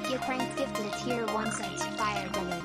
Your friend's gifted a tier 1 sense fire balloon.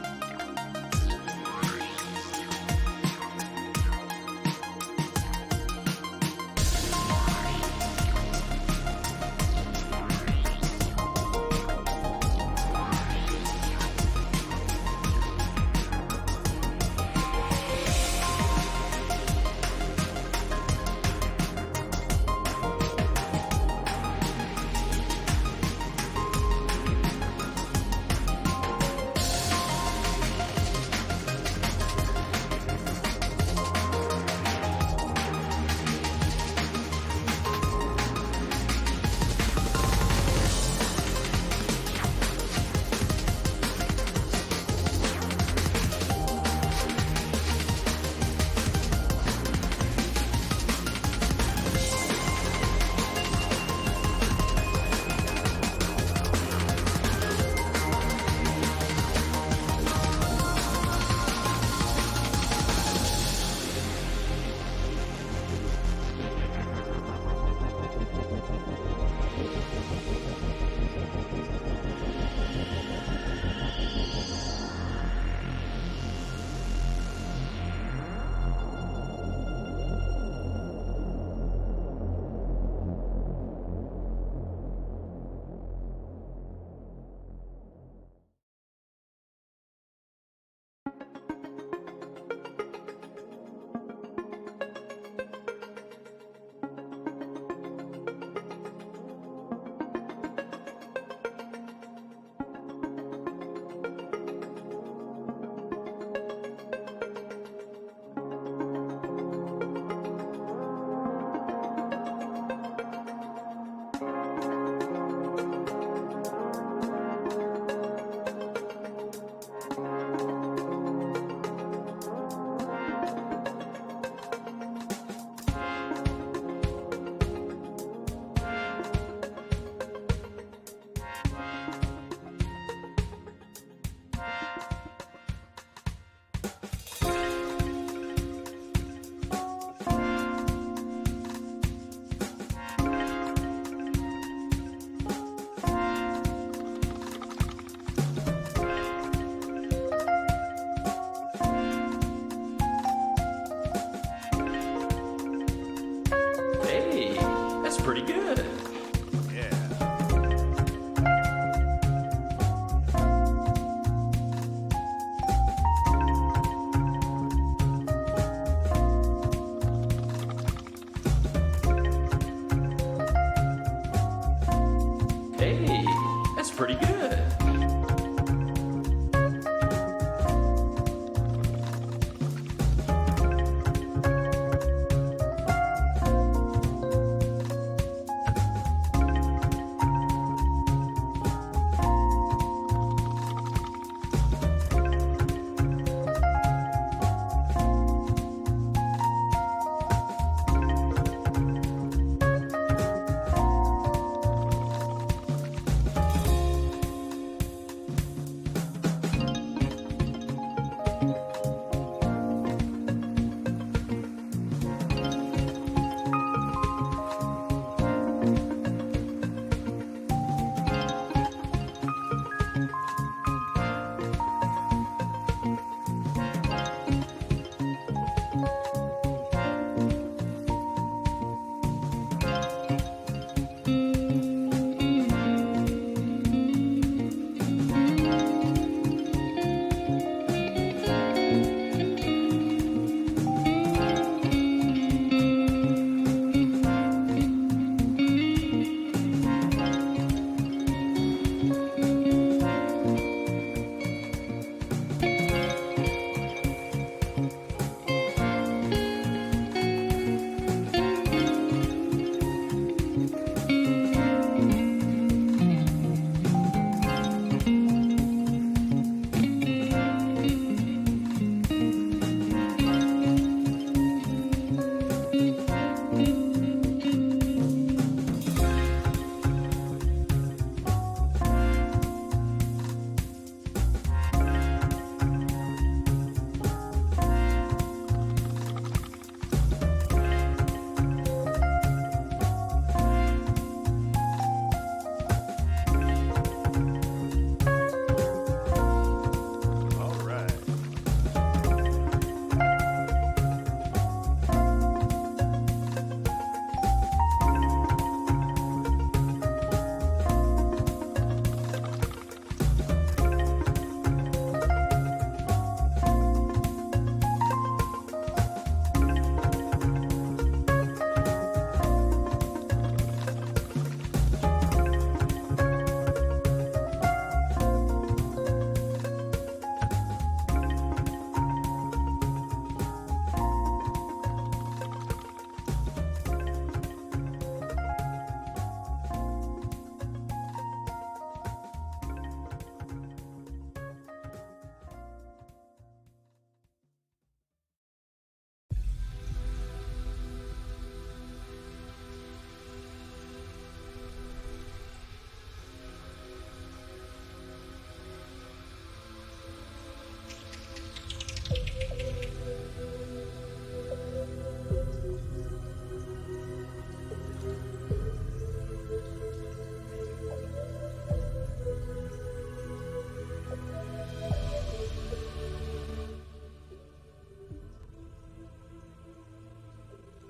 Pretty good. pretty good.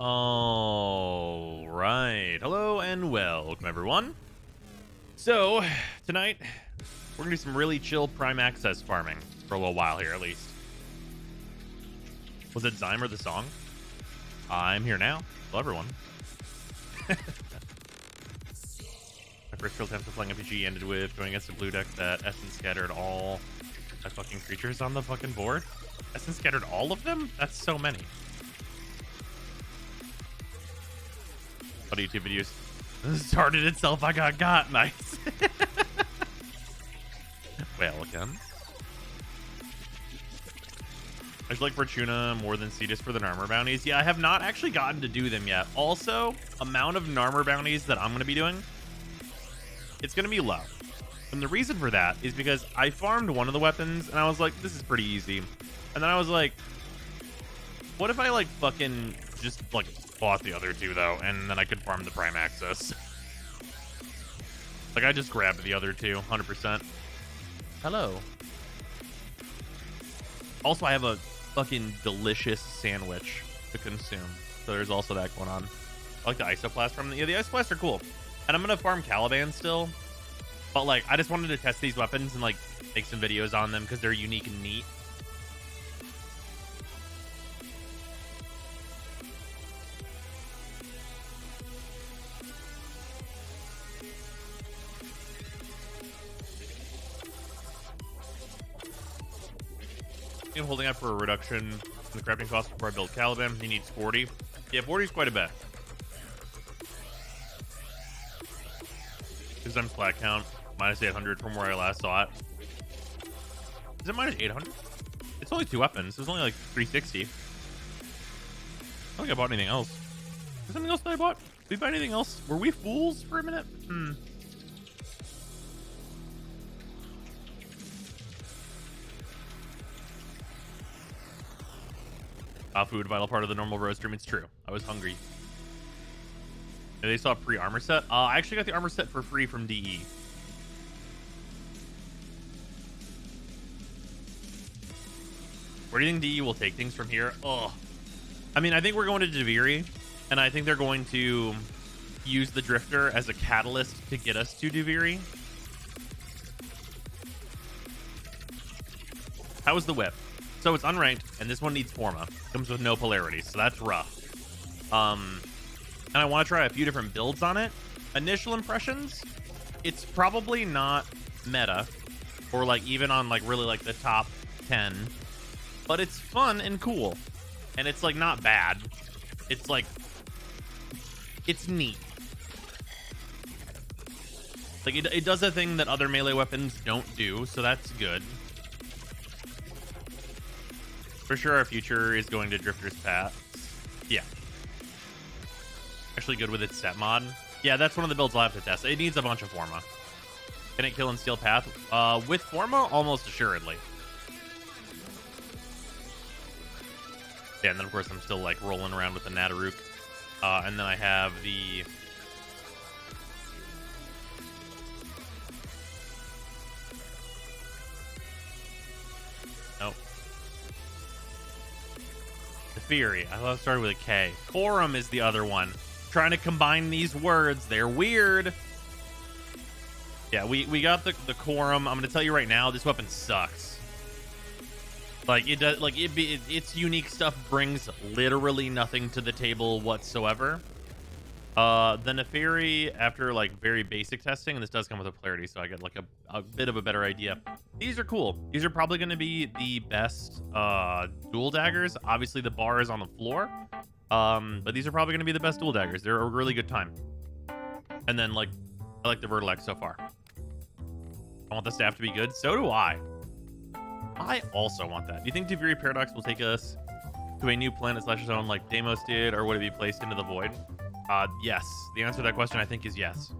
All right. Hello and welcome, everyone. So, tonight, we're going to do some really chill Prime Access farming for a little while here, at least. Was it Zymer the song? I'm here now. Hello, everyone. My first real time for playing RPG ended with going against a blue deck that Essence scattered all my fucking creatures on the fucking board. Essence scattered all of them? That's so many. What YouTube videos started itself? I got nice. Welcome. I just like Fortuna more than Cetus for the Narmer bounties. Yeah, I have not actually gotten to do them yet. Also, amount of Narmer bounties that I'm going to be doing, it's going to be low. And the reason for that is because I farmed one of the weapons and I was like, this is pretty easy. And then I was like, what if I like fucking just like bought the other two though, and then I could farm the Prime Access. Like I just grabbed the other two, 100%. Hello. Also, I have a fucking delicious sandwich to consume, so there's also that going on. I like the Isoplast from the Isoplast are cool, and I'm gonna farm Caliban still, but like I just wanted to test these weapons and like make some videos on them because they're unique and neat. I'm holding out for a reduction in the crafting cost before I build Caliban. He needs 40. Yeah, 40 is quite a bit. Because I'm flat count, minus 800 from where I last saw it. Is it minus 800? It's only 2 weapons. It's only like 360. I don't think I bought anything else. Is there something else that I bought? Did we buy anything else? Were we fools for a minute? Food, vital part of the normal road stream. It's true. I was hungry. And they saw a free armor set. I actually got the armor set for free from DE. Where do you think DE will take things from here? Ugh. I mean, I think we're going to Deviri, and I think they're going to use the Drifter as a catalyst to get us to Deviri. How was the whip? So it's unranked, and this one needs Forma. Comes with no polarity, so that's rough. And I want to try a few different builds on it. Initial impressions, it's probably not meta, or like even on like really like the top 10, but it's fun and cool, and it's like not bad. It's like, it's neat. Like it does a thing that other melee weapons don't do, so that's good. For sure, our future is going to Drifter's paths. Yeah. Actually good with its set mod. Yeah, that's one of the builds I'll have to test. It needs a bunch of Forma. Can it kill and steal path? With Forma, almost assuredly. Yeah, and then of course I'm still like rolling around with the Nadaruk. And then I have the... Nope. Theory. I thought it started with a K. Quorum is the other one. Trying to combine these words. They're weird. Yeah, we got the Quorum. I'm gonna tell you right now, this weapon sucks. Like it does. Like its unique stuff brings literally nothing to the table whatsoever. The Neferi, after like very basic testing, and this does come with a polarity, so I get like a bit of a better idea. These are cool. These are probably going to be the best dual daggers. Obviously, the bar is on the floor, but these are probably going to be the best dual daggers. They're a really good time. And then like I like the Vertilex so far. I want the staff to be good. So do I. I also want that. Do you think Deviri Paradox will take us to a new planet / zone like Deimos did, or would it be placed into the void? Yes. The answer to that question, I think, is yes.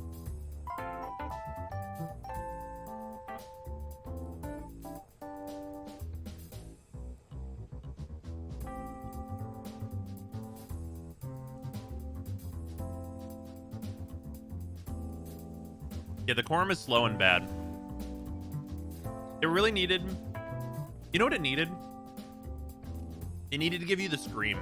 Yeah, the Quorum is slow and bad. It really needed... You know what it needed? It needed to give you the Scream.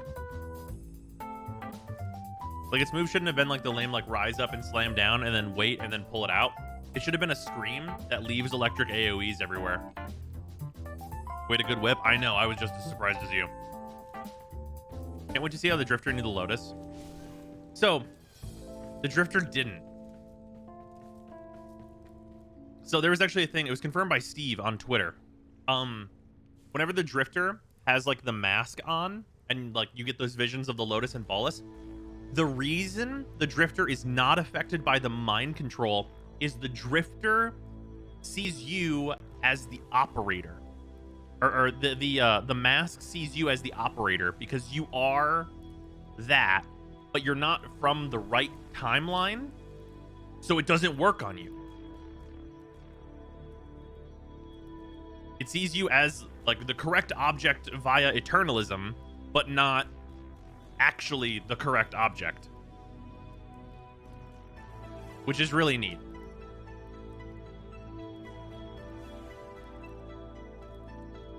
Like, its move shouldn't have been like the lame, like, rise up and slam down and then wait and then pull it out. It should have been a Scream that leaves electric AoEs everywhere. Wait, a good whip? I know, I was just as surprised as you. Can't wait to see how the Drifter knew the Lotus. So, the Drifter didn't. So there was actually a thing, it was confirmed by Steve on Twitter. Whenever the Drifter has like the mask on and like you get those visions of the Lotus and Ballus, the reason the Drifter is not affected by the mind control is the Drifter sees you as the operator, or the mask sees you as the operator because you are that, but you're not from the right timeline, so it doesn't work on you. It sees you as like the correct object via eternalism, but not actually the correct object, which is really neat.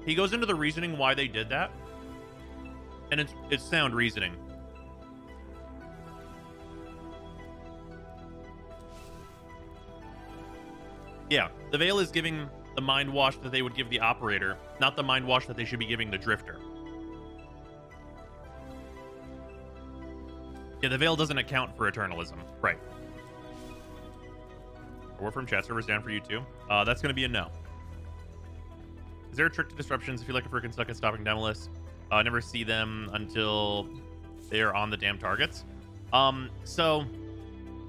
He goes into the reasoning why they did that, and it's sound reasoning. Yeah, the Veil is giving the mind wash that they would give the operator, not the mind wash that they should be giving the Drifter. Yeah, the Veil doesn't account for eternalism. Right. Warframe chat servers down for you too? That's going to be a no. Is there a trick to disruptions? If you're looking for stuck at stopping Demolus, never see them until they're on the damn targets. So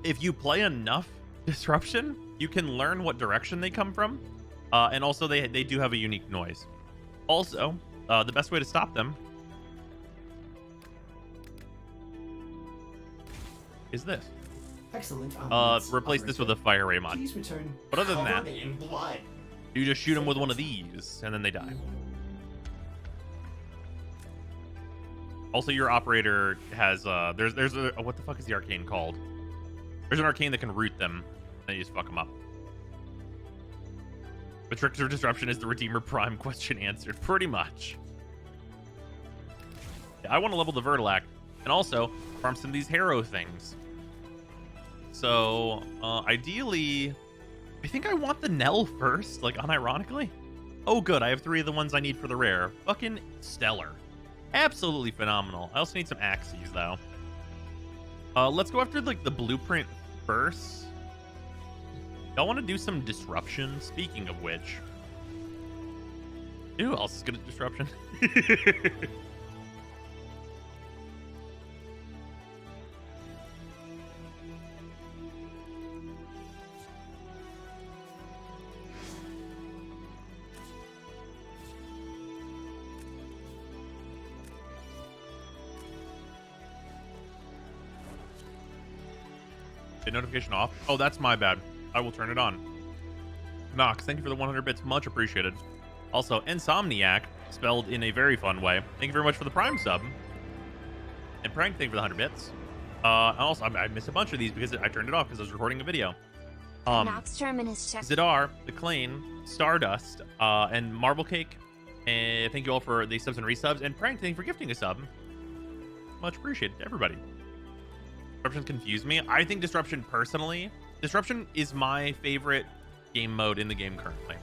if you play enough disruption, you can learn what direction they come from. And also they do have a unique noise. Also, the best way to stop them is this. Excellent. Replace this with a fire ray mod. Please return. But other than that, covered in blood. you just shoot them with one of these, and then they die. Also, your operator has there's a what the fuck is the arcane called? There's an arcane that can root them, and you just fuck them up. The trick to disruption is the Redeemer Prime question answered, pretty much. Yeah, I want to level the Vertilac, and also farm some of these Harrow things. So, ideally, I think I want the Nell first, like, unironically. Oh, good, I have 3 of the ones I need for the rare. Fucking stellar. Absolutely phenomenal. I also need some Axes, though. Let's go after, like, the blueprint first. Y'all want to do some disruption? Speaking of which. Who else is good at disruption? Notification off. Oh, that's my bad. I will turn it on. Nox, thank you for the 100 bits. Much appreciated. Also, Insomniac, spelled in a very fun way. Thank you very much for the Prime sub. And Prank, thank you for the 100 bits. Also, I missed a bunch of these because I turned it off because I was recording a video. Nox Terminus check. Zidar, The Clane, Stardust, and Marble Cake. And thank you all for the subs and resubs. And Prank, thank you for gifting a sub. Much appreciated to everybody. Disruption confused me. I think Disruption, personally, Disruption is my favorite game mode in the game currently.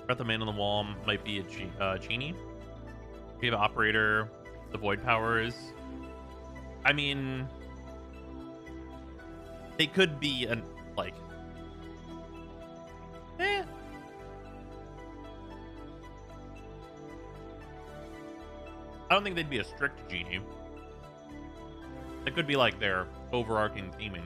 Breath of Man on the Wall might be a genie. We have Operator, the Void Powers. I mean, they could be an, like, I don't think they'd be a strict genie. It could be like their overarching theming.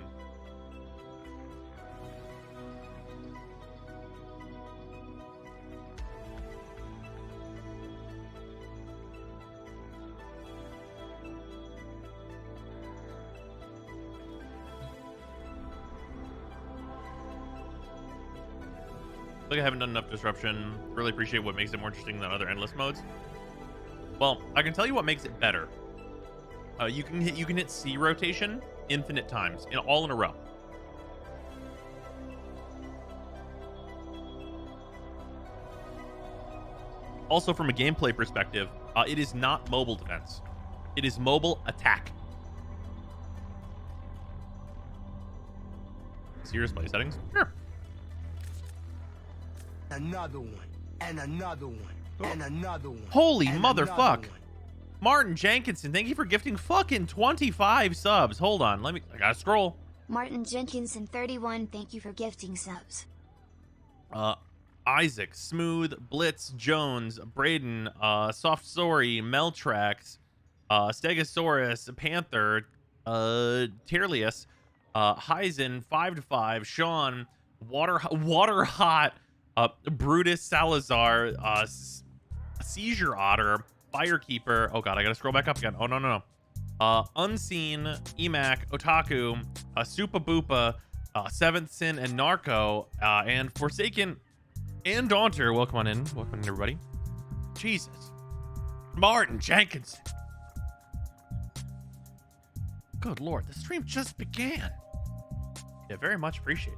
Like I haven't done enough disruption. Really appreciate what makes it more interesting than other endless modes. Well, I can tell you what makes it better. You can hit C rotation infinite times, all in a row. Also, from a gameplay perspective, it is not mobile defense. It is mobile attack. Serious play settings? Sure. Another one, and another one, and another one. Holy and motherfuck. another one. Martin Jenkinson, thank you for gifting fucking 25 subs. Hold on, I gotta scroll. Martin Jenkinson 31, thank you for gifting subs. Isaac, Smooth, Blitz, Jones, Braden, Soft Story, Meltrax, Stegosaurus, Panther, Tierlius, Heisen, 5-5, Sean, Water Hot, Brutus Salazar, Seizure Otter, Firekeeper. Oh god, I gotta scroll back up again. Oh no. Unseen, Emac, Otaku, Supa Boopa, Seventh Sin, and Narco, and Forsaken and Daunter. Welcome on in. Welcome in, everybody. Jesus. Martin Jenkinson. Good lord, the stream just began. Yeah, very much appreciated.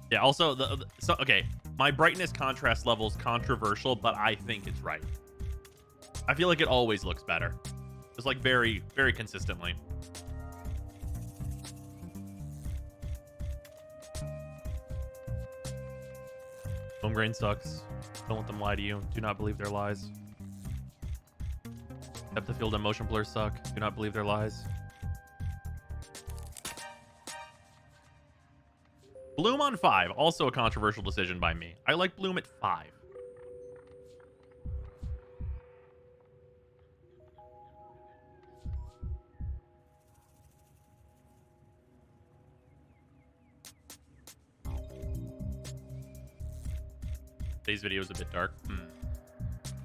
Yeah, also okay, my brightness contrast level is controversial, but I think it's right. I feel like it always looks better. Just like very, very consistently. Homegrain sucks. Don't let them lie to you. Do not believe their lies. Depth of field and motion blurs suck. Do not believe their lies. Bloom on 5. Also a controversial decision by me. I like Bloom at 5. Today's video is a bit dark.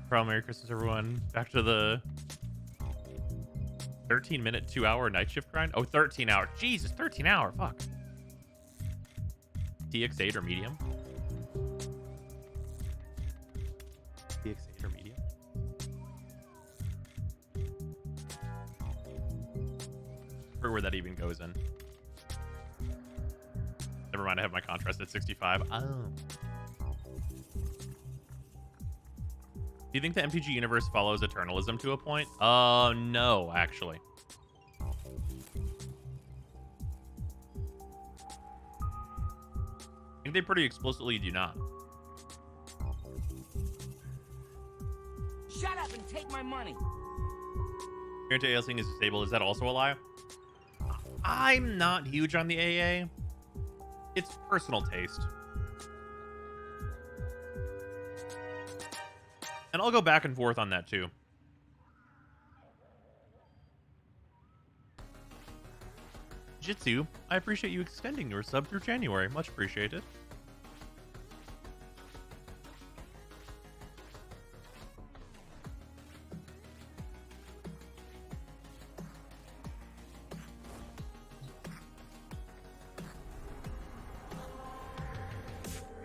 Problem, Merry Christmas, everyone. Back to the 13-minute, 2-hour night shift grind. Oh, 13 hour. Jesus, 13 hour. Fuck. TX8 or medium? TX8 or medium? Or where that even goes in. Never mind, I have my contrast at 65. Oh. Do you think the MTG universe follows Eternalism to a point? No, actually. I think they pretty explicitly do not. Shut up and take my money. Guarantee aliasing is disabled. Is that also a lie? I'm not huge on the AA. It's personal taste. And I'll go back and forth on that too. Jitsu, I appreciate you extending your sub through January. Much appreciated.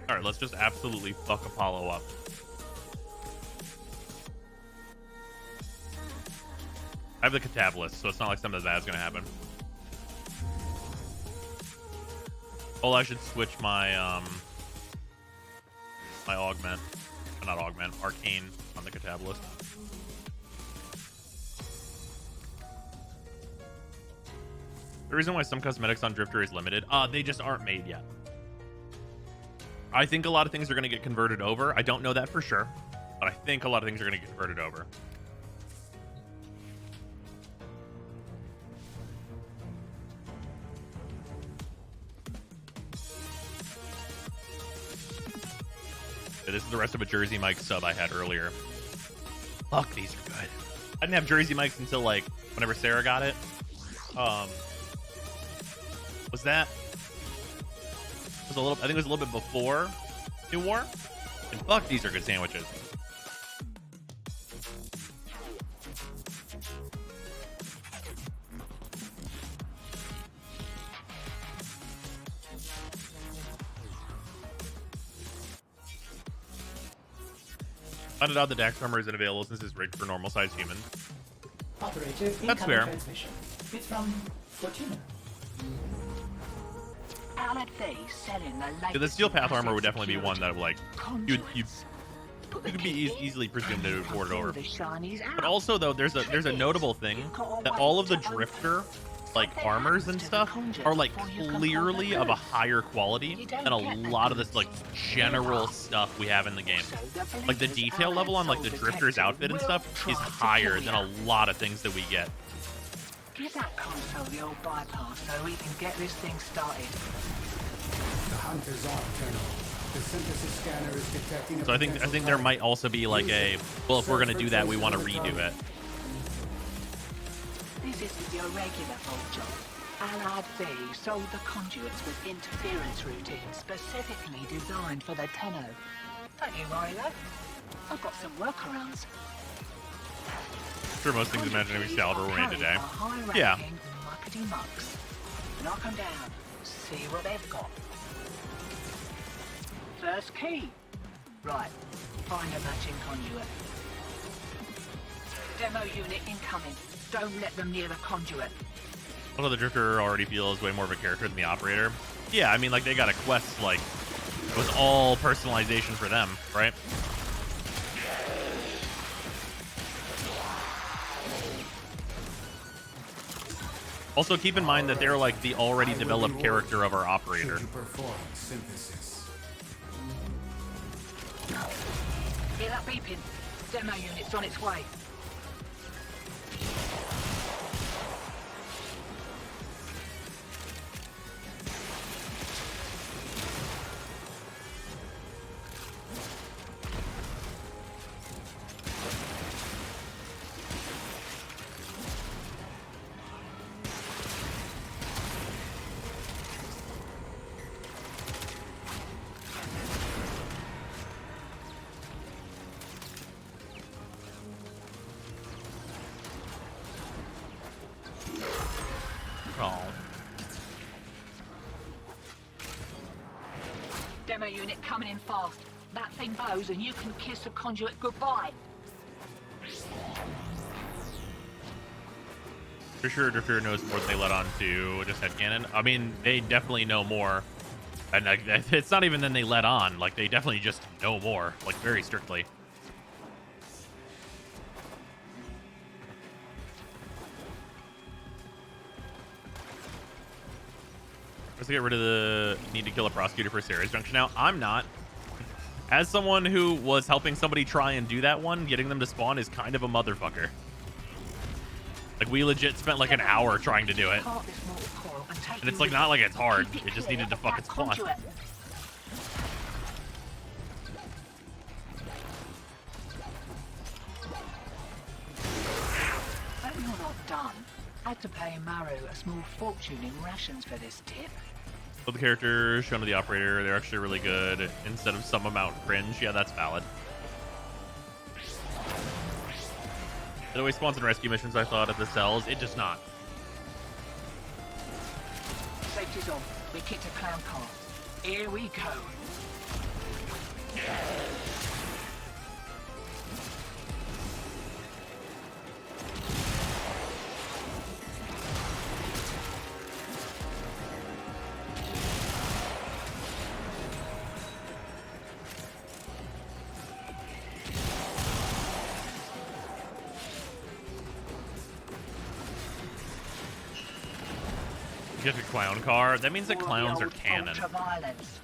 Alright, let's just absolutely fuck Apollo up. I have the Catabolist, so it's not like something bad's gonna happen. Oh, I should switch my my augment, not augment, arcane on the Catabolist. The reason why some cosmetics on Drifter is limited, they just aren't made yet. I think a lot of things are gonna get converted over. I don't know that for sure, but I think a lot of things are gonna get converted over. This is the rest of a Jersey Mike sub I had earlier. Fuck, these are good. I didn't have Jersey Mikes until like whenever Sarah got it. Was that? Was a little. I think it was a little bit before New War. And fuck, these are good sandwiches. Found it out the Dax armor isn't available since it's rigged for normal sized humans. Operator, that's fair. Transmission. It's from Fortuna. Yeah, the steel path armor would definitely be one that would like you could be easily presumed to have poured it over. But also though, there's a notable thing that all of the drifter like armors and stuff are like clearly of a higher quality than a lot of this like general stuff we have in the game. Like the detail level on like the drifter's outfit and stuff is higher than a lot of things that we get. Give that console the old bypass so we can get this thing started. The hunter's off, Colonel. The synthesis scanner is detecting. So I think there might also be like a, well, if we're gonna do that, we want to redo it. This isn't your regular vault job. Allied B sold the conduits with interference routines specifically designed for the Tenno. Don't you worry though. I've got some workarounds. Sure, most things imagine we salvage were made today. Yeah. Muckety mucks. Knock them down. See what they've got. First key. Right. Find a matching conduit. Demo unit incoming. Don't let them near the conduit. Although the drifter already feels way more of a character than the operator. Yeah, I mean, like they got a quest like it was all personalization for them, right? Also, keep in mind that they're like the already developed character of our operator. Hear that beeping? Demo unit's on its way. Demo unit coming in fast. That thing bows and you can kiss the conduit goodbye. For sure, Drifter knows more than they let on to just headcanon. I mean, they definitely know more. And like, it's not even then they let on. Like, they definitely just know more, like, very strictly. Let's get rid of the need to kill a prosecutor for Sarah's junction now. I'm not. As someone who was helping somebody try and do that one, getting them to spawn is kind of a motherfucker. Like, we legit spent like an hour trying to do it. And it's like not like it's hard. It just needed to fucking spawn. But you're not done. I had to pay Maru a small fortune in rations for this tip. Both the characters shown to the operator, they're actually really good. Instead of some amount cringe, yeah, that's valid. It always spawns in rescue missions, I thought, at the cells. It does not. Safety's on. We kicked a clown car. Here we go. Get a clown car. That means that clowns are canon. Ultra-violence.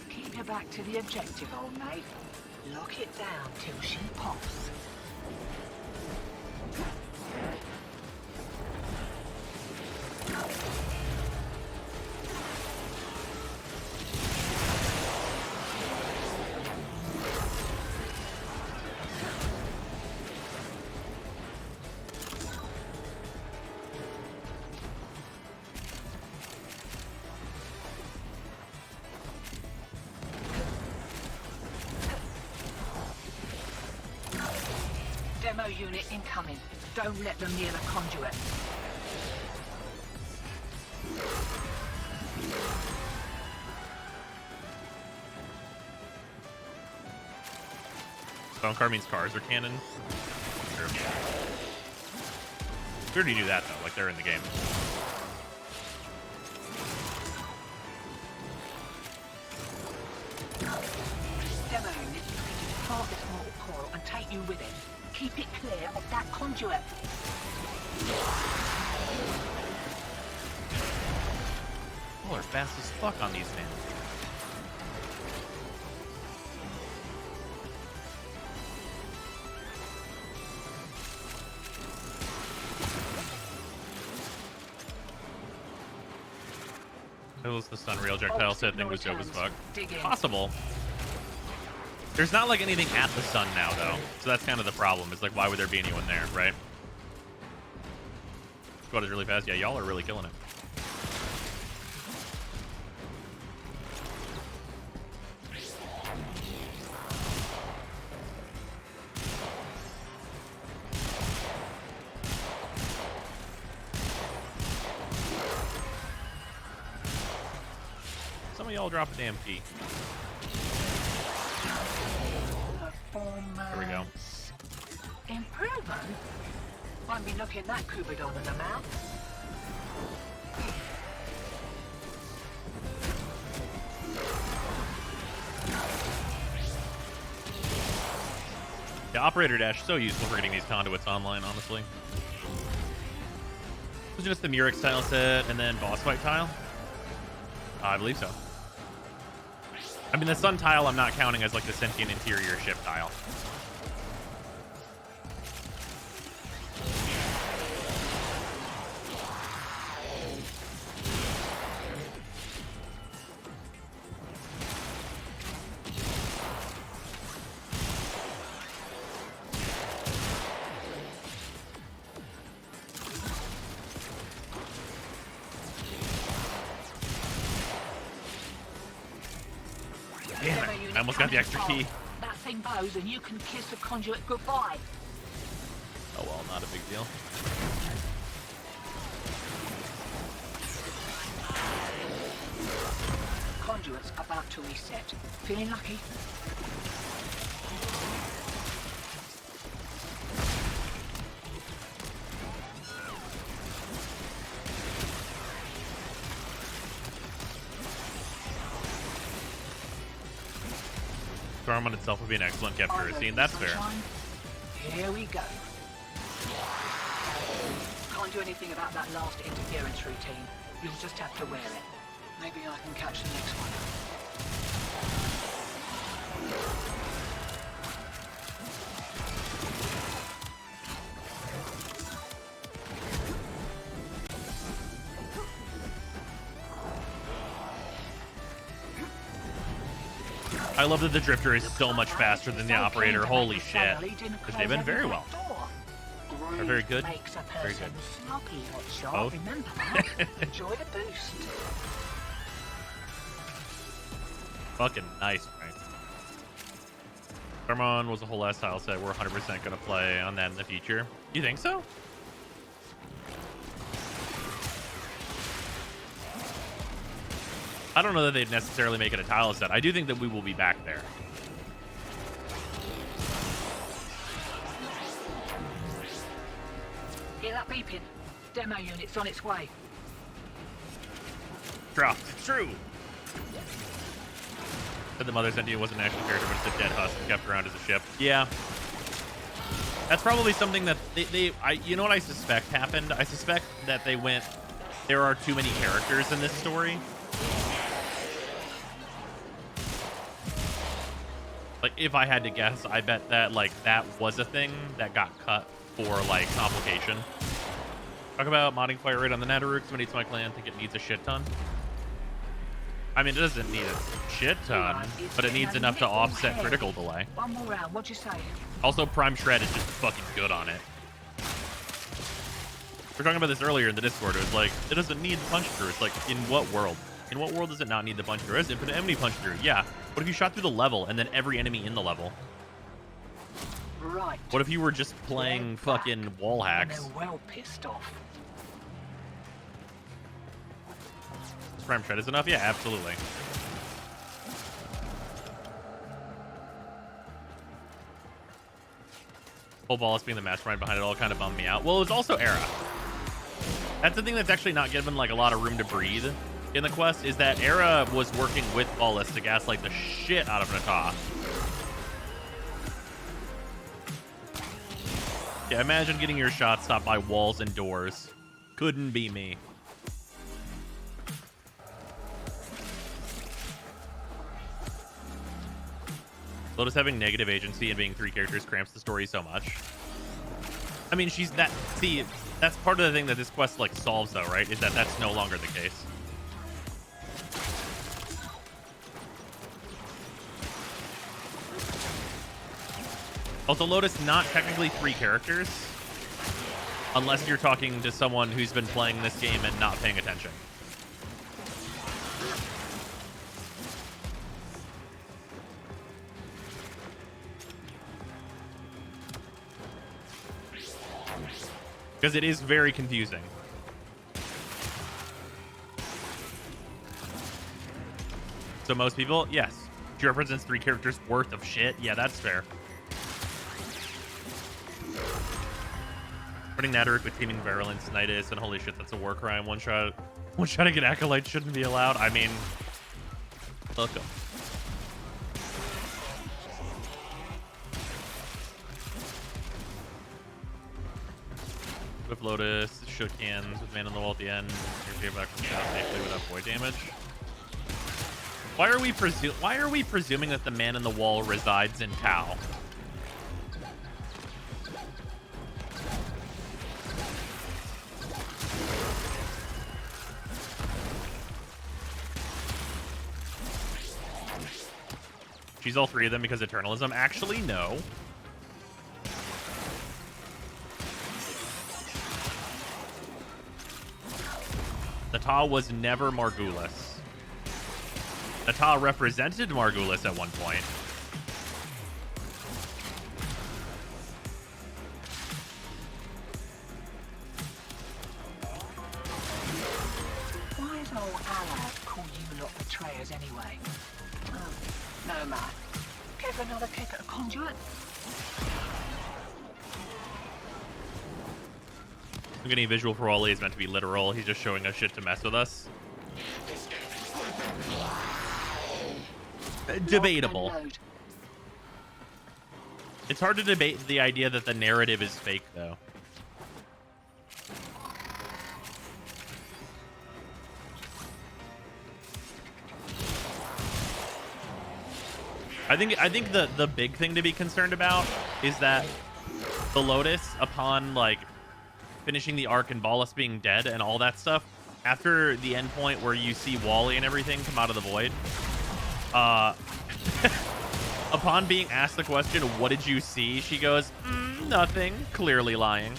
Keep your back to the objective, old mate. Lock it down till she pops. Demo unit incoming. Don't let them near the conduit. Stone car means cars are canon. Sure. We already knew that though, like they're in the game. Demo unit, depart this mortal coil and take you with it. Keep it clear of that conduit. Oh, they're fast as fuck on these things. It was the stun projectile set thing was dope as fuck. Possible. There's not like anything at the sun now though, so that's kind of the problem. It's like, why would there be anyone there, right? Squad is really fast. Yeah, y'all are really killing it. Some of y'all drop a damn key. There we go. Improvement? Won't be looking that Cupidon in the mouth. The operator dash so useful for getting these conduits online, honestly. Was it just the Murex tile set and then boss fight tile? I believe so. I mean, the sun tile I'm not counting as like the sentient interior ship tile. Damn it, I almost got the extra key. That thing bows and you can kiss the conduit goodbye. Oh well, not a big deal. conduit's about to reset. Feeling lucky? Garmin itself would be an excellent capture scene. That's fair. Here we go. Can't do anything about that last interference routine. You'll just have to wear it. Maybe I can catch the next one. I love that the Drifter is so much faster than the Operator. Holy shit. Because they've been very well. They're very good. Very good. Both. Remember that. Enjoy the boost. Fucking nice, right? Armon was a whole last tile set. We're 100% going to play on that in the future. You think so? I don't know that they'd necessarily make it a tile set. I do think that we will be back there. Hear that beeping? Demo unit's on its way. Dropped. It's true. Said the Mother's Ending wasn't an actual character, but it's a dead husk kept around as a ship. Yeah. That's probably something that you know what I suspect happened? I suspect that they went, there are too many characters in this story. Like, if I had to guess, I bet that, like, that was a thing that got cut for, like, complication. Talk about modding fire rate on the Natterooks. Somebody to my clan think it needs a shit ton. I mean, it doesn't need a shit ton, but it needs enough to offset critical delay. One more round, what'd you say? Also, Prime Shred is just fucking good on it. We were talking about this earlier in the Discord. It was like, it doesn't need the punch through. It's like, in what world? In what world does it not need the punch through? It's infinite enemy punch through. Yeah. What if you shot through the level and then every enemy in the level? Right. What if you were just playing fucking wall hacks? They're well pissed off. Is Prime Shred is enough? Yeah, absolutely. Whole Ballas being the mastermind behind it all kind of bummed me out. Well, it was also Era. That's the thing that's actually not given like a lot of room to breathe in the quest, is that Era was working with Ballas to gaslight the shit out of Natah. Yeah, imagine getting your shot stopped by walls and doors. Couldn't be me. Lotus having negative agency and being 3 characters cramps the story so much. I mean, she's that. See, that's part of the thing that this quest like solves, though, right? Is that that's no longer the case. Also, Lotus not technically 3 characters, unless you're talking to someone who's been playing this game and not paying attention. Because it is very confusing. So most people, yes. She represents 3 characters worth of shit. Yeah, that's fair. Running Natterick with teaming Virulence, Nidus, and holy shit, that's a war crime. One shot against Acolyte shouldn't be allowed. I mean, look 'em. With Lotus, shook hands with Man on the Wall at the end. You're back from south safely without void damage. Why are we presuming that the Man in the Wall resides in Tau? She's all 3 of them because Eternalism? Actually, no. Natah was never Margulis. Natah represented Margulis at one point. Why is old Allard call you lot betrayers anyway. Oh, no man. Give another kick at a conduit. I'm getting a visual for Wally is meant to be literal. He's just showing us shit to mess with us. Debatable. It's hard to debate the idea that the narrative is fake, though. I think the big thing to be concerned about is that the Lotus, upon like finishing the arc and Ballas being dead and all that stuff, after the end point where you see Wally and everything come out of the void, upon being asked the question, what did you see? She goes, nothing, clearly lying.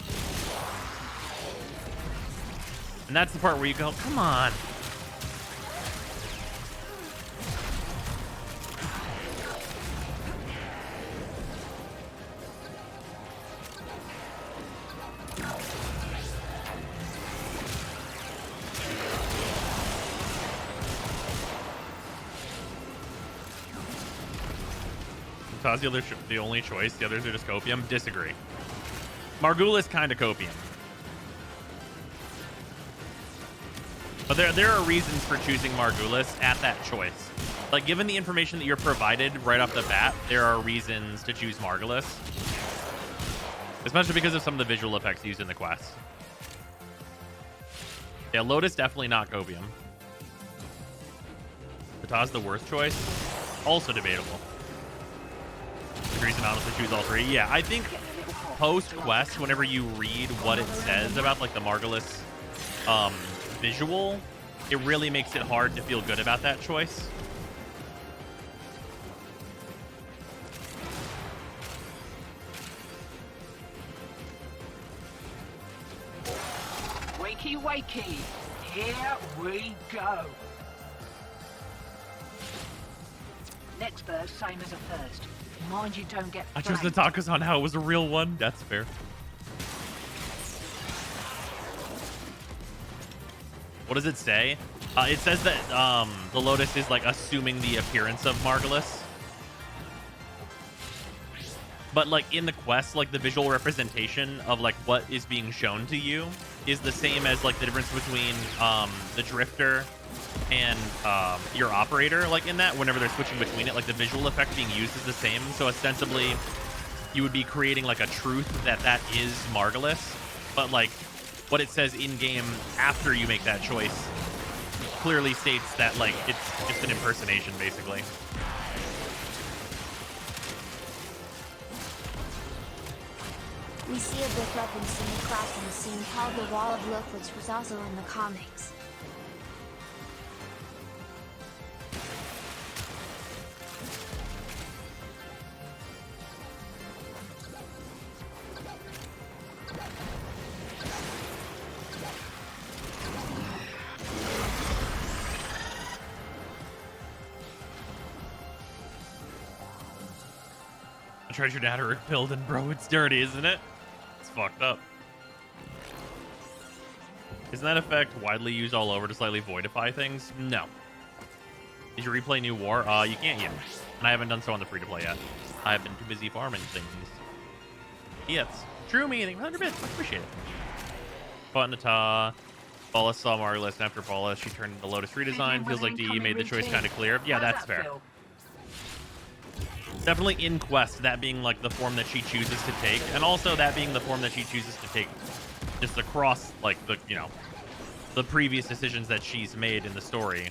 And that's the part where you go, come on. The only choice. The others are just copium. Disagree. Margulis kind of copium. But there are reasons for choosing Margulis at that choice. Like, given the information that you're provided right off the bat, there are reasons to choose Margulis. Especially because of some of the visual effects used in the quest. Yeah, Lotus definitely not copium. Patah's the worst choice. Also debatable. Reason honestly choose all three. Yeah, I think post-quest, whenever you read what it says about like the Margulis visual, it really makes it hard to feel good about that choice. Wakey, wakey. Here we go. Next burst, same as a first. Mind you don't get I chose the tacos on how it was a real one. That's fair. What does it say? It says that the Lotus is like assuming the appearance of Margulis. But like in the quest, like the visual representation of like what is being shown to you is the same as like the difference between the Drifter and your operator. Like in that, whenever they're switching between it, like the visual effect being used is the same. So ostensibly, you would be creating like a truth that that is Margulis. But like what it says in game after you make that choice clearly states that like it's just an impersonation, basically. We see a discrepancy in the crack in the scene called the Wall of Look, which was also in the comics. Treasure data filled and bro, it's dirty, isn't it? It's fucked up. Isn't that effect widely used all over to slightly voidify things? No. Did you replay New War? You can't yet. And I haven't done so on the free-to-play yet. I've been too busy farming things. Yes. True meaning. 100 bits. I appreciate it. Buttonata. Ballas saw Margulis, and after Ballas, she turned into Lotus redesign. Feels like DE made the choice kind of clear. Yeah, that's fair. Definitely in quest, that being like the form that she chooses to take, and also that being the form that she chooses to take just across like the, you know, the previous decisions that she's made in the story.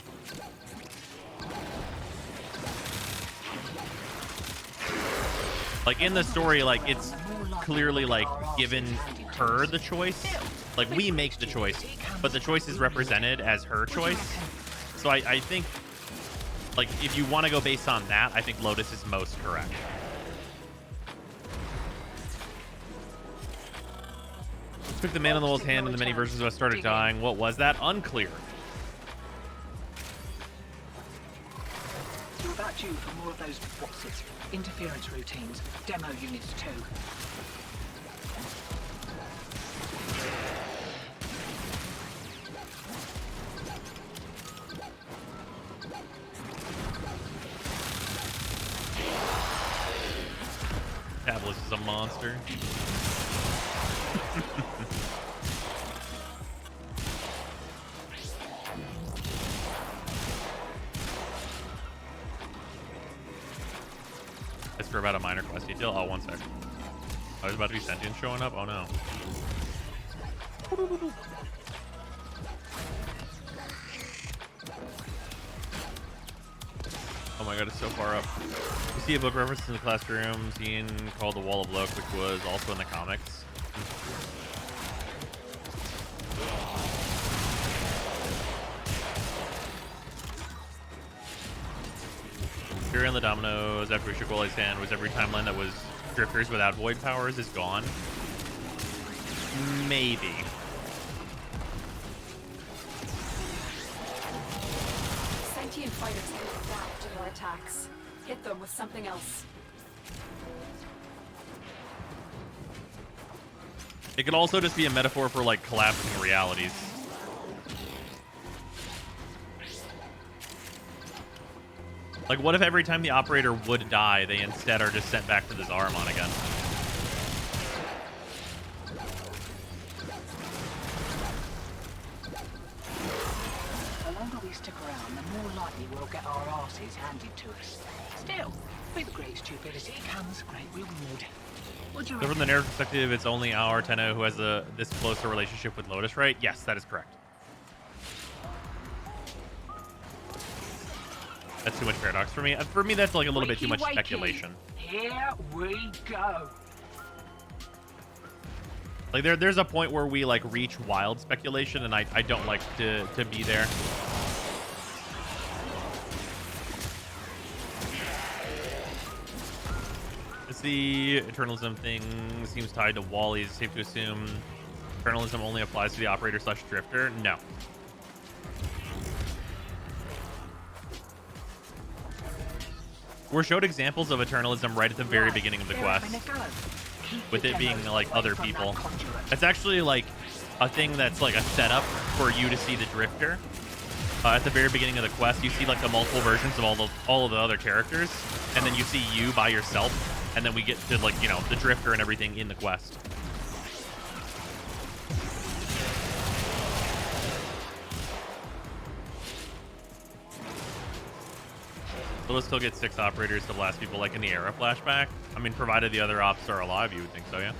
Like in the story, like it's clearly like given her the choice. Like we make the choice, but the choice is represented as her choice. So I think, like, if you want to go based on that, I think Lotus is most correct. Took the man on the wall's hand in the many versions of us started dying. What was that? Unclear. You're about due for more of those what's-its, interference routines, demo units too. monster. That's for about a minor quest detail. Oh, one sec. I was about to be sentient showing up. Oh no. Oh my god, it's so far up. You see a book reference in the classroom scene called The Wall of Look, which was also in the comics. Fury on the Dominoes after we shook Wally's hand was every timeline that was drifters without void powers is gone. Maybe. Sentient fighters can adapt to your attacks. Hit them with something else. It could also just be a metaphor for like collapsing realities. Like, what if every time the operator would die, they instead are just sent back to the Zaramon again? The longer we stick around, the more likely we'll get our asses handed to us. Still, with great stupidity comes great reward. Would you So from the narrative perspective, it's only our Tenno who has this closer relationship with Lotus, right? Yes, that is correct. That's too much paradox for me. For me, that's like a little bit too much Wakey, wakey. speculation. Here we go. Like there's a point where we like reach wild speculation, and I don't like to be there. It's the Eternalism thing seems tied to Wally. Is it safe to assume Eternalism only applies to the operator / drifter? No. We're showed examples of Eternalism right at the very beginning of the quest, with it being like other people. It's actually like a thing that's like a setup for you to see the drifter. At the very beginning of the quest, you see like the multiple versions of all of the other characters, and then you see you by yourself, and then we get to like, you know, the drifter and everything in the quest. So we'll still get 6 operators to blast people like in the era flashback. I mean, provided the other ops are alive, you would think so, yeah.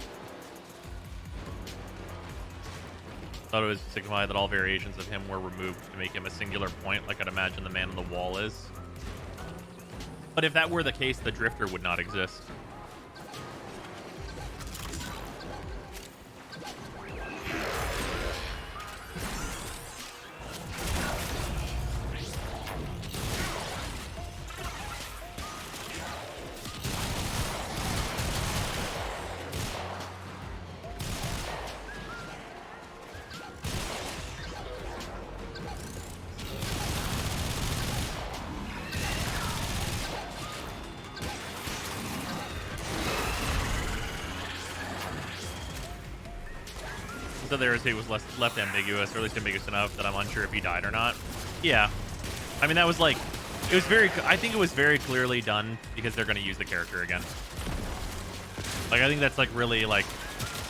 Thought it was signified that all variations of him were removed to make him a singular point, like I'd imagine the man on the wall is. But if that were the case, the drifter would not exist. So there is, he was left ambiguous, or at least ambiguous enough that I'm unsure if he died or not. Yeah, I mean that was like, it was very. I think it was very clearly done because they're going to use the character again. Like I think that's like really like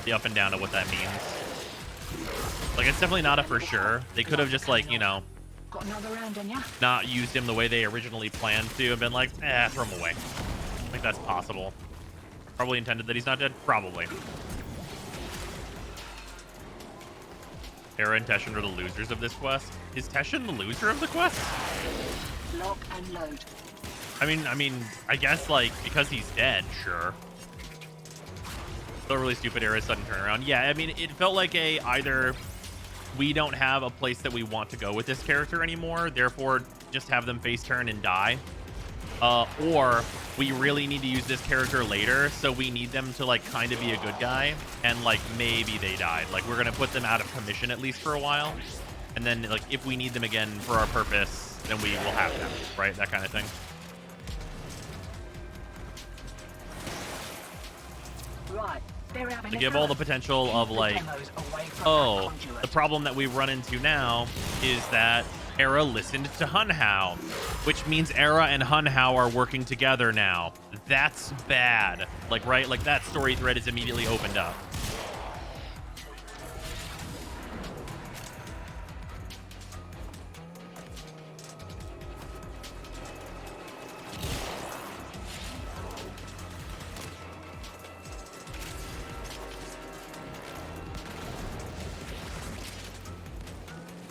the up and down of what that means. Like it's definitely not a for sure. They could have just like, you know, Got another round on ya? not used him the way they originally planned to and been like, throw him away. I think that's possible. Probably intended that he's not dead. Probably. Hera and Teshin are the losers of this quest. Is Teshin the loser of the quest? Lock and load. I mean, I guess like because he's dead, sure. Still really stupid Hera's sudden turnaround. Yeah, I mean, it felt like either we don't have a place that we want to go with this character anymore, therefore just have them face turn and die. Or we really need to use this character later, so we need them to like kind of be a good guy, and like maybe they died. Like we're gonna put them out of commission at least for a while, and then like if we need them again for our purpose, then we will have them, right? That kind of thing. Right. They're having To a give go. all the potential of Keep the like, demos away from oh, that conduit. the problem that we run into now is that Era listened to Hunhao, which means Era and Hunhao are working together now. That's bad. Like, right? Like, that story thread is immediately opened up.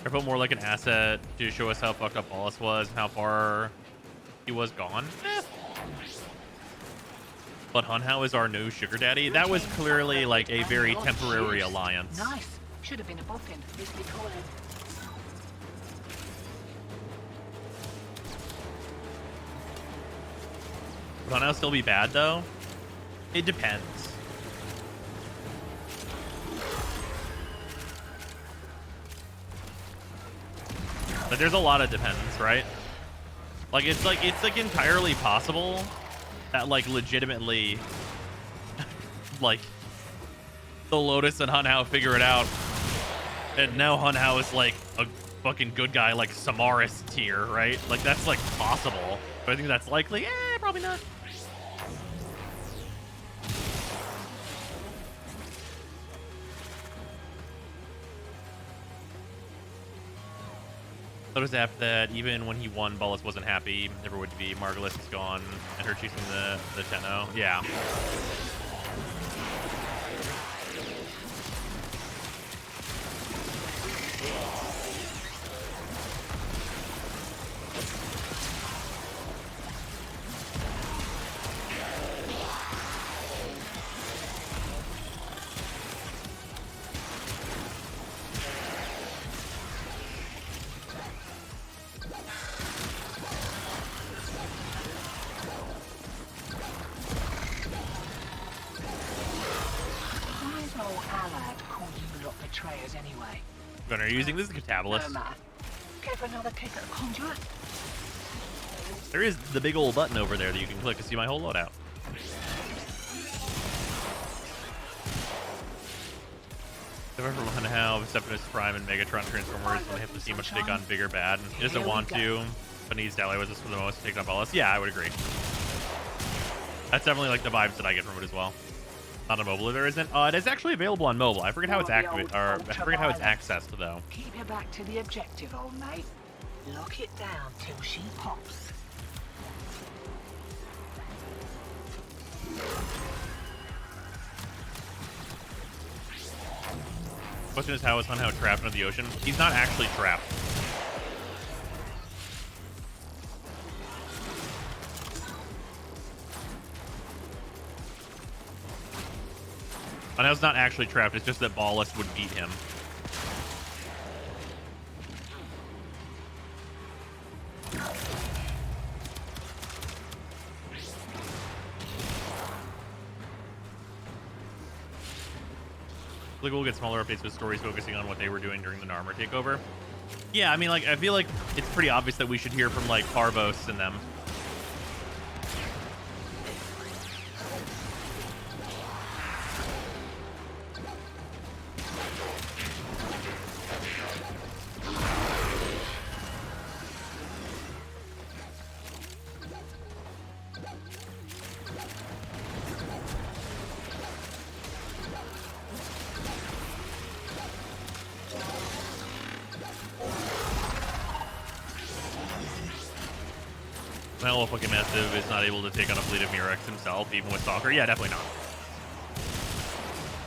I put more like an asset to show us how fucked up Wallace was and how far he was gone. But Hunhao is our new sugar daddy. That was clearly like a very temporary alliance. Nice. Should have been a boffin. Used to be calling. Would Hunhao still be bad though? It depends. Like, there's a lot of depends, right? Like it's like entirely possible that like legitimately like the Lotus and Hunhao figure it out, and now Hunhao is like a fucking good guy, like Samaris tier, right? Like that's like possible, but I think that's likely. Probably not. Notice after that, even when he won, Bullis wasn't happy. Never would be. Margulis is gone, and her chasing the Tenno. Yeah. Are you using this as a catabolist? No, man. Give another kick at a conduit. There is the big old button over there that you can click to see my whole loadout. Different from Hunhao, Septimus Prime, and Megatron Transformers when they have to see much take on big or bad. He doesn't want to, but needs to ally with us for the most to take on Bullis. Yeah, I would agree. That's definitely like the vibes that I get from it as well. Not on mobile, there isn't. It is actually available on mobile. I forget how it's activated, or I forget how it's accessed though. Keep your back to the objective, old mate. Lock it down till she pops. Question is, how is Hunhao trapped under the ocean? He's not actually trapped. Hunhao's not actually trapped, it's just that Ballast would beat him. Like we'll get smaller updates with stories focusing on what they were doing during the Narmer takeover. Yeah, I mean, like, I feel like it's pretty obvious that we should hear from, like, Parvos and them. Well, fucking Massive is not able to take on a fleet of Murex himself, even with Stalker. Yeah, definitely not.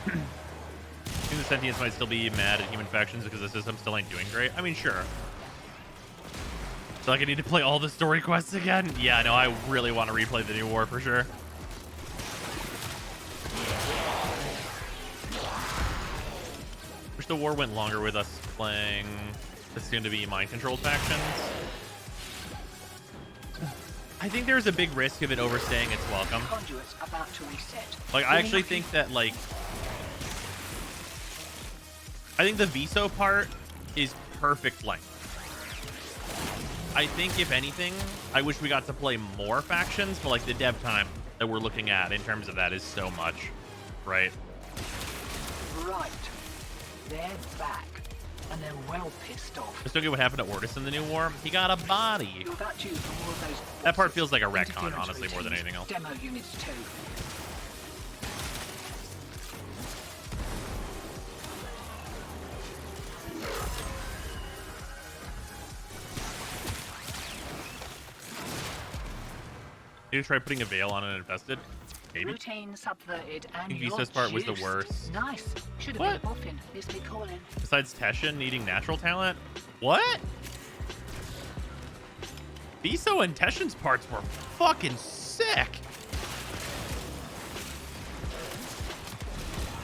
I think the Sentients might still be mad at human factions because the system still ain't doing great. I mean, sure. So like I need to play all the story quests again? Yeah, no, I really want to replay the new war for sure. Wish the war went longer with us playing the soon-to-be mind-controlled factions. I think there's a big risk of it overstaying its welcome. Conduit's about to reset. Like, I actually think that, like, I think the Viso part is perfect length. I think, if anything, I wish we got to play more factions, but, like, the dev time that we're looking at in terms of that is so much, right? Right. They're back. and they're well pissed off. Just don't get what happened to Ortis in the new war. He got a body. You're about due for more of those. That part feels like a retcon, interference honestly, more than routines, anything else. Demo units too. Did you try putting a veil on an infested? Maybe. Routine subverted and I think you're Viso's part was the juiced. worst. Nice. Should have What? been a boffin. This be calling. Besides Teshin needing natural talent? What? Viso and Teshin's parts were fucking sick.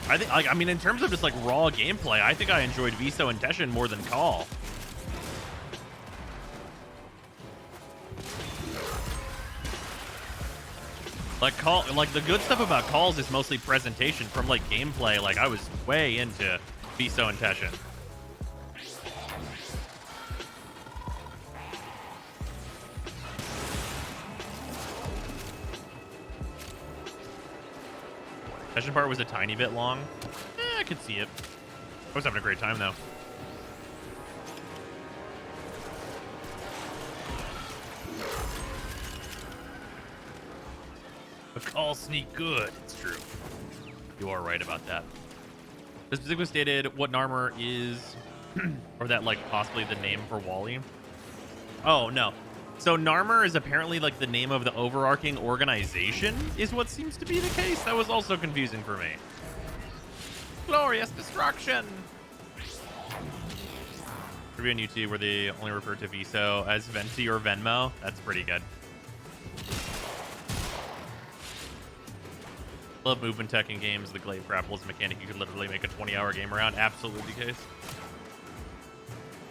I think, like, I mean, in terms of just like raw gameplay, I think I enjoyed Viso and Teshin more than Call. Like Call, like the good stuff about Calls is mostly presentation. From like gameplay, like I was way into Viso and Teshin. Teshin part was a tiny bit long. I could see it. I was having a great time though. The Call sneak good. It's true. You are right about that. The specific was stated what Narmer is, or that like possibly the name for Wally. Oh no. So Narmer is apparently like the name of the overarching organization, is what seems to be the case. That was also confusing for me. Glorious destruction. Review on YouTube where they only refer to Viso as Venti or Venmo. That's pretty good. Love movement tech in games. The glaive grapple is a mechanic you could literally make a 20-hour game around. Absolutely the case.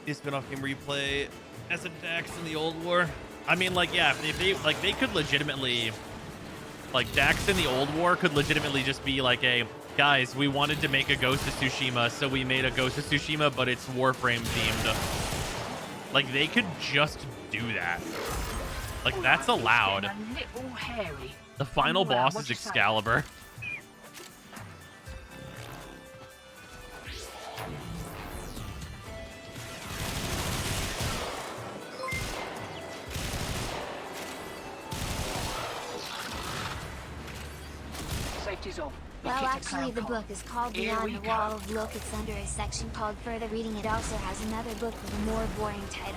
The spin-off game where you play as a Dax in the old war. I mean, like, yeah, if they like, they could legitimately, like, Dax in the old war could legitimately just be like a, guys, we wanted to make a Ghost of Tsushima, so we made a Ghost of Tsushima, but it's Warframe themed. Like, they could just do that. Like, that's allowed. A little hairy. The final boss is Excalibur. Safety's off. Well, actually, the book is called Here Beyond we the go. Wall of Look. It's under a section called Further Reading. It also has another book with a more boring title.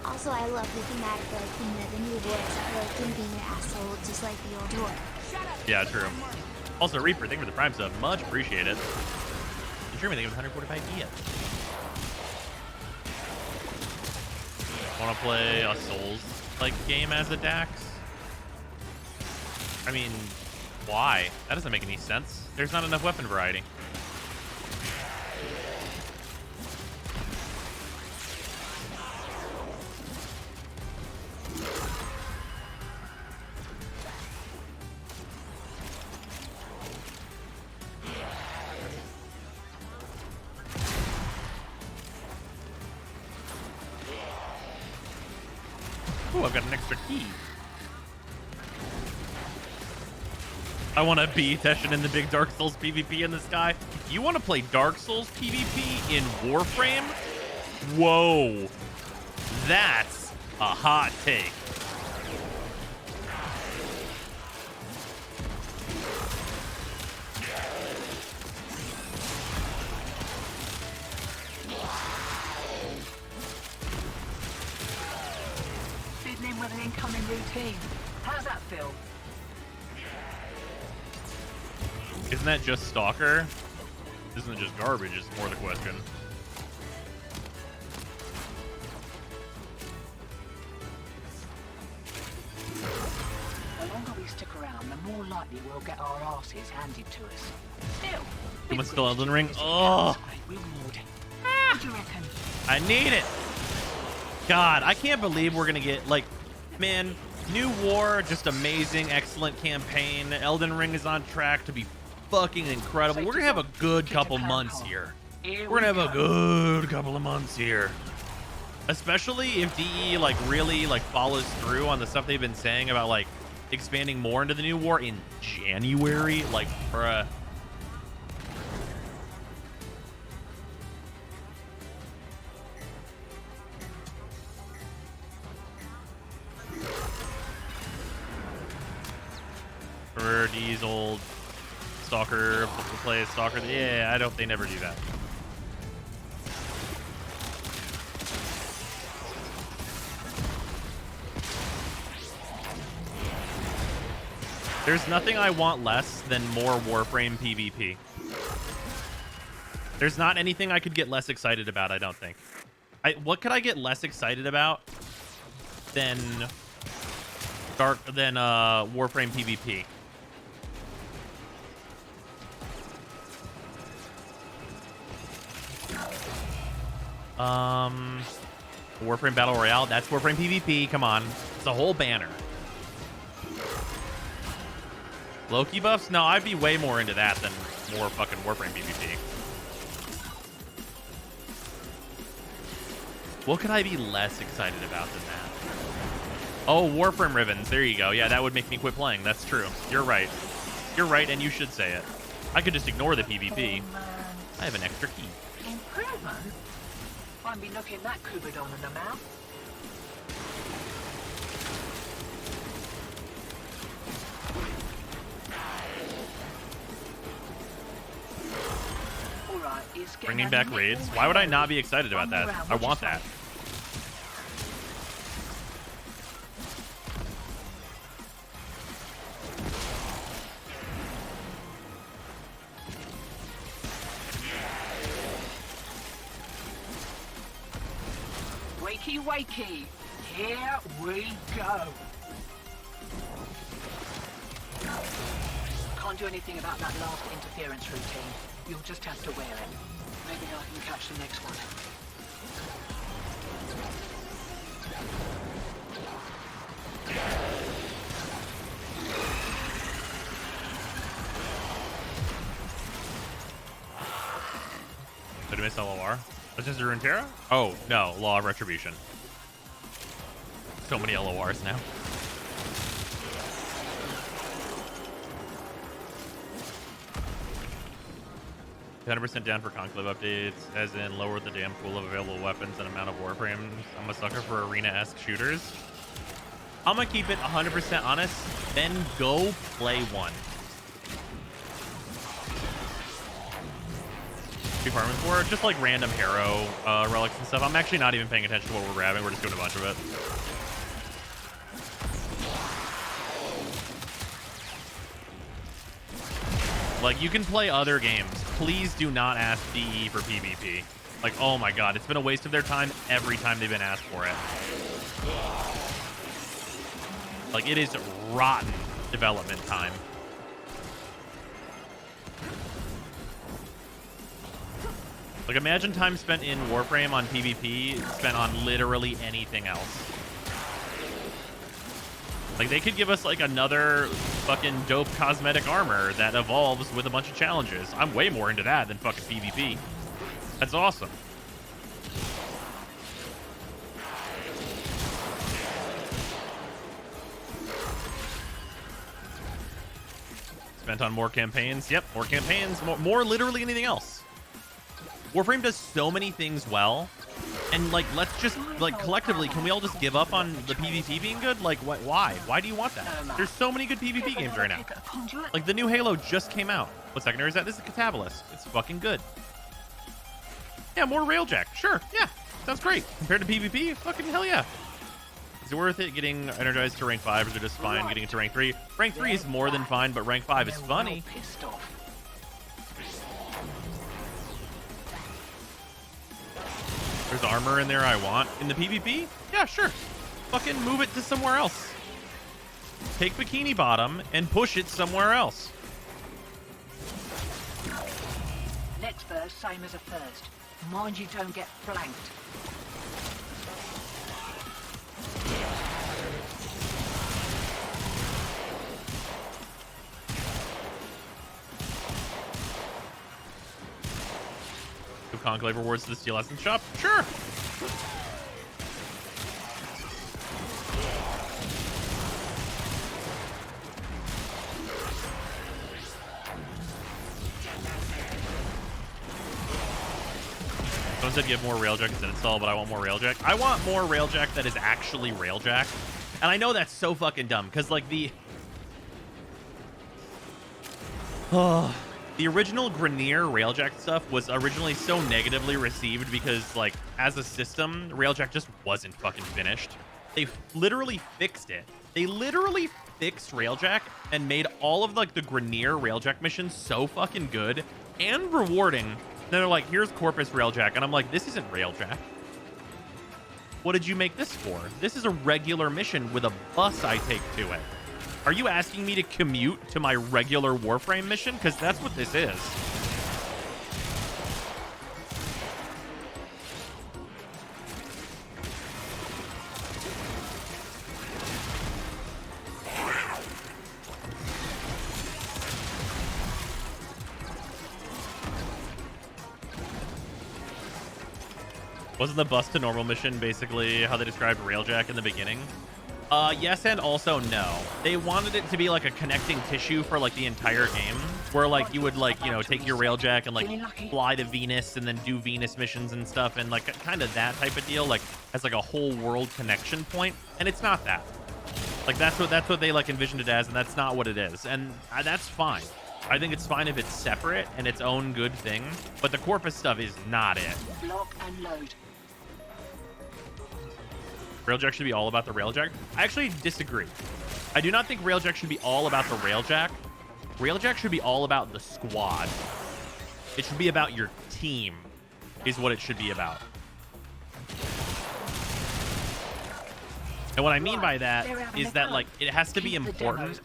Also, I love the thematic theme that the new war is a broken being an asshole, just like the old war. Yeah, true. Also, Reaper, thank you for the Prime sub. Much appreciated. Jeremy, thank you for the 145 EF. Want to play a Souls-like game as a Dax? I mean, why? That doesn't make any sense. There's not enough weapon variety. Ooh, I've got an extra key. I want to be Teshin in the big Dark Souls PvP in the sky. You want to play Dark Souls PvP in Warframe? Whoa. That's a hot take. Fiddling with an incoming routine. How's that feel? Isn't that just Stalker? Isn't it just garbage? Is more the question. The longer we stick around, the more likely we'll get our asses handed to us. Still, You want still Elden Ring? Oh, reward. What do you reckon? I need it. God, I can't believe we're gonna get like, man, new war, just amazing, excellent campaign. Elden Ring is on track to be fucking incredible. We're gonna have a good couple months here. We're gonna have a good couple of months here. Especially if DE like really like follows through on the stuff they've been saying about like expanding more into the new war in January. Like, bruh. Remember these old Stalker play Stalker? Yeah, I don't. They never do that. There's nothing I want less than more Warframe PvP. There's not anything I could get less excited about, I don't think. What could I get less excited about than Warframe PvP? Warframe Battle Royale, that's Warframe PvP, come on. It's a whole banner. Loki buffs? No, I'd be way more into that than more fucking Warframe PvP. What could I be less excited about than that? Oh, Warframe ribbons. There you go. Yeah, that would make me quit playing. That's true. You're right. You're right, and you should say it. I could just ignore the PvP. I have an extra key. Improvement? I'd be looking that Kubadon in the mouth. Alright, it's getting Bringing back raids. Why would I not be excited about that? I want that. Wakey, wakey. Here we go. Can't do anything about that last interference routine. You'll just have to wear it. Maybe I can catch the next one. Did I miss LOR? Was this Runeterra? Oh, no. Law of Retribution. So many LORs now. 100% down for Conclave updates, as in lower the damn pool of available weapons and amount of Warframes. I'm a sucker for arena-esque shooters. I'm gonna keep it 100% honest, then go play one. Be farming for just like random hero relics and stuff. I'm actually not even paying attention to what we're grabbing. We're just doing a bunch of it. Like, you can play other games. Please do not ask DE for PvP. Like, oh my god, it's been a waste of their time every time they've been asked for it. Like, it is rotten development time. Like, imagine time spent in Warframe on PvP spent on literally anything else. Like, they could give us, like, another fucking dope cosmetic armor that evolves with a bunch of challenges. I'm way more into that than fucking PvP. That's awesome. Spent on more campaigns. Yep, more campaigns. More literally anything else. Warframe does so many things well. And, like, let's just, like, collectively, can we all just give up on the PvP being good? Like, why? Why do you want that? There's so many good PvP games right now. Like, the new Halo just came out. What secondary is that? This is Catabolist. It's fucking good. Yeah, more Railjack. Sure. Yeah. Sounds great. Compared to PvP, fucking hell yeah. Is it worth it getting energized to rank 5, or is it just fine getting it to rank 3? Rank 3 is more than fine, but rank 5 is funny. There's armor in there I want. In the PvP? Yeah, sure. Fucking move it to somewhere else. Take Bikini Bottom and push it somewhere else. Next verse, same as a first. Mind you don't get flanked. Do Conclave rewards to the Steel Essence shop? Sure. Someone said you have more Railjack instead install, but I want more Railjack. I want more Railjack that is actually Railjack. And I know that's so fucking dumb, because, like, Oh, the original Grenier Railjack stuff was originally so negatively received because, like, as a system, Railjack just wasn't fucking finished. They literally fixed it. They literally fixed Railjack and made all of, like, the Grenier Railjack missions so fucking good and rewarding. Then they're like, here's Corpus Railjack. And I'm like, this isn't Railjack. What did you make this for? This is a regular mission with a bus I take to it. Are you asking me to commute to my regular Warframe mission? Because that's what this is. Wasn't the bus to normal mission basically how they described Railjack in the beginning? Yes and also no. They wanted it to be like a connecting tissue for like the entire game, where like you would like, you know, take your Railjack and like fly to Venus and then do Venus missions and stuff, and like kind of that type of deal, like as like a whole world connection point. And it's not that. Like that's what they like envisioned it as, and that's not what it is. And that's fine. I think it's fine if it's separate and its own good thing, but the Corpus stuff is not it. Block and load. Railjack should be all about the Railjack. I actually disagree. I do not think Railjack should be all about the Railjack. Railjack should be all about the squad. It should be about your team, is what it should be about. And what I mean by that is that, like, it has to be important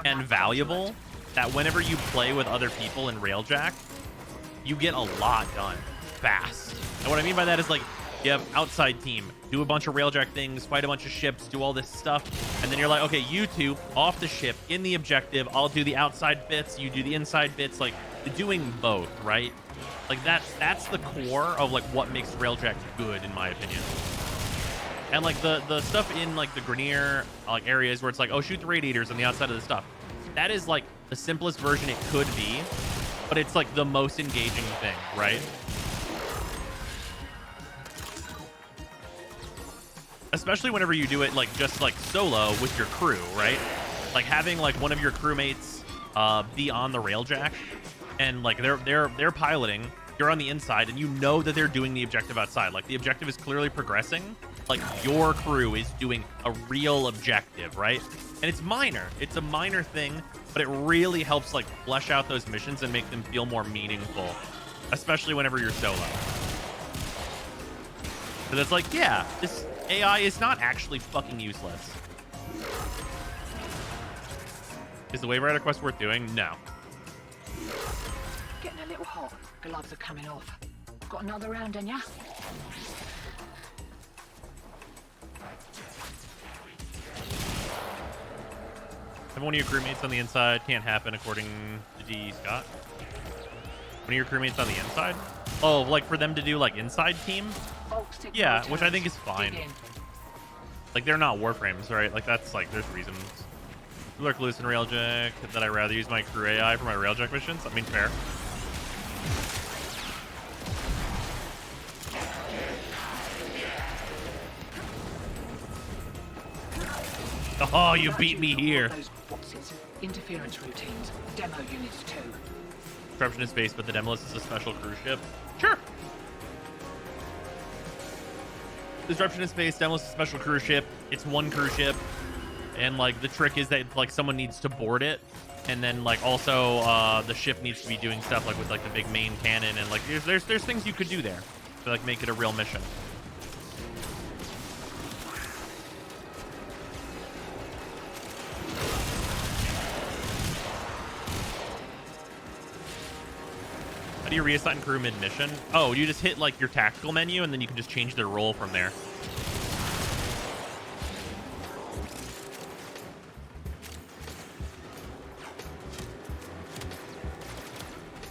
and valuable that whenever you play with other people in Railjack, you get a lot done fast. And what I mean by that is, like, you have outside team, do a bunch of Railjack things, fight a bunch of ships, do all this stuff, and then you're like, okay, you two off the ship in the objective, I'll do the outside bits, you do the inside bits, like doing both, right? Like that's the core of like what makes Railjack good, in my opinion. And like the stuff in like the Grenier like areas where it's like, oh, shoot the radiators on the outside of the stuff, that is like the simplest version it could be, but it's like the most engaging thing, right? Especially whenever you do it like just like solo with your crew, right? Like having like one of your crewmates be on the Railjack, and like they're piloting, you're on the inside, and you know that they're doing the objective outside. Like the objective is clearly progressing. Like your crew is doing a real objective, right? And it's minor. It's a minor thing, but it really helps like flesh out those missions and make them feel more meaningful, especially whenever you're solo. Because it's like, yeah, this AI is not actually fucking useless. Is the Wave Rider quest worth doing? No. Getting a little hot. Gloves are coming off. Got another round in ya? Have one of your crewmates on the inside. Can't happen according to D. Scott. One of your crewmates on the inside? Oh, like for them to do like inside team? Yeah, which I think is fine. Like they're not Warframes, right? Like that's like there's reasons. Lurk loose in Railjack that I rather use my crew AI for my Railjack missions. I mean, fair. Oh, you beat me here. Interference routines, demo units too. Disruption is space, but the Demolus is a special cruise ship. Sure. Disruption in space, Demolus is a special cruise ship. It's one cruise ship, and like the trick is that like someone needs to board it, and then like also the ship needs to be doing stuff like with like the big main cannon, and like there's things you could do there to like make it a real mission. How do you reassign crew mid-mission? Oh, you just hit like your tactical menu, and then you can just change their role from there.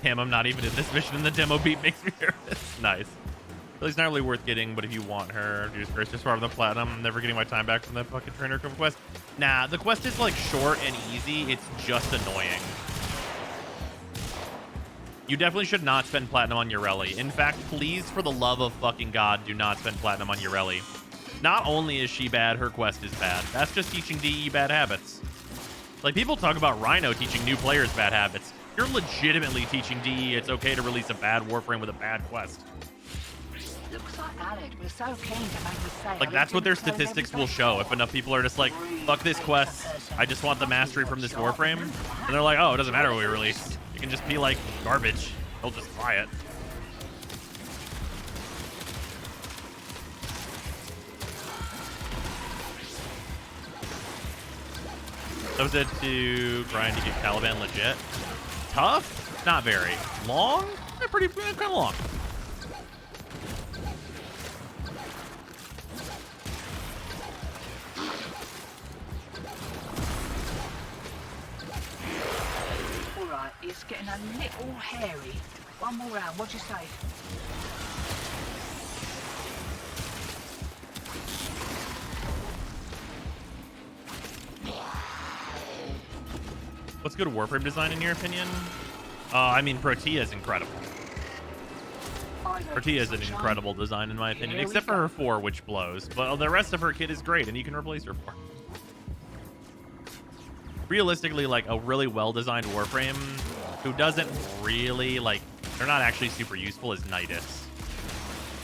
Damn, I'm not even in this mission, and the demo beat makes me nervous. Nice. Lily's not really worth getting, but if you want her, just farm the platinum. I'm never getting my time back from that fucking trainer quest. Nah, the quest is like short and easy. It's just annoying. You definitely should not spend platinum on Ureli. In fact, please, for the love of fucking God, do not spend platinum on Ureli. Not only is she bad, her quest is bad. That's just teaching DE bad habits. Like, people talk about Rhino teaching new players bad habits. You're legitimately teaching DE it's okay to release a bad Warframe with a bad quest. Looks like Aled was so keen to make the sale. Like, that's what their statistics will show. If enough people are just like, fuck this quest, I just want the mastery from this Warframe. And they're like, oh, it doesn't matter what we release. It can just be like garbage. They'll just buy it. That was it to grind to get Caliban legit. Tough? Not very. Long? Pretty kind of long. Alright, it's getting a little hairy. One more round, what'd you say? What's good Warframe design in your opinion? I mean, Protea is incredible. Protea is an incredible design in my opinion, except for her 4, which blows. But the rest of her kit is great, and you can replace her 4. Realistically, like, a really well-designed Warframe who doesn't really, like, they're not actually super useful is Nidus.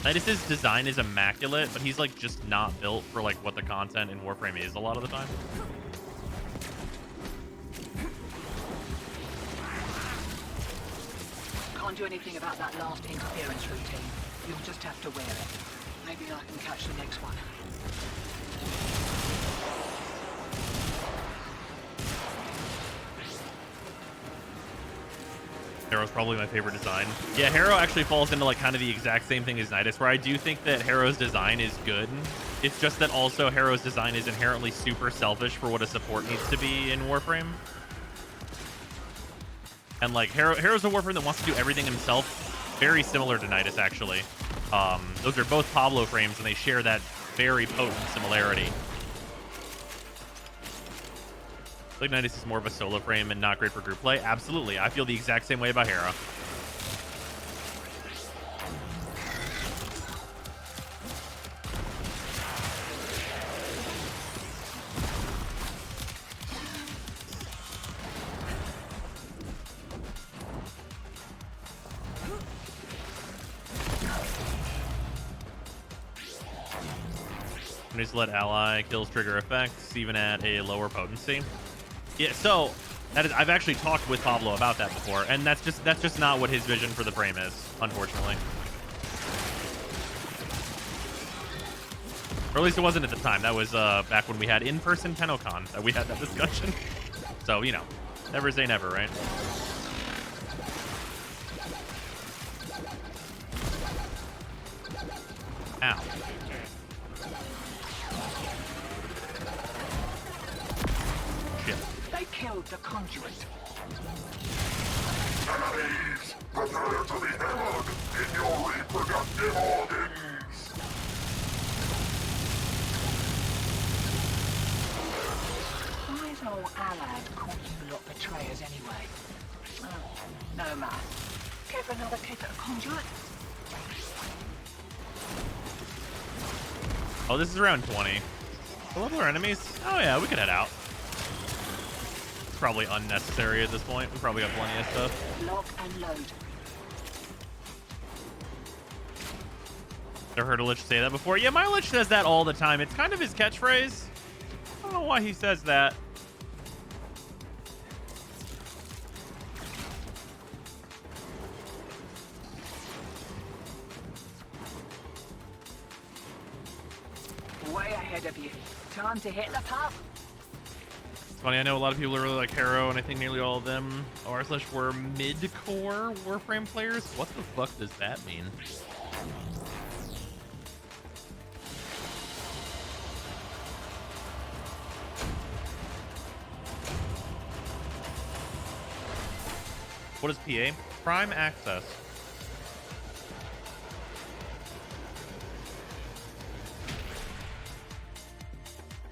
Nidus's design is immaculate, but he's, like, just not built for, like, what the content in Warframe is a lot of the time. Can't do anything about that last interference routine. You'll just have to wear it. Maybe I can catch the next one. Harrow's probably my favorite design. Yeah, Harrow actually falls into like kind of the exact same thing as Nidus, where I do think that Harrow's design is good. It's just that also Harrow's design is inherently super selfish for what a support needs to be in Warframe. And like Harrow's a Warframe that wants to do everything himself, very similar to Nidus actually. Those are both Pablo frames, and they share that very potent similarity. I think Nidus is more of a solo frame and not great for group play. Absolutely, I feel the exact same way about Harrow. Just let ally kills trigger effects even at a lower potency. Yeah, so that is, I've actually talked with Pablo about that before, and that's just not what his vision for the frame is, unfortunately. Or at least it wasn't at the time. That was back when we had in-person TennoCon that we had that discussion. So, you know, never say never, right? Ow. Killed the conduit. Enemies, prepare to be hammered in your reproductive organs. Why is old Alad calling you lot betrayers anyway? Oh, no matter. Give another kick at a conduit. Oh, this is around 20. The level our enemies? Oh yeah, we could head out. Probably unnecessary at this point. We probably got plenty of stuff. Lock and load. Never heard a Lich say that before. Yeah, my Lich says that all the time. It's kind of his catchphrase. I don't know why he says that. Way ahead of you. Time to hit the pub. It's funny, I know a lot of people are really like Harrow, and I think nearly all of them were mid-core Warframe players. What the fuck does that mean? What is PA? Prime Access.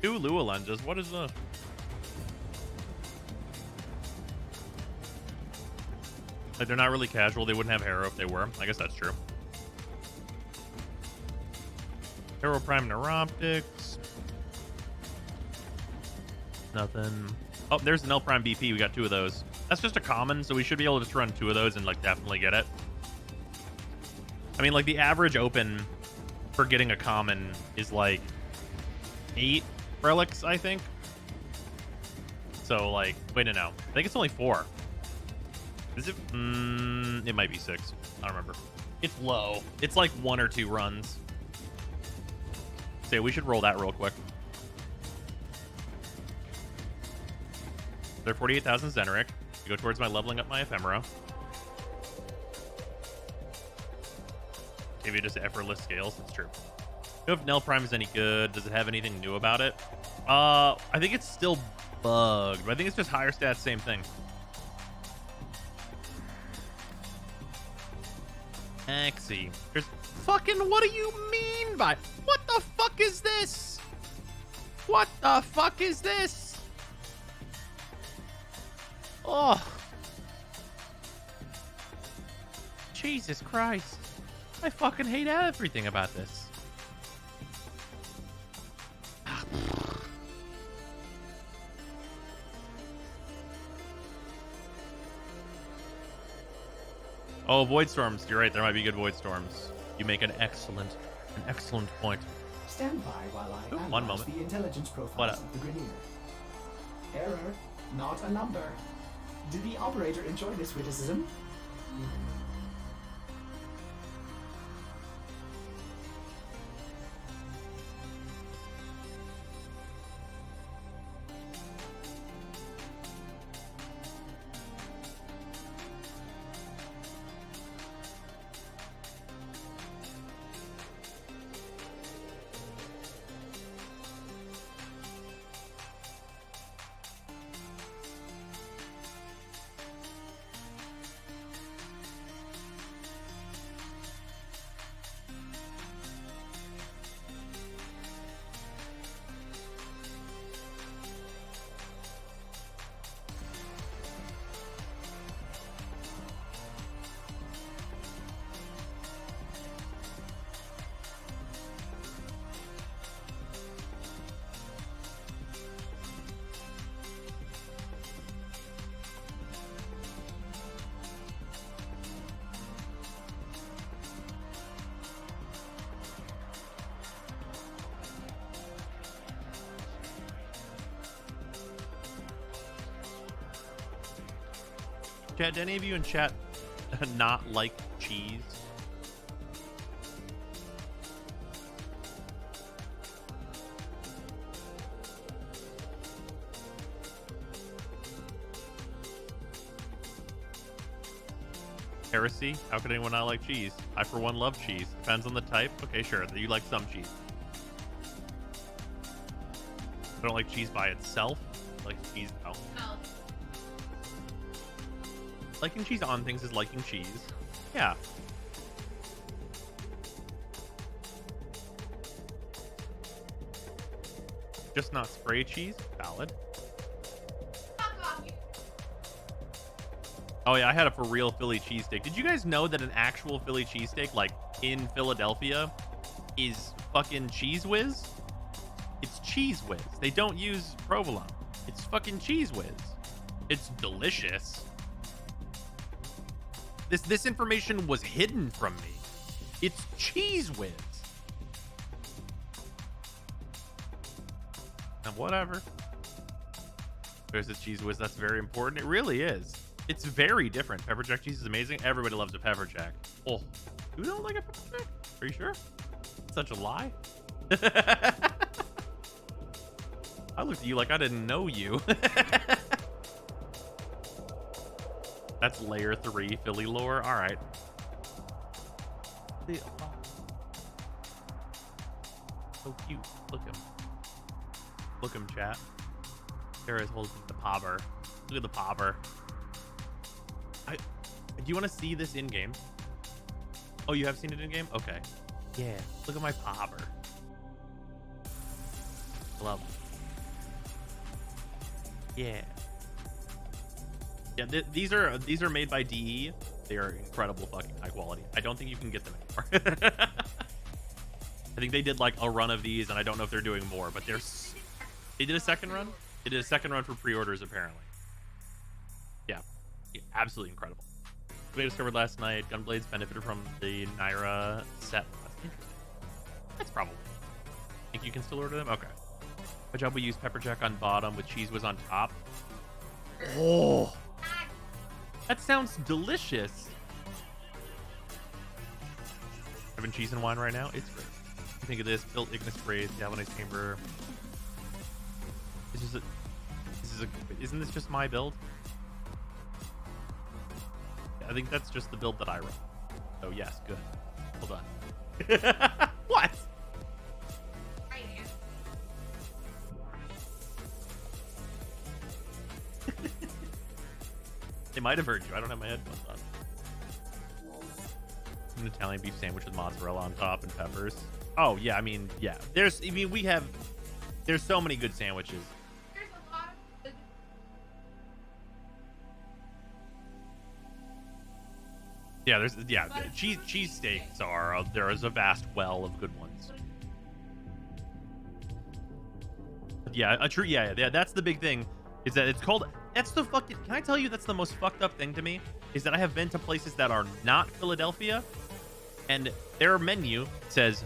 Two Lua lenses. What is this? Like, they're not really casual. They wouldn't have Harrow if they were. I guess that's true. Harrow Prime Neuroptics. Nothing. Oh, there's an L Prime BP. We got 2 of those. That's just a common, so we should be able to just run 2 of those and like definitely get it. I mean, like the average open for getting a common is like 8 relics, I think. So like, wait, no. I think it's only 4. Is it? It might be 6. I don't remember. It's low. It's like 1 or 2 runs. So yeah, we should roll that real quick. They're 48,000 Zeneric. To go towards my leveling up my ephemera. Maybe just effortless scales. That's true. I don't know if Nell Prime is any good. Does it have anything new about it? I think it's still bugged, but I think it's just higher stats, same thing. Axie. There's fucking, what do you mean by, what the fuck is this? What the fuck is this? Oh. Jesus Christ. I fucking hate everything about this. Oh, Void Storms. You're right. There might be good Void Storms. You make an excellent point. Stand by while I One analyze moment. the intelligence profiles of the Grineer. Error, not a number. Did the operator enjoy this witticism? Chat, do any of you in chat not like cheese? Heresy? How could anyone not like cheese? I, for one, love cheese. Depends on the type. Okay, sure. You like some cheese. I don't like cheese by itself. I like cheese though. Liking cheese on things is liking cheese. Yeah. Just not spray cheese? Valid. Oh yeah, I had a for real Philly cheesesteak. Did you guys know that an actual Philly cheesesteak, like in Philadelphia, is fucking Cheese Whiz? It's Cheese Whiz. They don't use provolone. It's fucking Cheese Whiz. It's delicious. This information was hidden from me. It's Cheese Whiz. Now, whatever. There's a Cheese Whiz. That's very important. It really is. It's very different. Pepper jack cheese is amazing. Everybody loves a pepper jack. Oh, you don't like a pepper jack? Are you sure? Such a lie. I looked at you like I didn't know you. That's layer 3 Philly lore. All right. So cute. Look him. Look him, chat. Sarah's holding the popper. Look at the popper. Do you want to see this in game? Oh, you have seen it in game? Okay. Yeah. Look at my popper. Love. Yeah. Yeah, these are made by DE. They are incredible fucking high quality. I don't think you can get them anymore. I think they did like a run of these, and I don't know if they're doing more, but they did a second run. They did a second run for pre-orders apparently. Yeah, Absolutely incredible. We discovered last night, Gunblades benefited from the Naira set. That's interesting. That's probably. Think you can still order them? Okay. My job, we use pepper jack on bottom with cheese whiz on top. Oh, that sounds delicious. Having cheese and wine right now, it's great. What do you think of this? Built Ignis Braid, galvanized chamber. Isn't this just my build? I think that's just the build that I run. Oh yes, good. Hold on. What? They might have heard you. I don't have my headphones on. An Italian beef sandwich with mozzarella on top and peppers. Oh yeah, I mean, yeah. There's so many good sandwiches. There's a lot of cheese steaks are there is a vast well of good ones. Yeah, that's the big thing, is that it's called, that's the fucking, can I tell you that's the most fucked up thing to me, is that I have been to places that are not Philadelphia and their menu says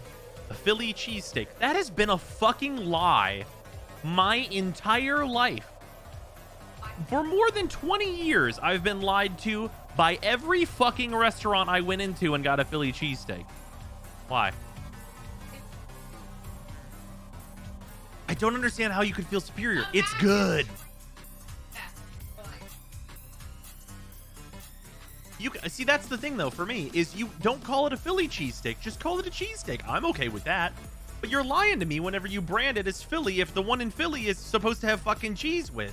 a Philly cheesesteak. That has been a fucking lie my entire life. For more than 20 years, I've been lied to by every fucking restaurant I went into and got a Philly cheesesteak. Why? I don't understand how you could feel superior. It's good. You see, that's the thing though for me, is you don't call it a Philly cheesesteak, just call it a cheesesteak. I'm okay with that. But you're lying to me whenever you brand it as Philly if the one in Philly is supposed to have fucking cheese whiz.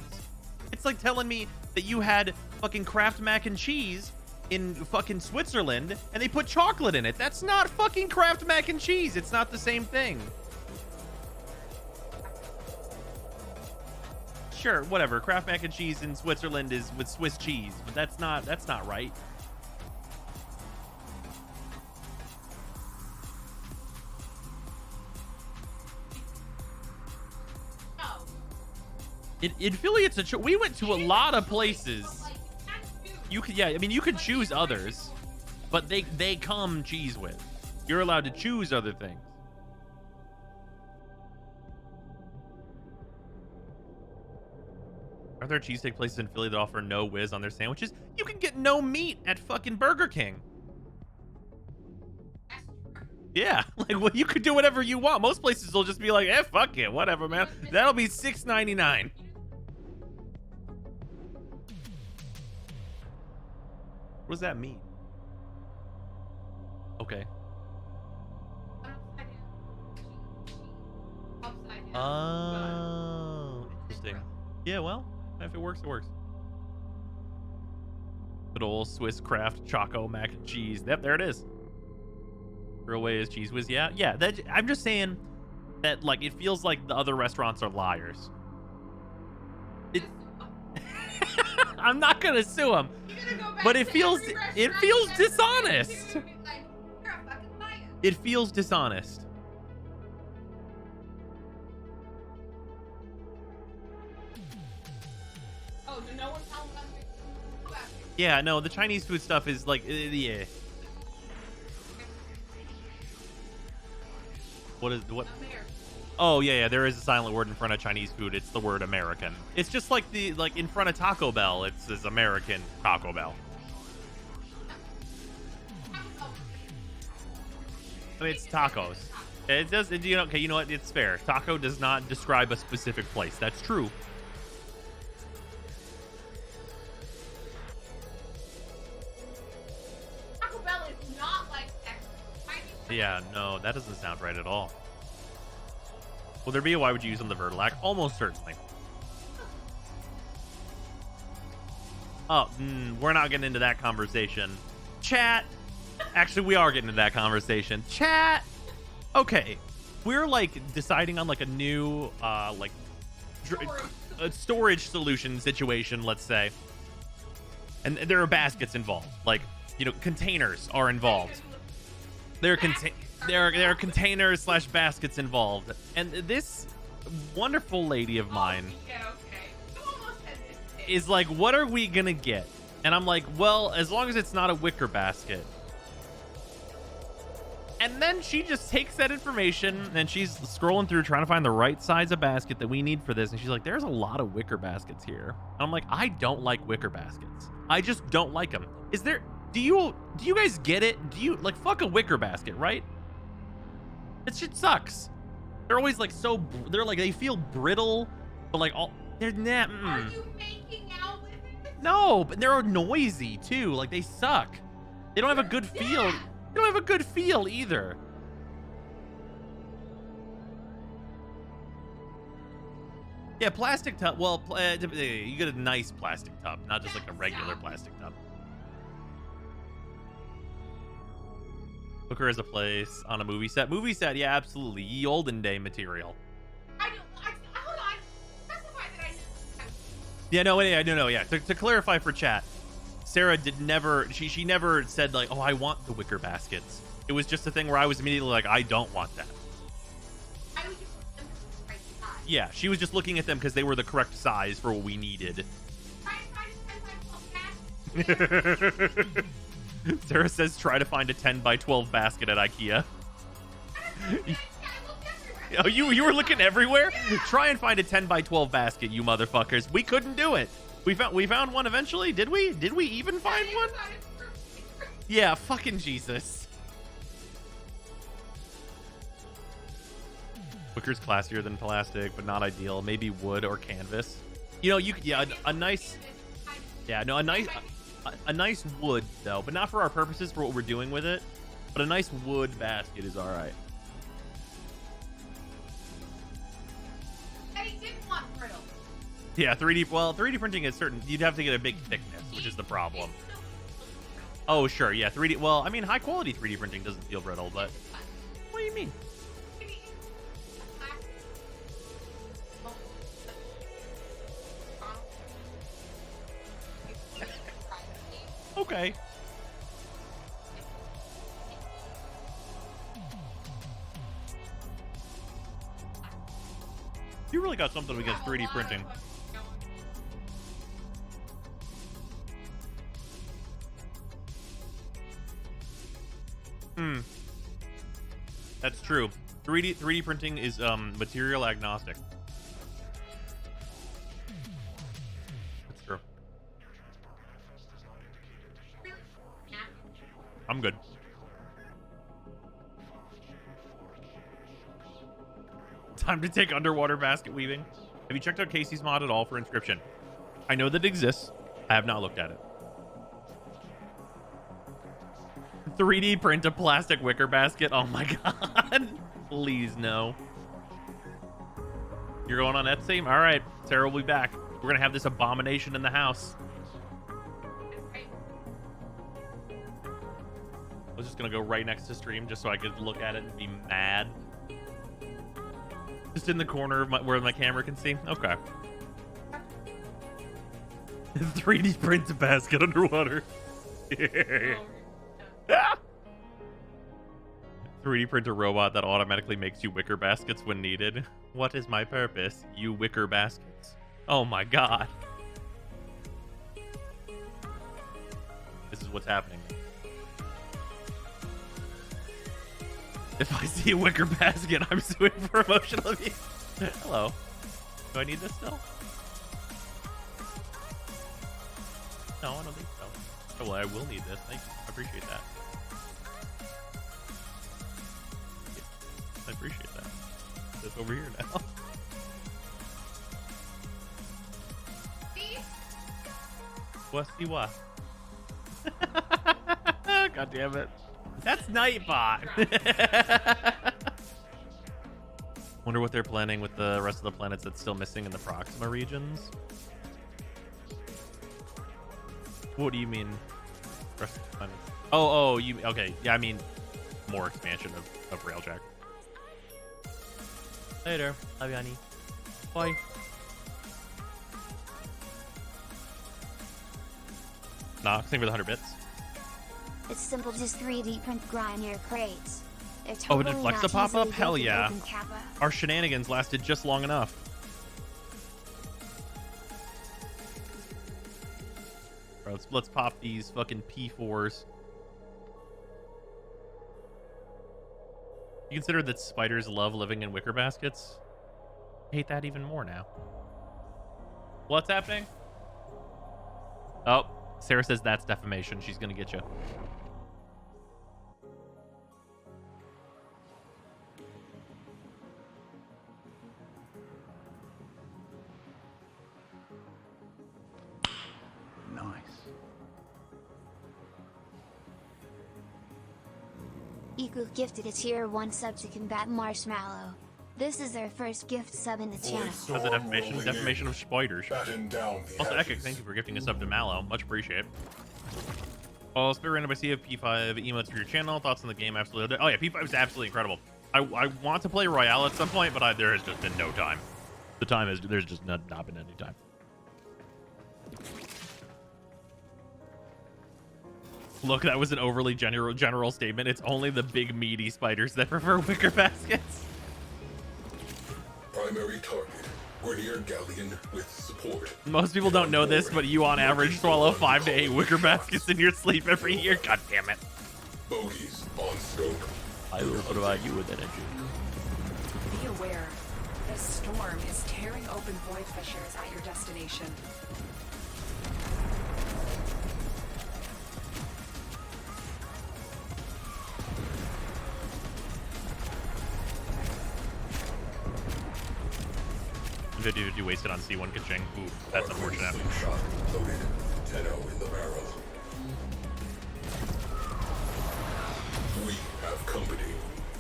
It's like telling me that you had fucking Kraft mac and cheese in fucking Switzerland and they put chocolate in it. That's not fucking Kraft mac and cheese. It's not the same thing. Sure, whatever. Kraft mac and cheese in Switzerland is with Swiss cheese, but that's not right. In Philly, it's we went to a lot of places. You could, yeah, I mean, you could choose others, but they come cheese with. You're allowed to choose other things. Are there cheesesteak places in Philly that offer no whiz on their sandwiches? You can get no meat at fucking Burger King. Yeah, like, well, you could do whatever you want. Most places will just be like, eh, fuck it, whatever, man. That'll be $6.99. What does that mean? Okay. Oh, interesting. Yeah, well, if it works, it works. Good old Swiss Kraft Choco mac and cheese. Yep, there it is. Real way is cheese whiz. Yeah. I'm just saying that, like, it feels like the other restaurants are liars. I'm not gonna sue them, but it feels dishonest. It feels dishonest. Oh, no one's telling them. Yeah, no, the Chinese food stuff is like, yeah. What? American. Oh yeah, there is a silent word in front of Chinese food. It's the word American. It's just like in front of Taco Bell, it says American Taco Bell. I mean, it's tacos. It does. Okay, you know what? It's fair. Taco does not describe a specific place. That's true. Taco Bell is not like Texas. Yeah, no, that doesn't sound right at all. Will there be a why would you use on the Vertilac? Almost certainly. Oh, we're not getting into that conversation. Chat. Actually, we are getting into that conversation. Chat. Okay. We're like deciding on like a new storage solution situation, let's say. And there are baskets involved. Like, containers are involved. There are containers / baskets involved, and this wonderful lady of mine is like, what are we gonna get? And I'm like, well, as long as it's not a wicker basket. And then she just takes that information and she's scrolling through trying to find the right size of basket that we need for this. And she's like, there's a lot of wicker baskets here. And I'm like, I don't like wicker baskets. I just don't like them. Is there, do you guys get it? Do you, like, fuck a wicker basket, right? That shit sucks. They're always like so, they're like, they feel brittle, but like all, they're not. Are you making out with it? No, but they're noisy too. Like they suck. They don't have a good feel. They don't have a good feel either. Yeah, plastic tub. Well, you get a nice plastic tub, not just like a regular plastic tub. Hooker as a place on a movie set. Movie set, yeah, absolutely. Ye olden day material. Hold on. Specify that I know. Yeah, no, yeah. To clarify for chat, Sarah she never said like, oh, I want the wicker baskets. It was just a thing where I was immediately like, I don't want that. I would just put them to the right size. Yeah, she was just looking at them because they were the correct size for what we needed. Try to find a 10 by 12 basket. Sarah says try to find a 10 by 12 basket at IKEA. Oh, you were looking everywhere? Try and find a 10 by 12 basket, you motherfuckers. We couldn't do it. We found one eventually. Did we? Did we even find one? Yeah, fucking Jesus. Wicker's classier than plastic, but not ideal. Maybe wood or canvas. You know, a nice wood though, but not for our purposes for what we're doing with it. But a nice wood basket is all right. They didn't want brittle. Yeah, 3D. Well, 3D printing is certain. You'd have to get a big thickness, which is the problem. Oh, sure. Yeah, 3D. Well, I mean, high quality 3D printing doesn't feel brittle, but what do you mean? Okay. You really got something against 3D printing. That's true. 3D printing is material agnostic. That's true. I'm good. Time to take underwater basket weaving. Have you checked out Casey's mod at all for Inscription? I know that it exists. I have not looked at it. 3D print a plastic wicker basket. Oh my god. Please no. You're going on Etsy? All right. Sarah will be back. We're going to have this abomination in the house. I was just going to go right next to stream just so I could look at it and be mad. Just in the corner of where my camera can see. Okay. 3D print a basket underwater. Yeah. 3D print a robot that automatically makes you wicker baskets when needed. What is my purpose? You wicker baskets. Oh my god. This is what's happening. If I see a wicker basket, I'm suing for emotional abuse. Hello. Do I need this still? No, I don't think so. Oh, well, I will need this. Thank you. I appreciate that. I appreciate that. It's over here now. What? See what? God damn it. That's Nightbot. Wonder what they're planning with the rest of the planets that's still missing in the Proxima regions. What do you mean? Rest of the planets? Oh, you okay? Yeah, I mean more expansion of Railjack. Later, love you, honey. Bye. Nah, same with 100 bits. It's simple, just 3D print Grindr crates. They're Oh, totally did Flexa not pop up? easily Hell built in yeah. Open Kappa. Our shenanigans lasted just long enough. Bro, let's pop these fucking P4s. You consider that spiders love living in wicker baskets? I hate that even more now. What's happening? Oh, Sarah says that's defamation. She's gonna get you. Iku gifted a tier 1 sub to combat Marshmallow. This is their first gift sub in the channel. That's a defamation. Defamation of spiders. Batten down the Also, hatches. Ekic, thank you for gifting a sub to Mallow. Much appreciated. Oh, Spirit Random by CFP5 emotes for your channel. Thoughts on the game? Absolutely. Oh yeah, P5 is absolutely incredible. I want to play Royale at some point, but there has just been no time. There's just not been any time. Look, that was an overly general statement. It's only the big meaty spiders that prefer wicker baskets. Primary target. Grenadier Galleon with support. Most people don't know this, but you on average swallow 5 to 8 wicker baskets in your sleep every year. God damn it. Bogies on scope. I will provide you with energy. Be aware, the storm is tearing open void fissures at your destination. Video wasted on C1 Kaching. Ooh, that's unfortunate. Shot loaded. 10-0 in the barrel. We have company.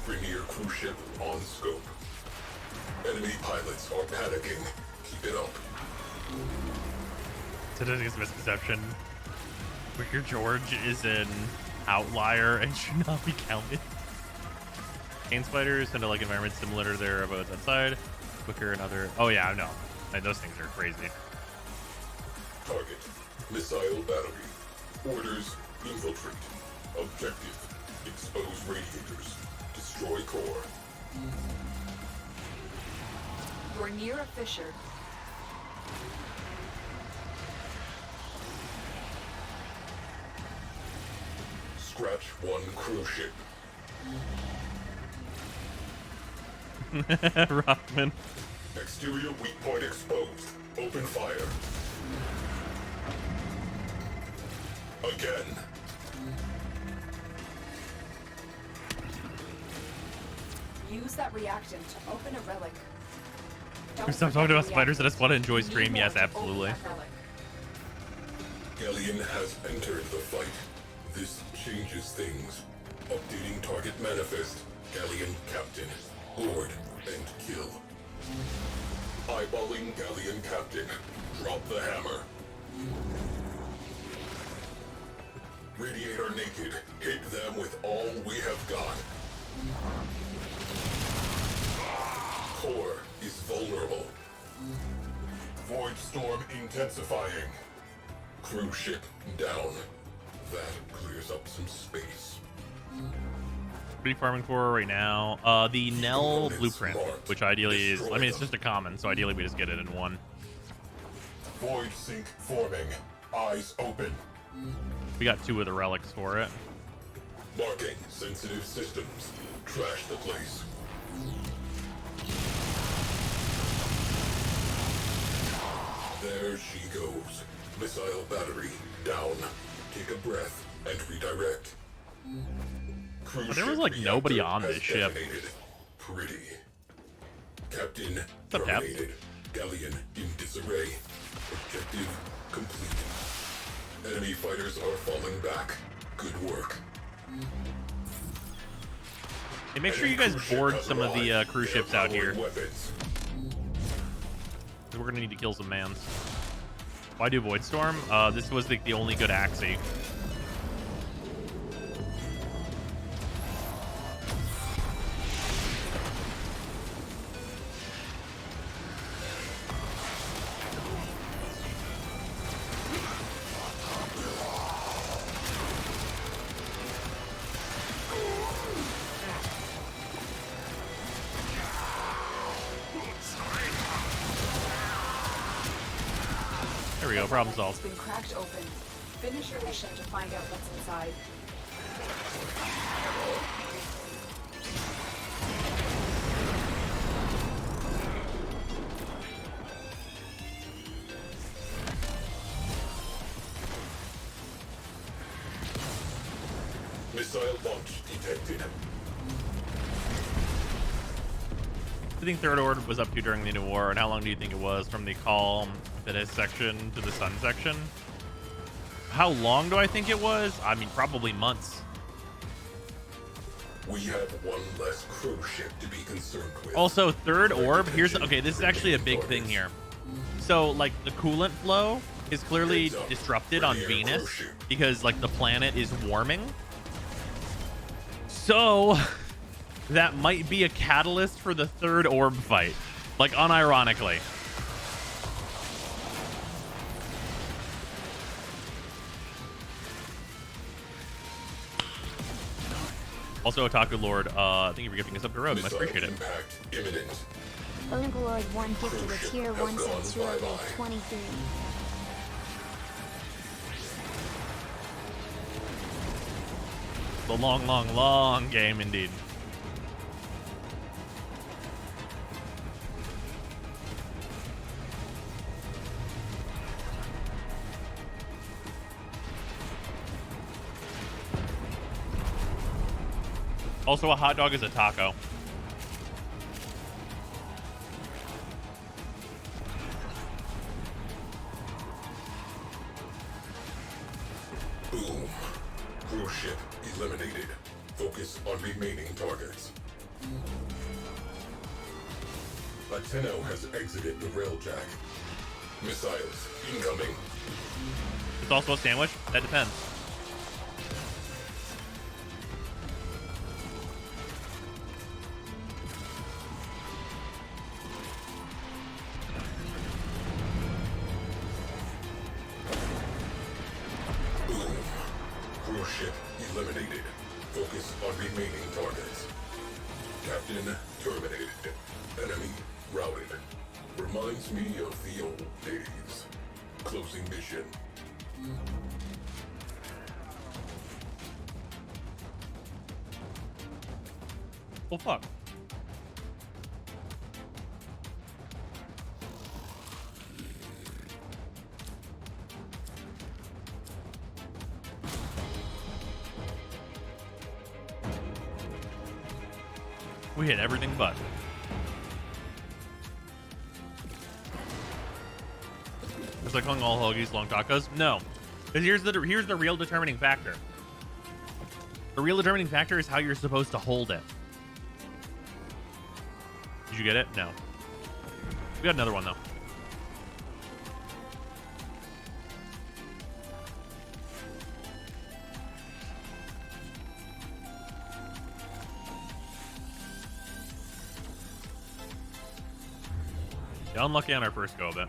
Premier cruise ship on scope. Enemy pilots are panicking. Keep it up. Today's misconception. Wicker George is an outlier and should not be counted. Cane spiders tend to like environments similar to their abodes outside. Wicker and other. Oh yeah, I know. Like, those things are crazy. Target. Missile battery. Orders. Infiltrate. Objective. Expose radiators. Destroy core. You're near a fissure. Scratch one cruise ship. Rockman. Exterior weak point exposed. Open fire. Again. Use that reactant to open a relic. We stopped talking about spiders. I just want to enjoy stream. Yes, absolutely. Galleon has entered the fight. This changes things. Updating target manifest. Galleon captain. Board and kill. Eyeballing Galleon captain. Drop the hammer. Radiator naked. Hit them with all we have got. Core is vulnerable. Void storm intensifying. Cruise ship down. That clears up some space. What are you farming for right now? The Nell blueprint, which ideally is, I mean, it's just a common, so ideally we just get it in one. Void sink forming. Eyes open. We got 2 of the relics for it. Marking sensitive systems. Trash the place. There she goes. Missile battery down. Take a breath and redirect. Cruise There was ship like nobody reactor on this has ship. detonated. Pretty. Captain What's up, Cap? terminated. Galleon in disarray. Objective complete. Enemy fighters are falling back. Good work. Hey, make sure you guys board some of the cruise ships out here. Weapons. We're gonna need to kill some mans. Why do Void Storm? This was the only good Axie. There we go, problem solved. It's been cracked open. Finish your mission to find out what's inside. Missile launch detected. I think Third Order was up to during the New War, and how long do you think it was from the Calm Fidesz section to the Sun section? How long do I think it was? I mean, probably months. We have one less crew ship to be concerned with. Also, Third Orb, okay, this is actually a big thing here. So, like, the coolant flow is clearly disrupted on Venus because, like, the planet is warming. So, that might be a catalyst for the Third Orb fight. Like, unironically. Also, Otaku Lord, thank you for giving us up the road. Much appreciated. Otaku Lord 1 gifted a tier 1 sub 23. The long, long, long game indeed. Also, a hot dog is a taco. Boom. Cruise ship eliminated. Focus on remaining targets. A Tenno has exited the railjack. Missiles incoming. It's also a sandwich? That depends. Boom. Cruise ship eliminated. Focus on remaining targets. Captain terminated. Enemy routed. Reminds me of the old days. Closing mission. Well, fuck. We hit everything but. It's like calling all hoagies long tacos? No. Because here's the real determining factor. The real determining factor is how you're supposed to hold it. Did you get it? No. We got another one though. Yeah, unlucky on our first go of it.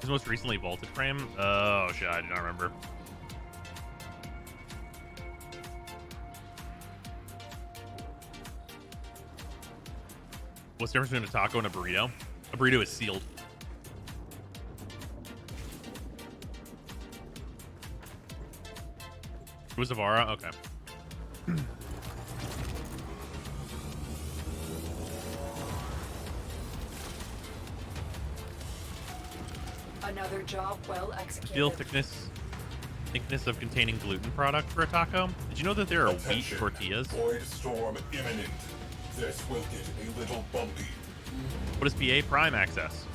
His most recently vaulted frame? Oh shit, I do not remember. What's the difference between a taco and a burrito? A burrito is sealed. It was Zavara? Okay. Another job well executed. Steel thickness of containing gluten product for a taco. Did you know that there are wheat tortillas? Void storm imminent. This will get a little bumpy. What is PA Prime access?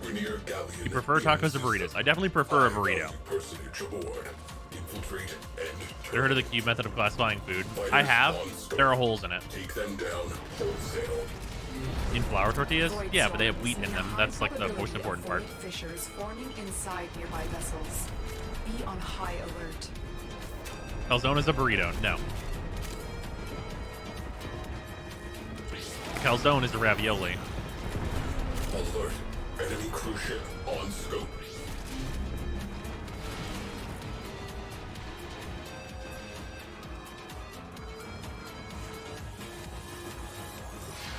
Rainier Galleon. You prefer tacos or burritos? I definitely prefer a burrito. Personage aboard. Infiltrate and Ever heard of the cube method of classifying food? I have. There are holes in it. take them down wholesale. In flour tortillas? Void Yeah, but they have zones wheat in them. high That's like the probability most of important part. void fissures forming inside nearby vessels. Be on high alert. Calzone is a burrito. No. Calzone is a ravioli. Alert. Enemy cruise ship on scope.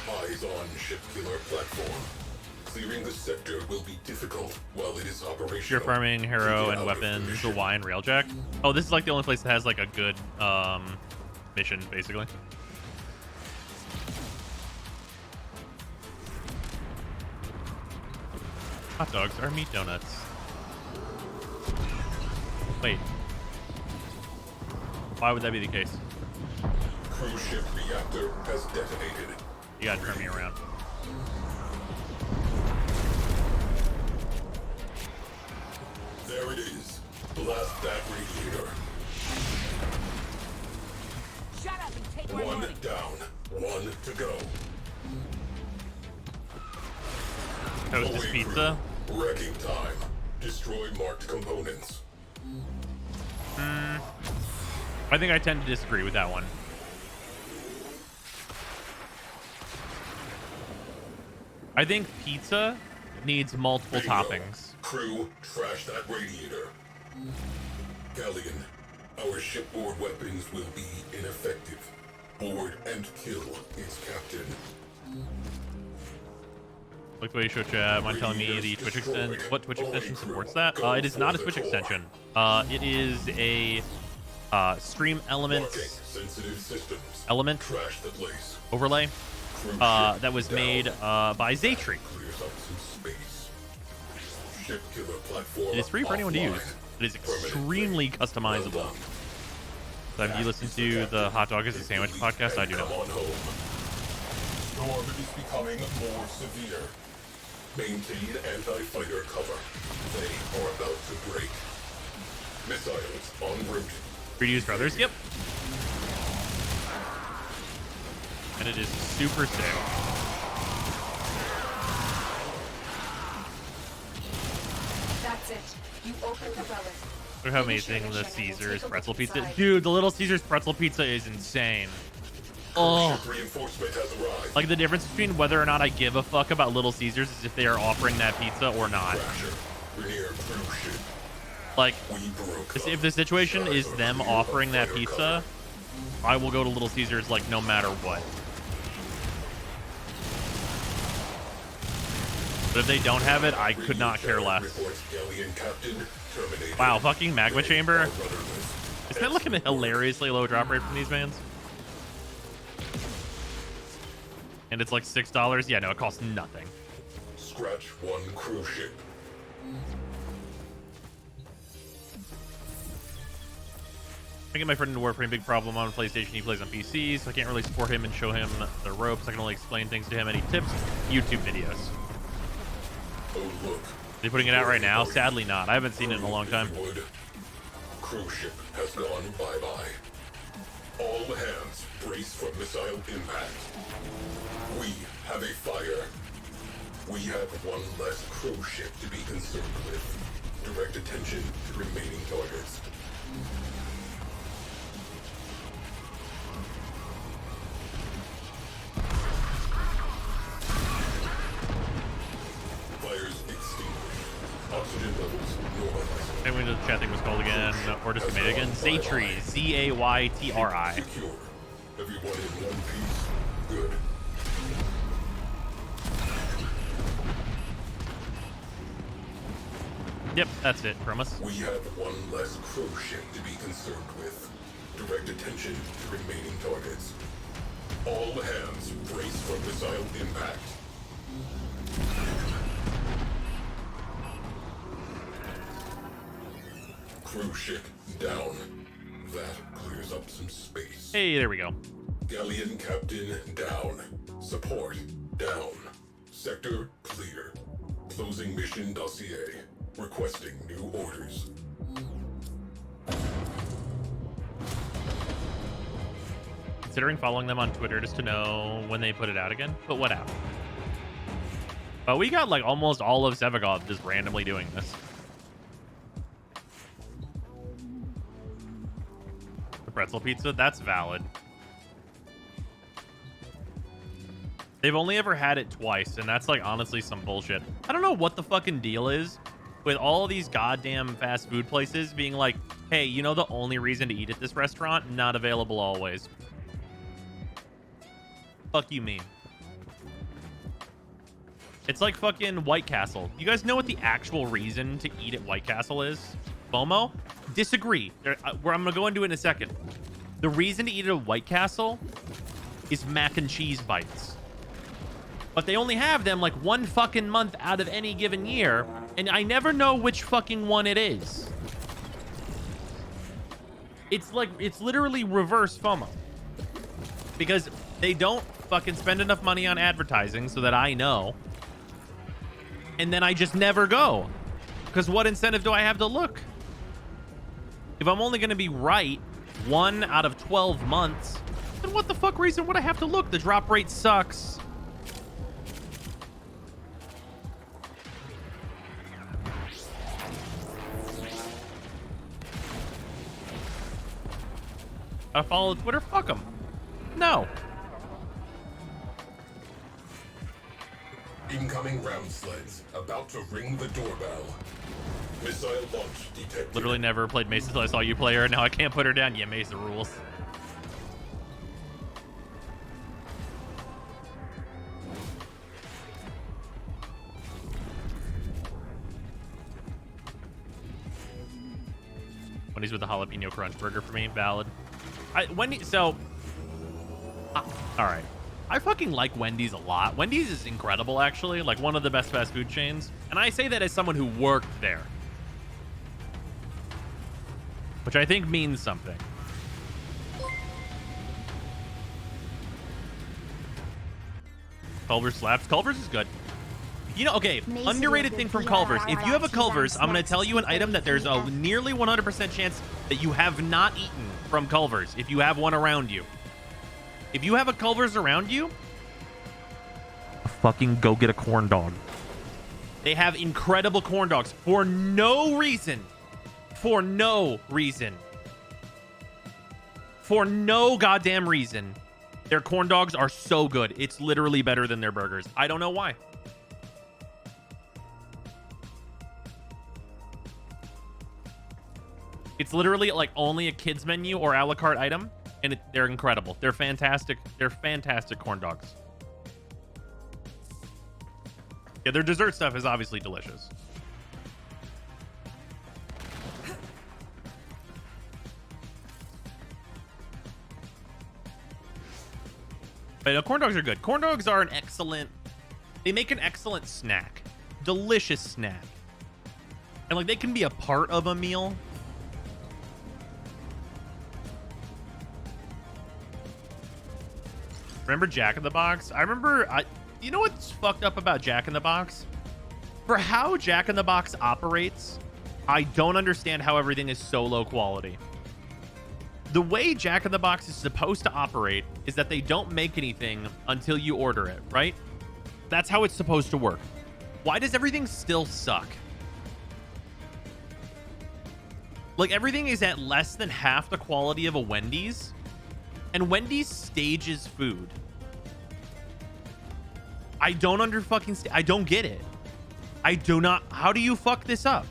Eyes on ship killer platform. Clearing the sector will be difficult while it is operational. You're farming hero To get and out of weapons, the mission. Y and Railjack. Oh, this is like the only place that has like a good mission, basically. Hot dogs are meat donuts. Wait. Why would that be the case? Cruise ship reactor has detonated. You gotta turn me around. There it is. Blast that radiator. Shut up and take my One money. down. One to go. Toast is Away pizza. crew. Wrecking time. Destroy marked components. I think I tend to disagree with that one. I think pizza needs multiple Bingo. toppings. Crew, trash that radiator. Galleon, our shipboard weapons will be ineffective. Board and kill its captain. Like the way you show chat, mind telling me the Twitch extension, what Twitch extension supports that? It is not a Twitch extension. It is a stream Marking elements sensitive systems. element Trash the place. overlay Crew ship that was down. made by Zaytree. Clears up some space. Ship killer platform. It is free for anyone to offline. use. It is Permanent extremely break. customizable. Well done. So if you listen to the Hot Dog is a Sandwich podcast, I do Come know. on home. Storm is becoming more severe. Maintain anti-fighter cover. They are about to break. Missiles en route. Free to use for others? Yep. And it is super sick. That's it. You open the relic. Look how amazing the Caesar's pretzel pizza. Dude, the little Caesar's pretzel pizza is insane. Oh. Ship reinforcement has arrived. Like the difference between whether or not I give a fuck about Little Caesars is if they are offering that pizza or not. Crasher. Rainier cruise ship. Like, We broke if up. the situation is Skies them are clear of offering that fighter pizza, cover. I will go to Little Caesars like no matter what. But if they don't have it, I could not care less. Reports Galleon captain terminated. Wow, fucking magma They chamber. are rudderless. Isn't that like a hilariously low drop rate from these vans? And it's like $6? Yeah, no, it costs nothing. Scratch one cruise ship. I get my friend into Warframe, big problem on PlayStation. He plays on PC, so I can't really support him and show him the ropes. I can only explain things to him. Any tips? YouTube videos. Oh look. Are they putting it out right now? Sadly not. I haven't seen it in a long time. Wood. Cruise ship has gone bye-bye. All hands brace for missile impact. We have a fire. We have one less cruise ship to be concerned with. Direct attention to remaining targets. Fires extinguished. Oxygen levels normalized. Maybe the chat thing was called again, or just made again. Zaytree, Z-A-Y-T-R-I. Secure. Everyone in one piece. Good. Yep, that's it from us. We have one less cruise ship to be concerned with. Direct attention to remaining targets. All hands brace for missile impact. Cruise ship down. That clears up some space. Hey, there we go. Galleon captain down. Support down. Sector clear. Closing mission dossier. Requesting new orders. Considering following them on Twitter just to know when they put it out again, but whatever. But we got like almost all of Sevagov just randomly doing this. The pretzel pizza, that's valid. They've only ever had it twice, and that's like honestly some bullshit. I don't know what the fucking deal is with all these goddamn fast food places being like, hey, you know the only reason to eat at this restaurant? Not available always. Fuck you mean? It's like fucking White Castle. You guys know what the actual reason to eat at White Castle is? FOMO? Disagree. Where I'm gonna go into it in a second. The reason to eat at a White Castle is mac and cheese bites. But they only have them like one fucking month out of any given year, and I never know which fucking one it is. It's literally reverse FOMO. Because they don't fucking spend enough money on advertising so that I know. And then I just never go. Because what incentive do I have to look? If I'm only going to be right 1 out of 12 months, then what the fuck reason would I have to look? The drop rate sucks. I follow Twitter? Fuck them. No. Incoming round sleds about to ring the doorbell. Missile launch detected. Literally never played Mace until I saw you play her. Now I can't put her down. Yeah, Mace the rules. Wendy's with the jalapeno crunch burger for me. Valid. All right. I fucking like Wendy's a lot. Wendy's is incredible, actually. Like, one of the best fast food chains. And I say that as someone who worked there. Which I think means something. Culver's slaps. Culver's is good. You know, okay, underrated thing from Culver's. If you have a Culver's, I'm going to tell you an item that there's a nearly 100% chance that you have not eaten from Culver's if you have one around you. If you have a Culver's around you, fucking go get a corn dog. They have incredible corn dogs for no reason. For no reason. For no goddamn reason. Their corn dogs are so good. It's literally better than their burgers. I don't know why. It's literally like only a kids menu or a la carte item, and they're incredible. They're fantastic. They're fantastic corn dogs. Yeah, their dessert stuff is obviously delicious. But corn dogs are good. Corn dogs are an excellent... They make an excellent snack. Delicious snack. And like they can be a part of a meal. Remember Jack in the Box? I remember... you know what's fucked up about Jack in the Box? For how Jack in the Box operates, I don't understand how everything is so low quality. The way Jack in the Box is supposed to operate is that they don't make anything until you order it, right? That's how it's supposed to work. Why does everything still suck? Like, everything is at less than half the quality of a Wendy's, and Wendy's stages food. I don't I don't get it. I do not. How do you fuck this up?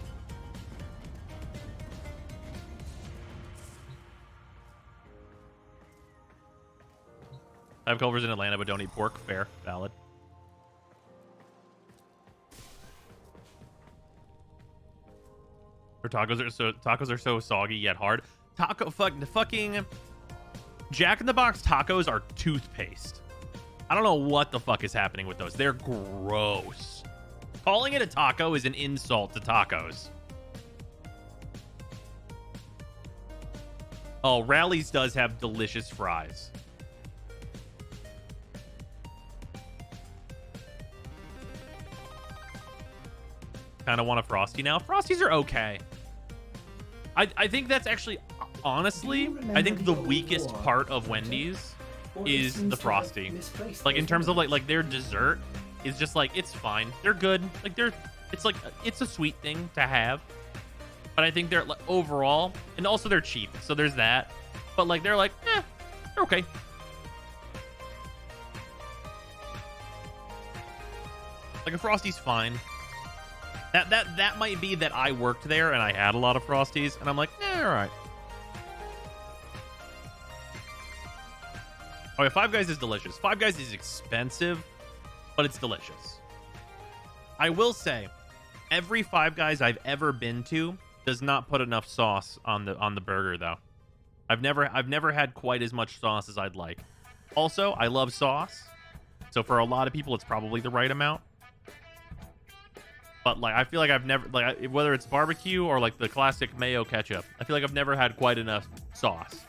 I have Culver's in Atlanta, but don't eat pork. Fair. Valid. Their tacos are so soggy yet hard. Fucking Jack in the Box tacos are toothpaste. I don't know what the fuck is happening with those. They're gross. Calling it a taco is an insult to tacos. Oh, Rally's does have delicious fries. Kind of want a Frosty now. Frosties are okay. I think that's actually, honestly, I think the weakest part of Wendy's is the Frosty. Like, in terms of like their dessert is just like, it's fine. They're good. Like, it's a sweet thing to have. But I think they're like, overall, and also they're cheap. So there's that. But like, they're like, they're okay. Like, a Frosty's fine. That might be that I worked there and I had a lot of Frosties and I'm like, all right. Oh yeah, Five Guys is delicious. Five Guys is expensive, but it's delicious. I will say, every Five Guys I've ever been to does not put enough sauce on the burger though. I've never had quite as much sauce as I'd like. Also, I love sauce, so for a lot of people, it's probably the right amount. But like, I feel like I've never, like, whether it's barbecue or like the classic mayo ketchup, I feel like I've never had quite enough sauce.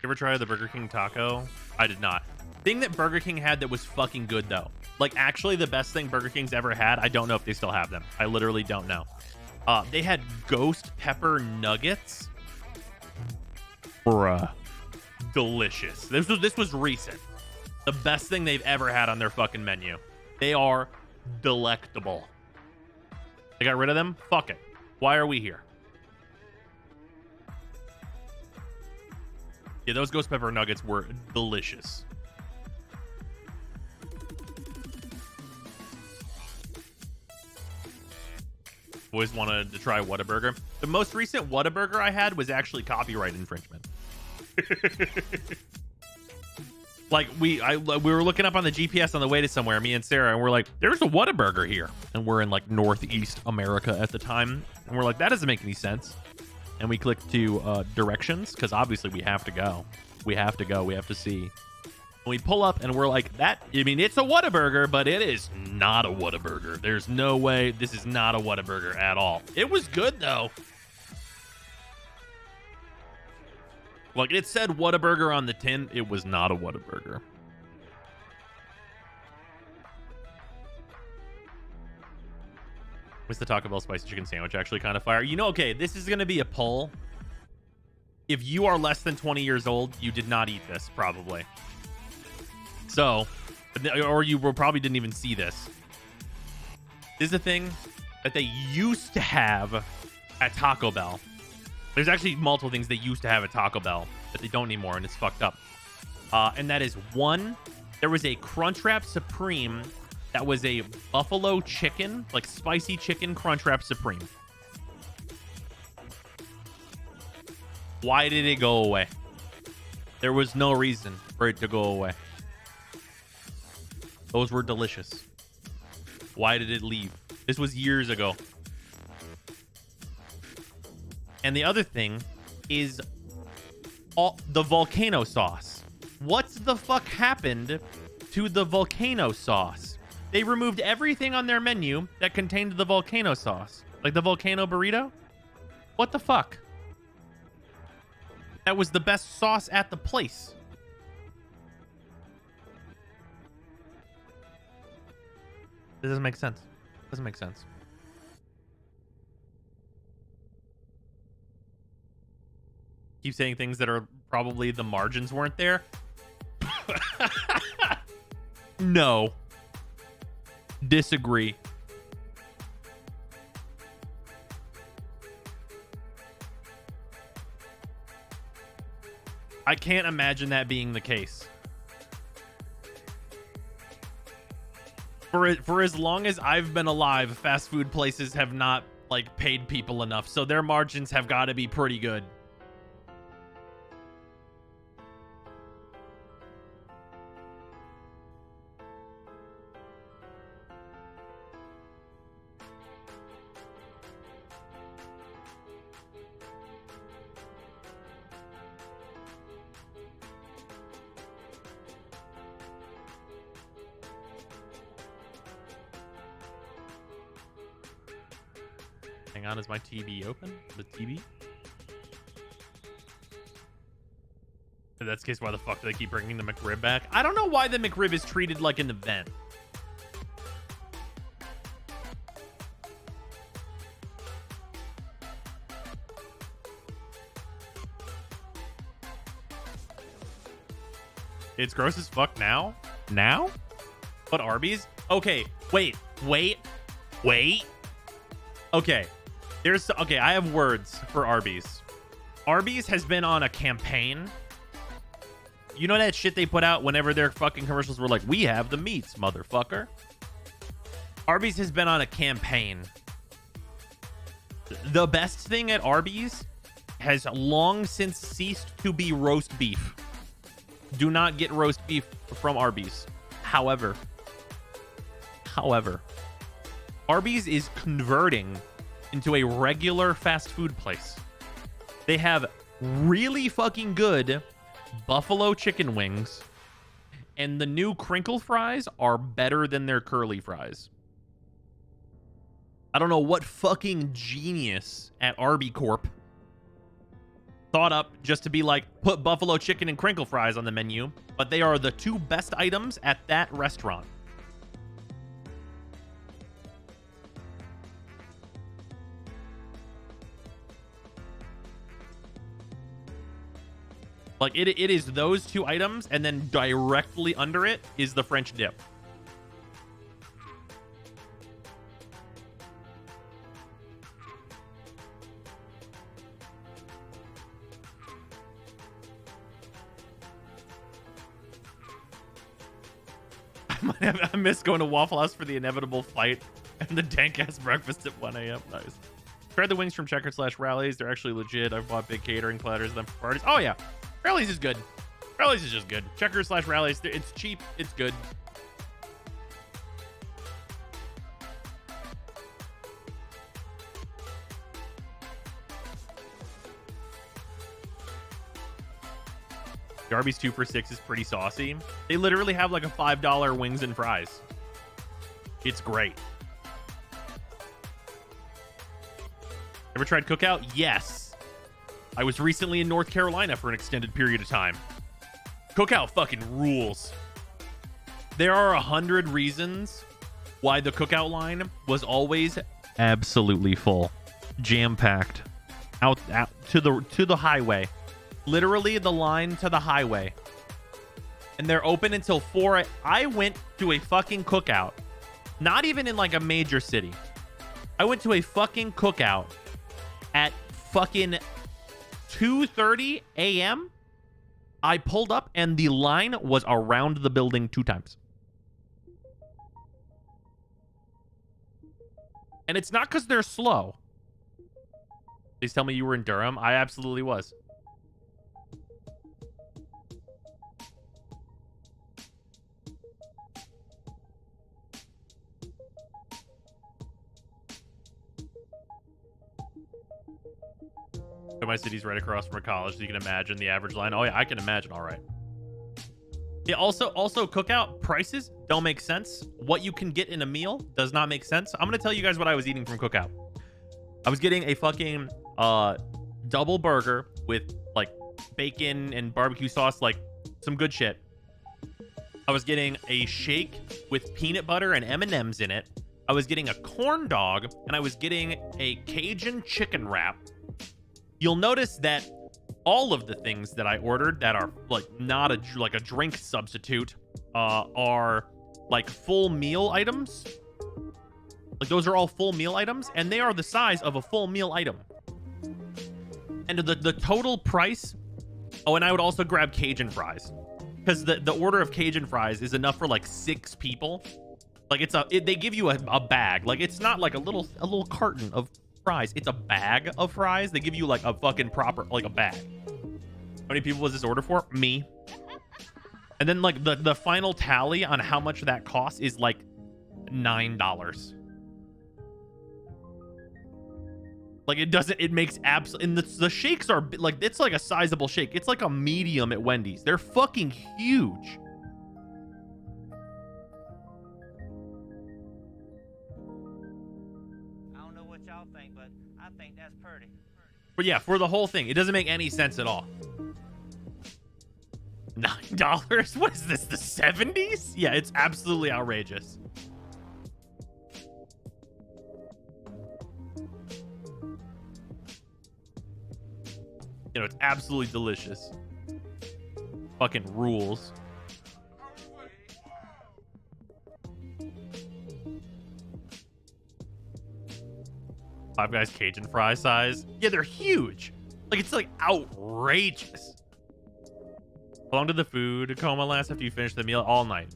You ever try the Burger King taco? I did not. Thing that Burger King had that was fucking good though, like actually the best thing Burger King's ever had. I don't know if they still have them. I literally don't know. They had ghost pepper nuggets. Bruh, delicious. This was recent. The best thing they've ever had on their fucking menu. They are delectable. They got rid of them? Fuck it. Why are we here? Yeah, those ghost pepper nuggets were delicious. Always wanted to try Whataburger. The most recent Whataburger I had was actually copyright infringement. Like we were looking up on the GPS on the way to somewhere, me and Sarah, and we're like, there's a Whataburger here. And we're in like Northeast America at the time. And we're like, that doesn't make any sense. And we clicked to directions, because obviously we have to go. We have to go. We have to see. And we pull up and we're like, I mean, it's a Whataburger, but it is not a Whataburger. There's no way this is not a Whataburger at all. It was good though. Like, it said Whataburger on the tin. It was not a Whataburger. Was the Taco Bell spicy chicken sandwich actually kind of fire? You know, okay, this is going to be a poll. If you are less than 20 years old, you did not eat this, probably. So, or you probably didn't even see this. This is a thing that they used to have at Taco Bell. There's actually multiple things they used to have at Taco Bell that they don't anymore, and it's fucked up. And that is, one, there was a Crunchwrap Supreme that was a buffalo chicken, like spicy chicken Crunchwrap Supreme. Why did it go away? There was no reason for it to go away. Those were delicious. Why did it leave? This was years ago. And the other thing is the volcano sauce. What the fuck happened to the volcano sauce? They removed everything on their menu that contained the volcano sauce. Like the volcano burrito? What the fuck? That was the best sauce at the place. This doesn't make sense. Doesn't make sense. Keep saying things that are probably the margins weren't there. No. Disagree. I can't imagine that being the case. For as long as I've been alive, fast food places have not like paid people enough, so their margins have got to be pretty good. Hang on, is my TV open? The TV? If that's the case, why the fuck do they keep bringing the McRib back? I don't know why the McRib is treated like an event. It's gross as fuck now? Now? But Arby's? Okay, wait. Okay, okay, I have words for Arby's. Arby's has been on a campaign. You know that shit they put out whenever their fucking commercials were like, we have the meats, motherfucker? Arby's has been on a campaign. The best thing at Arby's has long since ceased to be roast beef. Do not get roast beef from Arby's. However, However, Arby's is converting into a regular fast food place. They have really fucking good buffalo chicken wings, and the new crinkle fries are better than their curly fries. I don't know what fucking genius at Arby Corp thought up just to be like, put buffalo chicken and crinkle fries on the menu, but they are the two best items at that restaurant. Like, it is those two items, and then directly under it is the French dip. I miss going to Waffle House for the inevitable fight and the dank-ass breakfast at 1 a.m. Nice. Tried the wings from Checker/Rallies. They're actually legit. I've bought big catering platters of them for parties. Oh, yeah. Rallies is good. Rallies is just good. Checker/Rallies. It's cheap. It's good. The Arby's 2 for $6 is pretty saucy. They literally have like a $5 wings and fries. It's great. Ever tried Cookout? Yes. I was recently in North Carolina for an extended period of time. Cookout fucking rules. There are 100 reasons why the Cookout line was always absolutely full, jam-packed, out to the highway. Literally the line to the highway. And they're open until 4. I went to a fucking Cookout, not even in like a major city. I went to a fucking Cookout at fucking 2:30 a.m. I pulled up and the line was around the building 2 times. And it's not because they're slow. Please tell me you were in Durham. I absolutely was. My city's right across from a college, so you can imagine the average line. Oh yeah, I can imagine. All right. Yeah. Also, Cookout prices don't make sense. What you can get in a meal does not make sense. I'm gonna tell you guys what I was eating from Cookout. I was getting a fucking double burger with like bacon and barbecue sauce, like some good shit. I was getting a shake with peanut butter and M&Ms in it. I was getting a corn dog, and I was getting a Cajun chicken wrap. You'll notice that all of the things that I ordered that are like not a drink substitute are like full meal items. Like those are all full meal items, and they are the size of a full meal item. And the total price. Oh, and I would also grab Cajun fries, because the order of Cajun fries is enough for like 6 people. Like they give you a bag. Like it's not like a little carton of fries. It's a bag of fries. They give you like a fucking proper, like a bag. How many people was this order for? Me. And then like the final tally on how much that costs is like $9. Like it makes absolutely, and the shakes are like, it's like a sizable shake. It's like a medium at Wendy's. They're fucking huge. But yeah, for the whole thing, it doesn't make any sense at all. $9? What is this, the 70s? Yeah, it's absolutely outrageous. You know, it's absolutely delicious. Fucking rules. Five Guys Cajun fry size. Yeah, they're huge. Like, it's like outrageous. How long did the food coma last after you finished the meal? All night.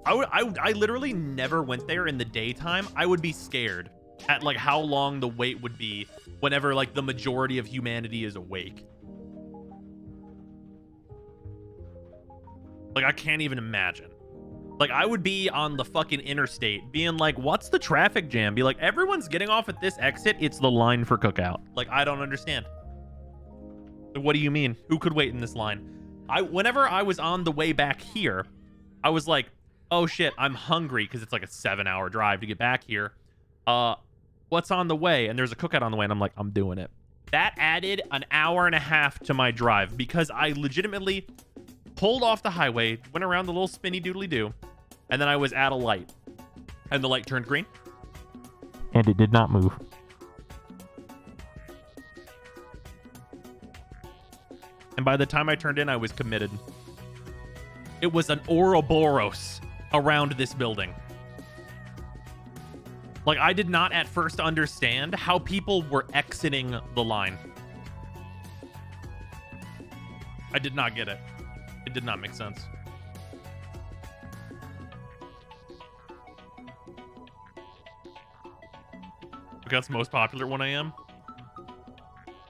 I literally never went there in the daytime. I would be scared at like how long the wait would be whenever like the majority of humanity is awake. Like, I can't even imagine. Like, I would be on the fucking interstate being like, what's the traffic jam? Be like, everyone's getting off at this exit. It's the line for cookout. Like, I don't understand. What do you mean? Who could wait in this line? Whenever I was on the way back here, I was like, oh shit, I'm hungry because it's like a 7-hour drive to get back here. What's on the way? And there's a cookout on the way, and I'm like, I'm doing it. That added an hour and a half to my drive because I legitimately pulled off the highway, went around the little spinny doodly doo, and then I was at a light, and the light turned green, and it did not move. And by the time I turned in, I was committed. It was an Ouroboros around this building. Like, I did not at first understand how people were exiting the line. I did not get it. It did not make sense. That's the most popular 1 a.m.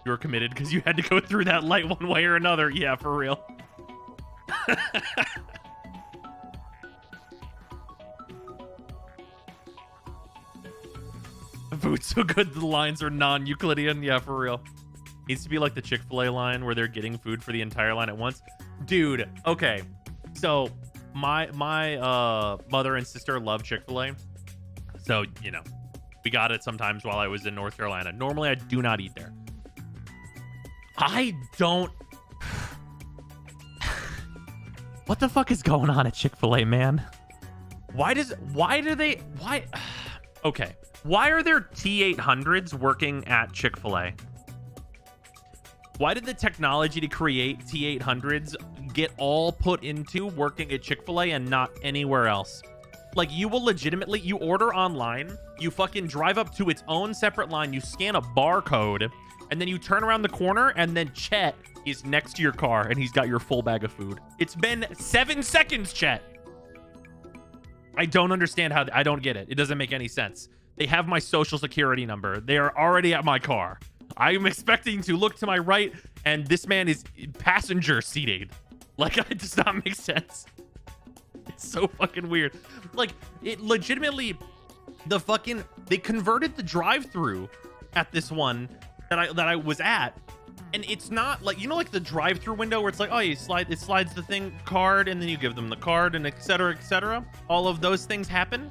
You were committed because you had to go through that light one way or another. Yeah, for real. The food's so good, the lines are non-Euclidean. Yeah, for real. Needs to be like the Chick-fil-A line where they're getting food for the entire line at once. Dude, okay. So my mother and sister love Chick-fil-A. So, you know, we got it sometimes while I was in North Carolina. Normally, I do not eat there. I don't... What the fuck is going on at Chick-fil-A, man? Why? Okay. Why are there T800s working at Chick-fil-A? Why did the technology to create T800s get all put into working at Chick-fil-A and not anywhere else? Like, you will legitimately, you order online, you fucking drive up to its own separate line, you scan a barcode, and then you turn around the corner, and then Chet is next to your car, and he's got your full bag of food. It's been 7 seconds, Chet. I don't understand how, I don't get it. It doesn't make any sense. They have my social security number. They are already at my car. I'm expecting to look to my right, and this man is passenger seated. Like, it does not make sense. It's so fucking weird. Like, it legitimately, they converted the drive-through at this one that I was at, and it's not like, you know, like the drive-through window where it's like, oh, it slides the thing card, and then you give them the card, and et cetera, et cetera. All of those things happen.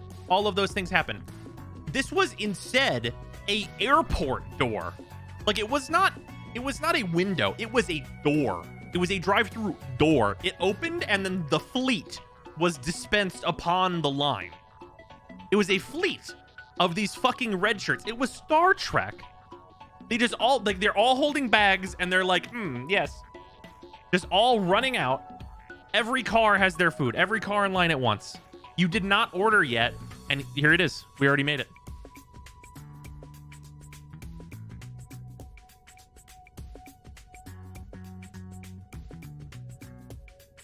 This was instead a airport door. Like, it was not a window. It was a door. It was a drive-through door. It opened, and then the fleet was dispensed upon the line. It was a fleet of these fucking red shirts. It was Star Trek. They just all, like, they're all holding bags, and they're like, yes. Just all running out. Every car has their food. Every car in line at once. You did not order yet, and here it is. We already made it.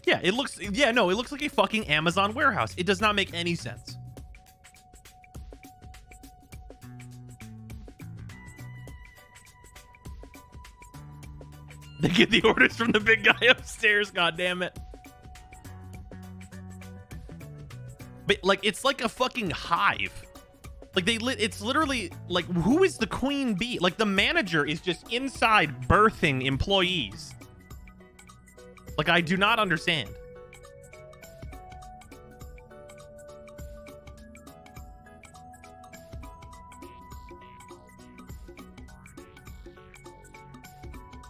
Yeah, it looks like a fucking Amazon warehouse. It does not make any sense. They get the orders from the big guy upstairs, god damn it. But, like, it's like a fucking hive. Like, it's literally, like, who is the queen bee? Like, the manager is just inside birthing employees. Like, I do not understand.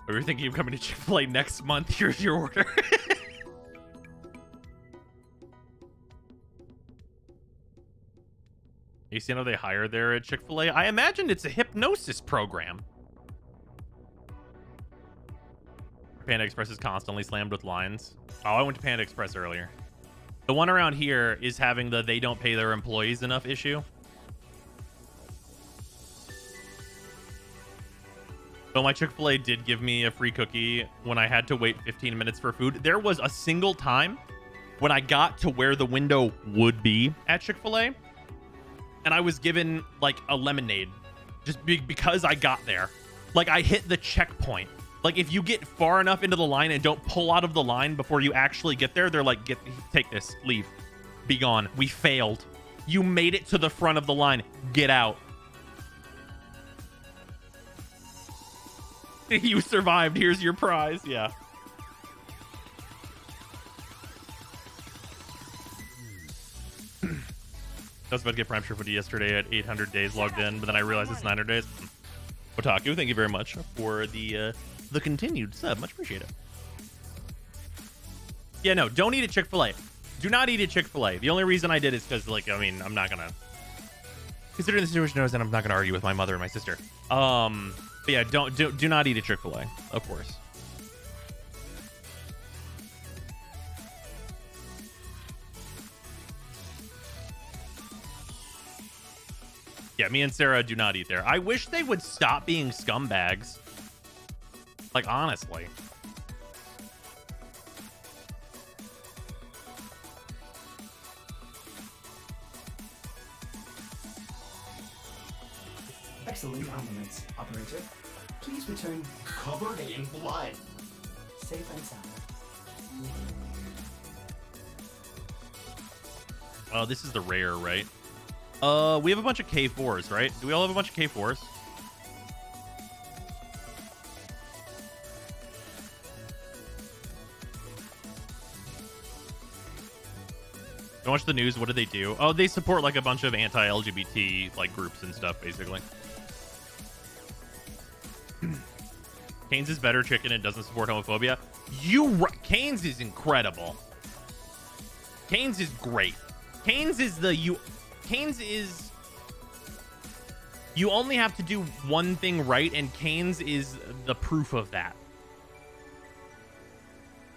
We were thinking of coming to Chick-fil-A next month. Here's your order. You see how they hire there at Chick-fil-A? I imagine it's a hypnosis program. Panda Express is constantly slammed with lines. Oh, I went to Panda Express earlier. The one around here is having the they don't pay their employees enough issue. So my Chick-fil-A did give me a free cookie when I had to wait 15 minutes for food. There was a single time when I got to where the window would be at Chick-fil-A, and I was given, like, a lemonade just because I got there. Like, I hit the checkpoint. Like, if you get far enough into the line and don't pull out of the line before you actually get there, they're like, take this, leave. Be gone. We failed. You made it to the front of the line. Get out. You survived. Here's your prize. Yeah. I was about to get Prime Triple yesterday at 800 days logged in, but then I realized it's 900 days. Otaku, thank you very much for the continued sub. Much appreciated. Yeah, no, don't eat at Chick-fil-A. Do not eat at Chick-fil-A. The only reason I did is because, like, I mean, I'm not gonna, considering the situation I was in, I'm not gonna argue with my mother and my sister. But yeah, do not eat at Chick-fil-A, of course. Yeah, me and Sarah do not eat there. I wish they would stop being scumbags. Like, honestly. Excellent compliments, operator. Please return covered in blood. Safe and sound. Oh, this is the rare, right? We have a bunch of K4s, right? Do we all have a bunch of K4s? Don't watch the news. What do they do? Oh, they support like a bunch of anti-LGBT like groups and stuff, basically. Cane's is better chicken. It doesn't support homophobia. Cane's is incredible. Cane's is great. Cane's is you only have to do one thing right, and Cane's is the proof of that.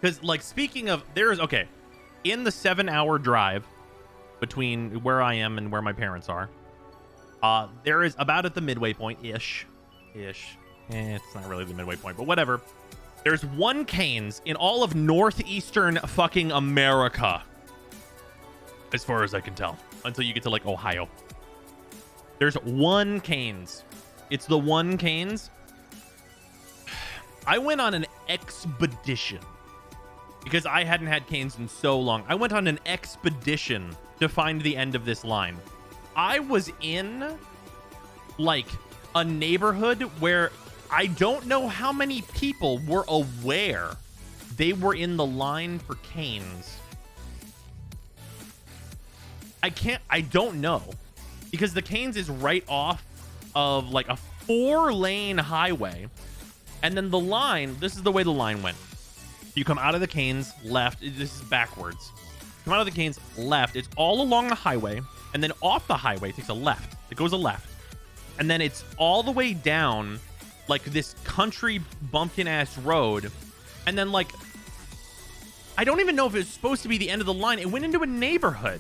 Because, like, speaking of, okay, in the 7-hour drive between where I am and where my parents are, there is about at the midway point ish. It's not really the midway point, but whatever. There's one Cane's in all of northeastern fucking America, as far as I can tell, until you get to like Ohio. There's one Cane's. It's the one Cane's. I went on an expedition because I hadn't had Cane's in so long. I went on an expedition to find the end of this line. I was in like a neighborhood where I don't know how many people were aware they were in the line for Cane's. I don't know, because the Cane's is right off of like a 4-lane highway, and then the line, this is the way the line went. You come out of the Cane's left, this is backwards. Come out of the Cane's left, it's all along the highway, and then off the highway it takes a left. It goes a left. And then it's all the way down like this country bumpkin ass road. And then like, I don't even know if it's supposed to be the end of the line. It went into a neighborhood.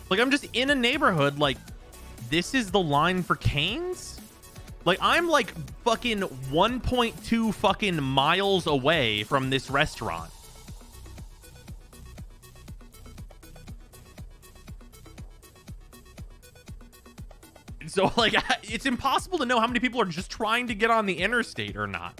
Like, I'm just in a neighborhood. Like, this is the line for Cane's? Like, I'm like fucking 1.2 fucking miles away from this restaurant. So, like, it's impossible to know how many people are just trying to get on the interstate or not.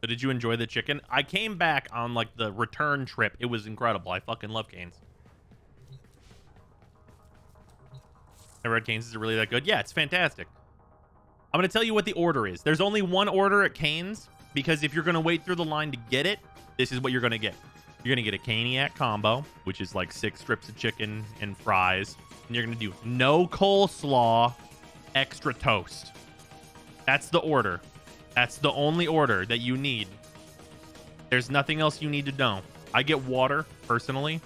But did you enjoy the chicken? I came back on, like, the return trip. It was incredible. I fucking love Cane's. I read Cane's. Is it really that good? Yeah, it's fantastic. I'm going to tell you what the order is. There's only one order at Cane's, because if you're going to wait through the line to get it, this is what you're going to get. You're going to get a Caniac combo, which is like 6 strips of chicken and fries. And you're going to do no coleslaw, extra toast. That's the order. That's the only order that you need. There's nothing else you need to know. I get water, personally.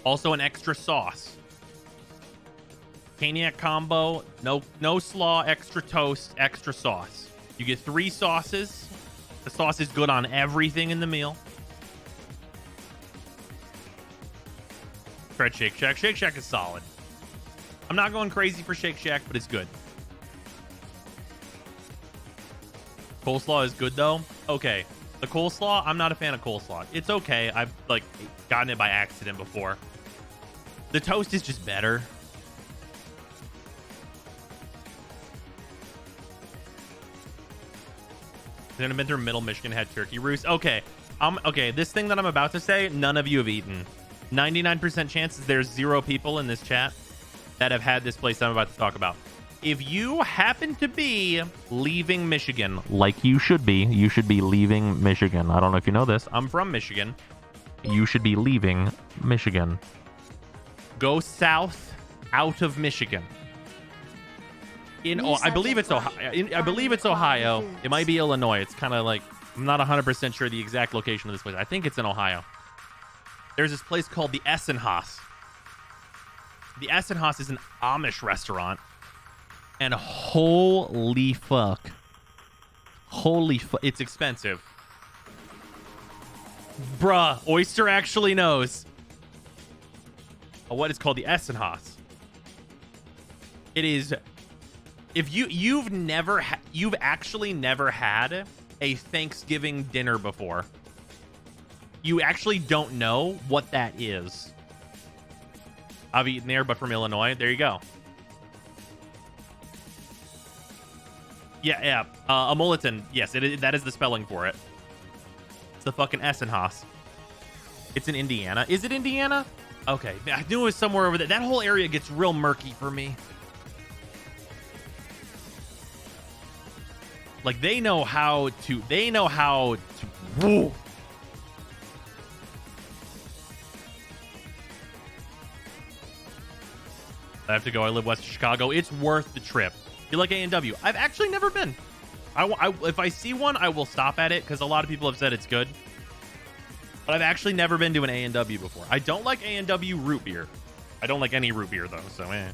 Also an extra sauce. Caniac combo, no slaw, extra toast, extra sauce. You get 3 sauces. The sauce is good on everything in the meal. Tried Shake Shack. Shake Shack is solid. I'm not going crazy for Shake Shack, but it's good. Coleslaw is good, though. Okay. The coleslaw, I'm not a fan of coleslaw. It's okay. I've, like, gotten it by accident before. The toast is just better. Then I've been through Middle Michigan, had Turkey Roost. Okay. Okay, this thing that I'm about to say, none of you have eaten. 99% chances there's 0 people in this chat that have had this place I'm about to talk about. If you happen to be leaving Michigan, like you should be leaving Michigan. I don't know if you know this. I'm from Michigan. You should be leaving Michigan. Go south out of Michigan. I believe it's Ohio. I believe it's Ohio. It might be Illinois. It's kind of like, I'm not 100% sure the exact location of this place. I think it's in Ohio. There's this place called the Essenhaus. The Essenhaus is an Amish restaurant. And holy fuck. It's expensive. Bruh, Oyster actually knows. What is called the Essenhaus. It is... If you've actually never had a Thanksgiving dinner before, you actually don't know what that is. I've eaten there, but from Illinois. There you go. Yeah. A mulliton. Yes, that is the spelling for it. It's the fucking Essenhaus. It's in Indiana. Is it Indiana? Okay. I knew it was somewhere over there. That whole area gets real murky for me. Like, they know how to... Woo. I have to go. I live west of Chicago. It's worth the trip. You like A&W? I've actually never been. If I see one, I will stop at it because a lot of people have said it's good. But I've actually never been to an A&W before. I don't like A&W root beer. I don't like any root beer, though, so eh.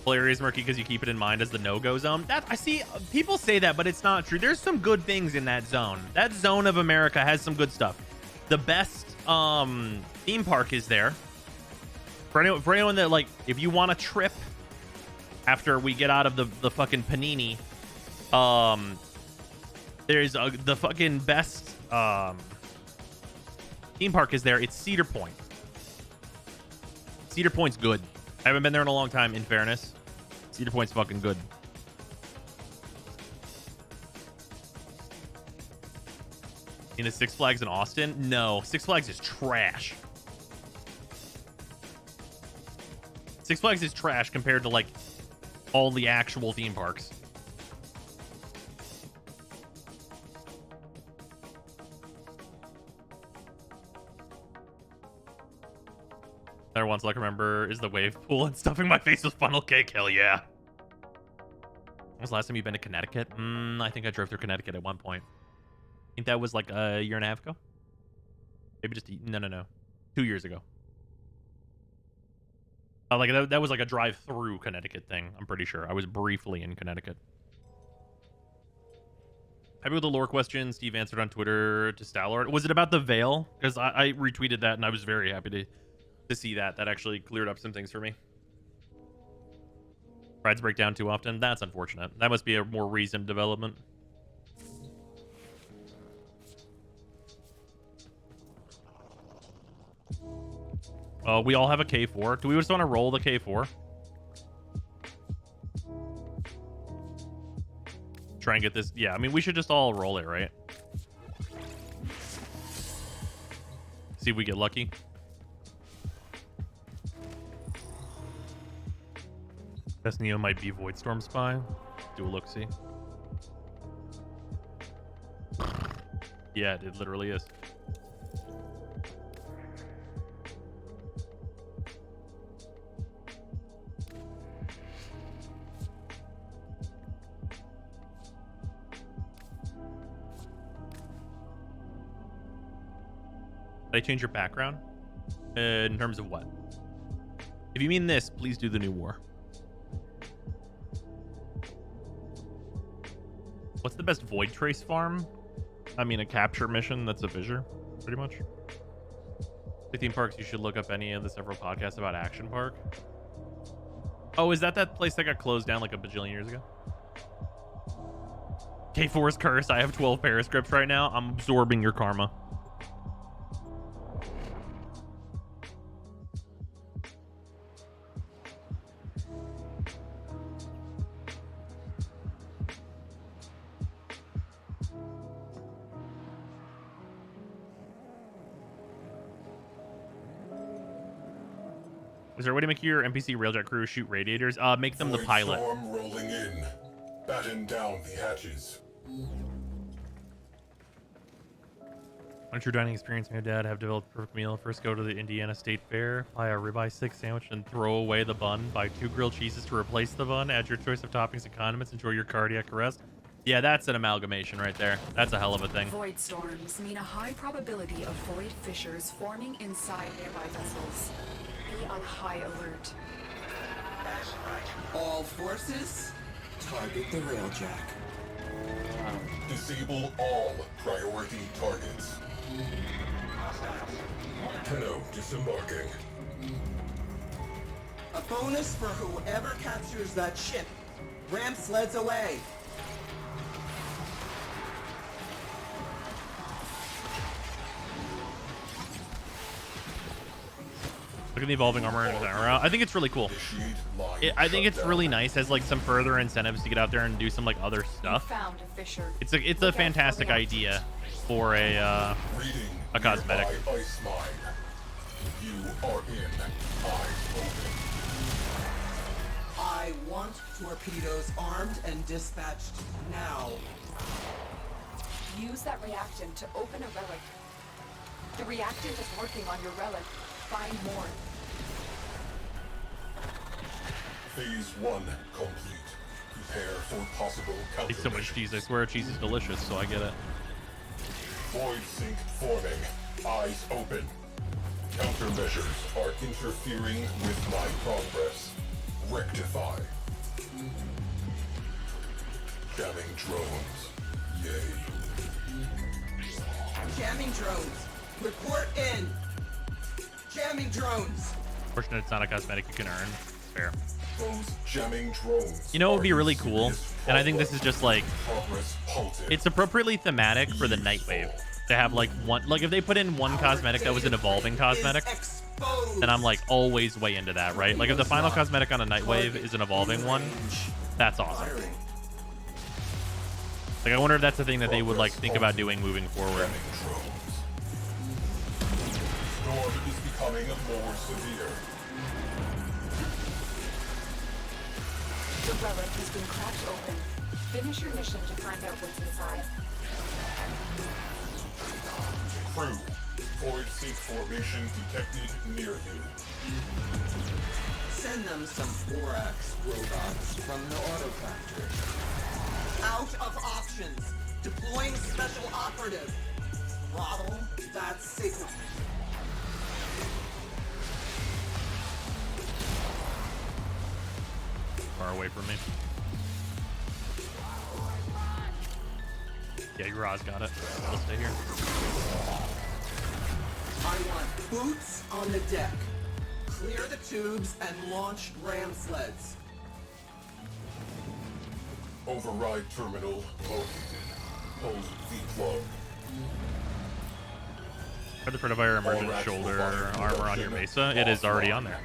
Areas murky because you keep it in mind as the no-go zone. That I see people say that, but it's not true. There's some good things in that zone. That zone of America has some good stuff. The best theme park is there. For anyone that, like, if you want a trip after we get out of the fucking panini, there's the fucking best theme park is there. It's Cedar Point. Cedar Point's good. I haven't been there in a long time, in fairness. Cedar Point's fucking good. In a Six Flags in Austin? No. Six Flags is trash. Six Flags is trash compared to, like, all the actual theme parks. Another one's like, remember, is the wave pool and stuffing my face with funnel cake. Hell yeah. When was the last time you've been to Connecticut? I think I drove through Connecticut at one point. I think that was like a year and a half ago. Maybe just no. 2 years ago. Like that was like a drive-through Connecticut thing. I'm pretty sure I was briefly in Connecticut. Happy with the lore question Steve answered on Twitter to Stallard. Was it about the veil? Because I retweeted that and I was very happy to see that. That actually cleared up some things for me. Rides break down too often. That's unfortunate. That must be a more recent development. We all have a K4. Do we just want to roll the K4? Try and get this. Yeah, I mean, we should just all roll it, right? See if we get lucky. Best Neo might be Voidstorm Spy. Do a look-see. Yeah, it literally is. Did I change your background? In terms of what? If you mean this, please do the new war. What's the best Void Trace farm? I mean, a capture mission that's a fissure, pretty much. The theme parks, you should look up any of the several podcasts about Action Park. Oh, is that place that got closed down like a bajillion years ago? K4's cursed. I have 12 Periscripts right now. I'm absorbing your karma. Is there a way to make your NPC railjet crew shoot radiators? Make them the Void pilot. storm rolling in. Batten down the hatches. On true dining experience, my dad have developed a perfect meal. First, go to the Indiana State Fair, buy a ribeye steak sandwich, and throw away the bun. Buy 2 grilled cheeses to replace the bun. Add your choice of toppings and condiments. Enjoy your cardiac arrest. Yeah, that's an amalgamation right there. That's a hell of a thing. Void storms mean a high probability of void fissures forming inside nearby vessels. Be on high alert. All forces, target the railjack. Disable all priority targets. Tenno disembarking. A bonus for whoever captures that ship. Ram sleds away. Look at the evolving armor. I think it's really cool. I think it's really nice as like some further incentives to get out there and do some like other stuff. Found a fissure. It's a fantastic idea for a cosmetic. Ice mine. You are in. Eyes open. I want torpedoes armed and dispatched now. Use that reactant to open a relic. The reactant is working on your relic. Find more. Phase 1 complete. Prepare for possible countermeasures. It's so much cheese. I swear cheese is delicious, so I get it. Void sink forming. Eyes open. Countermeasures are interfering with my progress. Rectify. Jamming drones. Yay. Jamming drones. Report in. Jamming drones. Fortunate it's not a cosmetic you can earn. Fair. Those jamming drones. You know what would be really cool? And I think this is just like, Progress halted. it's appropriately thematic for the Nightwave. To have like one, like if they put in one cosmetic that was an evolving cosmetic, then I'm like always way into that, right? Like if the final cosmetic on a Nightwave is an evolving one, that's awesome. Like I wonder if that's the thing that they would like think about doing moving forward. Storm is becoming more severe. The relic has been cracked open. Finish your mission to find out what's inside. Crew, void sink formation detected near you. Send them some Borax robots from the auto factory. Out of options. Deploying special operative. Throttle that signal. Far away from me. Yeah, Raz got it. I'll stay here. I want boots on the deck. Clear the tubes and launch ram sleds. Override terminal located. Hold the plug. Have the Predavire Emergent shoulder armor on your Mesa. It is already on there.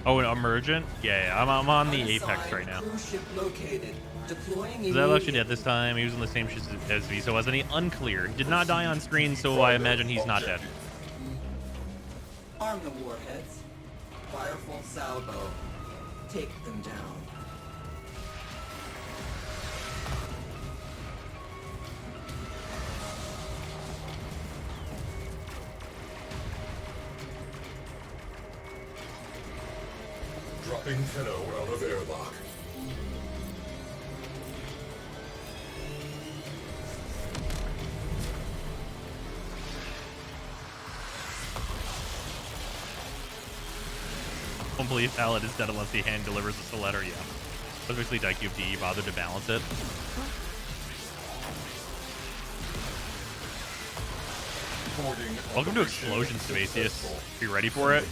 Oh, an Emergent? Yeah, I'm on the Apex right now. Cruise ship located. Deploying Zav actually dead this time. He was in the same shit as Viso was, and he unclear. He did not die on screen, so I imagine he's not dead. Arm the warheads. Fire full salvo. Take them down. Dropping Tenno out of airlock. Don't believe Pallet is dead unless he hand delivers us a letter. Yeah. But basically, Daicube D bothered to balance it. Welcome to Explosion, Spacius. Are you ready for it?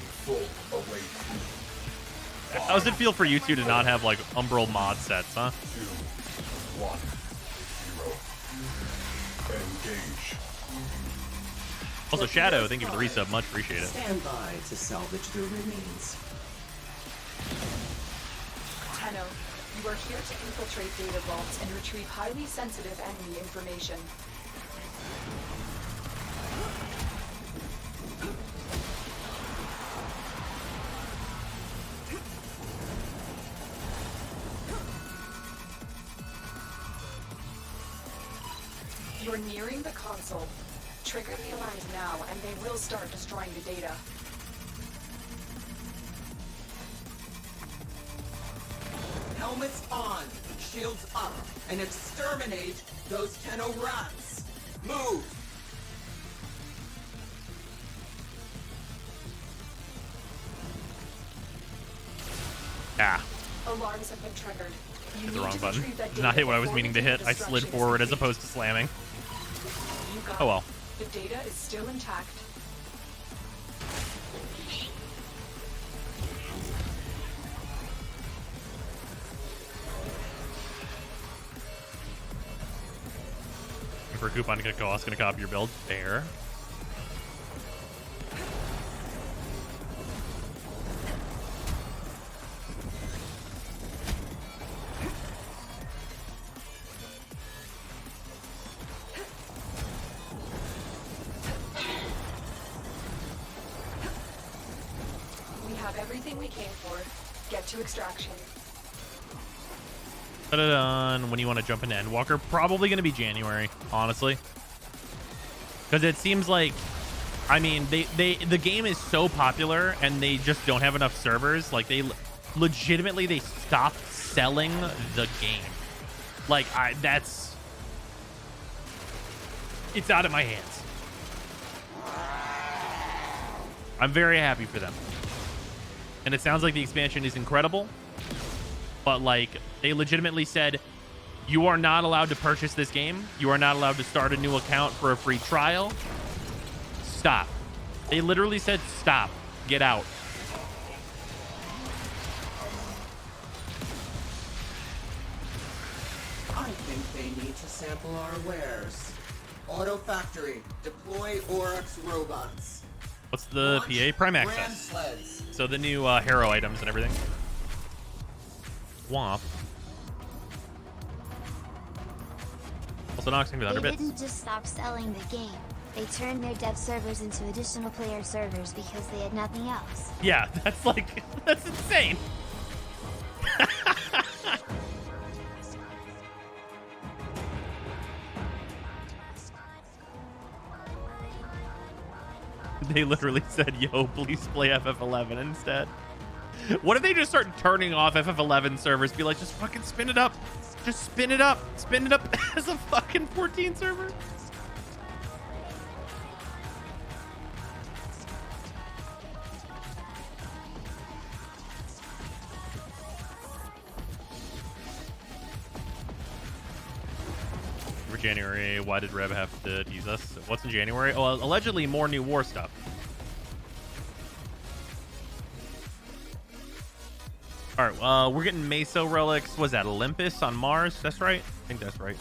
How does it feel for you two to not have like Umbral mod sets, huh? 2, 1, 0. Engage. Also, Shadow, thank you for the resub. Much appreciated. Stand by to salvage the remains. Tenno, you are here to infiltrate data vaults and retrieve highly sensitive enemy information. You're nearing the console. Trigger the alarms now, and they will start destroying the data. Helmets on, shields up, and exterminate those Tenno rats. Move! Ah. Alarms have been triggered. You Hit the need wrong to button. retrieve that Did not data hit what I was before meaning to the hit. I slid destruction is forward as complete. opposed to slamming. You got Oh it. well. The data is still intact. For a coupon to go, I was gonna copy your build. Fair. We have everything we came for. Get to extraction. Done. When you want to jump into Endwalker? Probably going to be January, honestly. Because it seems like, I mean, the game is so popular and they just don't have enough servers. Like, they legitimately, they stopped selling the game. Like, it's out of my hands. I'm very happy for them. And it sounds like the expansion is incredible. But, like, they legitimately said, you are not allowed to purchase this game. You are not allowed to start a new account for a free trial. Stop. They literally said, stop. Get out. I think they need to sample our wares. Auto Factory, deploy Oryx robots. What's the Launch PA? Prime Grand Access. sleds. So the new hero items and everything. Womp. Also Noxing with 100 They bits. didn't just stop selling the game. They turned their dev servers into additional player servers because they had nothing else. Yeah, that's like, that's insane. They literally said, yo, please play FF11 instead. What if they just start turning off FF11 servers? Be like, just fucking spin it up. Just spin it up. Spin it up as a fucking 14 server. For January, why did Reb have to tease us? What's in January? Oh, allegedly more new war stuff. All right, we're getting Meso relics. Was that Olympus on Mars? That's right. I think that's right.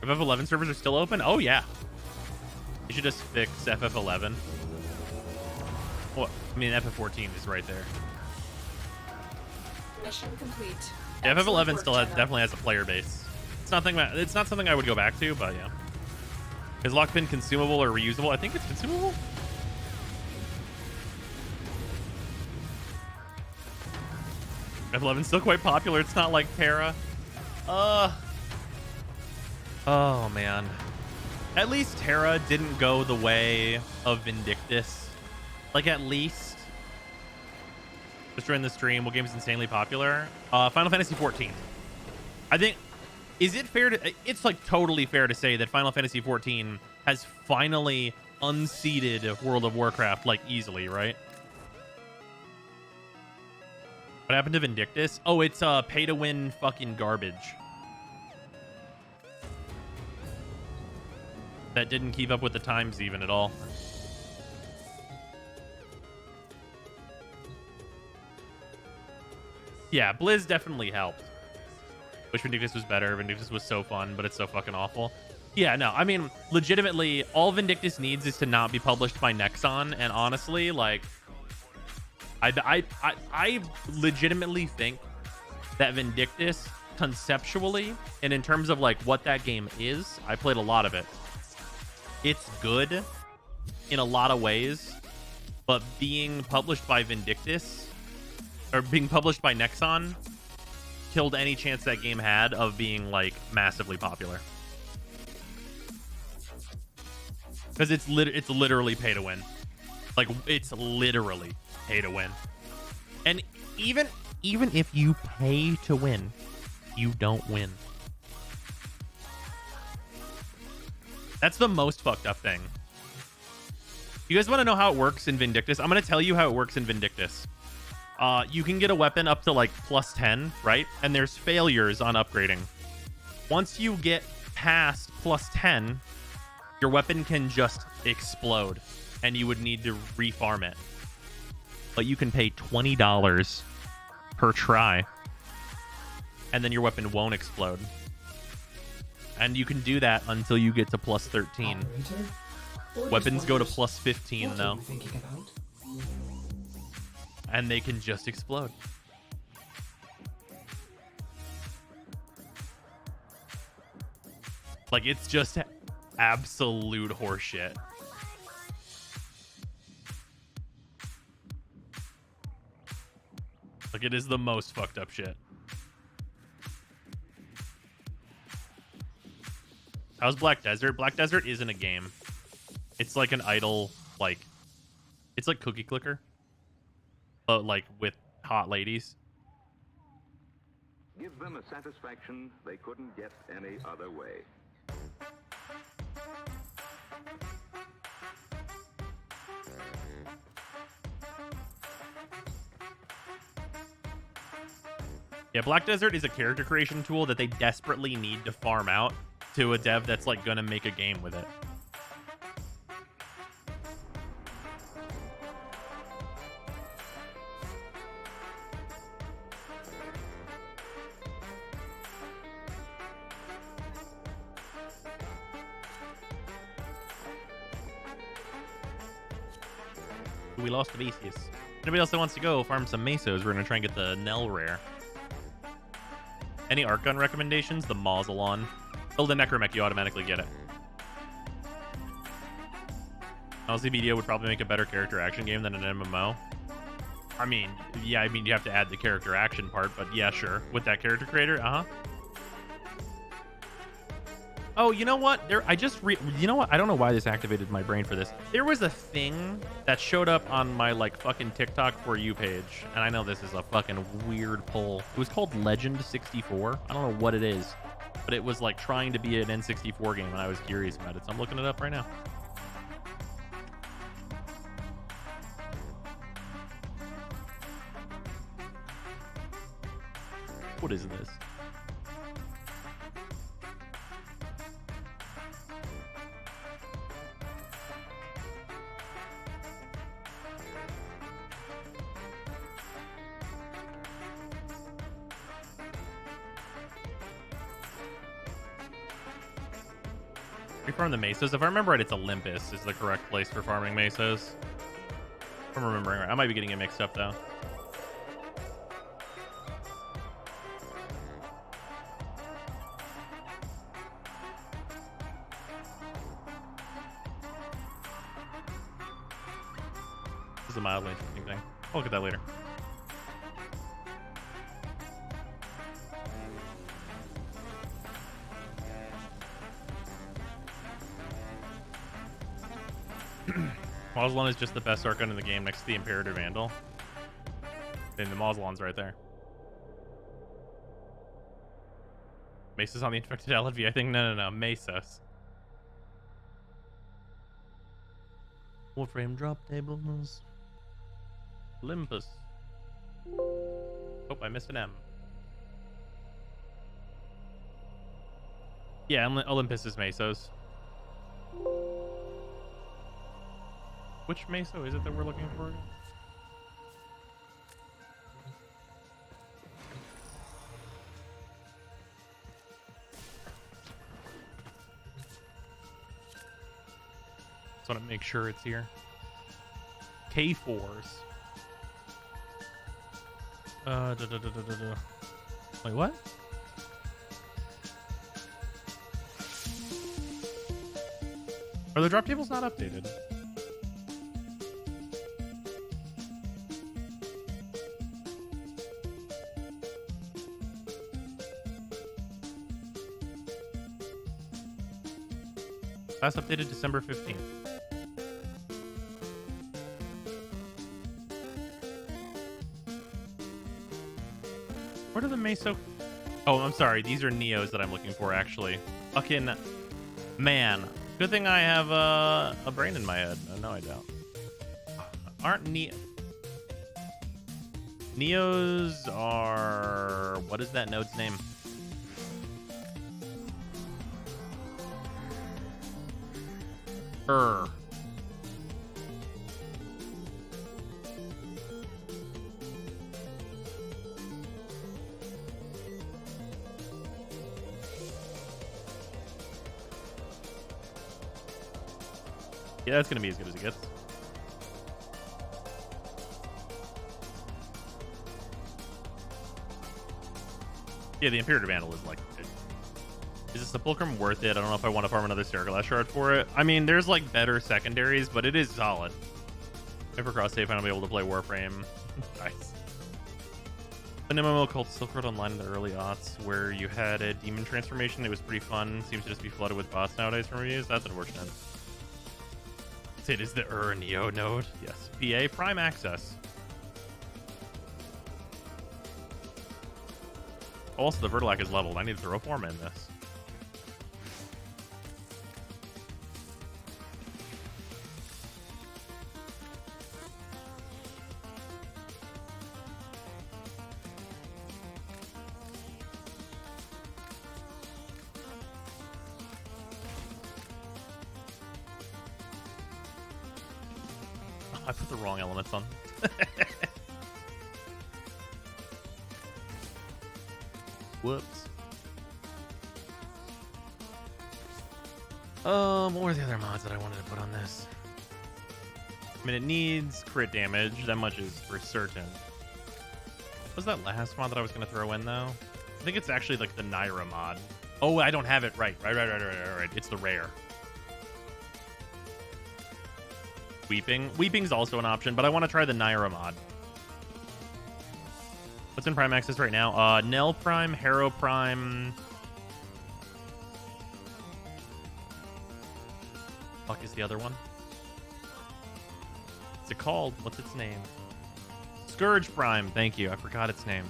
FF11 servers are still open? Oh, yeah. You should just fix FF11. Well, I mean, FF14 is right there. Mission complete. Yeah, Excellent FF11 work, still Jenna. definitely has a player base. It's not something I would go back to, but yeah. Is Lockpin consumable or reusable? I think it's consumable. F11's still quite popular. It's not like Terra. Oh man. At least Terra didn't go the way of Vindictus. Like, at least. Just during the stream, what game is insanely popular? Final Fantasy 14. I think. Is it fair to... It's, like, totally fair to say that Final Fantasy 14 has finally unseated World of Warcraft, like, easily, right? What happened to Vindictus? Oh, it's pay-to-win fucking garbage. That didn't keep up with the times even at all. Yeah, Blizz definitely helped. Wish Vindictus was better. Vindictus was so fun, but it's so fucking awful. Yeah, no, I mean, legitimately, all Vindictus needs is to not be published by Nexon, and honestly, like, I legitimately think that Vindictus, conceptually, and in terms of, like, what that game is, I played a lot of it. It's good in a lot of ways, but being published by Vindictus or being published by Nexon killed any chance that game had of being like massively popular. Because it's literally pay to win. Like, it's literally pay to win. And even if you pay to win, you don't win. That's the most fucked up thing. You guys want to know how it works in Vindictus? I'm going to tell you how it works in Vindictus. You can get a weapon up to like plus 10, right? And there's failures on upgrading. Once you get past plus 10, your weapon can just explode and you would need to refarm it. But you can pay $20 per try and then your weapon won't explode. And you can do that until you get to plus 13. Weapons go to plus 15 though. And they can just explode. Like, it's just absolute horseshit. Like, it is the most fucked up shit. How's Black Desert? Black Desert isn't a game. It's like an idle, like, it's like Cookie Clicker, but like with hot ladies. Give them a satisfaction they couldn't get any other way. Yeah, Black Desert is a character creation tool that they desperately need to farm out to a dev that's like gonna make a game with it. We lost the Vicious. Anybody else that wants to go farm some Mesos, we're gonna try and get the Nell rare. Any art gun recommendations? The Mausolon. Build a Necromech, you automatically get it. LCBDO would probably make a better character action game than an MMO. I mean, yeah, I mean, you have to add the character action part, but yeah, sure. With that character creator, Oh, you know what? You know what? I don't know why this activated my brain for this. There was a thing that showed up on my like fucking TikTok For You page, and I know this is a fucking weird poll. It was called Legend 64. I don't know what it is, but it was like trying to be an N64 game, and I was curious about it, so I'm looking it up right now. What is this? We farm the Mesos. If I remember right, it's Olympus is the correct place for farming Mesos. If I'm remembering right. I might be getting it mixed up, though. This is a mildly interesting thing. I'll look at that later. Mausolon is just the best art gun in the game next to the Imperator Vandal. And the Mausolon's right there. Mesos on the infected LV, I think. No. Mesos. Warframe drop tables. Olympus. Oh, I missed an M. Yeah, Olympus is Mesos. Which Meso is it that we're looking for? Just want to make sure it's here. K4s. Wait, what? Are the drop tables not updated? Last updated December 15th. What are the Meso? Oh, I'm sorry. These are Neos that I'm looking for, actually. Fucking man. Good thing I have a brain in my head. No, I don't. Aren't Neos are... What is that node's name? Yeah, that's gonna be as good as it gets. Yeah, the Imperator Vandal is like... Is the Sepulchrum worth it? I don't know if I want to farm another Sergalash Shard for it. I mean, there's like better secondaries, but it is solid. If for cross save, I'll be able to play Warframe. Nice. An MMO called Silk Road Online in the early aughts, where you had a demon transformation. It was pretty fun. Seems to just be flooded with bots nowadays from reviews. That's unfortunate. It is the Neo node. Yes. PA Prime Access. Also, the Vertilac is leveled. I need to throw a form in this. I put the wrong elements on. Whoops. What were the other mods that I wanted to put on this? I mean, it needs crit damage. That much is for certain. What was that last mod that I was going to throw in, though? I think it's actually like the Naira mod. Oh, I don't have it. Right. It's the rare. Weeping. Weeping's also an option, but I want to try the Naira mod. What's in Prime Access right now? Nell Prime, Harrow Prime. Fuck is the other one? What's it called? What's its name? Scourge Prime. Thank you. I forgot its name.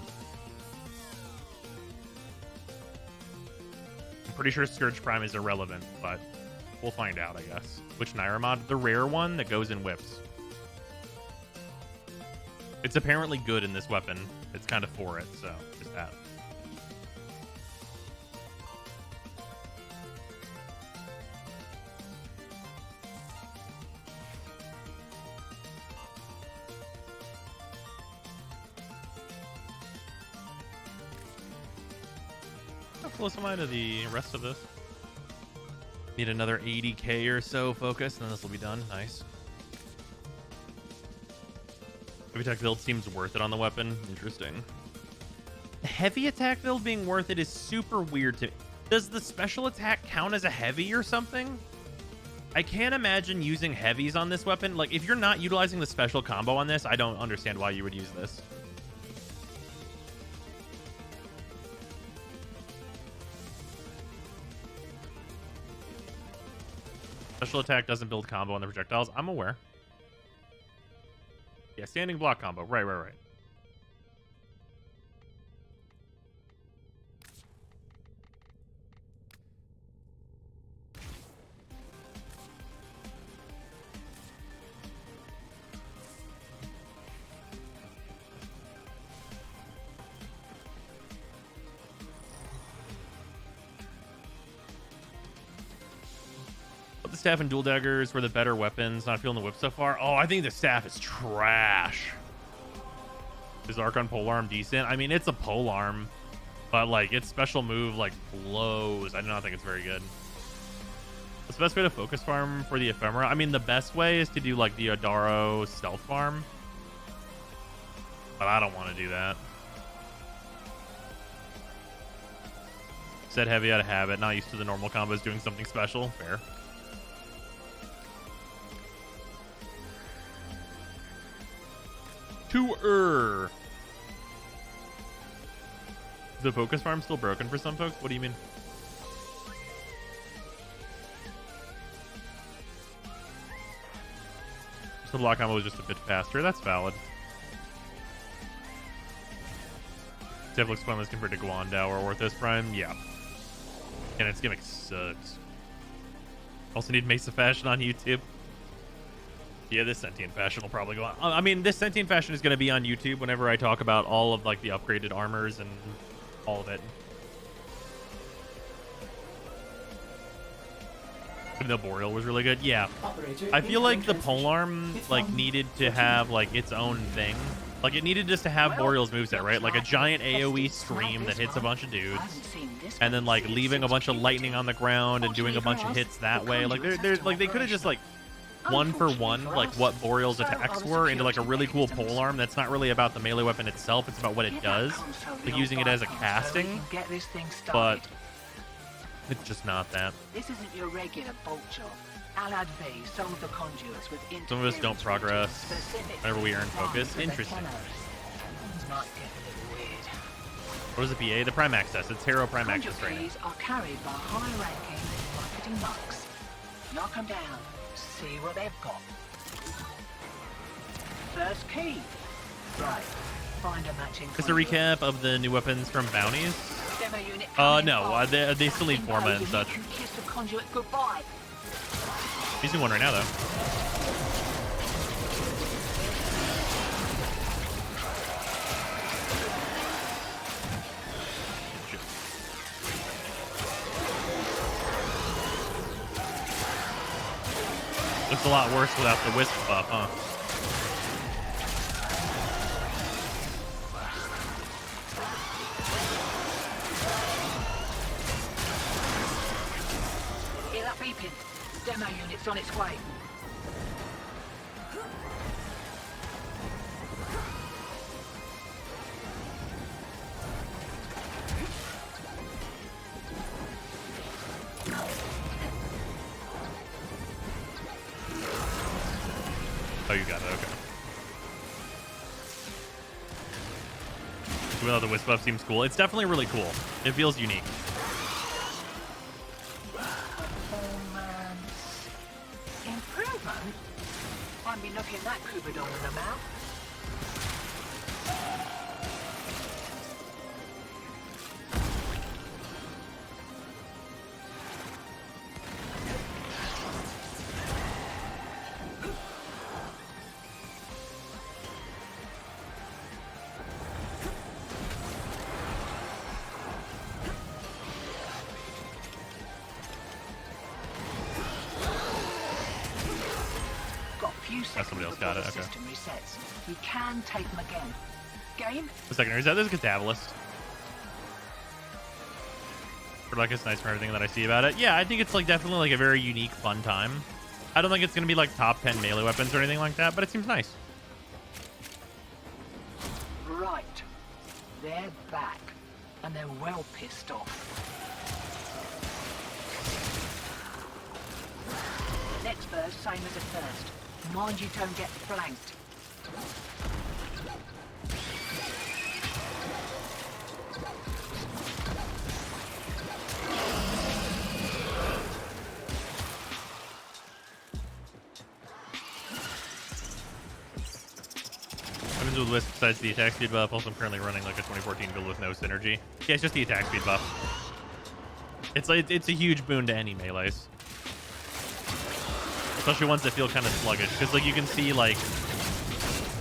I'm pretty sure Scourge Prime is irrelevant, but we'll find out, I guess. Which Naira mod? The rare one that goes in whips. It's apparently good in this weapon. It's kind of for it, so just that. How close am I to the rest of this? Need another 80k or so focus, and then this will be done. Nice. Heavy attack build seems worth it on the weapon. Interesting. The heavy attack build being worth it is super weird to me. Does the special attack count as a heavy or something? I can't imagine using heavies on this weapon. Like, if you're not utilizing the special combo on this, I don't understand why you would use this. Special attack doesn't build combo on the projectiles. I'm aware. Yeah, standing block combo. Right. The staff and dual daggers were the better weapons. Not feeling the whip so far. Oh, I think the staff is trash. Is Archon Polearm decent? I mean, it's a polearm, but like its special move like blows. I do not think it's very good. What's the best way to focus farm for the ephemera? I mean, the best way is to do like the Odaro stealth farm, but I don't want to do that. Set heavy out of habit. Not used to the normal combos doing something special. Fair. To the focus farm still broken for some folks? What do you mean? So the block combo was just a bit faster. That's valid. Dev looks pointless compared to Guandao or Orthos Prime. Yeah. And its gimmick sucks. Also need Mesa Fashion on YouTube. Yeah, this Sentient Fashion will probably go on. I mean, this Sentient Fashion is going to be on YouTube whenever I talk about all of like the upgraded armors and all of it. Even though Boreal was really good. Yeah. I feel like the polearm like needed to have like its own thing. Like it needed just to have Boreal's moveset, right? Like a giant AoE stream that hits a bunch of dudes. And then like leaving a bunch of lightning on the ground and doing a bunch of hits that way. Like there's like they could have just like one for one like what Boreal's attacks were into like a really cool polearm that's not really about the melee weapon itself, it's about what it does, like using it as a casting, but it's just not that. This isn't your regular bolt job. Alad V sold the conduits with some of us don't progress whenever we earn focus. Interesting. What is the PA? The Prime Access. It's Hero Prime Access right now. Are carried by high-ranking marketing mucks. Knock them down. See what they've got. First key. Right. Find a matching. Is a recap of the new weapons from bounties? No. They still need forma and such. Kiss the conduit goodbye. Using one right now though. Looks a lot worse without the wisp buff, huh? Hear that beeping? Demo unit's on its way. Oh, you got it, okay. Even though the wisp buff seems cool, it's definitely really cool. It feels unique. Improvement? I'd be looking that Cupidon in the mouth. Somebody else got it, okay. You can take them again. Game? The secondary, there's a Catabalist. For like it's nice for everything that I see about it. Yeah, I think it's like definitely like a very unique, fun time. I don't think it's gonna be like top 10 melee weapons or anything like that, but it seems nice. Right. They're back. And they're well pissed off. Next verse, same as at first. Mind you don't get flanked. Weapons with Wisp besides the attack speed buff. Also, I'm currently running like a 2014 build with no synergy. Yeah, it's just the attack speed buff. It's a huge boon to any melees. Especially ones that feel kind of sluggish, because like you can see like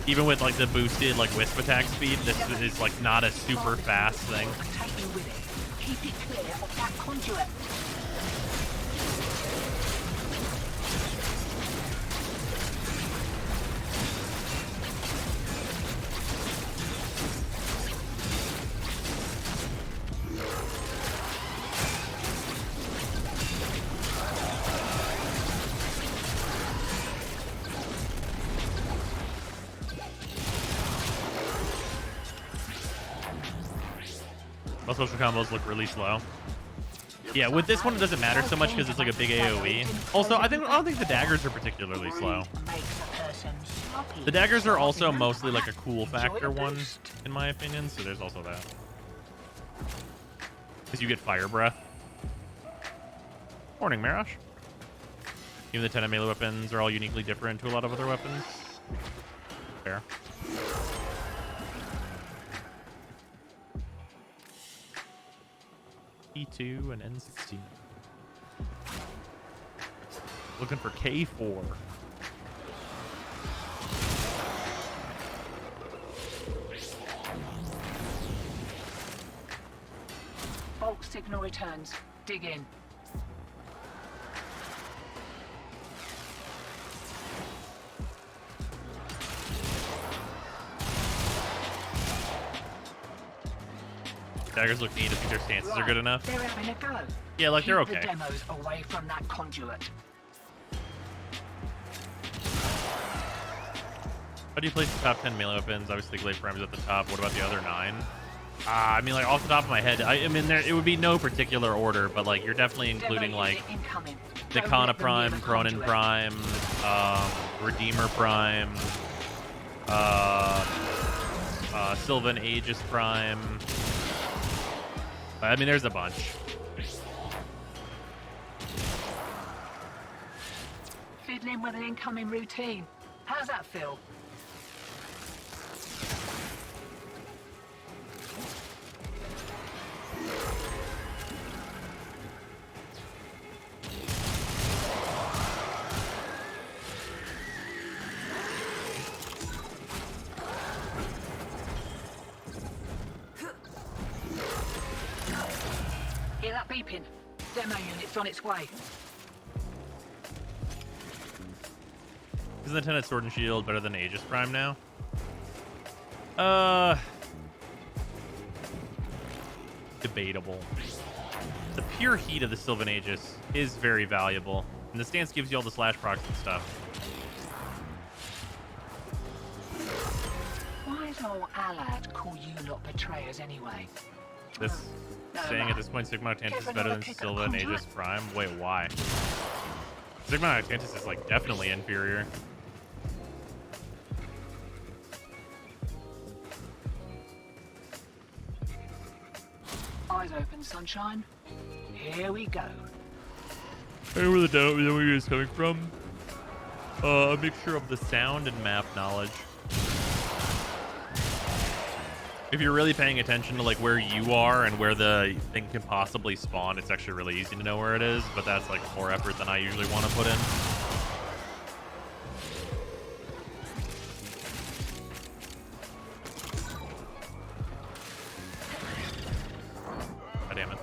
even with like the boosted like wisp attack speed, this is like not a super fast thing. Take you with it. Keep it clear of that conduit. Most social combos look really slow. Yeah, with this one it doesn't matter so much because it's like a big AoE. Also, I don't think the daggers are particularly slow. The daggers are also mostly like a cool factor one, in my opinion, so there's also that. Because you get fire breath. Morning, Marash. Even the 10 melee weapons are all uniquely different to a lot of other weapons. Fair. E2 and N16. Looking for K4. Bulk signal returns. Dig in. Daggers look neat. I think their stances are good enough. They're having a go. Yeah, like they're Keep okay. the demos away from that conduit. How do you place the top 10 melee weapons? Obviously, Glade Prime's at the top. What about the other 9? I mean, like, off the top of my head, I mean, it would be no particular order, but, like, you're definitely including, like, Nikana Prime, Cronin Prime, Redeemer Prime, Sylvan Aegis Prime. I mean, there's a bunch. Fiddling with an incoming routine. How's that feel? Hear that beeping? Demo unit's on its way. Isn't the Tenet Sword and Shield better than Aegis Prime now? Debatable. The pure heat of the Sylvan Aegis is very valuable, and the stance gives you all the slash procs and stuff. Why is old Alad call you lot betrayers anyway? This saying at this point Sigma Octantis is better than Sylvan Aegis Prime. Wait, why? Sigma Octantis is like definitely inferior. Eyes open, sunshine. Here we go. I know where the W is coming from. A mixture of the sound and map knowledge. If you're really paying attention to like where you are and where the thing can possibly spawn, it's actually really easy to know where it is, but that's like more effort than I usually want to put in. God damn it.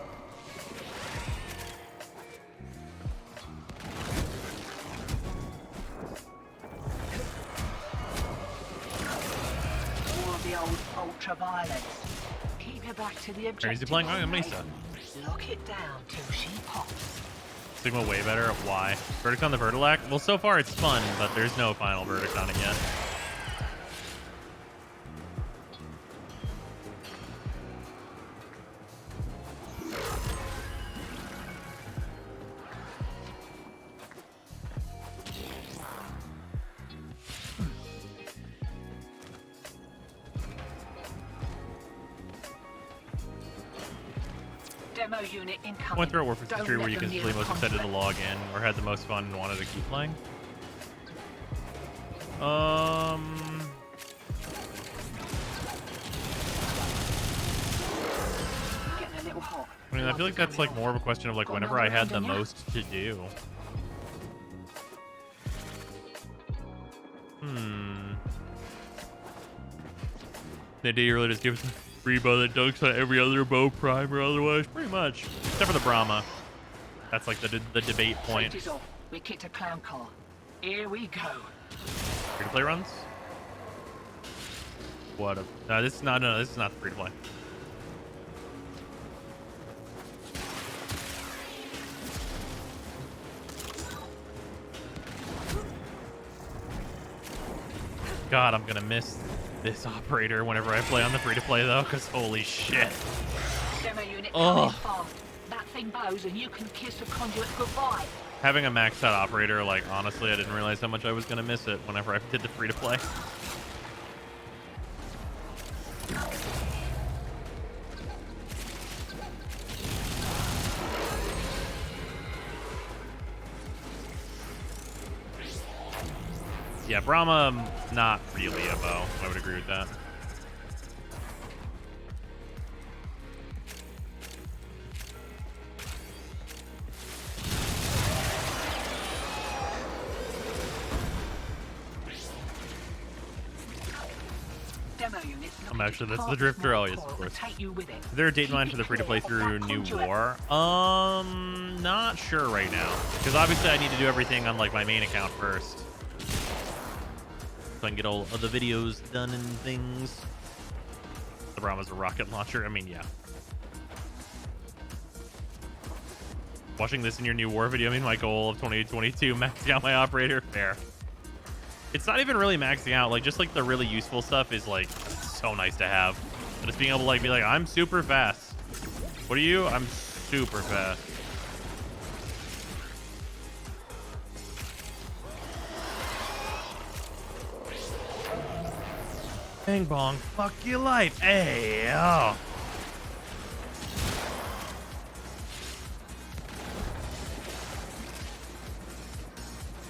All the old ultraviolence. Keep your back to the objective. Is he playing Mesa? Lock it down till she pops. Sigma way better. Why? Verdict on the Vertilac? Well, so far it's fun, but there's no final verdict on it yet. Demo unit incoming. Went through a Warframe Don't history where let you them can near play the most excited to conduit. log in or had the most fun and wanted to keep playing. Getting a little hot. I mean, I feel like that's like more of a question of like whenever I had the most to do. The day really just gives free bow that dunks on every other bow prime or otherwise, pretty much. Except for the Brahma. That's like the debate point. Safety's off. We kicked a clown car. Here we go. Free to play runs? What a no, this is not the free to play. God, I'm gonna miss this operator whenever I play on the free to play though, because holy shit. Demo unit Ugh. coming fast. That thing bows and you can kiss the conduit goodbye. Having a maxed out operator, like honestly, I didn't realize how much I was gonna miss it whenever I did the free to play. Yeah, Brahma, not really a bow. I would agree with that. Actually, that's the Drifter. Oh, yes, of course. Is there a date in mind for the free-to-play through New War? Not sure right now. Because obviously I need to do everything on, like, my main account first. So I can get all of the videos done and things. The Brahma's a rocket launcher. I mean, yeah. Watching this in your New War video, I mean, my goal of 2022, maxing out my operator. Fair. It's not even really maxing out. Like, just, like, the really useful stuff is, like, so nice to have. But just being able to, like, be like, I'm super fast. What are you? I'm super fast. Bang bong. Fuck your life. Hey, oh.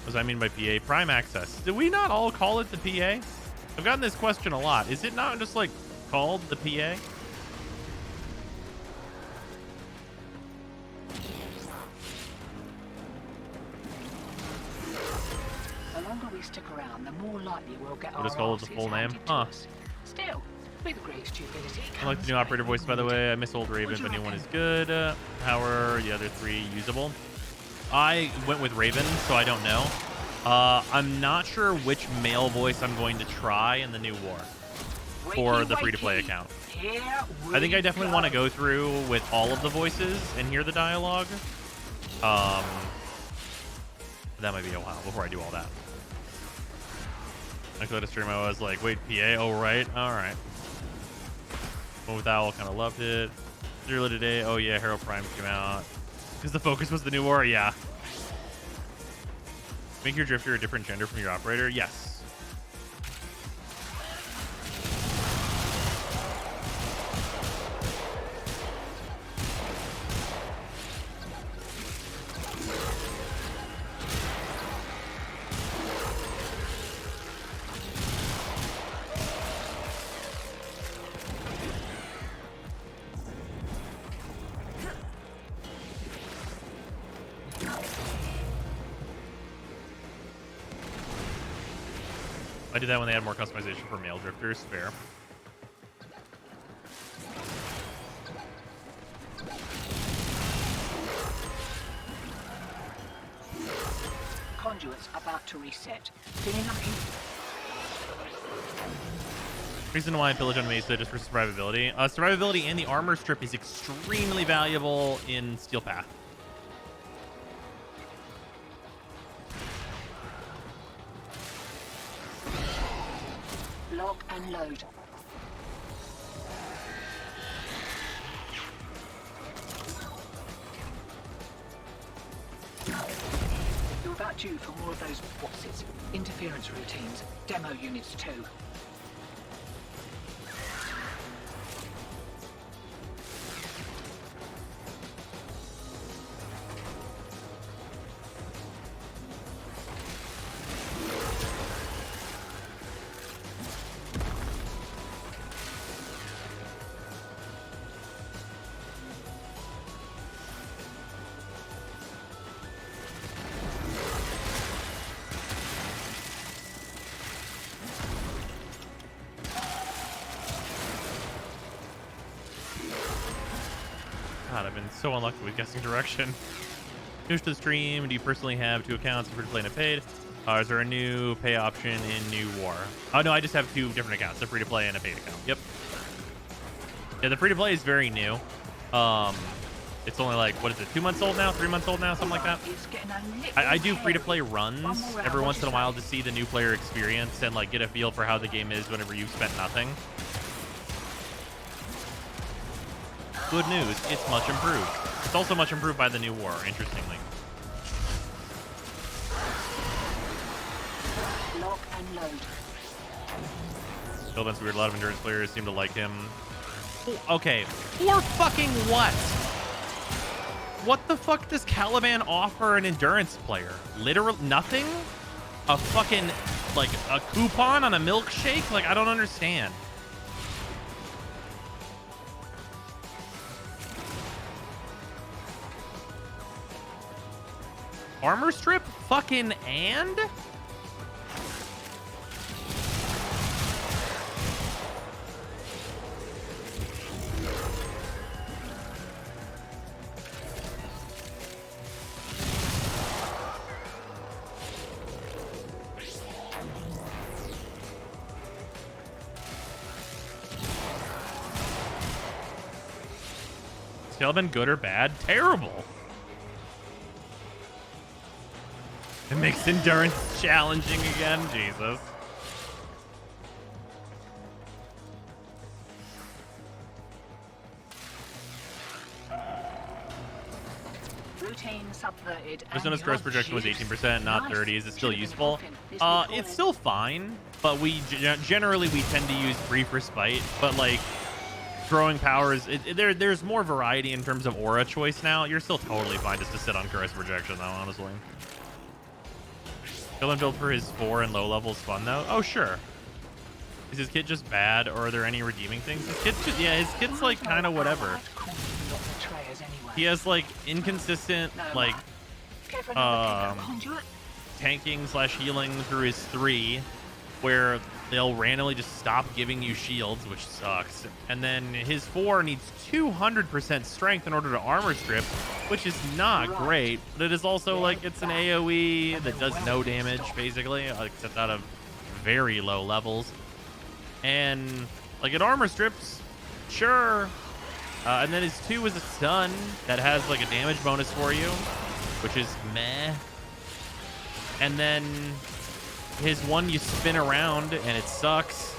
What does that mean by PA? Prime access. Did we not all call it the PA? I've gotten this question a lot. Is it not just, like, called the PA? The longer we stick around, the more likely we'll get What is called the full name? Huh. Still, with great stupidity. I like the new operator voice, by the way. I miss old Raven, but new one is good. How are the other three usable? I went with Raven, so I don't know. I'm not sure which male voice I'm going to try in the New War for the free-to-play account. I think I definitely want to go through with all of the voices and hear the dialogue. That might be a while before I do all that. I clicked a stream, I was like, wait, PA? Oh, right. All right. Went with Owl, kind of loved it. Earlier today, oh yeah, Hero Prime came out. Because the focus was the New War? Yeah. Make your Drifter a different gender from your operator? Yes. I did that when they had more customization for male drifters. Fair. Conduits about to reset. Feeling lucky? Reason why I pillage on Mesa just for survivability. Survivability and the armor strip is extremely valuable in Steel Path. Lock and load. You're about due for more of those what's-its, interference routines, demo units too. God, I've been so unlucky with guessing direction. News to the stream. Do you personally have 2 accounts, free to play and a paid? Is there a new pay option in New War? Oh, no, I just have 2 different accounts, a free to play and a paid account. Yep. Yeah, the free to play is very new. It's only like, what is it, 2 months old now? 3 months old now? Something like that. I do free to play runs every once in a while to see the new player experience and like get a feel for how the game is whenever you've spent nothing. Good news, it's much improved. It's also much improved by the New War, interestingly. Lock and load. Philbin's weird. A lot of endurance players seem to like him. Okay, for fucking what? What the fuck does Caliban offer an endurance player? Literal nothing? a fucking, like, a coupon on a milkshake? Like, I don't understand. Armor strip? Fucking and? Caliban good or bad? Terrible. It makes endurance challenging again. Jesus. Routine subverted. Persona's gross projection was 18%, not 30. Is it still useful? It's still fine, but we generally we tend to use brief respite. But like throwing powers, there's more variety in terms of aura choice now. You're still totally fine just to sit on gross projection though, honestly. Villain build for his 4 and low levels fun though? Oh sure. Is his kit just bad, or are there any redeeming things? His kit's just, yeah, his kit's like kind of whatever. He has like inconsistent like tanking / healing through his 3, where they'll randomly just stop giving you shields, which sucks. And then his 4 needs 200% strength in order to armor strip, which is not great. But it is also like it's an AoE that does no damage basically, except out of very low levels. And like it armor strips, sure. And then his 2 is a stun that has like a damage bonus for you, which is meh. And then his 1 you spin around and it sucks.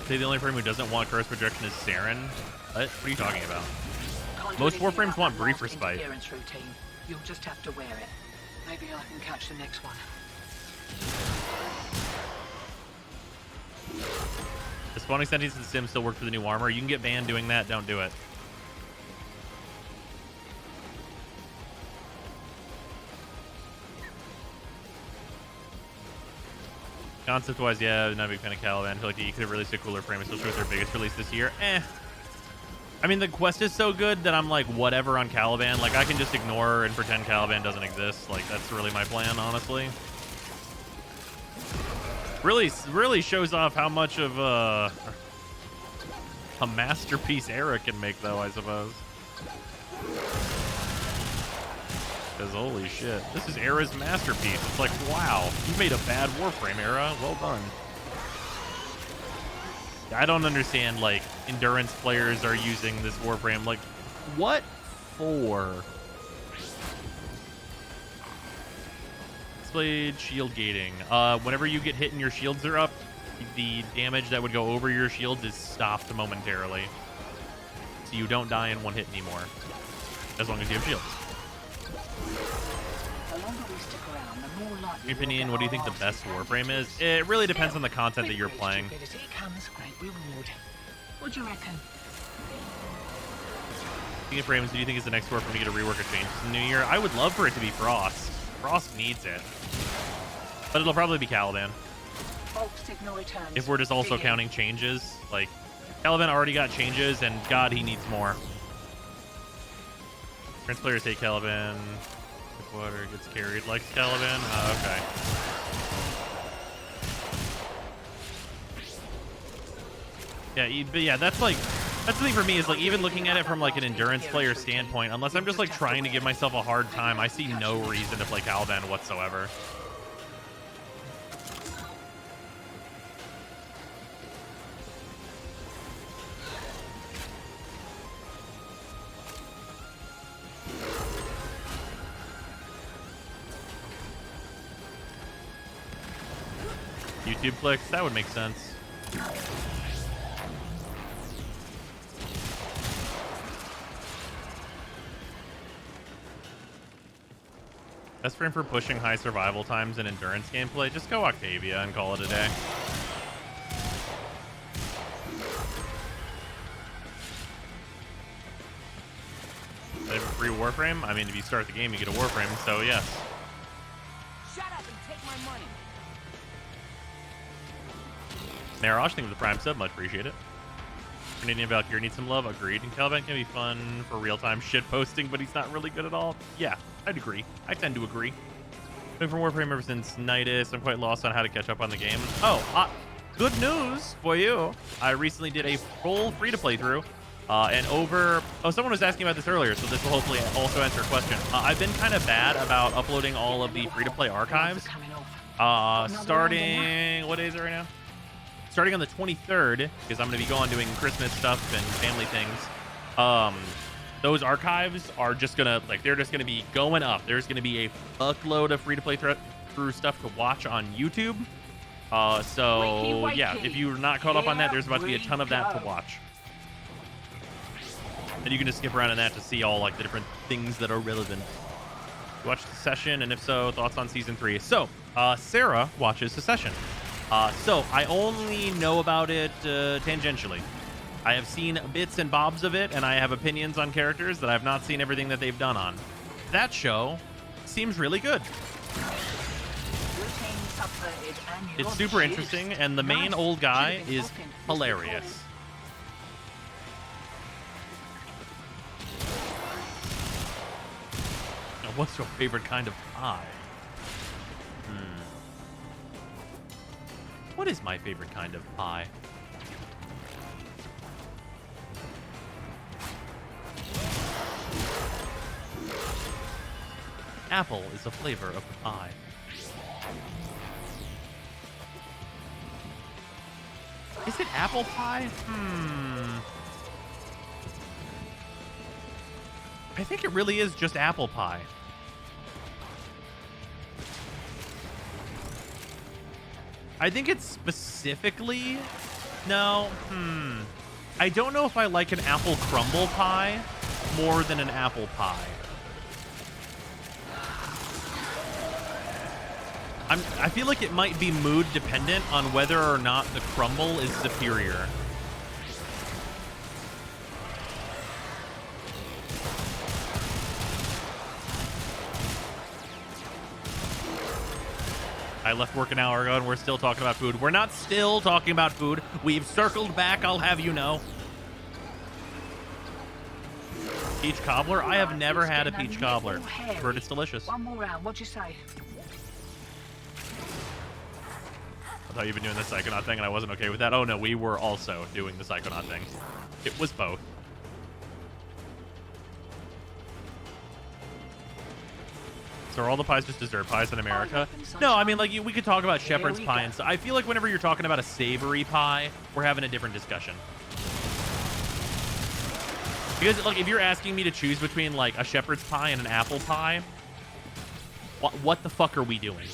Say the only frame who doesn't want curse projection is Saren. What are you talking about? Most Warframes want brief respite. You'll just have to wear it. Maybe I can catch the next one. The spawning settings in Sim still work for the new armor. You can get banned doing that. Don't do it. Concept-wise, yeah, not a big fan of Caliban. I feel like you could have released a cooler frame, especially with their biggest release this year. I mean, the quest is so good that I'm like, whatever on Caliban. Like, I can just ignore and pretend Caliban doesn't exist. Like, that's really my plan, honestly. Really shows off how much of a masterpiece Era can make, though, I suppose. Because holy shit, this is Era's masterpiece. It's like, wow, you made a bad Warframe, Era. Well done. I don't understand, like, endurance players are using this Warframe. Like, what for? Displayed shield gating. Whenever you get hit and your shields are up, the damage that would go over your shields is stopped momentarily. So you don't die in one hit anymore. As long as you have shields. In your opinion, what do you think the best Warframe is? It really depends on the content that you're playing. What do you reckon? Speaking of frames, do you think is the next Warframe to get a rework of changes in the new year? I would love for it to be Frost. Frost needs it. But it'll probably be Caliban. If we're just also counting changes, like Caliban already got changes, and God, he needs more. Trans players hate Caliban. If water gets carried like Caliban. Okay. Yeah, but yeah, that's the thing for me is like even looking at it from like an endurance player standpoint, unless I'm just like trying to give myself a hard time, I see no reason to play Caliban whatsoever. YouTube clicks, that would make sense. Best frame for pushing high survival times and endurance gameplay? Just go Octavia and call it a day. a free Warframe? I mean, if you start the game, you get a Warframe, so yes. Shut up and take my money. Narash, thank you for the Prime sub. Much appreciate it. Canadian Valkyrie needs some love. Agreed. And Caliban can be fun for real-time shit posting, but he's not really good at all. Yeah, I'd agree. I tend to agree. Been from Warframe ever since Nidus. I'm quite lost on how to catch up on the game. Oh, good news for you. I recently did a full free-to-play through. Someone was asking about this earlier, so this will hopefully also answer a question. I've been kind of bad about uploading all of the free-to-play archives. Starting, what day is it right now? Starting on the 23rd, because I'm going to be going doing Christmas stuff and family things. Those archives are just going to, they're just going to be going up. There's going to be a fuckload of free-to-play through stuff to watch on YouTube. Yeah, if you're not caught up on that, there's about to be a ton of that to watch. And you can just skip around in that to see all, the different things that are relevant. You watched Secession, and if so, thoughts on Season 3. So, Sarah watches Secession. So I only know about it tangentially. I have seen bits and bobs of it, and I have opinions on characters that I've not seen everything that they've done on. That show seems really good. It's super interesting, and the main old guy is hilarious. Now, what's your favorite kind of pie? What is my favorite kind of pie? Apple is a flavor of pie. Is it apple pie? I think it really is just apple pie. I think it's specifically... No. I don't know if I like an apple crumble pie more than an apple pie. I feel like it might be mood dependent on whether or not the crumble is superior. I left work an hour ago and we're still talking about food. We're not still talking about food. We've circled back, I'll have you know. Peach cobbler? I have never had a peach cobbler. Heard it's delicious. One more round, what'd you say? I thought you've been doing the Psychonaut thing and I wasn't okay with that. Oh no, we were also doing the Psychonaut thing. It was both. So are all the pies just dessert pies in America? No, I mean, we could talk about shepherd's pie and stuff. I feel like whenever you're talking about a savory pie, we're having a different discussion. Because, if you're asking me to choose between, a shepherd's pie and an apple pie, what the fuck are we doing?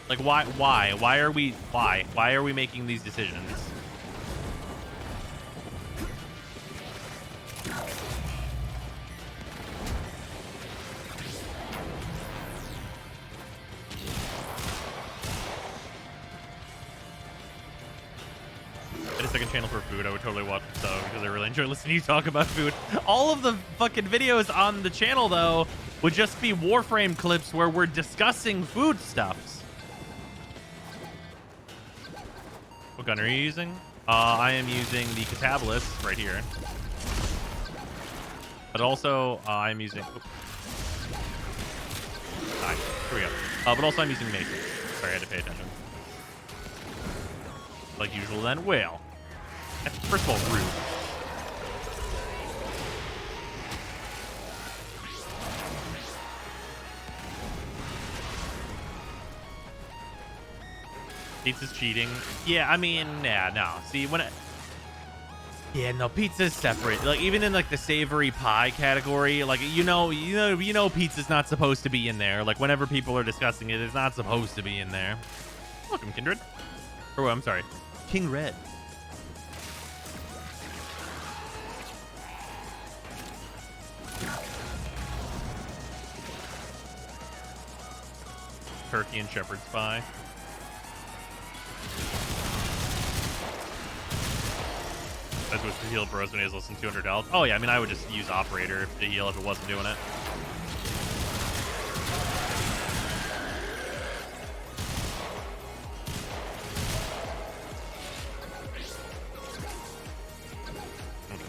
Why are we making these decisions? I had a second channel for food. I would totally watch it, though, because I really enjoy listening to you talk about food. All of the fucking videos on the channel, though, would just be Warframe clips where we're discussing food stuffs. What gun are you using? I am using the Catabolist right here. But also, I'm using... Alright, here we go. But also, I'm using Mason. Sorry, I had to pay attention. Like usual, then. Well, that's first of all rude. Pizza's cheating. Yeah, I mean, yeah, no. See, yeah, no, pizza's separate. Even in the savory pie category, you know, pizza's not supposed to be in there. Whenever people are discussing it, it's not supposed to be in there. Welcome, Kindred. Oh, I'm sorry, King Red. Turkey and shepherd's pie. That's what to heal bros when he has less than 200 health. Oh yeah, I mean I would just use operator to heal if it wasn't doing it.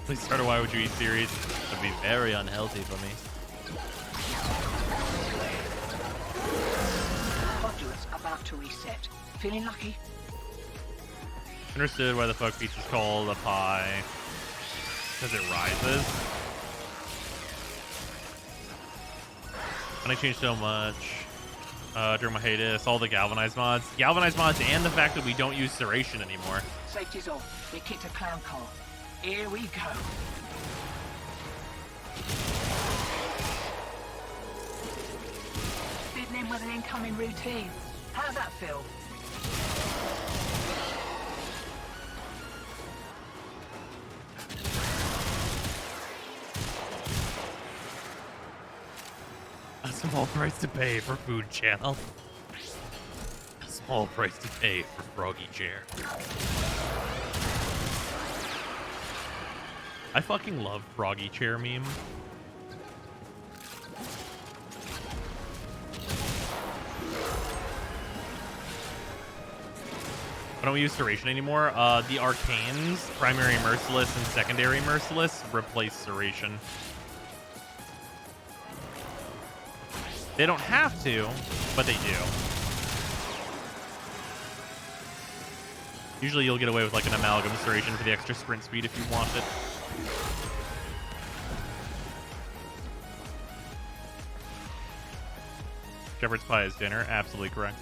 Please start a Why Would You Eat series. It would be very unhealthy for me. Conduit's about to reset. Feeling lucky? Understood why the fuck pizza's called a pie. Because it rises. And I changed so much during my hiatus. All the galvanized mods. Galvanized mods and the fact that we don't use Serration anymore. Safety's off. We kicked a clown car. Here we go. Fiddling with an incoming routine. How's that feel? A small price to pay for food channel. A small price to pay for Froggy Chair. I fucking love Froggy Chair meme. I don't use Serration anymore. The Arcanes, Primary Merciless and Secondary Merciless, replace Serration. They don't have to, but they do. Usually you'll get away with like an Amalgam Serration for the extra sprint speed if you want it. Shepherd's pie is dinner. Absolutely correct.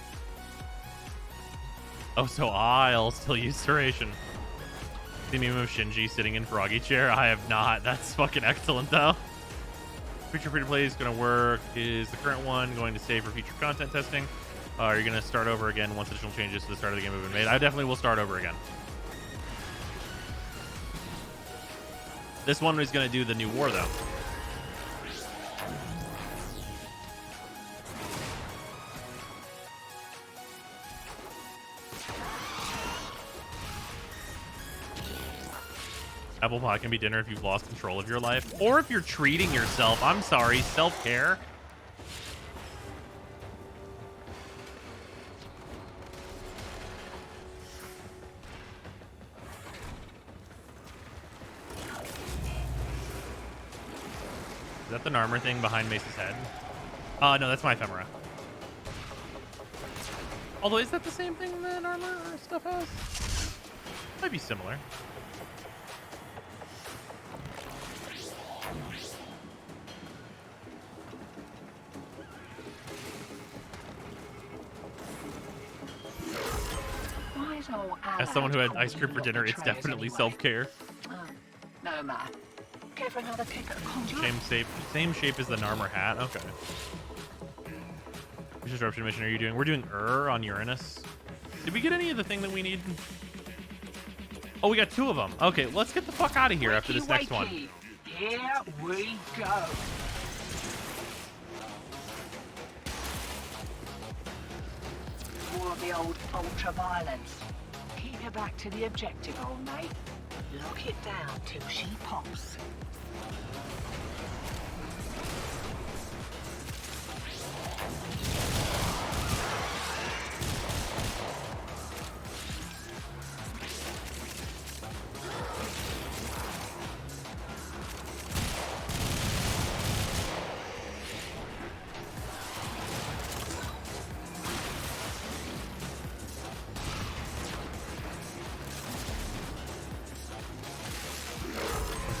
Oh, so I'll still use Serration. The meme of Shinji sitting in Froggy Chair. I have not. That's fucking excellent, though. Future free-to-play is going to work. Is the current one going to stay for future content testing? Are you going to start over again once additional changes to the start of the game have been made? I definitely will start over again. This one is going to do the new war, though. Apple pie can be dinner if you've lost control of your life. Or if you're treating yourself. I'm sorry. Self-care. Is that the Narmer thing behind Mace's head? No, that's my ephemera. Although, is that the same thing that armor stuff has? Might be similar. As someone who had ice cream for dinner, it's definitely self-care. No matter. Care for another kick at a conduit? Same shape as the Narmer hat. Okay. Which disruption mission are you doing? We're doing on Uranus. Did we get any of the thing that we need? Oh, we got 2 of them. Okay, let's get the fuck out of here after this next one. Here we go. More of the old ultra-violence. Keep your back to the objective, old mate. Lock it down till she pops.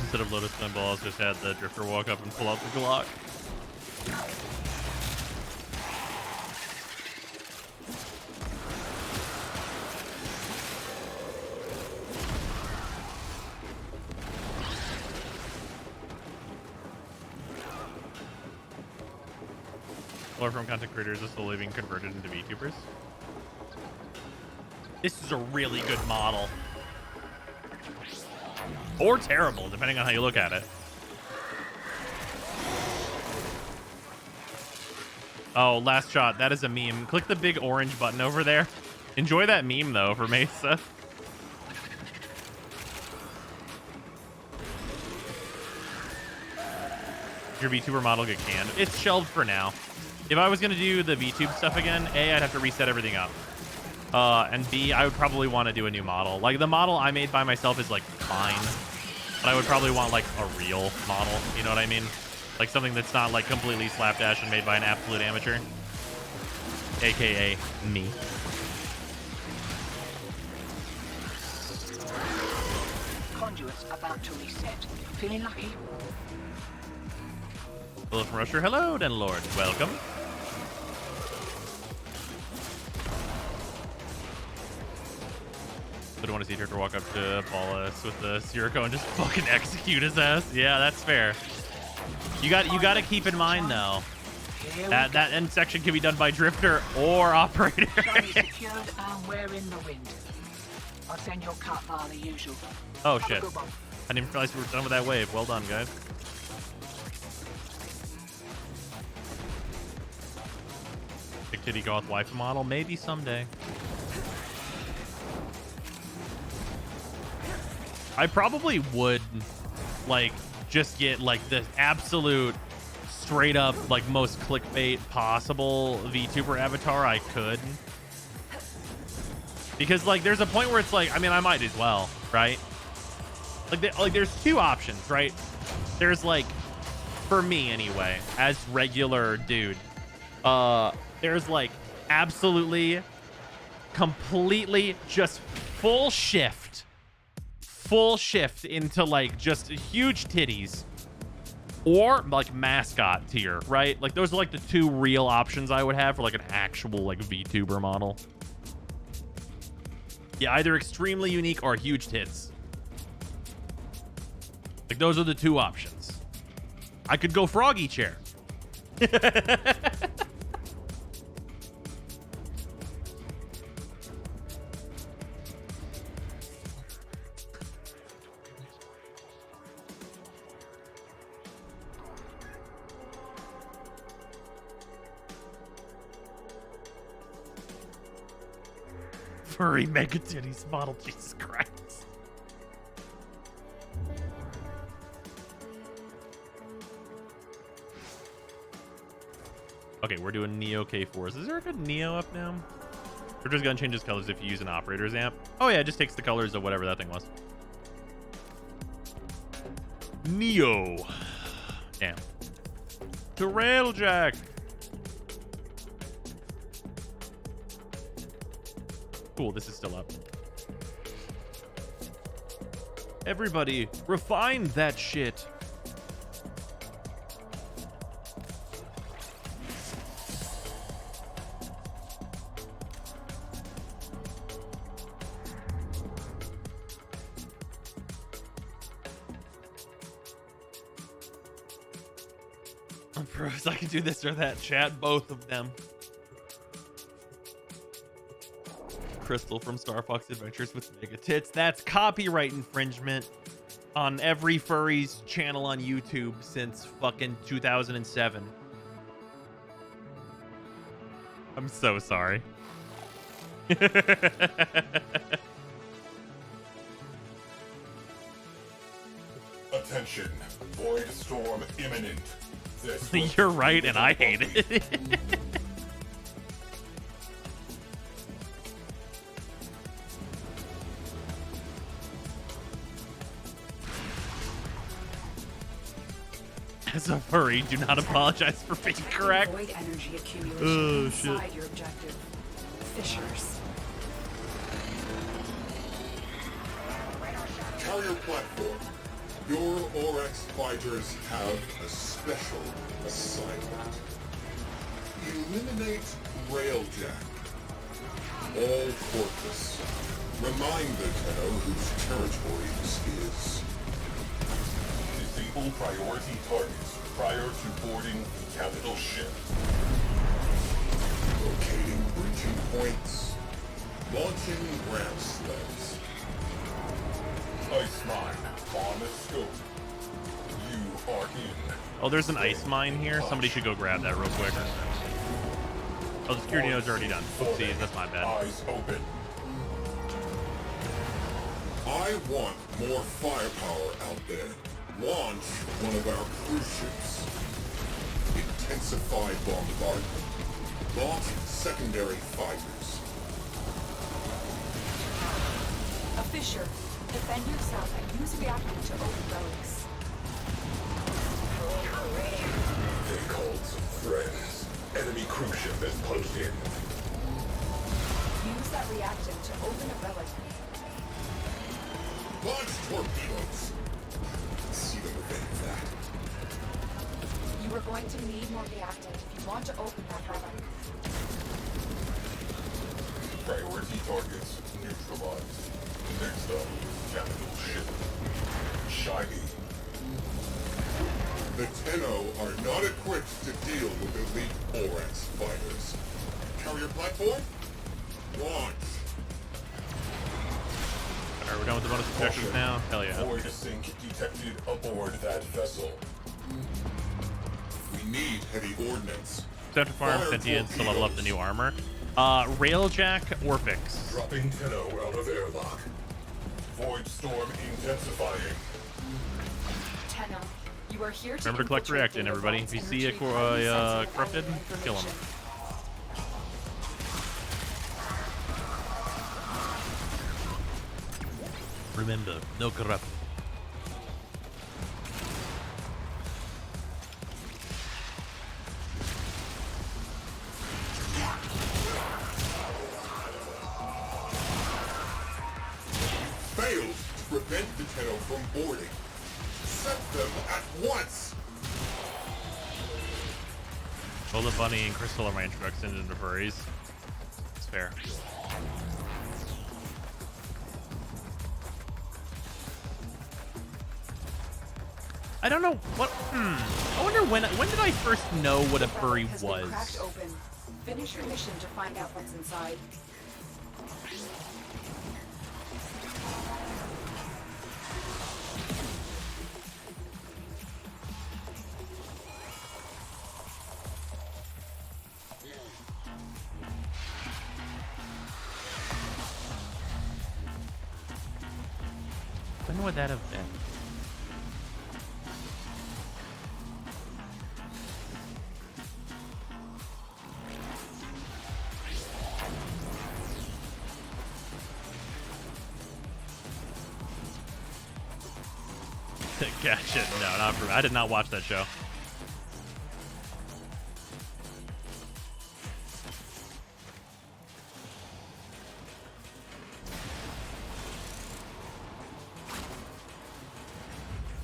Instead of Lotus Gun Balls, just had the Drifter walk up and pull out the Glock. Warframe content creators are slowly being converted into VTubers. This is a really good model. Or terrible, depending on how you look at it. Oh, last shot. That is a meme. Click the big orange button over there. Enjoy that meme, though, for Mesa. your VTuber model get canned? It's shelved for now. If I was going to do the VTube stuff again, A, I'd have to reset everything up. And B, I would probably want to do a new model. Like, the model I made by myself is, like, fine. But I would probably want, like, a real model. You know what I mean? Like, something that's not, like, completely slapdash and made by an absolute amateur. AKA me. Conduits about to reset. Feeling lucky? Hello from Rusher. Hello, Den Lord. Welcome. I don't want to see Turtle walk up to Paulus with the Sirocco and just fucking execute his ass. Yeah, that's fair. You got to keep in mind though that end section can be done by Drifter or Operator. Secured and we're in the wind. I'll send your cut via the usual. Oh shit! I didn't realize we were done with that wave. Well done, guys. Big titty goth wife model, maybe someday. I probably would, like, just get, like, the absolute straight up, like, most clickbait possible VTuber avatar I could. Because, like, there's a point where it's like, I mean, I might as well, right? Like, there's two options, right? There's, like, for me anyway, as regular dude, there's, like, absolutely, completely just full shift into, like, just huge titties or, like, mascot tier, right? Like, those are, like, the two real options I would have for, like, an actual, like, VTuber model. Yeah, either extremely unique or huge tits. Like, those are the two options. I could go Froggy Chair. Furry mega titties model, Jesus Christ. Okay, we're doing Neo K4s. Is there a good Neo up now? We're just gonna change his colors if you use an operator's amp. Oh yeah, it just takes the colors of whatever that thing was. Neo. Damn. To Railjack. Cool, this is still up. Everybody, refine that shit. Bros, I can do this or that, chat. Both of them. Crystal from Star Fox Adventures with mega tits. That's copyright infringement on every furry's channel on YouTube since fucking 2007. I'm so sorry. Attention, void storm imminent. You're right, and I hate it. As a furry, do not apologize for being correct. Avoid energy accumulation inside your objective. Fissures. Carrier platform. Your Oryx fighters have a special assignment. Eliminate Railjack. All Fortress. Remind the Tenno whose territory this is. Disable priority targets prior to boarding capital ship. Locating breaching points. Launching ramp sleds. Ice mine on the scope. You are in. Oh, there's an ice mine here. Somebody should go grab that real quick. Oh, the security node's already done. Oopsies, that's my bad. Eyes open. I want more firepower out there. Launch one of our cruise ships. Intensified bombardment. Lost secondary fibers. A fissure. Defend yourself and use reactant to open relics. They called some friends. Enemy cruise ship has punched in. Use that reactant to open a relic. Launch torpedoes. See them evade that. You are going to need more reactant if you want to open that relic. Priority targets neutralized. Next up, capital ship. Shiny. The Tenno are not equipped to deal with elite Borax fighters. Carrier platform? Launch. Alright, we're done with the bonus objectives now. Hell yeah. Void sink detected aboard that vessel. We need heavy ordnance. Time to farm Fire sentience to level up the torpedoes. new armor. Railjack or fix. Dropping Tenno out of airlock. Void storm intensifying. Tenno, you are here to Remember to collect infiltrate reactant, the everybody. vaults If you and see a retrieve highly sensitive corrupted, valuable kill him. information. Remember, no corrupt. Failed to prevent the Tenno from boarding. Set them at once! Lola Bunny and Crystal are my introduction into furries. It's fair. I don't know what. I wonder when did I first know what a furry Has been was? cracked open. Finish your mission to find out what's inside. When would that have been? Gotcha. No, not for. I did not watch that show.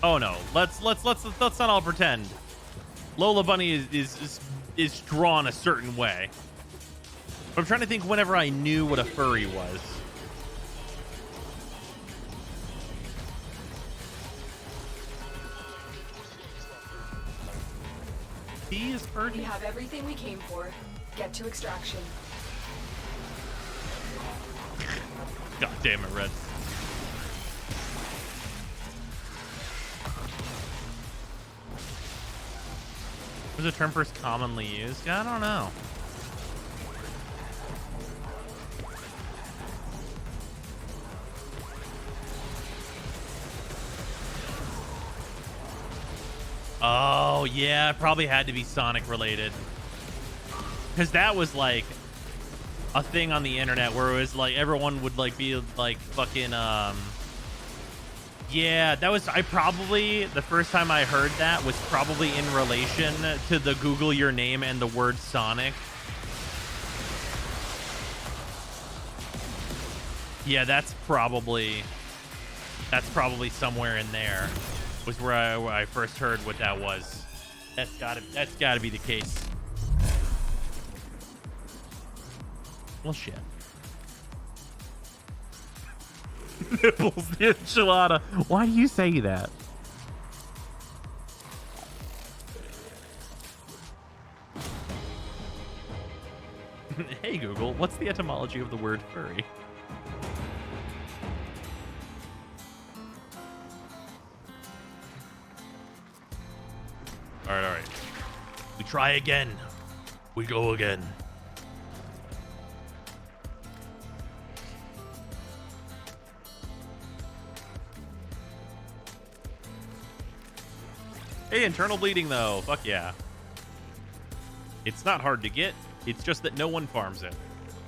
Oh no. Let's not all pretend. Lola Bunny is drawn a certain way. But I'm trying to think whenever I knew what a furry was. He is furry. We have everything we came for. Get to extraction. God damn it, Red. Was the term first commonly used? I don't know. Oh, yeah, it probably had to be Sonic related. Because that was like a thing on the internet where it was like everyone would like be like fucking yeah, that was the first time I heard that was probably in relation to the Google your name and the word Sonic. Yeah, that's probably somewhere in there was where I first heard what that was. That's gotta be the case. Well, shit. Nipples, the enchilada. Why do you say that? Hey Google, what's the etymology of the word furry? All right. We try again. We go again. Hey, internal bleeding though. Fuck yeah. It's not hard to get. It's just that no one farms it.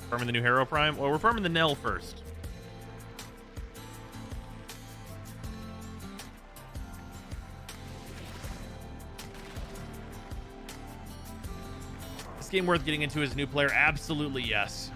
Farming the new Hero Prime? Well, we're farming the Nell first. This game worth getting into as a new player? Absolutely yes.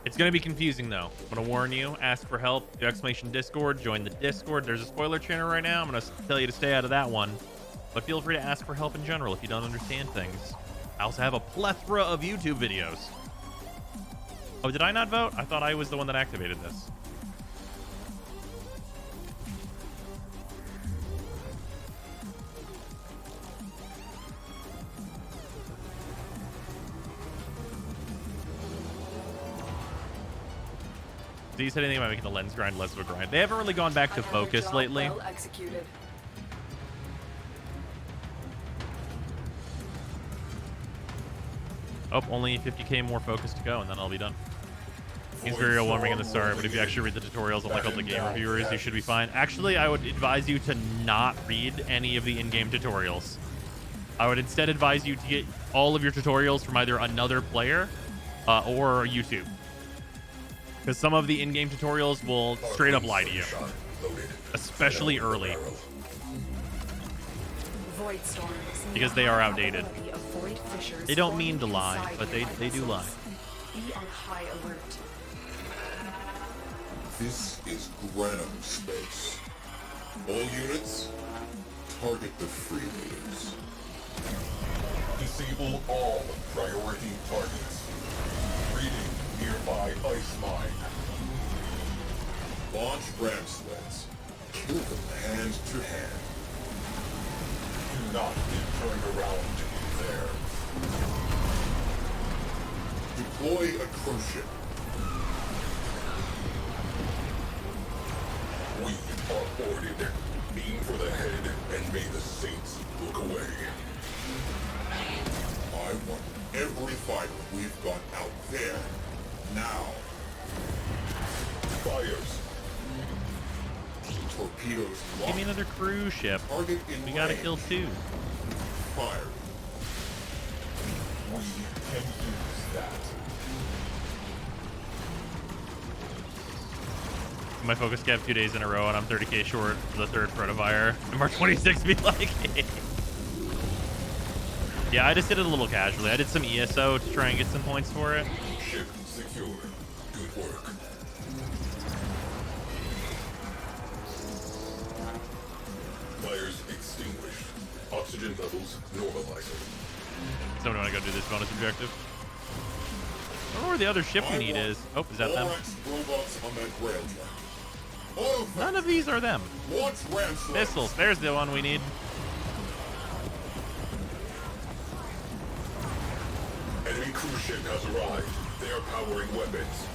It's going to be confusing, though. I'm going to warn you. Ask for help. Do exclamation Discord. Join the Discord. There's a spoiler channel right now. I'm going to tell you to stay out of that one. But feel free to ask for help in general if you don't understand things. I also have a plethora of YouTube videos. Oh, did I not vote? I thought I was the one that activated this. Did you say anything about making the lens grind less of a grind? They haven't really gone back to focus lately. Well executed. Oh, only 50k more focus to go, and then I'll be done. He's very overwhelming in the start, but if you actually read the tutorials on like all the game reviewers, you should be fine. Actually, I would advise you to not read any of the in-game tutorials. I would instead advise you to get all of your tutorials from either another player or YouTube. Because some of the in-game tutorials will straight up lie to you. Especially early. Because they are outdated. They don't mean to lie, but they do lie. Be on high alert. This is Granum space. All units, target the freeloaders. Disable all priority targets. Reading nearby ice mine. Launch ram sleds. Kill them hand to hand. Do not be turned around there. Deploy a cruise ship. We are boarded. Aim for the head and may the saints look away. I want every fighter we've got out there. Now. Fires. Torpedoes locked. Give me another cruise ship. Target in We gotta range. kill 2. Fire. We can use that. My focus gap 2 days in a row, and I'm 30k short for the third Protofire. And Mark 26 be like, hey. Yeah, I just did it a little casually. I did some ESO to try and get some points for it. Ship secure. Good work. Fires extinguished. Oxygen levels normalizing. Somebody want to go do this bonus objective? I don't know where the other ship we need is. Oh, is that them? Robots on that rail track. None of these are them. Launch ram sleds. Missiles. There's the one we need. Enemy cruise ship has arrived. They are powering weapons.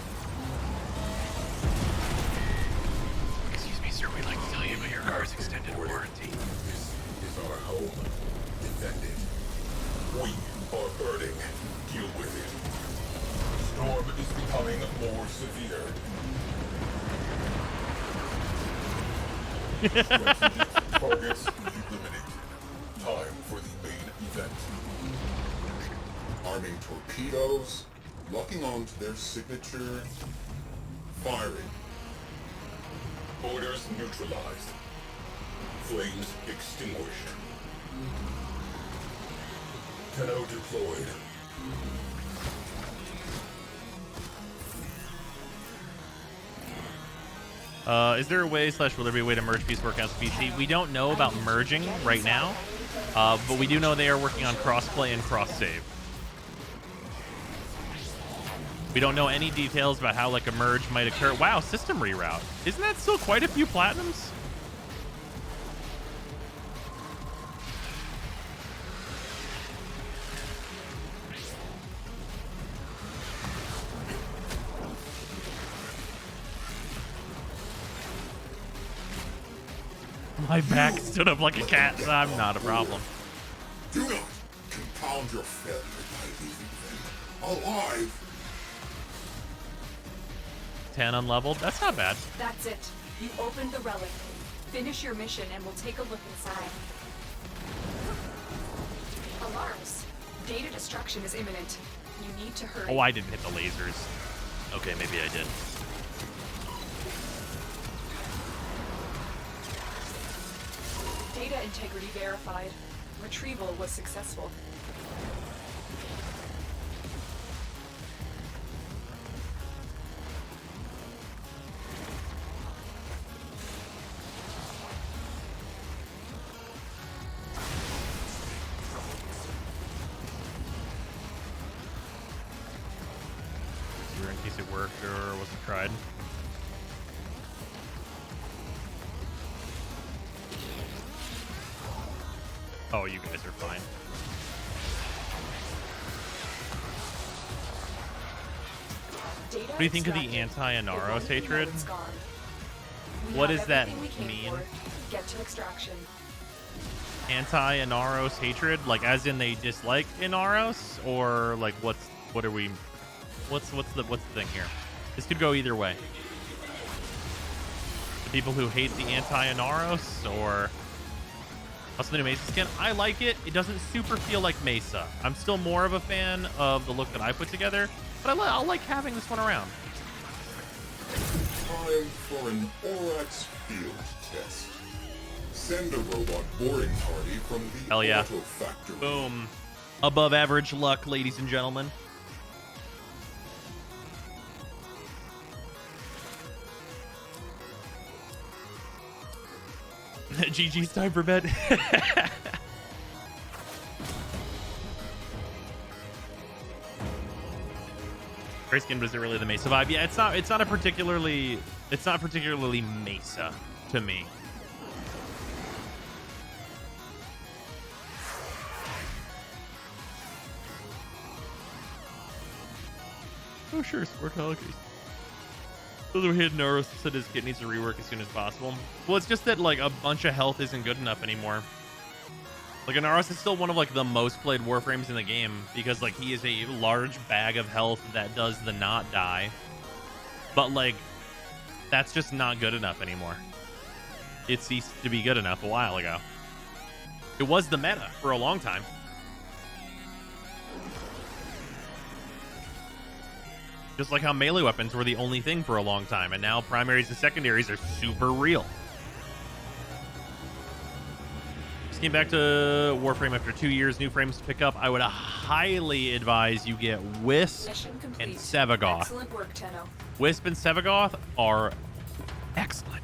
Excuse me, sir. We'd like to tell you about your car's extended warranty. This is our home. Defend it. We are burning. Deal with it. Storm is becoming more severe. Targets eliminated. Time for the main event. Arming torpedoes, locking onto their signature, firing. Orders neutralized. Flames extinguished. Tenno deployed. Is there a way / will there be a way to merge piece work on PC? We don't know about merging right now, but we do know they are working on crossplay and cross-save. We don't know any details about how like a merge might occur. Wow, system reroute. Isn't that still quite a few platinums? My back stood up like a cat, so I'm not a problem. Do not compound your failure by leaving them alive. 10 unleveled. That's not bad. That's it. You opened the relic. Finish your mission and we'll take a look inside. Alarms. Data destruction is imminent. You need to hurry. Oh, I didn't hit the lasers. Okay, maybe I did. Data integrity verified. Retrieval was successful. In case it worked or wasn't tried. Oh, you guys are fine. What do you think of the anti-Anaros hatred? What does that mean? Get to extraction. Anti-Anaros hatred, like as in they dislike Inaros, or like what's the thing here? This could go either way. The people who hate the anti-Anaros, or also the new Mesa skin. I like it. It doesn't super feel like Mesa. I'm still more of a fan of the look that I put together, but I'll like having this one around. Time for an Orax field test. Send a robot boring party from the Hell yeah. auto factory. Boom. Above average luck, ladies and gentlemen. GG's time for bed. Gray skin, was it really the Mesa vibe? Yeah, it's not particularly Mesa to me. Oh sure, sport allocation. Those who hit Naros said his kit needs to rework as soon as possible. Well, it's just that like a bunch of health isn't good enough anymore. Like Anaros is still one of like the most played Warframes in the game because like he is a large bag of health that does the not die. But like that's just not good enough anymore. It ceased to be good enough a while ago. It was the meta for a long time. Just like how melee weapons were the only thing for a long time, and now primaries and secondaries are super real. Just came back to Warframe after 2 years, new frames to pick up. I would highly advise you get Wisp and Sevagoth. Excellent work, Tenno. Wisp and Sevagoth are excellent.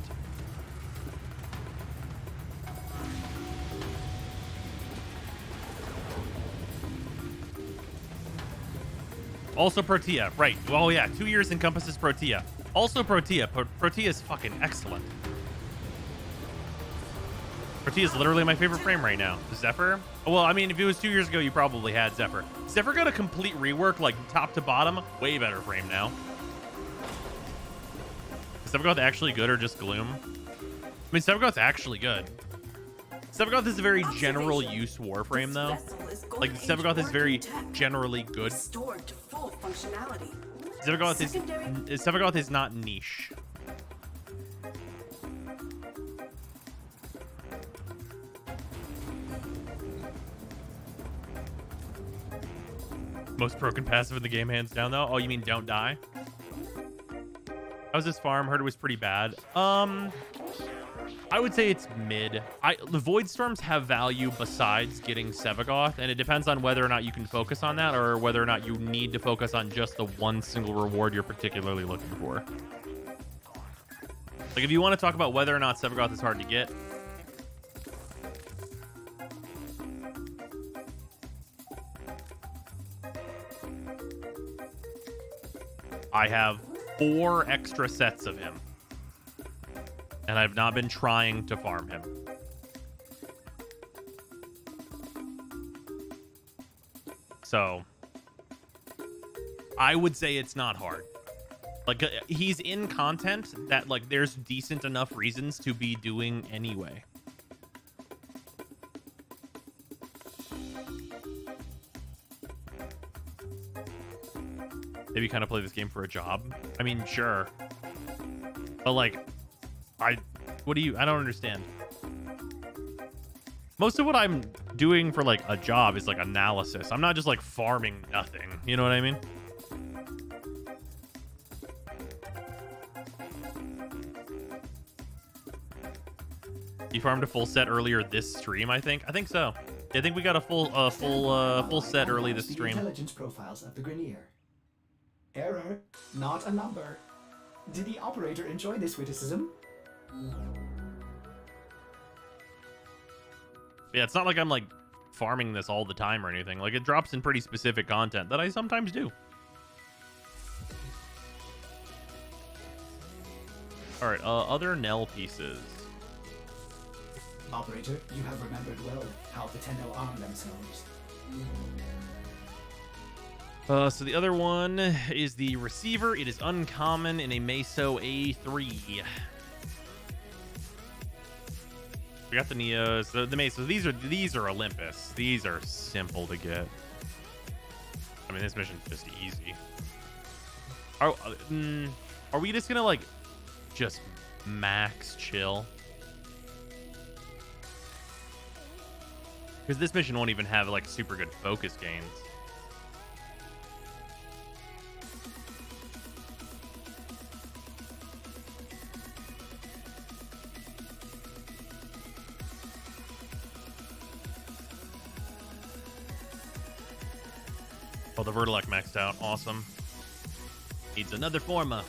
Also Protea, right. Oh yeah, 2 years encompasses Protea. Also Protea. Protea is fucking excellent. Protea is literally my favorite frame right now. Zephyr? Well, I mean, if it was 2 years ago, you probably had Zephyr. Zephyr got a complete rework, like top to bottom. Way better frame now. Is Sevagoth actually good or just Gloom? I mean, Sevagoth's actually good. Sevagoth is a very general use Warframe, though. Like, Sevagoth is very generally good. Sevagoth is not niche. Most broken passive in the game, hands down, though. Oh, you mean don't die? How's this farm? Heard it was pretty bad. I would say it's mid. The Void Storms have value besides getting Sevagoth, and it depends on whether or not you can focus on that or whether or not you need to focus on just the one single reward you're particularly looking for. Like, if you want to talk about whether or not Sevagoth is hard to get, I have 4 extra sets of him. And I've not been trying to farm him. So I would say it's not hard. Like, he's in content that like there's decent enough reasons to be doing anyway. Maybe kind of play this game for a job. I mean, sure. But like, I don't understand. Most of what I'm doing for like a job is like analysis. I'm not just like farming nothing. You know what I mean? You farmed a full set earlier this stream, I think. I think so. I think we got a full set early this The stream. intelligence profiles of the Grineer. Error, not a number. Did the operator enjoy this witticism? Yeah, it's not like I'm like farming this all the time or anything. Like it drops in pretty specific content that I sometimes do. All right, other Nell pieces. Operator, you have remembered well how the Tenno arm themselves. So the other one is the receiver. It is uncommon in a Meso A3. We got the Neos, the Mesos. These are Olympus. These are simple to get. I mean, this mission's just easy. Are we just gonna like just max chill? Because this mission won't even have like super good focus gains. Oh, the Vertilec maxed out. Awesome. Needs another Forma.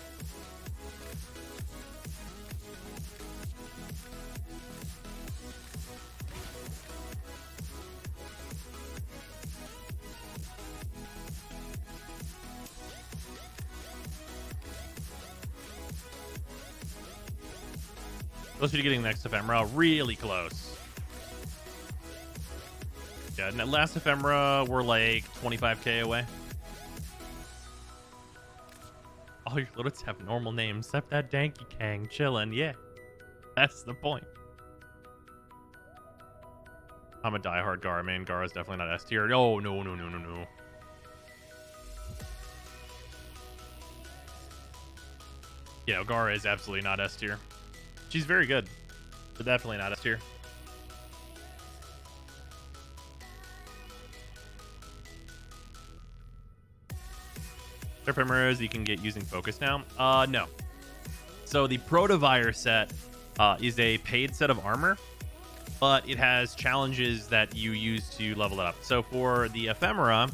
Close to getting next ephemera. Really close. Yeah, and that last ephemera, we're like 25k away. All your littlets have normal names, except that Danky Kang chillin'. Yeah, that's the point. I'm a diehard Gara main. Gara's definitely not S tier. Oh, no. Yeah, Gara is absolutely not S tier. She's very good, but definitely not S tier. Ephemeras you can get using focus now. No. So the Protovire set is a paid set of armor, but it has challenges that you use to level it up. So for the ephemera,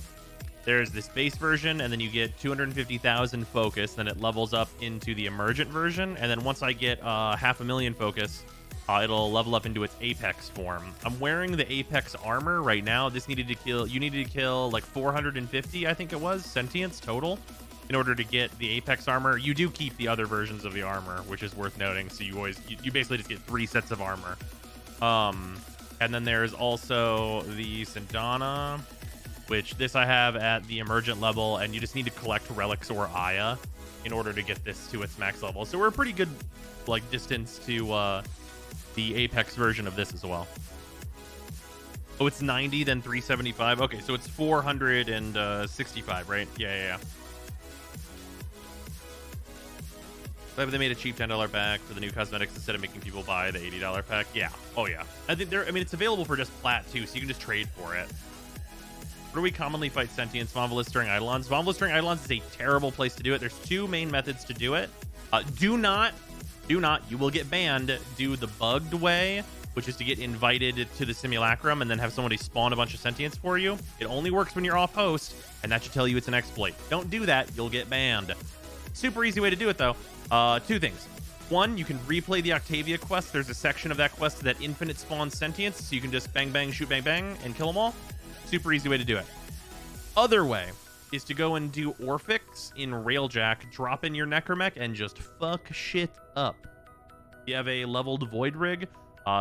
there's this base version, and then you get 250,000 focus. Then it levels up into the emergent version, and then once I get 500,000 focus, it'll level up into its apex form. I'm wearing the apex armor right now. This needed to kill. You needed to kill like 450, I think it was, sentience total, in order to get the apex armor. You do keep the other versions of the armor, which is worth noting. So you basically just get 3 sets of armor. And then there's also the Sindana, which this I have at the emergent level, and you just need to collect relics or Aya in order to get this to its max level. So we're a pretty good like distance to the apex version of this as well. Oh, it's 90, then 375. Okay, so it's 465, right? Yeah. But they made a cheap $10 pack for the new cosmetics instead of making people buy the $80 pack. Yeah. Oh, yeah. I think it's available for just plat, too, so you can just trade for it. Where do we commonly fight sentience? Vonvolus during Eidolons. Vonvolus during Eidolons is a terrible place to do it. There's 2 main methods to do it. Do not, you will get banned, do the bugged way, which is to get invited to the simulacrum and then have somebody spawn a bunch of sentience for you. It only works when you're off host, and that should tell you it's an exploit. Don't do that. You'll get banned. Super easy way to do it, though. 2 things. 1, you can replay the Octavia quest. There's a section of that quest that infinite spawns sentience, so you can just bang, bang, shoot, bang, bang, and kill them all. Super easy way to do it. Other way is to go and do Orphix in Railjack, drop in your Necromech, and just fuck shit up. You have a leveled Void Rig.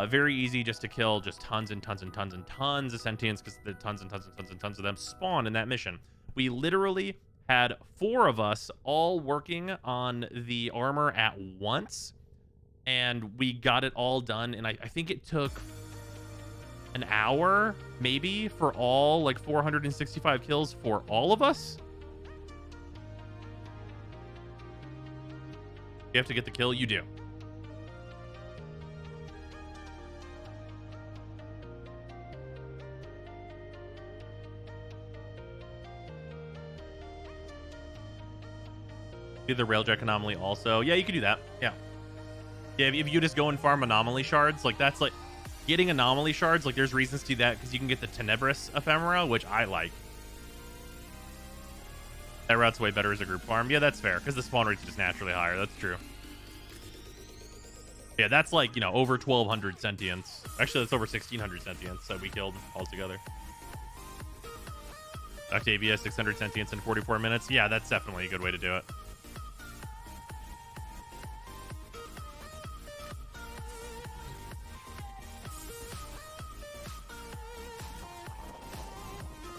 Very easy just to kill just tons and tons and tons and tons of sentience, because the tons and tons and tons and tons of them spawn in that mission. We literally had 4 of us all working on the armor at once, and we got it all done, and I think it took an hour maybe for all like 465 kills for all of us. You have to get the kill. You do. Do the railjack anomaly also. Yeah, you could do that. Yeah. Yeah, if you just go and farm anomaly shards, like that's like getting anomaly shards, like there's reasons to do that because you can get the Tenebris ephemera, which I like. That route's way better as a group farm. Yeah, that's fair because the spawn rate's just naturally higher. That's true. Yeah, that's like, you know, over 1,200 sentience. Actually, that's over 1,600 sentience that we killed altogether. Octavia, 600 sentience in 44 minutes. Yeah, that's definitely a good way to do it.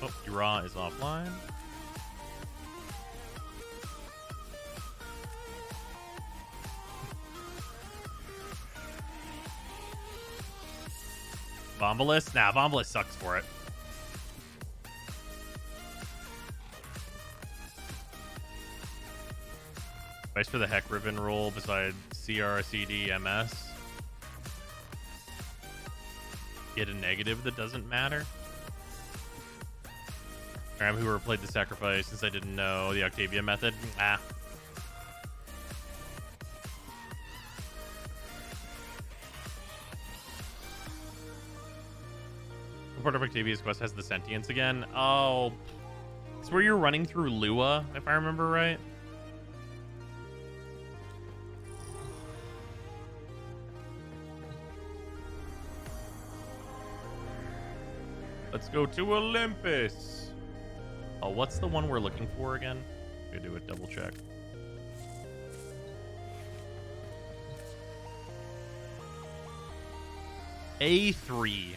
Oh, Ura is offline. Vombalist? Nah, Vombalist sucks for it. Advice for the Heck Ribbon roll besides CR, CD, MS. Get a negative that doesn't matter. Graham, whoever played the sacrifice since I didn't know the Octavia method. Ah. Part of Octavia's quest has the sentience again. Oh, it's where you're running through Lua, if I remember right. Let's go to Olympus. Oh, what's the one we're looking for again? I'm gonna do a double check. A3.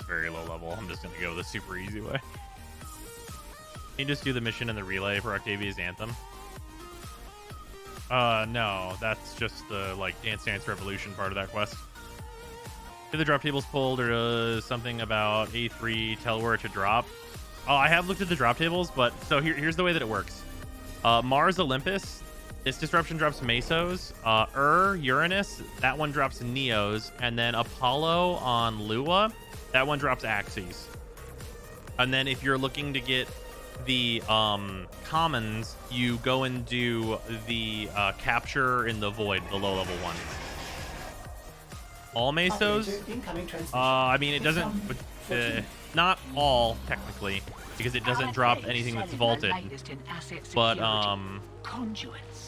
Very low level. I'm just gonna go the super easy way. Can you just do the mission and the relay for Octavia's Anthem? No, that's just the like Dance Dance Revolution part of that quest. Did the drop tables pulled or something about A3 tell where to drop? Oh, I have looked at the drop tables, but so here's the way that it works. Mars Olympus, this disruption drops Mesos. Uranus, that one drops Neos, and then Apollo on Lua, that one drops Axes. And then if you're looking to get the commons, you go and do the capture in the void, the low level one. All Mesos? I mean, it doesn't, not all technically, because it doesn't drop anything that's vaulted. But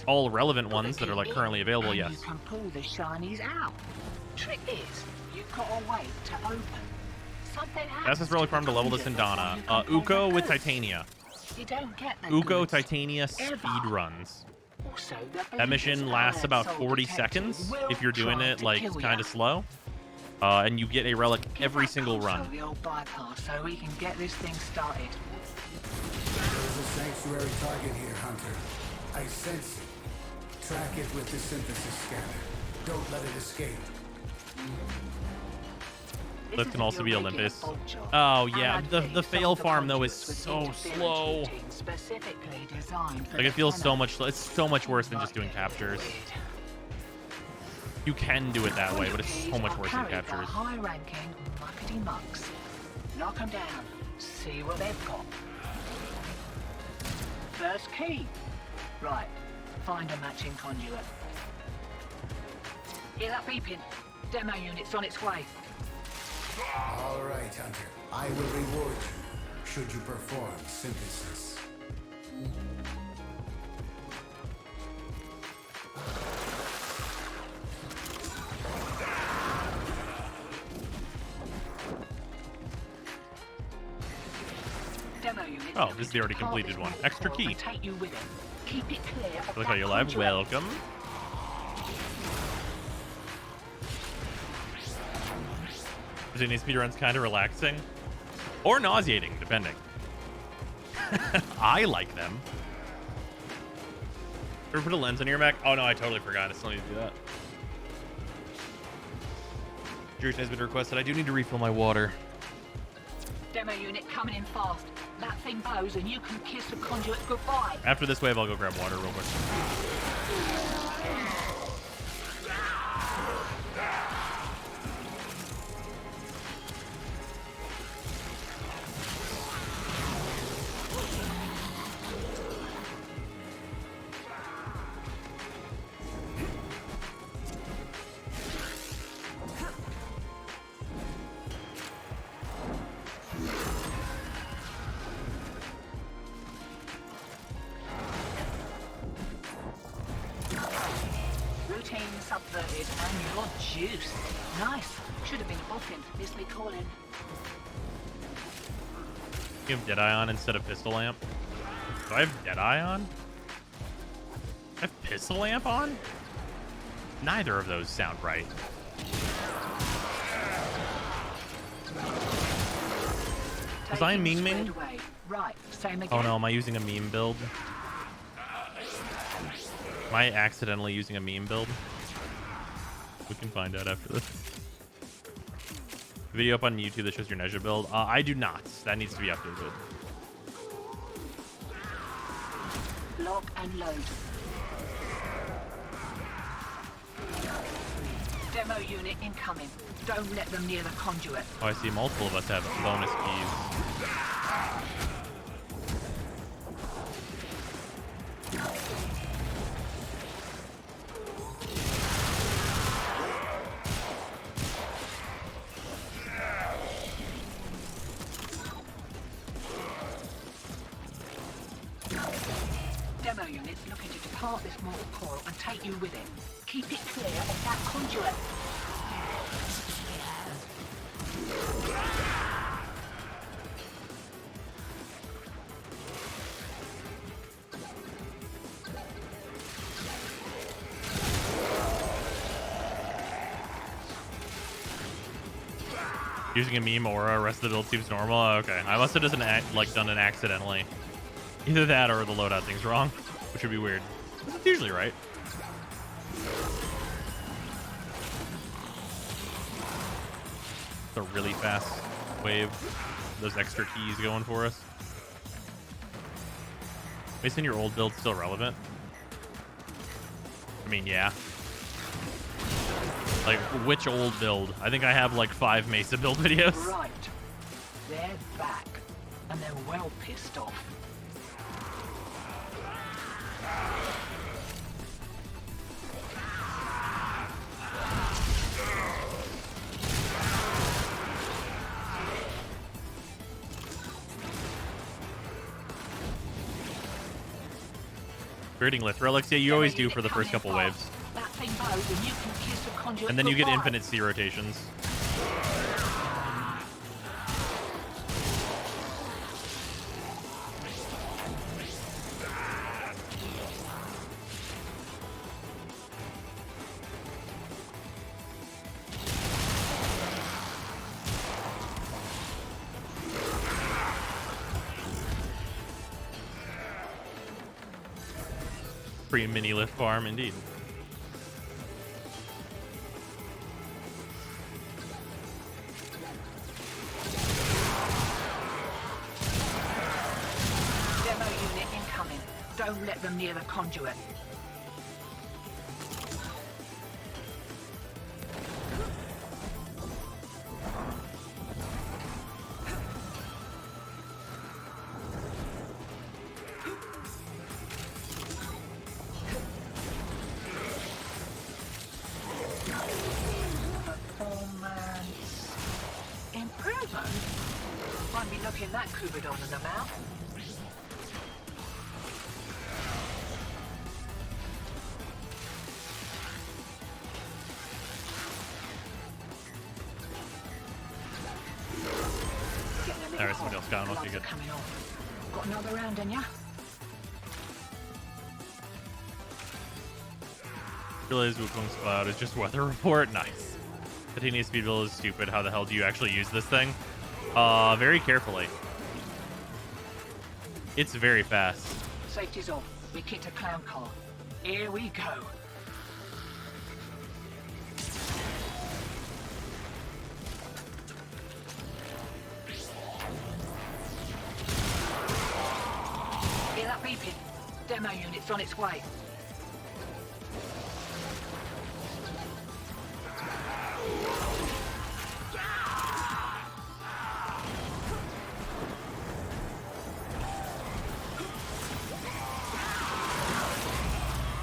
all relevant ones that are like currently available, yes. You can pull the shinies out. Trick is, you've got to wait to open. That's Relic Farm to level this in Dana. Uko with Titania. Uko Titania speed runs. That mission lasts about 40 seconds if you're doing it like kind of slow. And you get a relic every single run. So we can get this thing started. There's a sanctuary target here, Hunter. I sense it. Track it with the synthesis scanner. Don't let it escape. This can also be Olympus. Oh yeah, the fail farm though is so slow. Like it feels so much. It's so much worse than just doing captures. You can do it that way, but it's so much worse than captures. High-ranking muckety mucks. Knock them down. See what they've got. First key. Right. Find a matching conduit. Hear that beeping? Demo unit's on its way. All right, Hunter. I will reward you should you perform synthesis. Oh, this is the already completed one. Extra key. Look how you're live. Welcome. Virginia speedrun's kind of relaxing. Or nauseating, depending. I like them. Ever put a lens on your Mac? Oh no, I totally forgot. I still need to do that. Drew has been requested. I do need to refill my water. Demo unit coming in fast. That thing blows and you can kiss the conduit goodbye. After this wave, I'll go grab water real quick. Subverted and your juice. Nice. Should have been a boffin. Missed me calling. You have Deadeye on instead of Pistol Lamp? Do I have Deadeye on? I have Pistol Lamp on? Neither of those sound right. Was I meming? Right. Same again. Oh no, am I using a meme build? Am I accidentally using a meme build? We can find out after this. Video up on YouTube that shows your Nezha build. I do not. That needs to be updated. Lock and load. Demo unit incoming. Don't let them near the conduit. Oh, I see multiple of us have bonus keys. Demo units looking to depart this mortal coil and take you with it. Keep it clear of that conduit. Using a meme aura, rest of the build seems normal. Okay, I must have done it accidentally. Either that or the loadout thing's wrong, which would be weird. It's usually right. It's a really fast wave. Those extra keys going for us. Mason, your old build's still relevant? I mean, yeah. Like, which old build? I think I have like 5 Mesa build videos. Right. They're back. And they're well pissed off. Creating Lith Relics, yeah, you always do for the first couple waves. That thing blows and you can kiss the conduit And then you get goodbye. infinite C rotations. Free mini lift farm, indeed. Demo unit incoming. Don't let them near the conduit. Improvement? Won't be looking that Kubidon in the mouth. Alright, somebody else got him. Must be good. Coming on. Got another round in ya? Realize Wukong's Cloud is just weather report. Nice. Titania speed build is stupid. How the hell do you actually use this thing? Very carefully. It's very fast. Safety's off. We kicked a clown car. Here we go. Hear that beeping? Demo unit's on its way.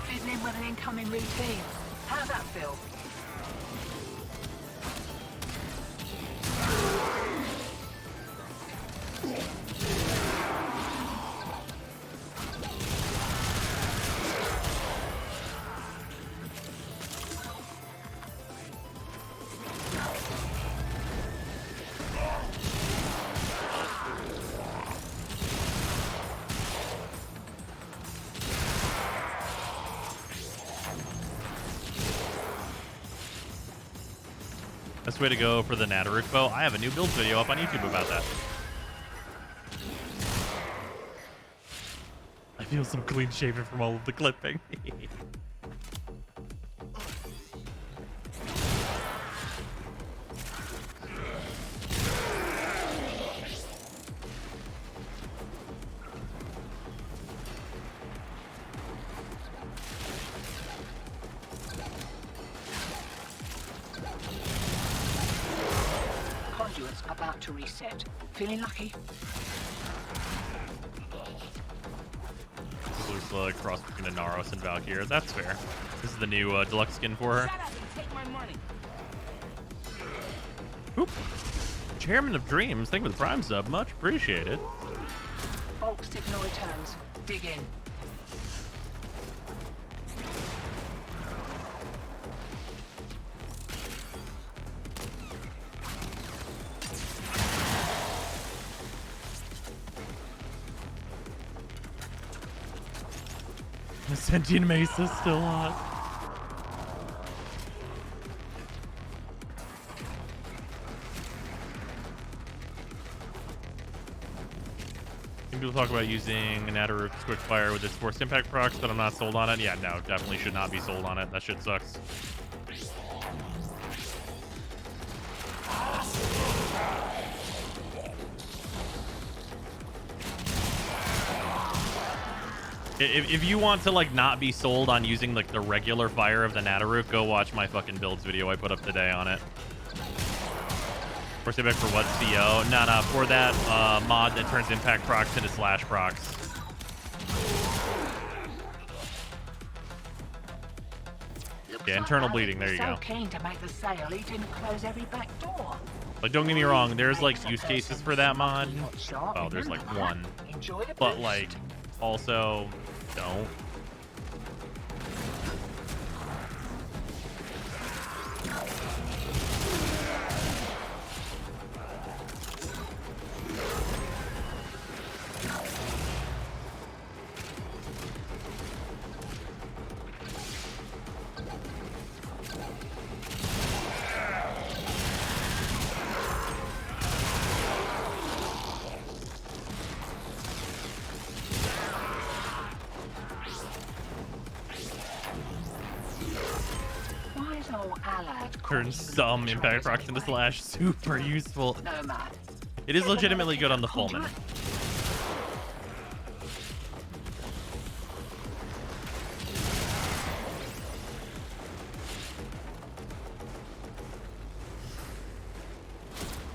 Fizzling with an incoming routine. How's that feel? Best way to go for the Nadaruk bow. I have a new build video up on YouTube about that. I feel so clean shaven from all of the clipping. Conduit's about to reset. Feeling lucky? Looks like cross between a Naros and Valkyrie. That's fair. This is the new deluxe skin for her. Shut up and take my money. Oop. Chairman of Dreams, thank you for the Prime sub. Much appreciated. Bulk signal returns. Dig in. The sentient mace is still hot. People talk about using Nadaruk's quick fire with its forced impact procs, but I'm not sold on it. Yeah, no, definitely should not be sold on it. That shit sucks. If you want to like not be sold on using like the regular fire of the Nadaruk, go watch my fucking builds video I put up today on it. Force impact for what? CO? No, for that mod that turns impact procs into slash procs. Yeah, internal bleeding. There you go. So keen to make the sale, he didn't close every back door. Like, don't get me wrong. There's like use cases for that mod. Oh, there's like one. But like, also, don't. Turn some impact procs into slash. Super useful. It is legitimately good on the Fulman.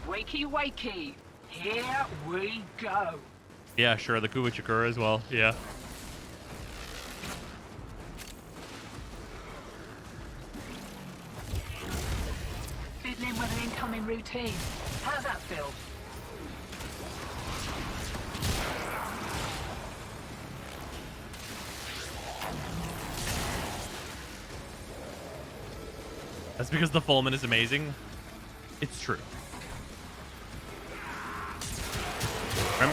Wakey, wakey. Here we go. Yeah, sure. The Kuwachikura as well. Yeah. Fiddling with an incoming routine. How's that feel? That's because the Fulman is amazing. It's true.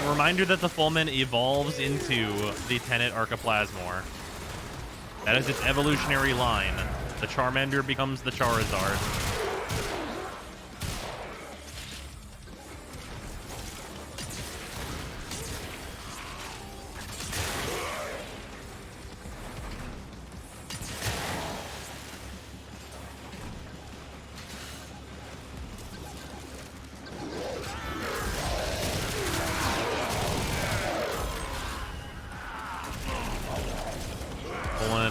Reminder that the Fulman evolves into the Tenet Archiplasmor. That is its evolutionary line. The Charmander becomes the Charizard.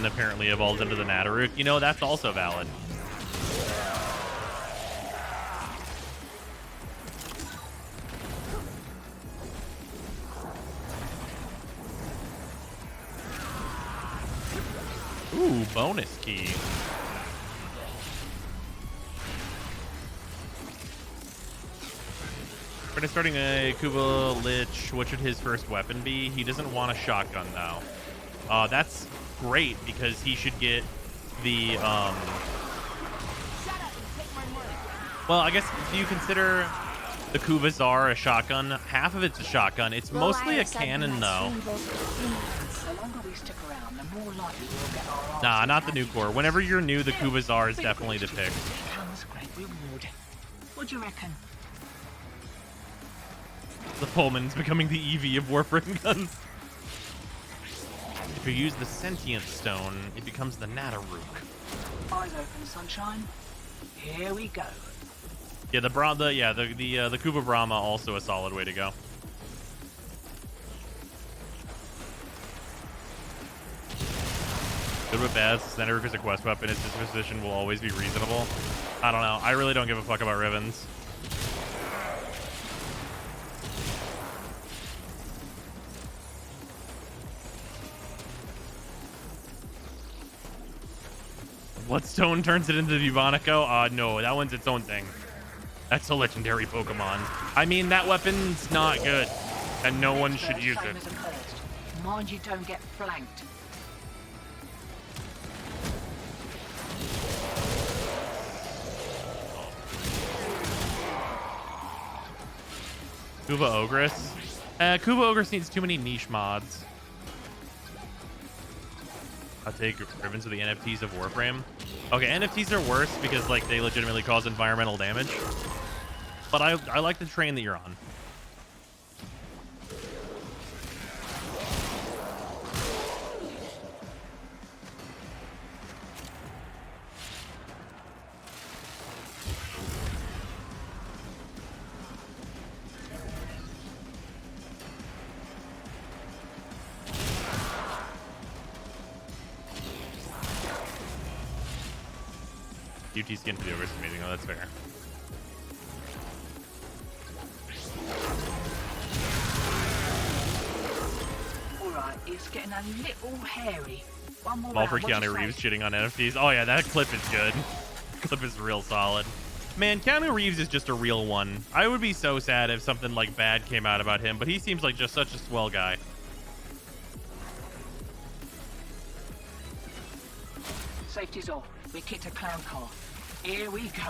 then apparently evolves into the Nataruk. You know, that's also valid. Ooh, bonus key. We're gonna starting a Kuba Lich. What should his first weapon be? He doesn't want a shotgun now. That's great because he should get the well, I guess do you consider the Kuvazar a shotgun? Half of it's a shotgun. It's mostly a cannon though. Nah, not the new core. Whenever you're new, the Kuvazar is definitely the pick. What do you reckon? The Pullman's becoming the EV of Warframe guns. If you use the Sentient Stone, it becomes the Nataruk. Eyes open, sunshine. Here we go. Yeah, the Kuba Brahma also a solid way to go. Good with bad. Nataruk is a quest weapon. Its disposition will always be reasonable. I don't know. I really don't give a fuck about ribbons. What stone turns it into the Bubonico? No, that one's its own thing. That's a legendary Pokemon. I mean, that weapon's not good, and no one should use it. Mind you don't get flanked. Kuba Ogress? Kuba Ogress needs too many niche mods. I'll take ribbons of the NFTs of Warframe. Okay, NFTs are worse because like they legitimately cause environmental damage. But I like the train that you're on. UT skin for the Ogre is amazing. Oh, that's fair. Alright, it's getting a little hairy. One more All for round, what'd you Keanu say? Reeves shitting on NFTs. Oh yeah, that clip is good. Clip is real solid. Man, Keanu Reeves is just a real one. I would be so sad if something like bad came out about him, but he seems like just such a swell guy. Safety's off. We kicked a clown car. Here we go.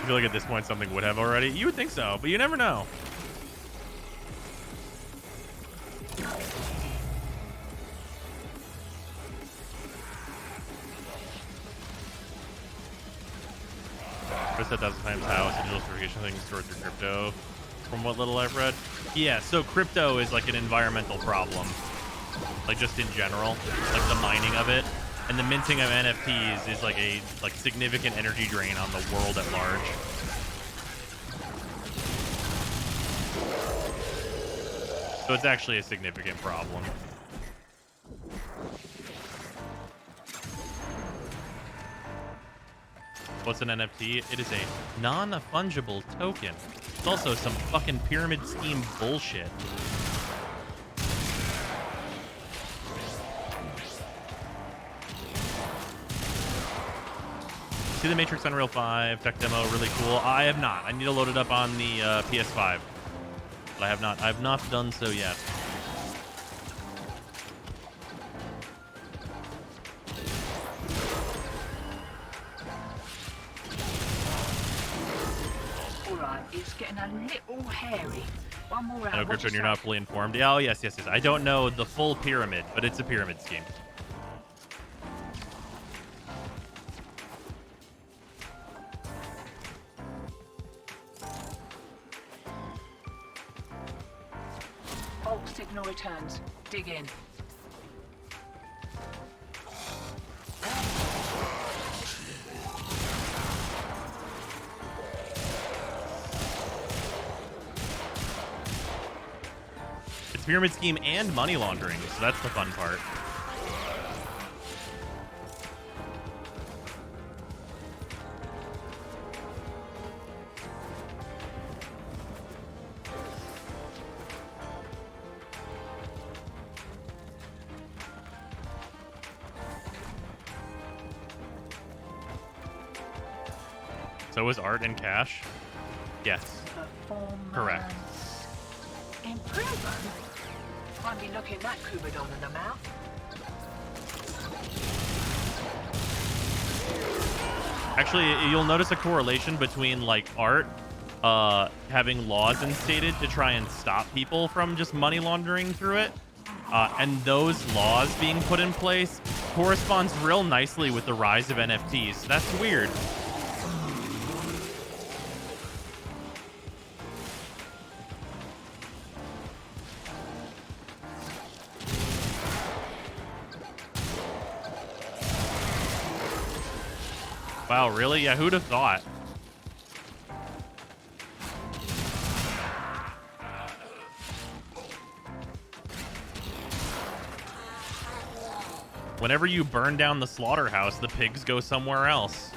I feel like at this point something would have already. You would think so, but you never know. Press that 1,000 times how a digital certification thing stored through crypto. From what little I've read. Yeah, so crypto is like an environmental problem. Like just in general. Like the mining of it. And the minting of NFTs is like a significant energy drain on the world at large. So it's actually a significant problem. What's an NFT? It is a non-fungible token. It's also some fucking pyramid scheme bullshit. See the Matrix Unreal 5 tech demo, really cool. I have not. I need to load it up on the PS5. But I have not. I've not done so yet. Alright, it's getting a little hairy. One more round. I know, Griffin, you're not fully informed. Yeah, oh, yes. I don't know the full pyramid, but it's a pyramid scheme. Alt signal returns. Dig in. It's pyramid scheme and money laundering, so that's the fun part. So is art and cash? Yes. Correct. Improvement? I'd be looking that Kubadon in the mouth. Actually, you'll notice a correlation between like art having laws instated to try and stop people from just money laundering through it. And those laws being put in place corresponds real nicely with the rise of NFTs. That's weird. Wow, really? Yeah, who'd have thought? Whenever you burn down the slaughterhouse, the pigs go somewhere else.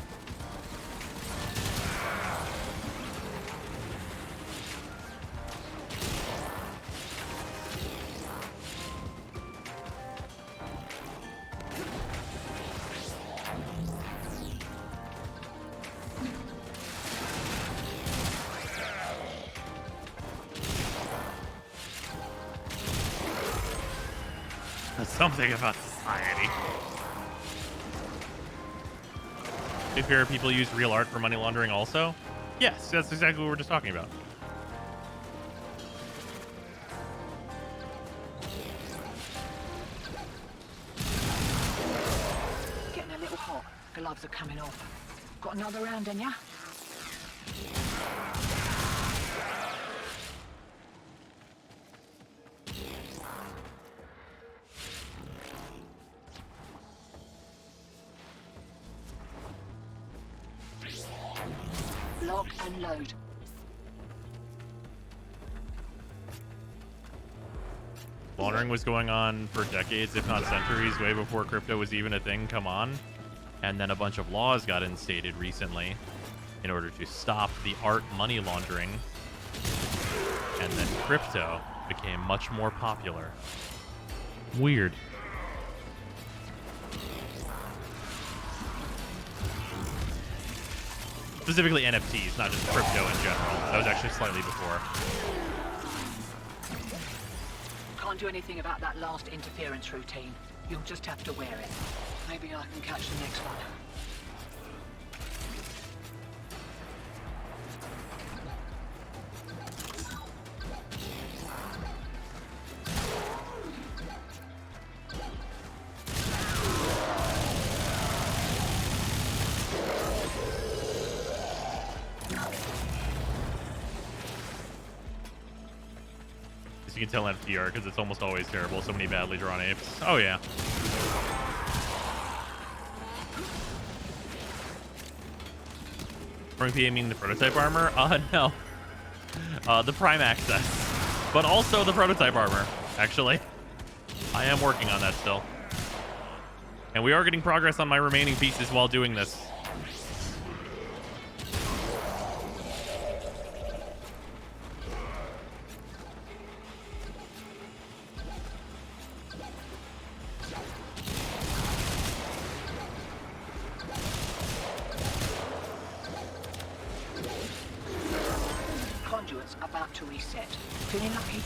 Something about society. If your people use real art for money laundering also? Yes, that's exactly what we're just talking about. Getting a little hot. Gloves are coming off. Got another round in ya? Lock and load. Laundering was going on for decades, if not centuries, way before crypto was even a thing. Come on. And then a bunch of laws got instated recently in order to stop the art money laundering. And then crypto became much more popular. Weird. Specifically NFTs, not just crypto in general. That was actually slightly before. Can't do anything about that last interference routine. You'll just have to wear it. Maybe I can catch the next one. You can tell FDR because it's almost always terrible. So many badly drawn apes. Oh, yeah. You mean the prototype armor? No. The Prime Access. But also the prototype armor, actually. I am working on that still. And we are getting progress on my remaining pieces while doing this. Conduits about to reset. Feeling lucky?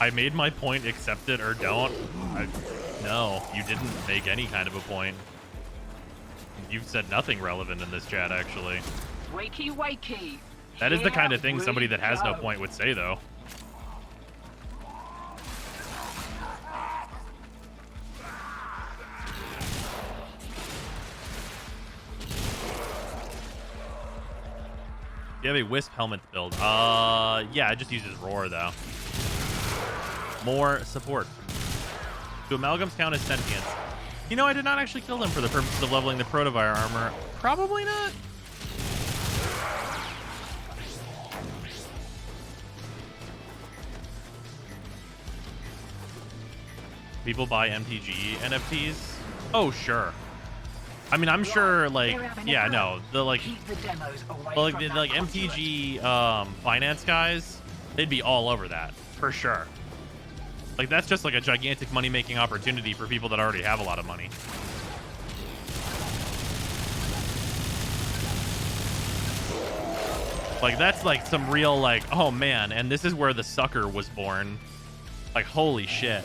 I made my point, accept it or don't. No, you didn't make any kind of a point. You've said nothing relevant in this chat, actually. Wakey, wakey. That is the kind of Here thing somebody that has we no go. point would say, though. You have a Wisp helmet build. Yeah, it just uses Roar, though. More support. Do amalgams count as sentience? You know, I did not actually kill them for the purposes of leveling the Protovire armor. Probably not. People buy MTG NFTs. Oh, sure. I mean, I'm sure, like, yeah, no, the like, like MTG finance guys, they'd be all over that for sure. Like, that's just like a gigantic money-making opportunity for people that already have a lot of money. Like, that's like some real, like, oh man, and this is where the sucker was born. Like, holy shit.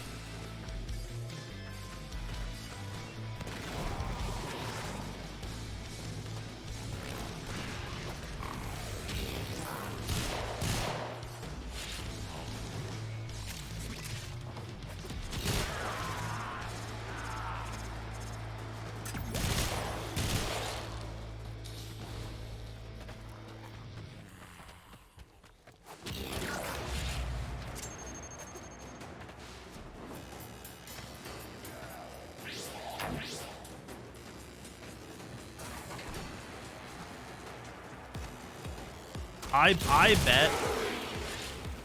I bet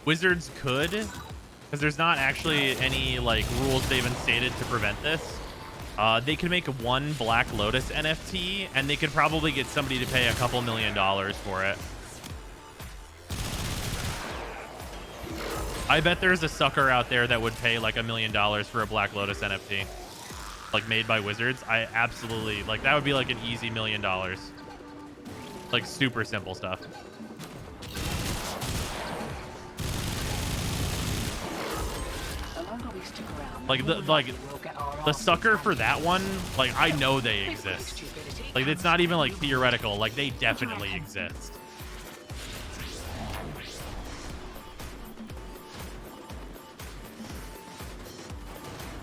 Wizards could, because there's not actually any like rules they've instated to prevent this. They could make one Black Lotus NFT, and they could probably get somebody to pay a couple $1 million for it. I bet there's a sucker out there that would pay like $1 million for a Black Lotus NFT, like made by Wizards. I absolutely, like, that would be like an easy $1 million. Like, super simple stuff. Like the sucker for that one, like, I know they exist. Like, it's not even like theoretical, like, they definitely exist.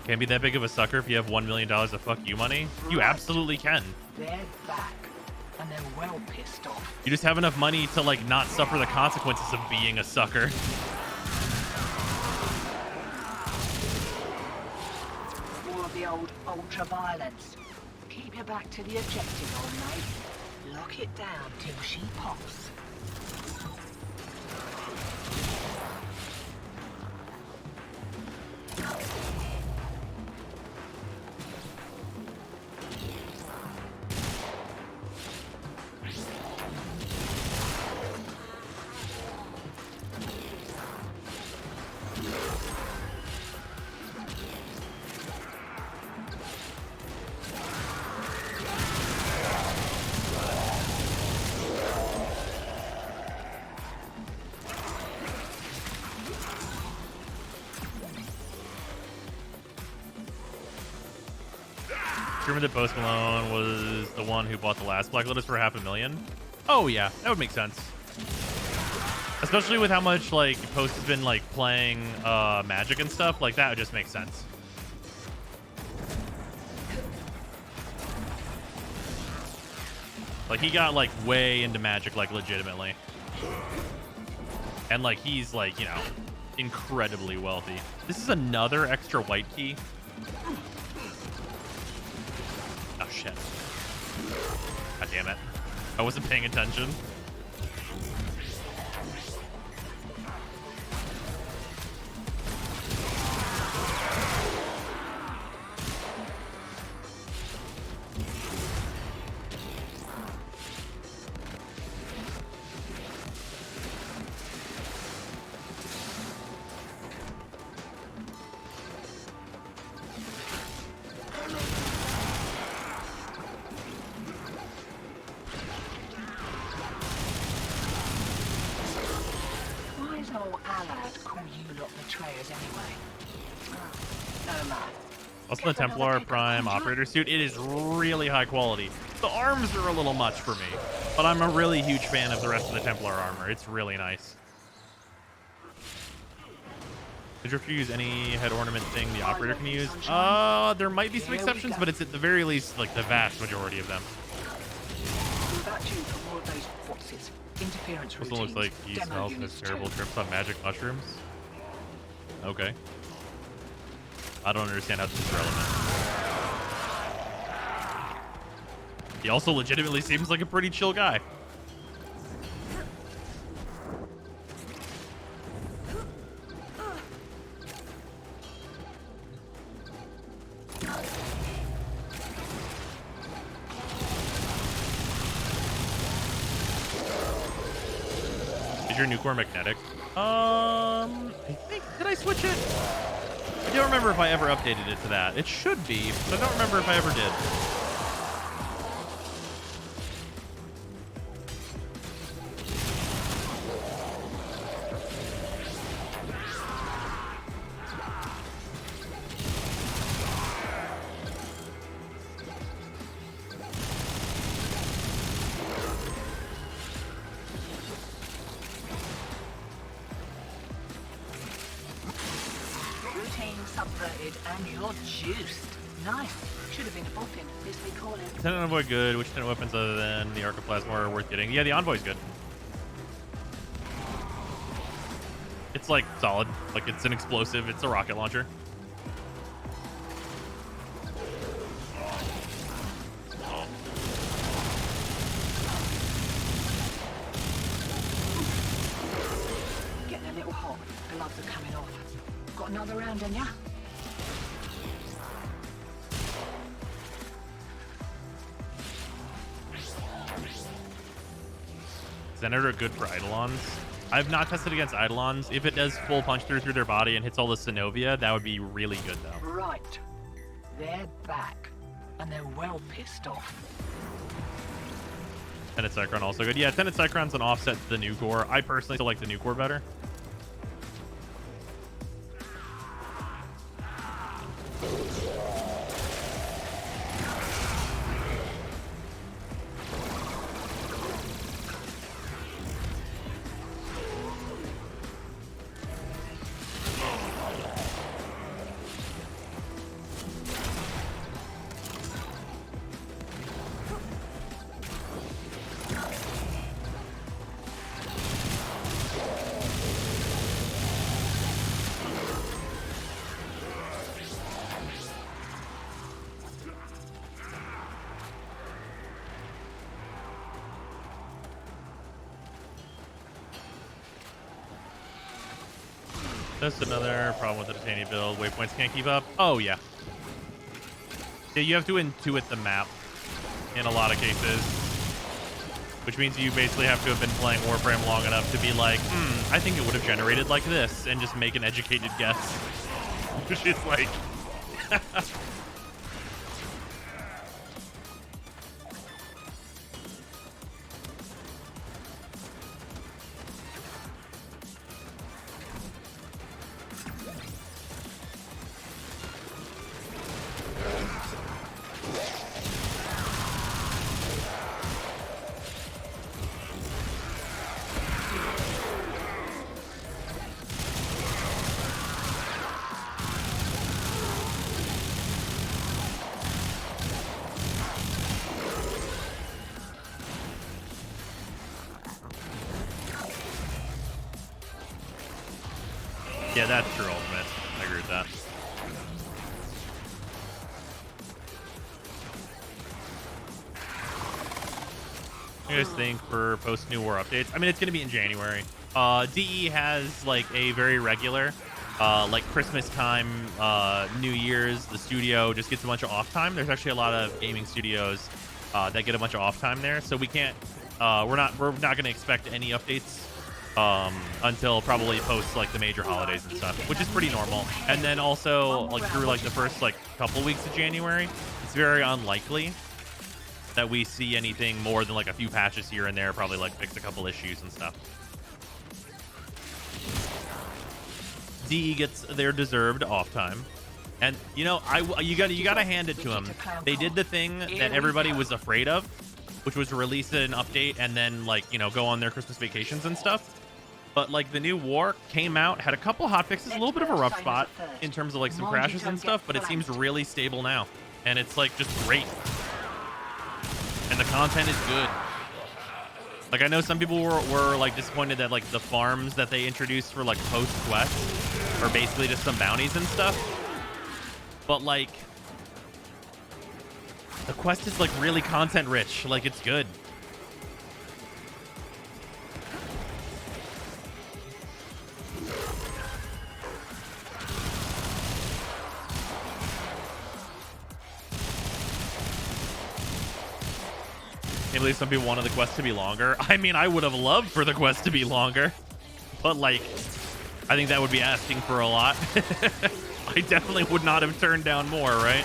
Can't be that big of a sucker if you have $1 million of fuck you money. You absolutely can. They're back, and they're well pissed off. You just have enough money to like not suffer the consequences of being a sucker. More of the old ultra-violence. Keep your back to the objective, old mate. Lock it down till she pops. Remember that Post Malone was the one who bought the last Black Lotus for $500,000? Oh yeah, that would make sense. Especially with how much like Post has been like playing Magic and stuff, like that would just make sense. Like, he got like way into Magic, like legitimately. And like he's like, you know, incredibly wealthy. This is another extra white key. Oh shit. God damn it. I wasn't paying attention. Also, the Templar Prime operator suit, it is really high quality. The arms are a little much for me, but I'm a really huge fan of the rest of the Templar armor. It's really nice. Did you refuse any head ornament thing the operator can use? There might be some exceptions, but it's at the very least like the vast majority of them. Also looks like he smells his terrible trips on magic mushrooms. Okay. I don't understand how this is relevant. He also legitimately seems like a pretty chill guy. Is your new core magnetic? I think, did I switch it? I don't remember if I ever updated it to that. It should be, but I don't remember if I ever did. Routine subverted and you're juiced. Nice. Should have been a boffin, this we call it. Tenant Envoy good. Which tenant weapons other than the Arcoplasma are worth getting? Yeah, the Envoy's good. It's like solid. Like it's an explosive. It's a rocket launcher. Getting a little hot. Gloves are coming off. Got another round in ya? Senator good for Eidolons. I've not tested against Eidolons. If it does full punch through their body and hits all the Synovia, that would be really good though. Right. They're back. And they're well pissed off. Tenet Cycron also good. Yeah, Tenet Cycron's an offset to the new core. I personally still like the new core better. That's another problem with the Titania build. Waypoints can't keep up. Oh, yeah. Yeah, you have to intuit the map in a lot of cases. Which means you basically have to have been playing Warframe long enough to be like, I think it would have generated like this, and just make an educated guess. Which is like... Yeah, that's true, Ultimate. I agree with that. What do you guys think for post-New War updates? I mean, it's going to be in January. DE has, like, a very regular, like, Christmas time, New Year's, the studio just gets a bunch of off time. There's actually a lot of gaming studios that get a bunch of off time there, so we can't, we're not going to expect any updates until probably post like the major holidays and stuff, which is pretty normal. And then also like through like the first like couple weeks of January, it's very unlikely that we see anything more than like a few patches here and there, probably like fix a couple issues and stuff. DE gets their deserved off time. And you know, you gotta hand it to them. They did the thing that everybody was afraid of, which was release an update and then like, you know, go on their Christmas vacations and stuff. But like the new war came out, had a couple hotfixes, a little bit of a rough spot in terms of like some crashes and stuff, but it seems really stable now. And it's like just great. And the content is good. Like I know some people were like disappointed that like the farms that they introduced for like post-quest are basically just some bounties and stuff. But like the quest is like really content rich. Like it's good. Clearly, some people wanted the quest to be longer. I mean, I would have loved for the quest to be longer, but like, I think that would be asking for a lot. I definitely would not have turned down more, right?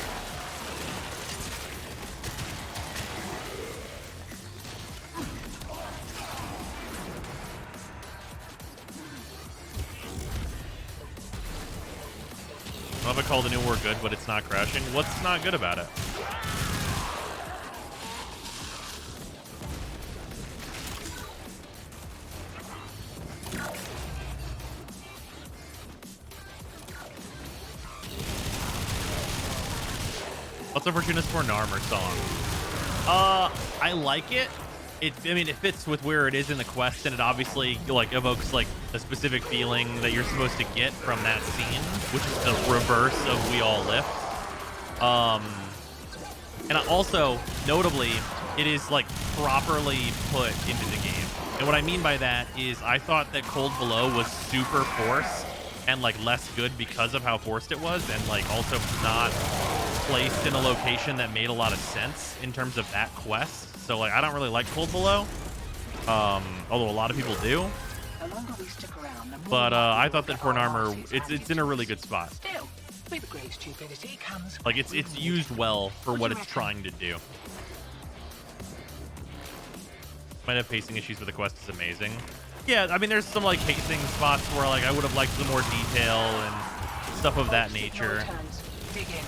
I love it called the new war good, but it's not crashing. What's not good about it? What's the Fortuna's for an armor song? I like it. I mean, it fits with where it is in the quest, and it obviously like evokes like a specific feeling that you're supposed to get from that scene, which is the reverse of We All Lift. And also, notably, it is like properly put into the game. And what I mean by that is I thought that Cold Below was super forced and like less good because of how forced it was, and like also not placed in a location that made a lot of sense in terms of that quest. So like I don't really like Cold Below, although a lot of people do. But I thought that for an armor, it's in a really good spot. Still, with great stupidity comes Like it's used well for what it's trying to do. Might have pacing issues, but the quest is amazing. Yeah, I mean there's some like pacing spots where like I would have liked some more detail and stuff of that nature. dig in.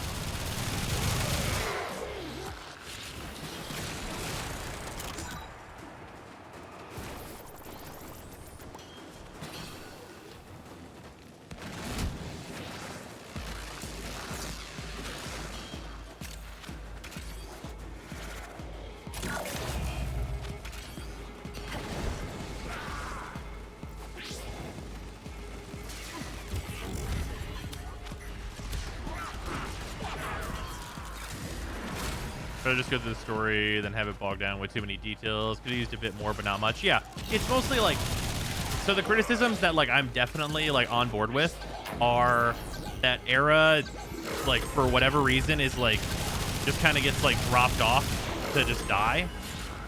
Try to just go through the story, then have it bogged down with too many details. Could have used a bit more, but not much. Yeah, it's mostly like, so the criticisms that like I'm definitely like on board with are that Era, like for whatever reason, is like just kind of gets like dropped off to just die.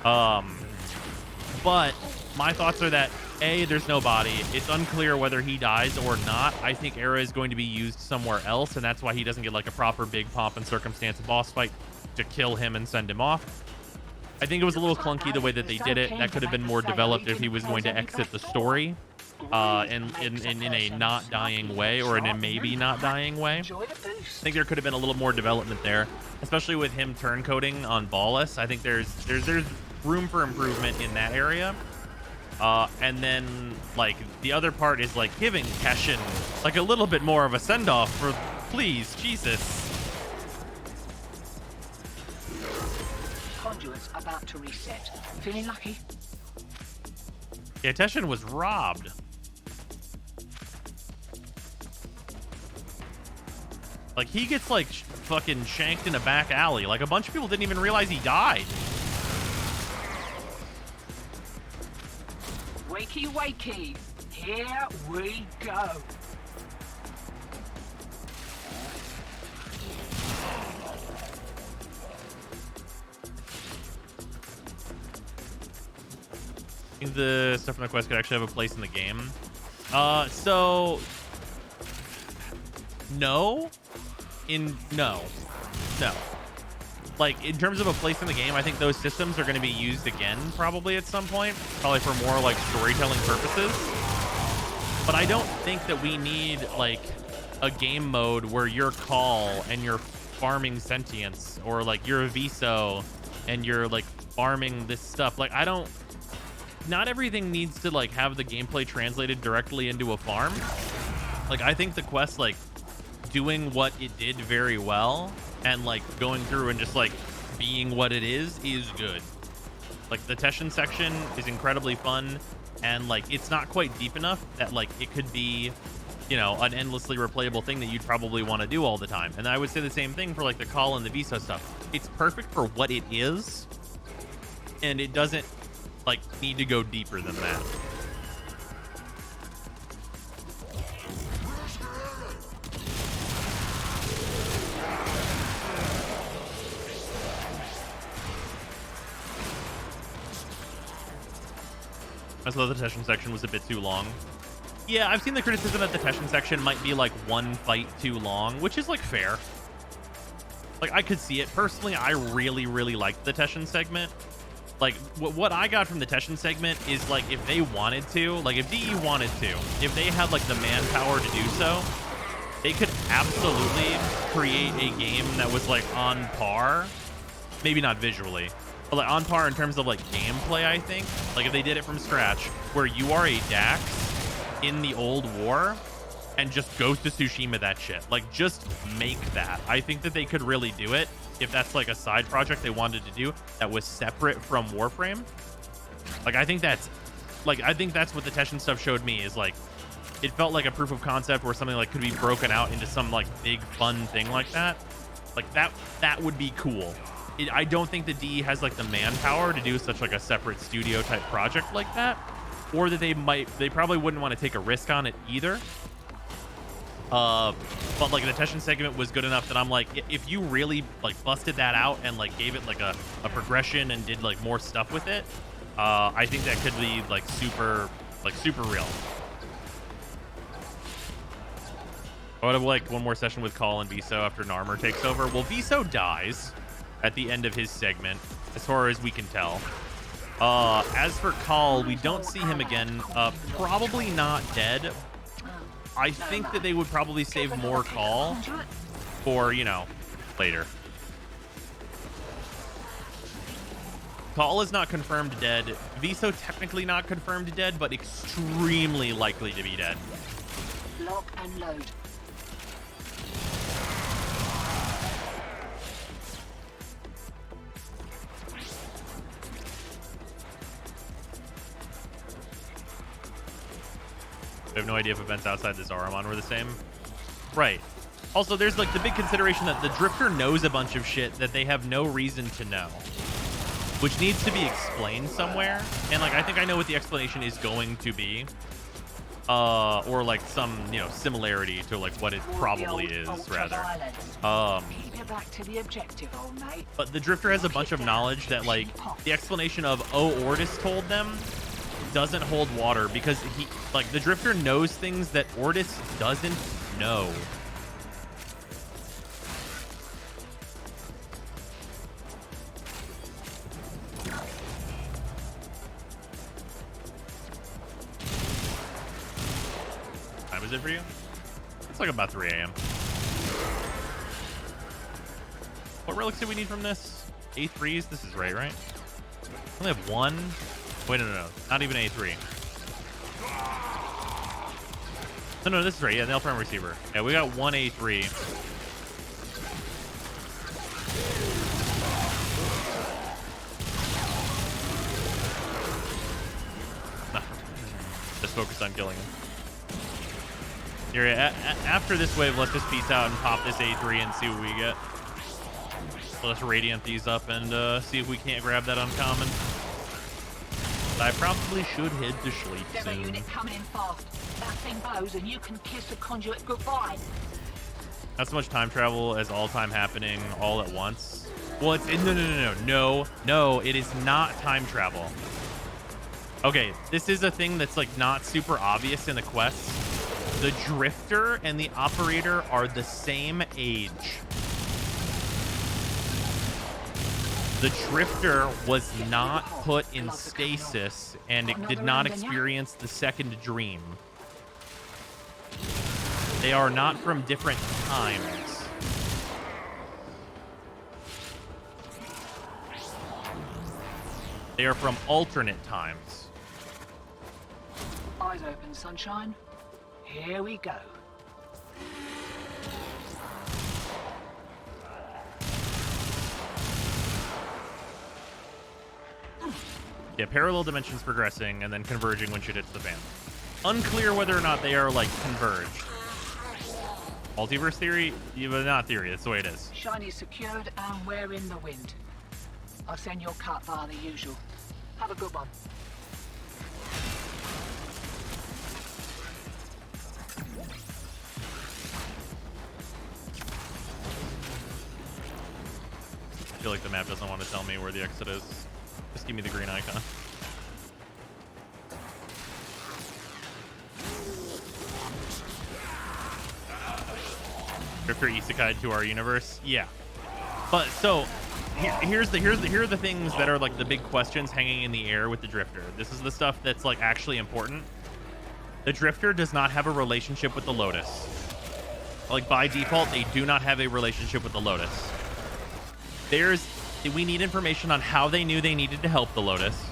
But my thoughts are that A, there's no body. It's unclear whether he dies or not. I think Era is going to be used somewhere else, and that's why he doesn't get like a proper big pomp and circumstance boss fight to kill him and send him off. I think it was a little clunky the way that they did it. That could have been more developed if he was going to exit the story in a not dying way, or in a maybe not dying way. I think there could have been a little more development there, especially with him turncoating on Ballas. I think there's room for improvement in that area. And then like the other part is like giving Keshin like a little bit more of a send-off for, please, Jesus. Conduits about to reset. Feeling lucky? Yeah, Teshin was robbed. Like he gets like fucking shanked in a back alley. Like a bunch of people didn't even realize he died. Wakey, wakey. Here we go. I think the stuff from the quest could actually have a place in the game. So no. No. Like in terms of a place in the game, I think those systems are going to be used again probably at some point, probably for more like storytelling purposes. But I don't think that we need like a game mode where you're Call and you're farming sentience, or like you're a Viso and you're like farming this stuff. Like not everything needs to like have the gameplay translated directly into a farm. Like I think the quest like doing what it did very well and like going through and just like being what it is good. Like the Teshin section is incredibly fun, and like it's not quite deep enough that like it could be, you know, an endlessly replayable thing that you'd probably want to do all the time. And I would say the same thing for like the Call and the Viso stuff. It's perfect for what it is, and it doesn't like need to go deeper than that. I thought the Teshin section was a bit too long. Yeah, I've seen the criticism that the Teshin section might be like one fight too long, which is like fair. Like I could see it. Personally, I really, really liked the Teshin segment. Like what I got from the Teshin segment is like if they wanted to, like if DE wanted to, if they had like the manpower to do so, they could absolutely create a game that was like on par. Maybe not visually, but like on par in terms of like gameplay, I think. Like if they did it from scratch, where you are a Dax in the old war and just Ghost of Tsushima that shit. Like just make that. I think that they could really do it if that's like a side project they wanted to do that was separate from Warframe. Like I think that's what the Teshin stuff showed me is like it felt like a proof of concept where something like could be broken out into some like big fun thing like that. Like that would be cool. I don't think the DE has like the manpower to do such like a separate studio type project like that, or that they probably wouldn't want to take a risk on it either. But like the Teshin segment was good enough that I'm like, if you really like busted that out and like gave it like a progression and did like more stuff with it, I think that could be like super real. I would have liked one more session with Call and Viso after Narmer takes over. Well, Viso dies at the end of his segment, as far as we can tell. As for Call, we don't see him again. Probably not dead. I think that they would probably save more Call for, you know, later. Call is not confirmed dead. Viso technically not confirmed dead, but extremely likely to be dead. Lock and load. I have no idea if events outside the Zaramon were the same. Right. Also, there's like the big consideration that the Drifter knows a bunch of shit that they have no reason to know, which needs to be explained somewhere. And like, I think I know what the explanation is going to be. Or like some, you know, similarity to like what it probably is, rather. Keep it back to the objective, old mate. But the Drifter has a bunch of knowledge that like the explanation of, oh, Ordis told them, doesn't hold water, because he, like, the Drifter knows things that Ordis doesn't know. Time is it for you? It's like about 3 a.m. What relics do we need from this? A3s? This is right? I only have one. Wait, no. Not even A3. No, this is right. Yeah, nail prime receiver. Yeah, we got one A3. No. Just focus on killing him. Here, after this wave, let's just peace out and pop this A3 and see what we get. So let's radiant these up and see if we can't grab that uncommon. I probably should head to sleep Demo soon. unit coming in fast. That thing bows and you can kiss the conduit goodbye. Not so much time travel as all time happening all at once. Well, it's no, it is not time travel. Okay, this is a thing that's like not super obvious in the quests. The Drifter and the Operator are the same age. The Drifter was not put in stasis, and it did not experience the second dream. They are not from different times. They are from alternate times. Eyes open, sunshine. Here we go. Yeah, parallel dimensions progressing and then converging when shit hits the fan. Unclear whether or not they are, like, converged. Multiverse theory? Yeah, but not theory, that's the way it is. Shiny secured and we're in the wind. I'll send your cut via the usual. Have a good one. I feel like the map doesn't want to tell me where the exit is. Just give me the green icon. Drifter isekai to our universe. Yeah. But so here are the things that are like the big questions hanging in the air with the Drifter. This is the stuff that's like actually important. The Drifter does not have a relationship with the Lotus. Like by default, they do not have a relationship with the Lotus. We need information on how they knew they needed to help the Lotus.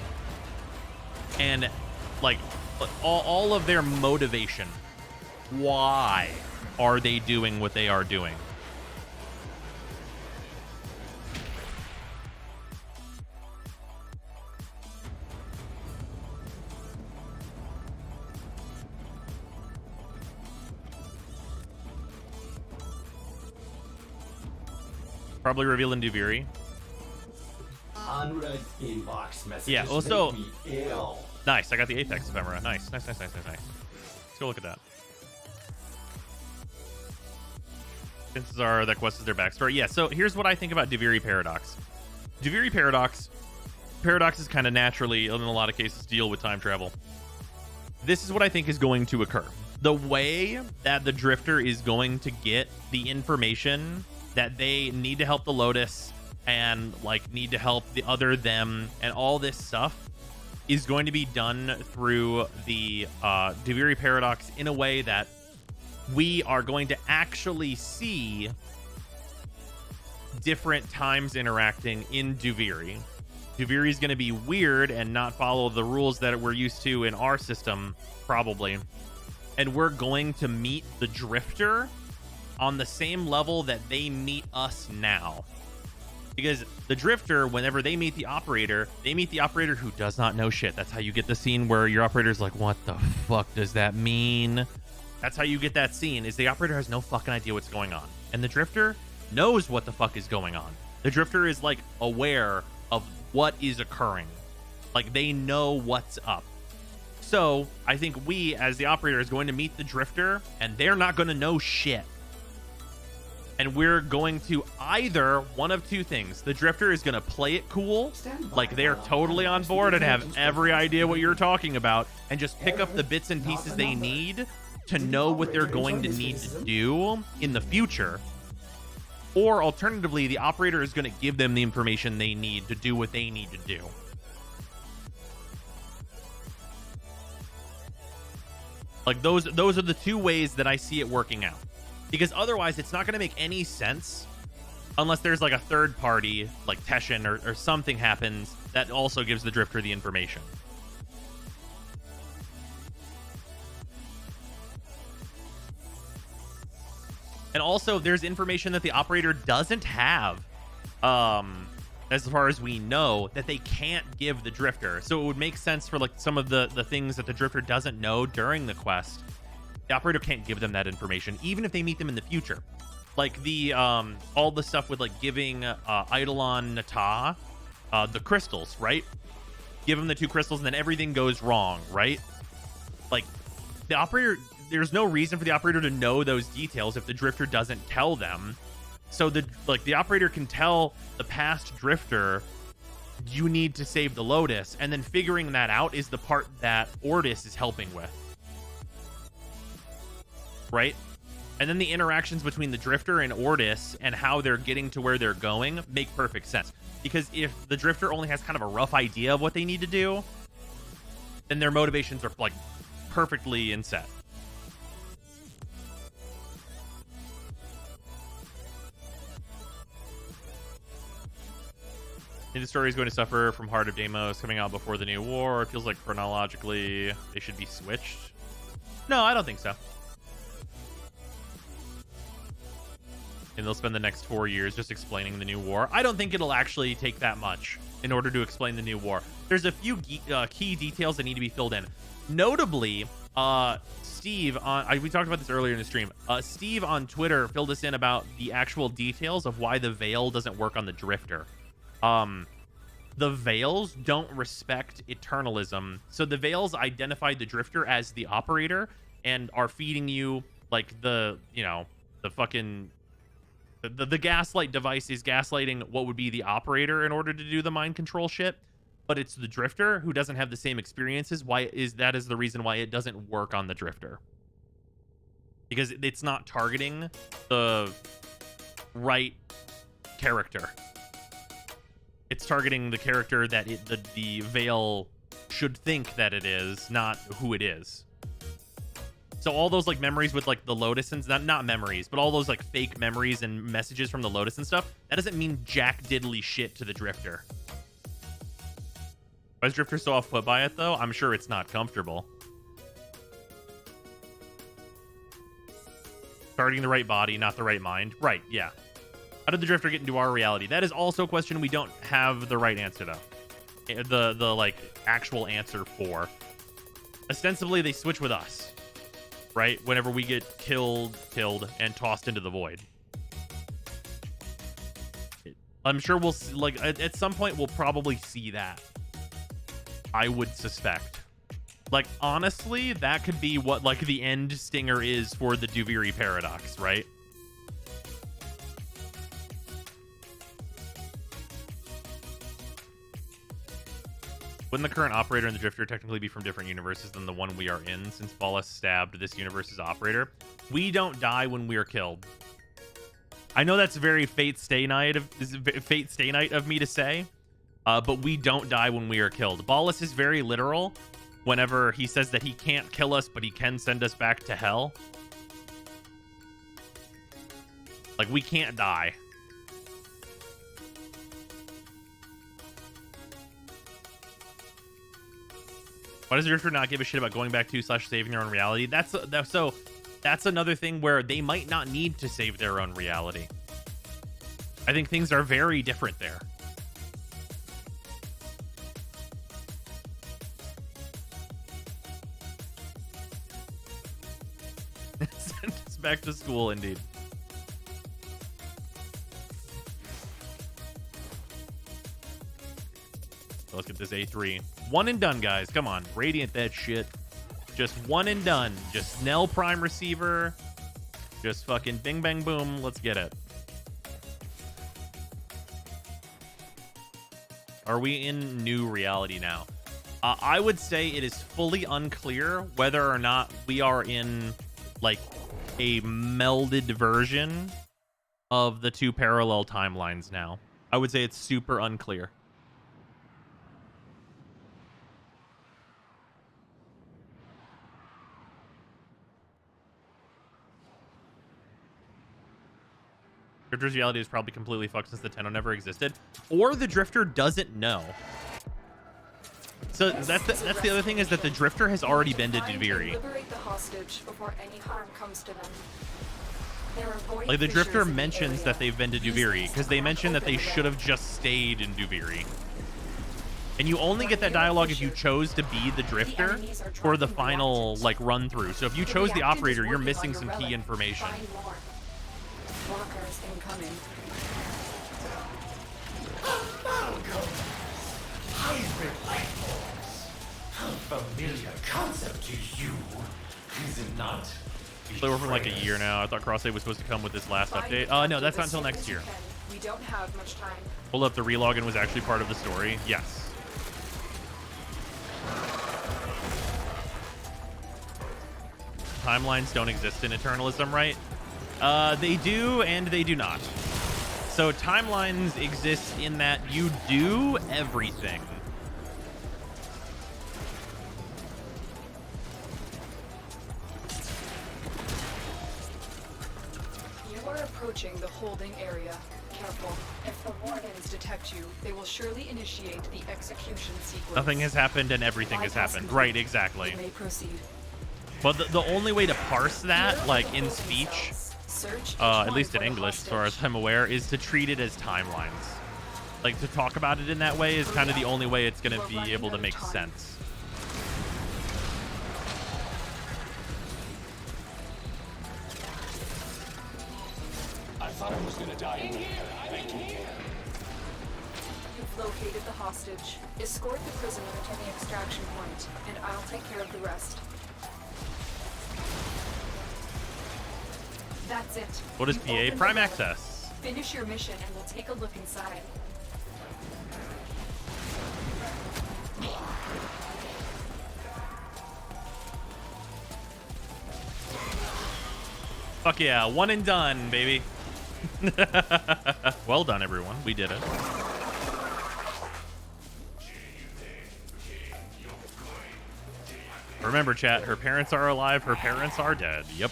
And like all of their motivation. Why are they doing what they are doing? Probably reveal in Duviri. Unread inbox messages. Yeah, also make me ill. Nice. I got the Apex ephemera. Nice. Let's go look at that. Chances are that quest is their backstory. Yeah, so here's what I think about Duviri Paradox. Duviri Paradoxes kind of naturally, in a lot of cases, deal with time travel. This is what I think is going to occur. The way that the Drifter is going to get the information that they need to help the Lotus and like need to help the other them and all this stuff is going to be done through the Duviri Paradox in a way that we are going to actually see different times interacting in Duviri. Duviri is going to be weird and not follow the rules that we're used to in our system, probably. And we're going to meet the Drifter on the same level that they meet us now. Because the Drifter, whenever they meet the Operator who does not know shit. That's how you get the scene where your Operator's like, what the fuck does that mean? That's how you get that scene, is the Operator has no fucking idea what's going on. And the Drifter knows what the fuck is going on. The Drifter is like aware of what is occurring. Like they know what's up. So I think we, as the Operator, is going to meet the Drifter and they're not going to know shit. And we're going to either one of two things. The Drifter is going to play it cool, like they're totally on board and have every idea what you're talking about, and just pick up the bits and pieces they need to know what they're going to need to do in the future. Or alternatively, the Operator is going to give them the information they need to do what they need to do. Like those are the two ways that I see it working out. Because otherwise, it's not going to make any sense unless there's like a third party, like Teshin or something happens that also gives the Drifter the information. And also, there's information that the Operator doesn't have, as far as we know, that they can't give the Drifter. So it would make sense for like some of the things that the Drifter doesn't know during the quest. The Operator can't give them that information, even if they meet them in the future. Like the all the stuff with like giving Eidolon Nata the crystals, right? Give them the 2 crystals and then everything goes wrong, right? Like the Operator, there's no reason for the Operator to know those details if the Drifter doesn't tell them. So the Operator can tell the past Drifter, you need to save the Lotus, and then figuring that out is the part that Ordis is helping with. Right? And then the interactions between the Drifter and Ordis and how they're getting to where they're going make perfect sense. Because if the Drifter only has kind of a rough idea of what they need to do, then their motivations are like perfectly in set. The story is going to suffer from Heart of Deimos coming out before the new war. It feels like chronologically they should be switched. No, I don't think so. And they'll spend the next 4 years just explaining the new war. I don't think it'll actually take that much in order to explain the new war. There's a few key details that need to be filled in. Notably, Steve, we talked about this earlier in the stream. Steve on Twitter filled us in about the actual details of why the Veil doesn't work on the Drifter. The Veils don't respect eternalism. So the Veils identify the Drifter as the Operator and are feeding you like the fucking... The gaslight device is gaslighting what would be the Operator in order to do the mind control shit, but it's the Drifter who doesn't have the same experiences. That is the reason why it doesn't work on the Drifter. because it's not targeting the right character. It's targeting the character that the Veil should think that it is, not who it is. So all those like memories with like the Lotus and not memories, but all those like fake memories and messages from the Lotus and stuff, that doesn't mean jack diddly shit to the Drifter. Why is Drifter so off put by it though? I'm sure it's not comfortable. Starting the right body, not the right mind. Right, yeah. How did the Drifter get into our reality? That is also a question we don't have the right answer though. The like actual answer for. Ostensibly they switch with us, right? Whenever we get killed and tossed into the void. I'm sure we'll see, like at some point we'll probably see that. I would suspect. Like honestly, that could be what like the end stinger is for the Duviri paradox, right? Wouldn't the current operator and the Drifter technically be from different universes than the one we are in, since Paula stabbed this universe's operator? We don't die when we are killed. I know that's very Fate Stay Night of me to say, but we don't die when we are killed. Ballas is very literal whenever he says that he can't kill us, but he can send us back to hell. Like, we can't die. Why does the Drifter not give a shit about going back to / saving their own reality? That's another thing where they might not need to save their own reality. I think things are very different there. Send us back to school, indeed. Let's get this A3. One and done, guys. Come on. Radiant that shit. Just one and done. Just Snell Prime Receiver. Just fucking bing, bang, boom. Let's get it. Are we in new reality now? I would say it is fully unclear whether or not we are in, like, a melded version of the two parallel timelines now. I would say it's super unclear. Drifter's reality is probably completely fucked since the Tenno never existed, or the Drifter doesn't know. So that's the other thing, is that the Drifter has already been to Duviri. Liberate the hostage before any harm comes to them. Like the Drifter mentions that they've been to Duviri because they mentioned that they should have just stayed in Duviri. And you only get that dialogue if you chose to be the Drifter for the final like run through. So if you chose the operator, you're missing some key information. Walkers incoming. Hybrid life forms. Familiar concept to you, is it not? They were from like a year now. I thought Cross-Save was supposed to come with this last update. No, that's not until next year. We don't have much time. Hold up, the relogin was actually part of the story. Yes. Timelines don't exist in Eternalism, right? They do and they do not. So timelines exist in that you do everything. You are approaching the holding area. Careful. If the wardens detect you, they will surely initiate the execution sequence. Nothing has happened and everything has happened. Right, exactly. You may proceed. But the only way to parse that, like in speech, at least in English, as far as I'm aware, is to treat it as timelines. Like, to talk about it in that way is kind of the only way it's going to be able to make sense. I thought I was gonna die in here. Thank you. You've located the hostage. Escort the prisoner to the extraction point, and I'll take care of the rest. That's it. What is You PA? open the Prime door. access. Finish your mission and we'll take a look inside. Fuck yeah, one and done, baby. Well done, everyone. We did it. Remember, chat, her parents are alive, her parents are dead. Yep.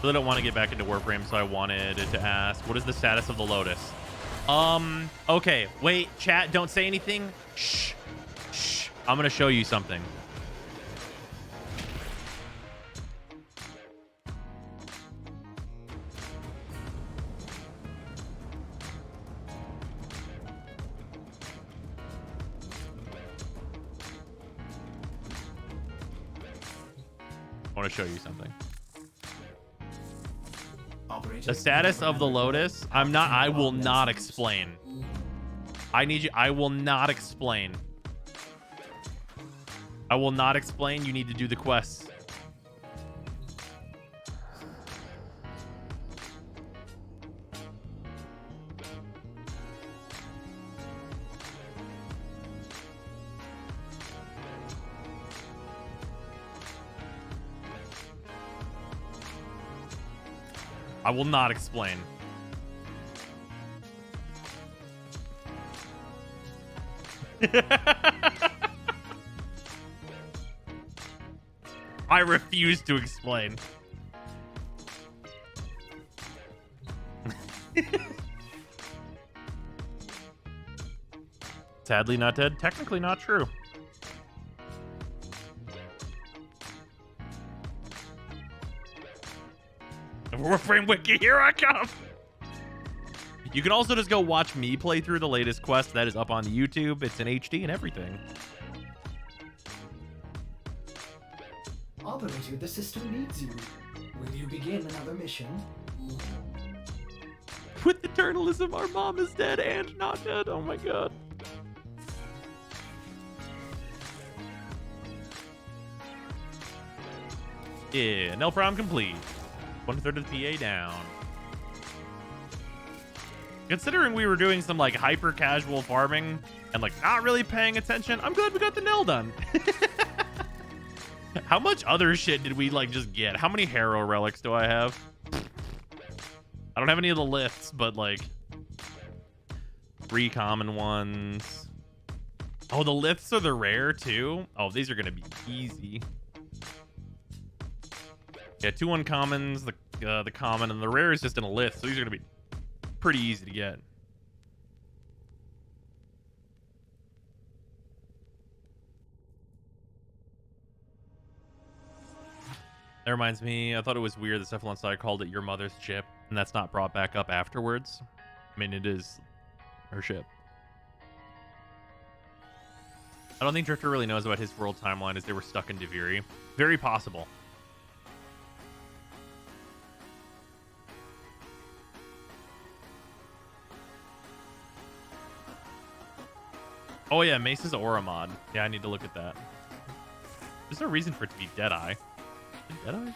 Really don't want to get back into Warframe, so I wanted to ask, what is the status of the Lotus? Okay, wait, chat, don't say anything. Shh. Shh. I'm gonna show you something. I want to show you something. The status of the Lotus. I will not explain. I need you. I will not explain. I will not explain. You need to do the quests. I will not explain. I refuse to explain. Sadly not dead. Technically not true. Warframe Wiki, here I come! You can also just go watch me play through the latest quest that is up on YouTube. It's in HD and everything. Operator, the system needs you. Will you begin another mission? With eternalism, our mom is dead and not dead. Oh my god. Yeah, no problem complete. 1/3 of the PA down. Considering we were doing some like hyper casual farming and like not really paying attention, I'm glad we got the nail done. How much other shit did we like just get? How many Harrow relics do I have? I don't have any of the lifts, but like 3 common ones. Oh, the lifts are the rare too. Oh, these are gonna be easy. Yeah, 2 uncommons, the common, and the rare is just in a lift, so these are gonna be pretty easy to get. That reminds me, I thought it was weird that Cephalon side called it your mother's ship, and that's not brought back up afterwards. I mean, it is her ship. I don't think Drifter really knows about his world timeline as they were stuck in Deviri. Very possible. Oh yeah, Mace's Aura mod. Yeah, I need to look at that. There's no reason for it to be Deadeye. Is it Deadeye?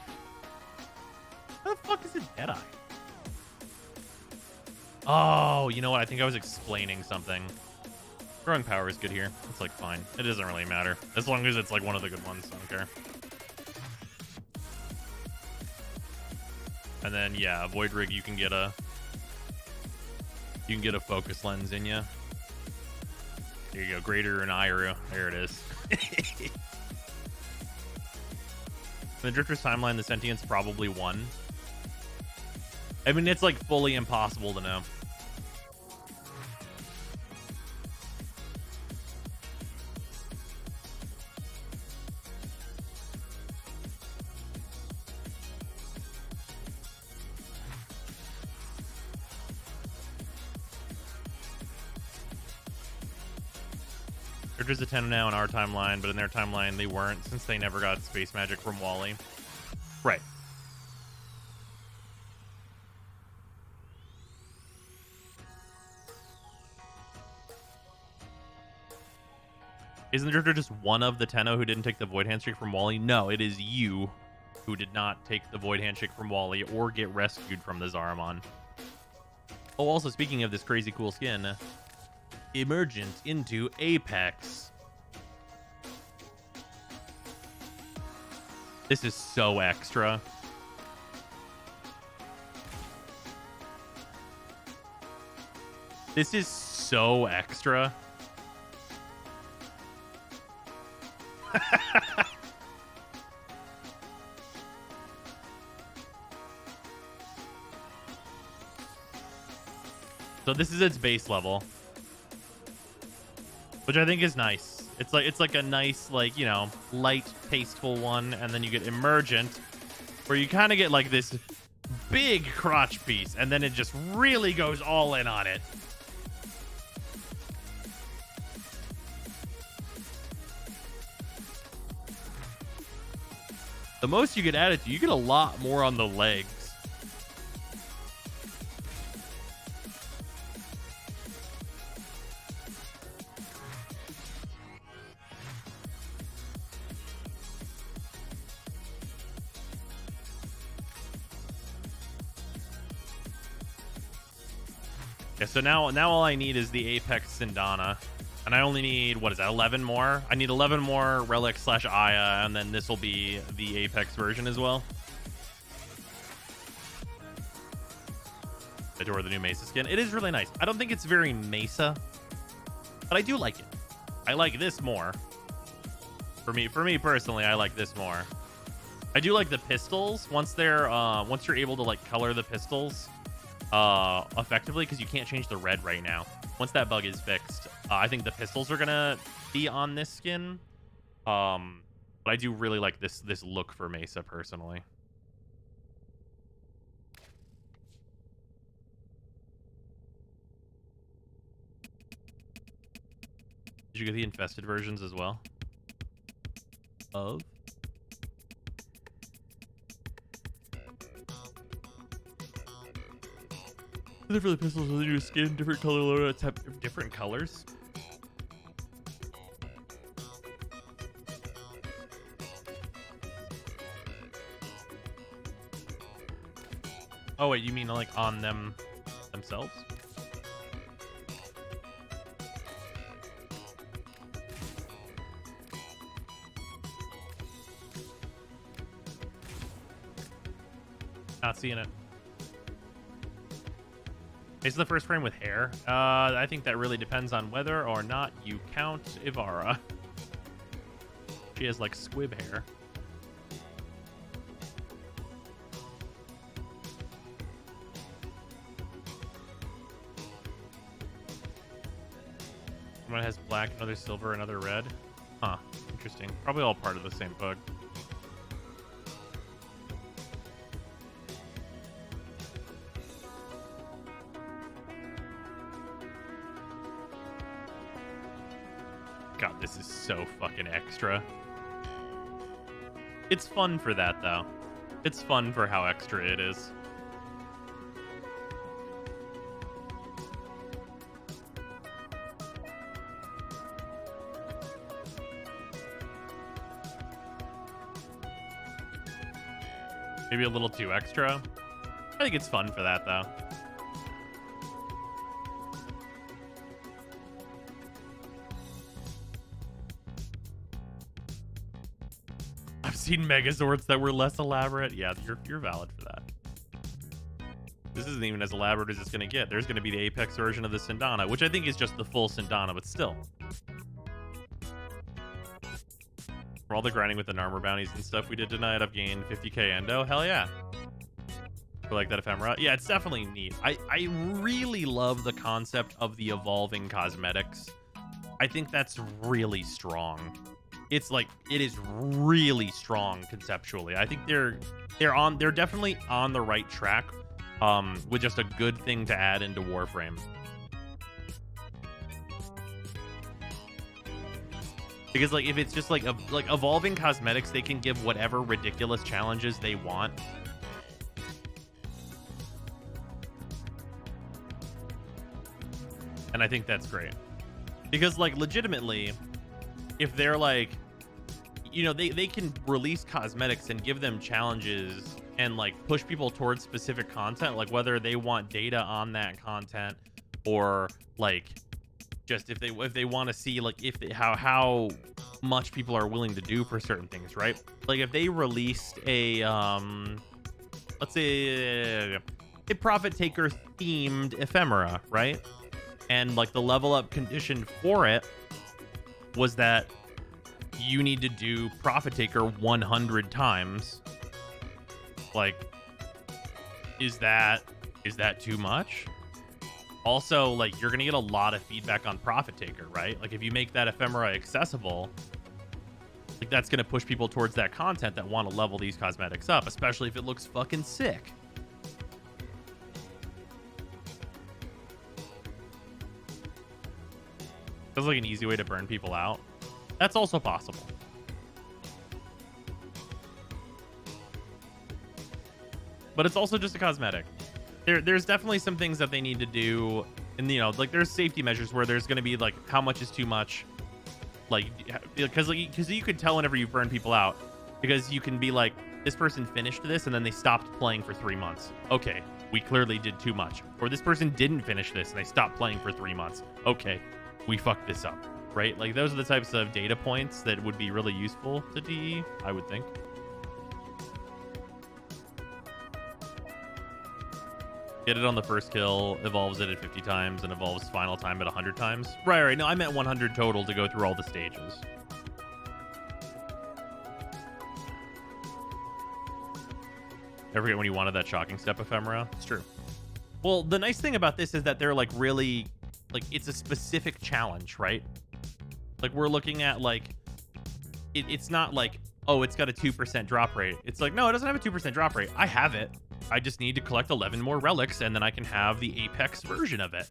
How the fuck is it Deadeye? Oh, you know what? I think I was explaining something. Growing power is good here. It's like fine. It doesn't really matter. As long as it's like one of the good ones, I don't care. And then yeah, Void Rig, you can get a focus lens in you. There you go, Greater and Iru. There it is. In the Drifter's timeline, the Sentience probably won. I mean, it's like fully impossible to know. There's a 10 now in our timeline, but in their timeline they weren't, since they never got space magic from Wally. Right. Isn't the Drifter just one of the Tenno who didn't take the Void Handshake from Wally? No, it is you who did not take the Void Handshake from Wally or get rescued from the Zaramon. Oh, also speaking of this crazy cool skin, Emergent into Apex. This is so extra. This is so extra. So this is its base level, which I think is nice. It's like a nice, like, you know, light, tasteful one, and then you get emergent, where you kind of get like this big crotch piece, and then it just really goes all in on it. The most you get added to, you get a lot more on the legs. Okay, so now all I need is the Apex Sindana. And I only need, what is that, 11 more? I need 11 more Relic / Aya, and then this will be the Apex version as well. I adore the new Mesa skin. It is really nice. I don't think it's very Mesa, but I do like it. I like this more. For me personally, I like this more. I do like the pistols once they're once you're able to like color the pistols effectively, because you can't change the red right now. Once that bug is fixed, I think the pistols are gonna be on this skin. But I do really like this look for Mesa personally. Did you get the infested versions as well? Of? For the pistols with the new skin, different color loadouts have different colors. Oh wait, you mean like on them themselves? Not seeing it. Is the first frame with hair? I think that really depends on whether or not you count Ivara. She has like squib hair. One has black, another silver, another red. Huh, interesting. Probably all part of the same bug. God, this is so fucking extra. It's fun for that, though. It's fun for how extra it is. Maybe a little too extra. I think it's fun for that, though. I've seen Megazords that were less elaborate. Yeah, you're valid for that. This isn't even as elaborate as it's going to get. There's going to be the Apex version of the Sindana, which I think is just the full Sindana, but still. For all the grinding with the armor bounties and stuff we did tonight, I've gained 50k endo. Hell yeah. For like that ephemera. Yeah, it's definitely neat. I really love the concept of the evolving cosmetics. I think that's really strong. It's like, it is really strong conceptually. I think they're definitely on the right track with just a good thing to add into Warframe. Because like if it's just like evolving cosmetics, they can give whatever ridiculous challenges they want. And I think that's great. Because like legitimately, if they're like, you know, they can release cosmetics and give them challenges and like push people towards specific content, like whether they want data on that content or like just if they want to see like how much people are willing to do for certain things, right? Like if they released a let's say a profit taker themed ephemera, right? And like the level up condition for it was that you need to do profit taker 100 times. Like, is that too much? Also, like, you're gonna get a lot of feedback on profit taker, right? Like if you make that ephemera accessible, like that's gonna push people towards that content that want to level these cosmetics up, especially if it looks fucking sick. Feels like an easy way to burn people out. That's also possible. But it's also just a cosmetic. There's definitely some things that they need to do. And, you know, like there's safety measures where there's going to be like how much is too much. Like, because you could tell whenever you burn people out. Because you can be like, this person finished this and then they stopped playing for 3 months. Okay, we clearly did too much. Or this person didn't finish this and they stopped playing for 3 months. Okay, we fucked this up, right? Like those are the types of data points that would be really useful to DE, I would think. Get it on the first kill, evolves it at 50 times, and evolves final time at 100 times. Right. No, I meant 100 total to go through all the stages. Ever forget when you wanted that shocking step ephemera? It's true. Well, the nice thing about this is that they're like really, like it's a specific challenge, right? Like we're looking at like, it's not like, oh, it's got a 2% drop rate. It's like, no, it doesn't have a 2% drop rate. I have it. I just need to collect 11 more relics and then I can have the Apex version of it.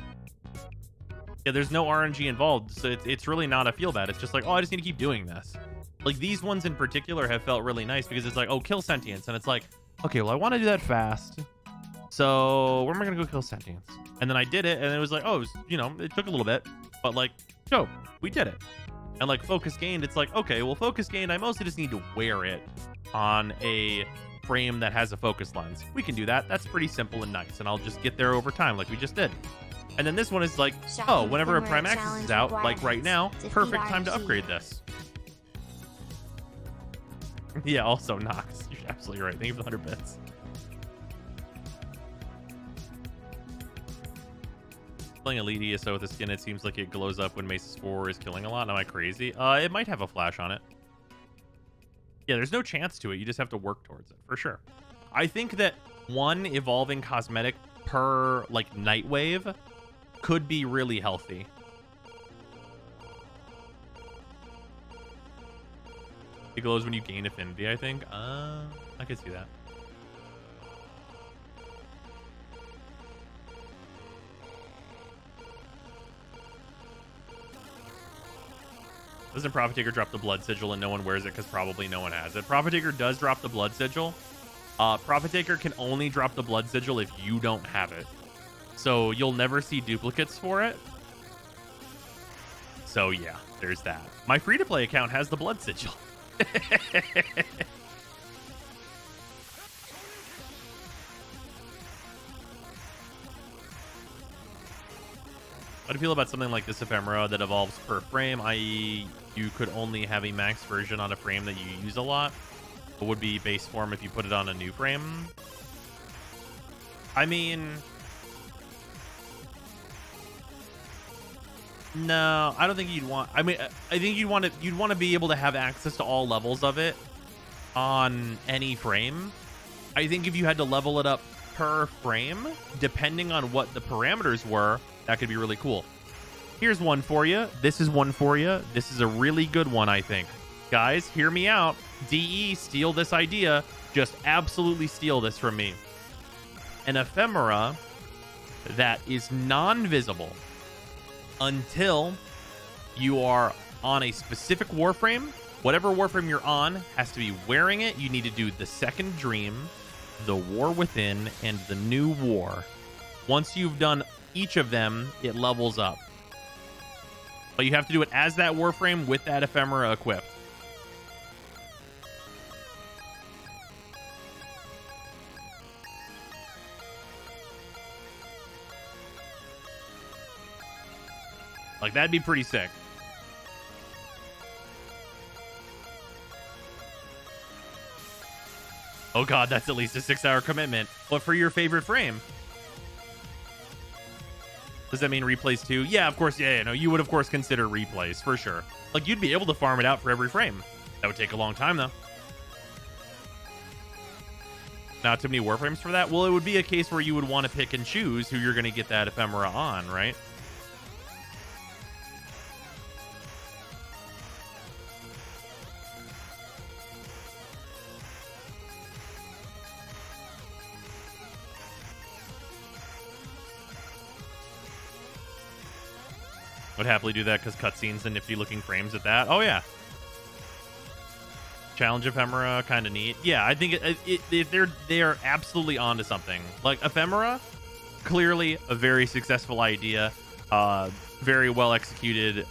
Yeah, there's no RNG involved, so it's really not a feel bad. It's just like, oh, I just need to keep doing this. Like these ones in particular have felt really nice because it's like, oh, kill sentience. And it's like, okay, well, I want to do that fast. So where am I going to go kill sentience? And then I did it and it was like, oh, it was, you know, it took a little bit, but like, so we did it. And like focus gained, it's like, okay, well, focus gained, I mostly just need to wear it on a frame that has a focus lens. We can do that. That's pretty simple and nice. And I'll just get there over time like we just did. And then this one is like, oh, whenever a Prime Access is out, like right now, perfect time to upgrade this. Yeah, also Nox. You're absolutely right. Thank you for the 100 bits. Playing Elite ESO with the skin, it seems like it glows up when Mace's 4 is killing a lot. Am I crazy? It might have a flash on it. Yeah, there's no chance to it. You just have to work towards it, for sure. I think that one evolving cosmetic per, like, Night Wave could be really healthy. It glows when you gain affinity, I think. I could see that. Doesn't Profit Taker drop the Blood Sigil and no one wears it because probably no one has it? Profit Taker does drop the Blood Sigil. Profit Taker can only drop the Blood Sigil if you don't have it. So you'll never see duplicates for it. So yeah, there's that. My free-to-play account has the Blood Sigil. How do you feel about something like this ephemera that evolves per frame, i.e. you could only have a max version on a frame that you use a lot? What would be base form if you put it on a new frame? I mean... no, I don't think you'd want... I mean, I think you'd want to be able to have access to all levels of it on any frame. I think if you had to level it up per frame, depending on what the parameters were, that could be really cool. Here's one for you. This is one for you. This is a really good one, I think. Guys, hear me out. DE, steal this idea. Just absolutely steal this from me. An ephemera that is non-visible until you are on a specific Warframe. Whatever Warframe you're on has to be wearing it. You need to do the Second Dream, the War Within, and the New War. Once you've done each of them, it levels up. But you have to do it as that Warframe with that ephemera equipped. Like, that'd be pretty sick. Oh god, that's at least a 6-hour commitment. But for your favorite frame, does that mean replays too? Yeah, of course. Yeah, no, you would of course consider replays for sure. Like you'd be able to farm it out for every frame. That would take a long time though. Not too many Warframes for that. Well, it would be a case where you would want to pick and choose who you're going to get that ephemera on, right? Would happily do that because cutscenes and nifty looking frames at that. Oh yeah. Challenge ephemera, kind of neat. Yeah, I think they're absolutely onto something. Like ephemera, clearly a very successful idea, very well executed.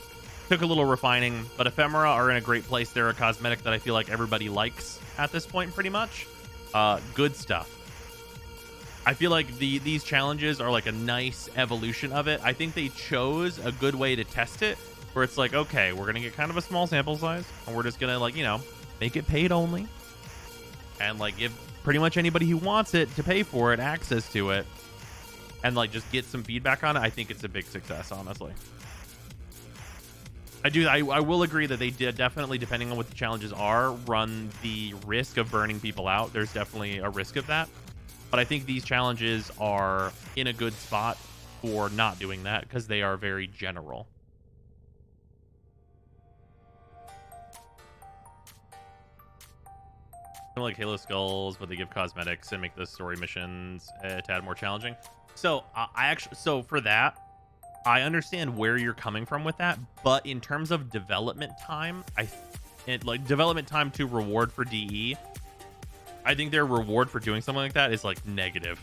Took a little refining, but ephemera are in a great place. They're a cosmetic that I feel like everybody likes at this point, pretty much. Good stuff. I feel like these challenges are like a nice evolution of it. I think they chose a good way to test it, where it's like, okay, we're gonna get kind of a small sample size, and we're just gonna like, you know, make it paid only, and like give pretty much anybody who wants it to pay for it access to it, and like just get some feedback on it. I think it's a big success, honestly. I will agree that they did definitely, depending on what the challenges are, run the risk of burning people out. There's definitely a risk of that, but I think these challenges are in a good spot for not doing that because they are very general. Like Halo Skulls, but they give cosmetics and make the story missions a tad more challenging. So so for that, I understand where you're coming from with that, but in terms of development time, like development time to reward for DE, I think their reward for doing something like that is like negative.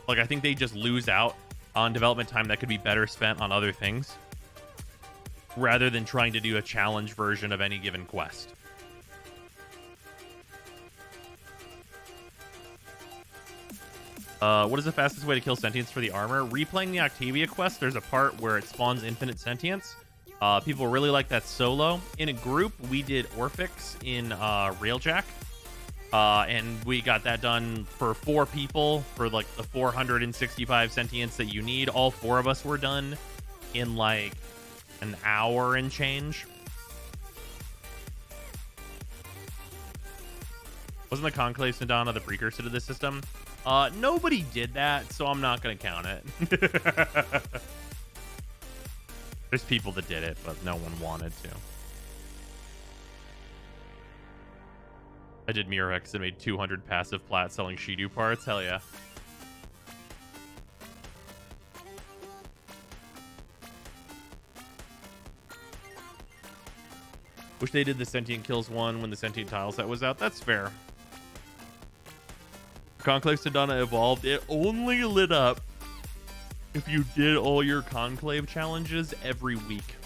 Like I think they just lose out on development time that could be better spent on other things, rather than trying to do a challenge version of any given quest. What is the fastest way to kill sentience for the armor? Replaying the Octavia quest, there's a part where it spawns infinite sentience. People really like that solo. In a group, we did Orphix in Railjack. And we got that done for 4 people for like the 465 sentience that you need. All 4 of us were done in like an hour and change. Wasn't the Conclave Sindana the precursor to this system? Nobody did that, so I'm not going to count it. There's people that did it, but no one wanted to. I did Murex and made 200 passive plat selling Shidu parts. Hell yeah. Wish they did the Sentient Kills one when the Sentient Tile set was out. That's fair. Conclave Sedana evolved. It only lit up if you did all your Conclave challenges every week.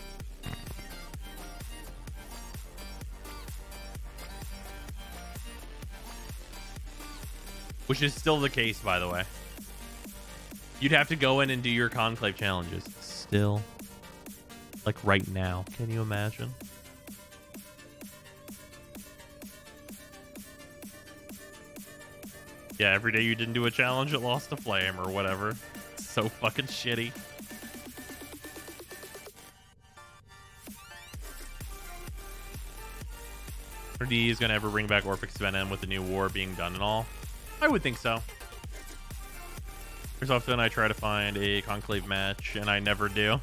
Which is still the case, by the way. You'd have to go in and do your Conclave challenges. Still. Like right now. Can you imagine? Yeah, every day you didn't do a challenge, it lost a flame or whatever. So fucking shitty. Are DE's gonna ever bring back Orphix Venom with the new war being done and all? I would think so. There's often I try to find a Conclave match and I never do.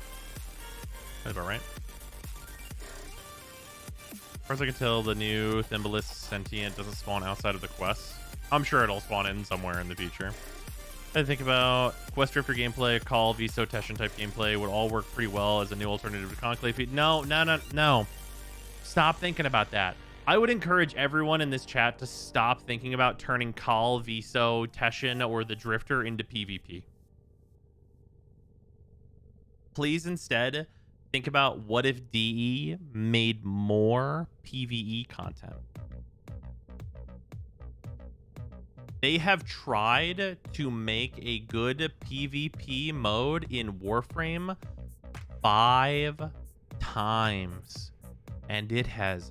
That's about right. As far as I can tell, the new Thimbalist Sentient doesn't spawn outside of the quest. I'm sure it'll spawn in somewhere in the future. I think about Quest Drifter gameplay, Call, Viso, Teshin type gameplay would all work pretty well as a new alternative to Conclave. No. Stop thinking about that. I would encourage everyone in this chat to stop thinking about turning Call, Viso, Teshin, or the Drifter into PvP. Please instead think about what if DE made more PvE content. They have tried to make a good PvP mode in Warframe 5 times, and it has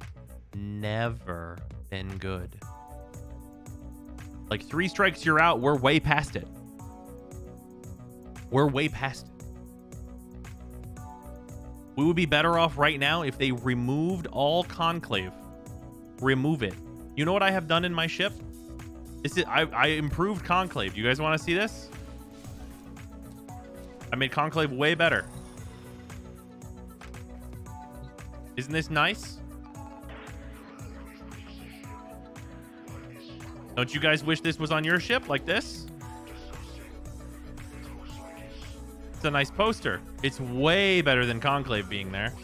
never been good. Like 3 strikes, you're out. We're way past it. We're way past it. We would be better off right now if they removed all Conclave. Remove it. You know what I have done in my ship? This is I improved Conclave. You guys want to see this? I made Conclave way better. Isn't this nice? Don't you guys wish this was on your ship like this? It's a nice poster. It's way better than Conclave being there.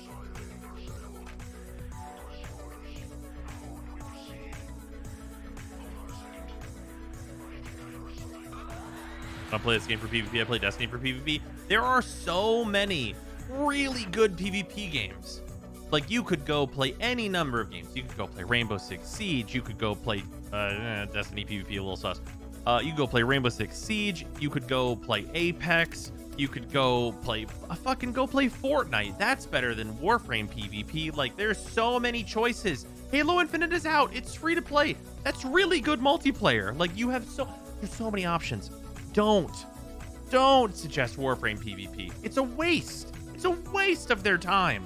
I don't play this game for PvP. I play Destiny for PvP. There are so many really good PvP games. Like, you could go play any number of games. You could go play Rainbow Six Siege. You could go play Destiny PvP, a little sus. You could go play Rainbow Six Siege. You could go play Apex. You could go play Fortnite. That's better than Warframe PvP. Like, there's so many choices. Halo Infinite is out. It's free to play. That's really good multiplayer. Like, there's so many options. Don't suggest Warframe PvP. It's a waste. It's a waste of their time.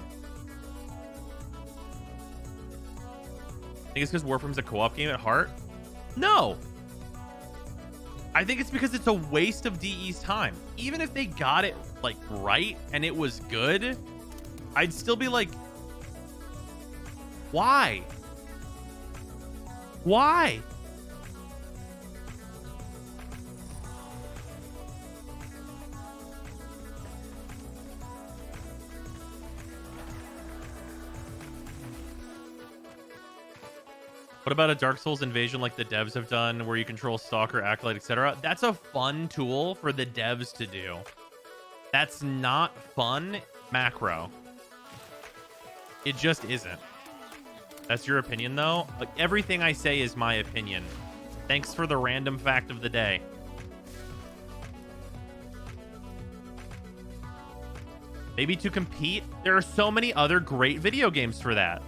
I think it's because Warframe's a co-op game at heart. No. I think it's because it's a waste of DE's time. Even if they got it like right and it was good, I'd still be like, why? Why? What about a Dark Souls invasion like the devs have done, where you control Stalker, Acolyte, etc.? That's a fun tool for the devs to do. That's not fun macro. It just isn't. That's your opinion, though. Like, everything I say is my opinion. Thanks for the random fact of the day. Maybe to compete? There are so many other great video games for that.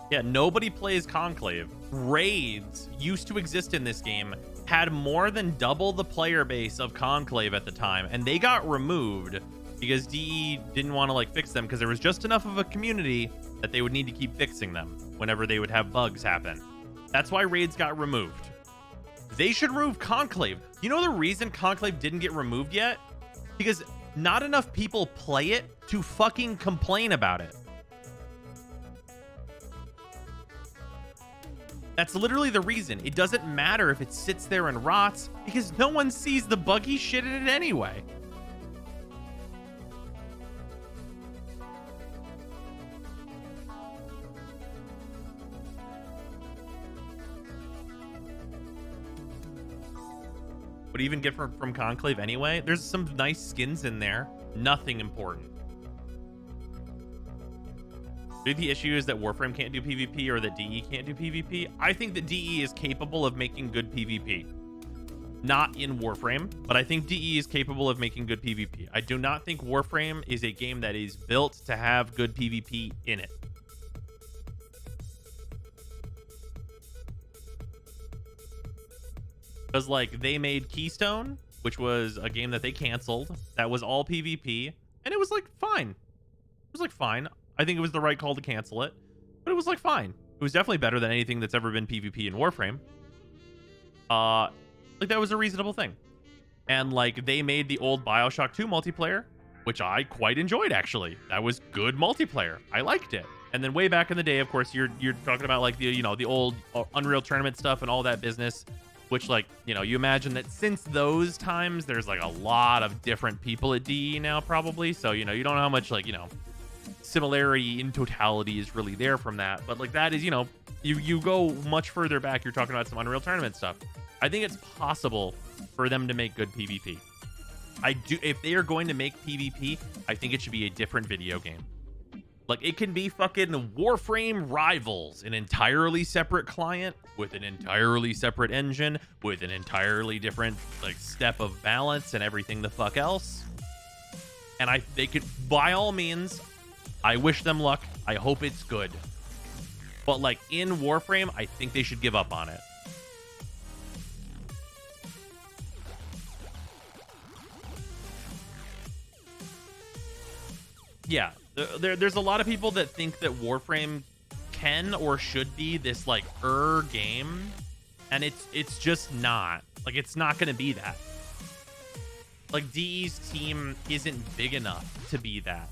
Yeah, nobody plays Conclave. Raids used to exist in this game, had more than double the player base of Conclave at the time, and they got removed because DE didn't want to like fix them because there was just enough of a community that they would need to keep fixing them whenever they would have bugs happen. That's why raids got removed. They should remove Conclave. You know the reason Conclave didn't get removed yet? Because not enough people play it to fucking complain about it. That's literally the reason. It doesn't matter if it sits there and rots because no one sees the buggy shit in it anyway. What do you even get from Conclave anyway? There's some nice skins in there. Nothing important. Do the issue is that Warframe can't do PvP or that DE can't do PvP? I think that DE is capable of making good PvP. Not in Warframe, but I think DE is capable of making good PvP. I do not think Warframe is a game that is built to have good PvP in it. Because, like, they made Keystone, which was a game that they canceled. That was all PvP, and it was, like, fine. It was, like, fine. I think it was the right call to cancel it, but it was like fine. It was definitely better than anything that's ever been PvP in Warframe. Like that was a reasonable thing. And like they made the old BioShock 2 multiplayer, which I quite enjoyed actually. That was good multiplayer. I liked it. And then way back in the day, of course, you're talking about like the the old Unreal Tournament stuff and all that business, which like, you imagine that since those times there's like a lot of different people at DE now probably. So, you don't know how much like, similarity in totality is really there from that, but like that is you go much further back, you're talking about some Unreal Tournament stuff. I think it's possible for them to make good PvP. If they are going to make PvP, I think it should be a different video game. Like, it can be fucking Warframe Rivals, an entirely separate client with an entirely separate engine with an entirely different like step of balance and everything the fuck else. And they could, by all means, I wish them luck. I hope it's good. But like in Warframe, I think they should give up on it. Yeah, there's a lot of people that think that Warframe can or should be this like game, and it's just not. Like, it's not going to be that. Like, DE's team isn't big enough to be that.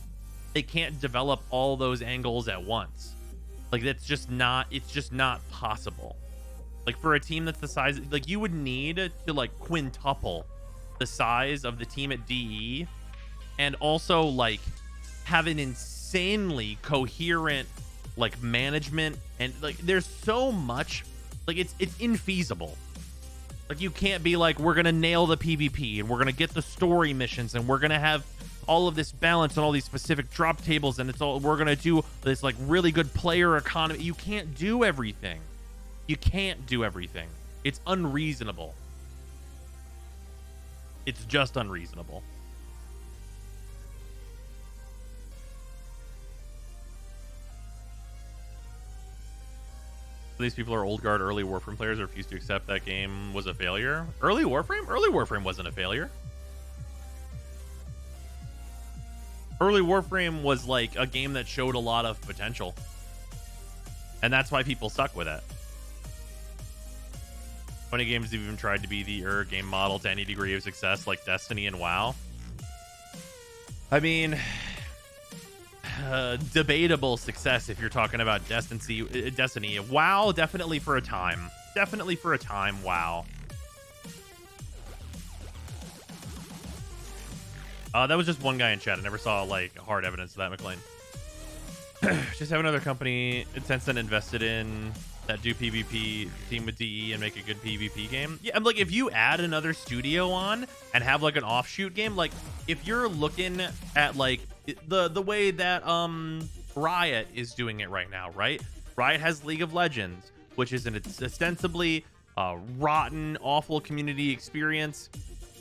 They can't develop all those angles at once. Like, it's just not possible. Like, for a team that's the size, like, you would need to like quintuple the size of the team at DE, and also like have an insanely coherent like management, and like there's so much, like it's infeasible. Like, you can't be like, we're gonna nail the PvP and we're gonna get the story missions and we're gonna have all of this balance and all these specific drop tables, and we're gonna do this like really good player economy. You can't do everything. You can't do everything. It's unreasonable. It's just unreasonable. These people are old guard early Warframe players who refuse to accept that game was a failure. Early Warframe wasn't a failure. Early Warframe was like a game that showed a lot of potential, and that's why people suck with it. How many games have even tried to be the game model to any degree of success, like Destiny and WoW? I mean, debatable success if you're talking about Destiny. WoW, definitely for a time. WoW. That was just one guy in chat. I never saw like hard evidence of that, McLean. Just have another company Tencent invested in that do PvP, team with DE, and make a good PvP game. Yeah, I'm like, if you add another studio on and have like an offshoot game, like if you're looking at like the way that Riot is doing it right now, right? Riot has League of Legends, which is an ostensibly rotten, awful community experience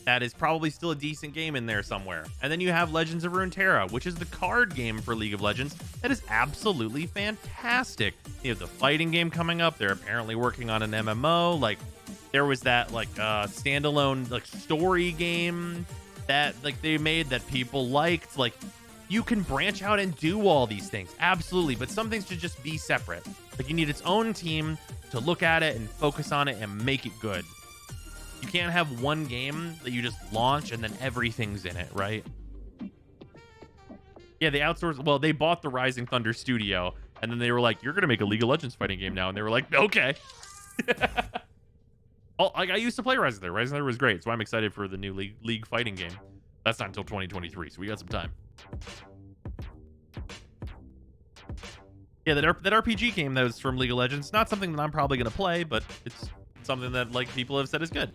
that is probably still a decent game in there somewhere. And then you have Legends of Runeterra, which is the card game for League of Legends that is absolutely fantastic. You have the fighting game coming up. They're apparently working on an MMO. Like, there was that like standalone like story game that like they made that people liked. Like, you can branch out and do all these things, absolutely, but some things should just be separate. Like, you need its own team to look at it and focus on it and make it good. You can't have one game that you just launch and then everything's in it, right? Yeah, they outsourced. Well, they bought the Rising Thunder studio, and then they were like, "You're gonna make a League of Legends fighting game now," and they were like, "Okay." Oh, I used to play Rising Thunder. Rising Thunder was great, so I'm excited for the new League fighting game. That's not until 2023, so we got some time. Yeah, that RPG game that was from League of Legends, not something that I'm probably gonna play, but it's something that like people have said is good.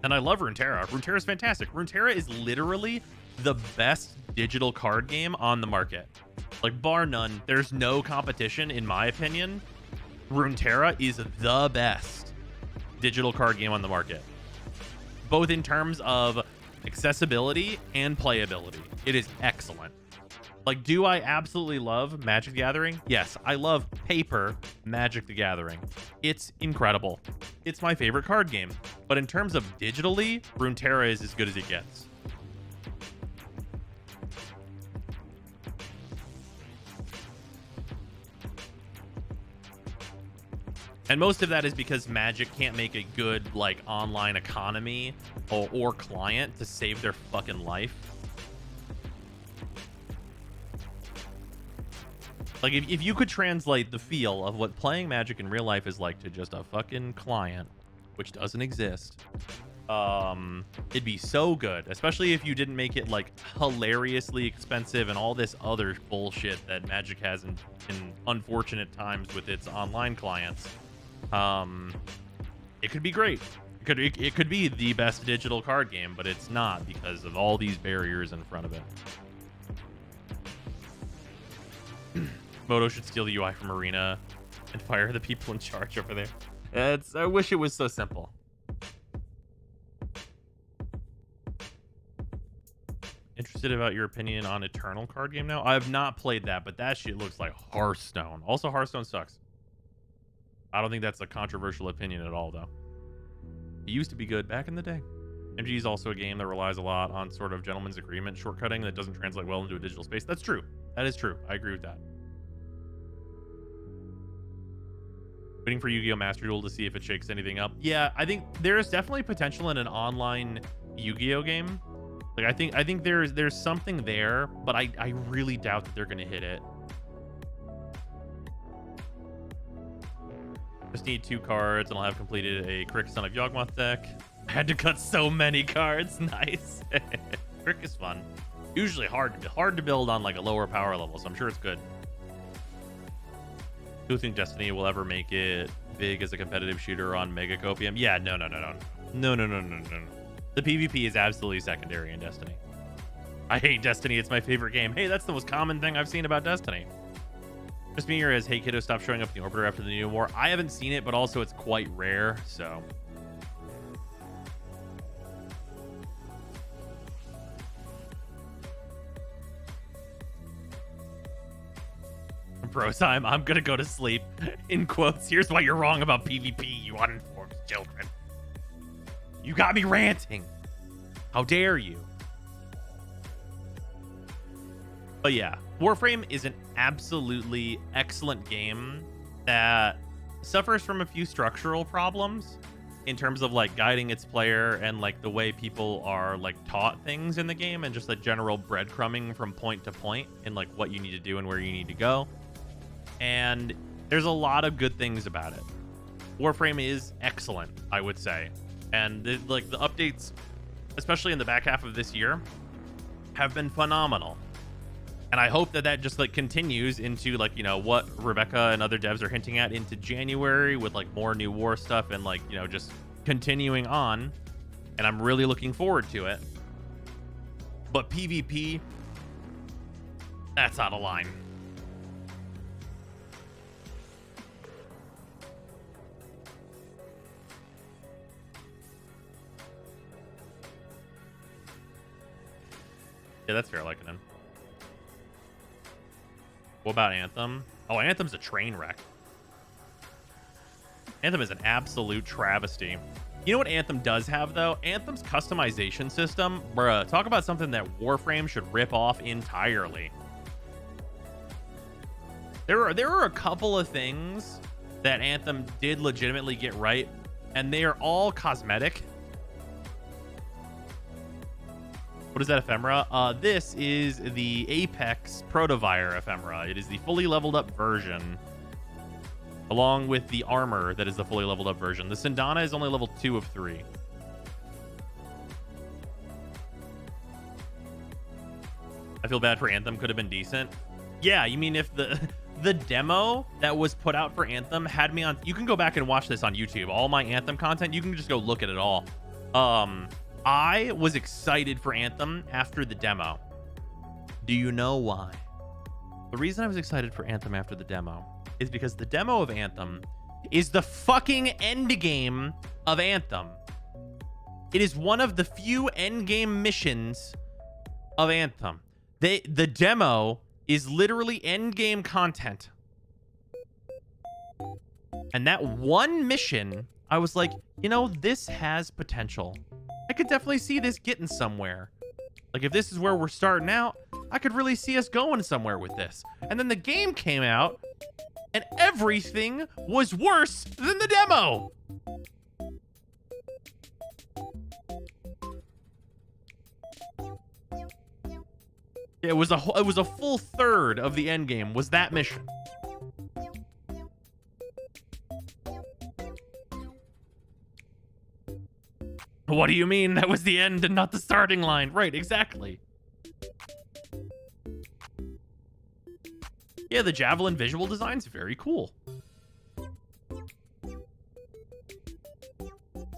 And I love Runeterra. Runeterra is fantastic. Runeterra is literally the best digital card game on the market. Like, bar none. There's no competition, in my opinion. Runeterra is the best digital card game on the market, both in terms of accessibility and playability. It is excellent. Like, do I absolutely love Magic the Gathering? Yes, I love paper Magic the Gathering. It's incredible. It's my favorite card game. But in terms of digitally, Runeterra is as good as it gets. And most of that is because Magic can't make a good, like, online economy or client to save their fucking life. Like, if you could translate the feel of what playing Magic in real life is like to just a fucking client, which doesn't exist, it'd be so good. Especially if you didn't make it, like, hilariously expensive and all this other bullshit that Magic has in unfortunate times with its online clients. It could be great. It could be the best digital card game, but it's not because of all these barriers in front of it. Moto should steal the UI from Arena and fire the people in charge over there. I wish it was so simple. Interested about your opinion on Eternal card game now? I have not played that, but that shit looks like Hearthstone. Also, Hearthstone sucks. I don't think that's a controversial opinion at all, though. It used to be good back in the day. MG is also a game that relies a lot on sort of gentleman's agreement shortcutting that doesn't translate well into a digital space. That's true. That is true. I agree with that. Waiting for Yu-Gi-Oh! Master Duel to see if it shakes anything up. Yeah, I think there's definitely potential in an online Yu-Gi-Oh! Game. Like, I think there's something there, but I really doubt that they're going to hit it. Just need 2 cards, and I'll have completed a Crick Son of Yawgmoth deck. I had to cut so many cards. Nice. Crick is fun. Usually hard to build on like a lower power level, so I'm sure it's good. Do you think Destiny will ever make it big as a competitive shooter on Mega Copium? Yeah, no. The PvP is absolutely secondary in Destiny. I hate Destiny. It's my favorite game. Hey, that's the most common thing I've seen about Destiny. Just me or has Hey Kiddo stopped showing up in the Orbiter after the new war? I haven't seen it, but also it's quite rare, so. Bro time, I'm gonna go to sleep. In quotes, here's why you're wrong about PvP, you uninformed children. You got me ranting. How dare you? But yeah, Warframe is an absolutely excellent game that suffers from a few structural problems in terms of like guiding its player and like the way people are like taught things in the game and just the general breadcrumbing from point to point and like what you need to do and where you need to go. And there's a lot of good things about it. Warframe is excellent, I would say. And the updates, especially in the back half of this year, have been phenomenal. And I hope that just like continues into like, you know, what Rebecca and other devs are hinting at into January with like more new war stuff and like, you know, just continuing on. And I'm really looking forward to it. But PvP, that's out of line. Yeah, that's fair, Lycanon. What about Anthem? Oh, Anthem's a train wreck. Anthem is an absolute travesty. You know what Anthem does have, though? Anthem's customization system, bruh, talk about something that Warframe should rip off entirely. There are a couple of things that Anthem did legitimately get right, and they are all cosmetic. What is that ephemera? This is the Apex Protovire ephemera. It is the fully leveled up version, along with the armor that is the fully leveled up version. The Sindana is only level 2 of 3. I feel bad for Anthem. Could have been decent. Yeah, you mean if the demo that was put out for Anthem had me on... You can go back and watch this on YouTube. All my Anthem content, you can just go look at it all. I was excited for Anthem after the demo. Do you know why? The reason I was excited for Anthem after the demo is because the demo of Anthem is the fucking endgame of Anthem. It is one of the few endgame missions of Anthem. The demo is literally endgame content. And that one mission, I was like, you know, this has potential. I could definitely see this getting somewhere. Like, if this is where we're starting out, I could really see us going somewhere with this. And then the game came out, and everything was worse than the demo. It was a full third of the end game was that mission. What do you mean? That was the end and not the starting line. Right, exactly. Yeah, the Javelin visual design's very cool.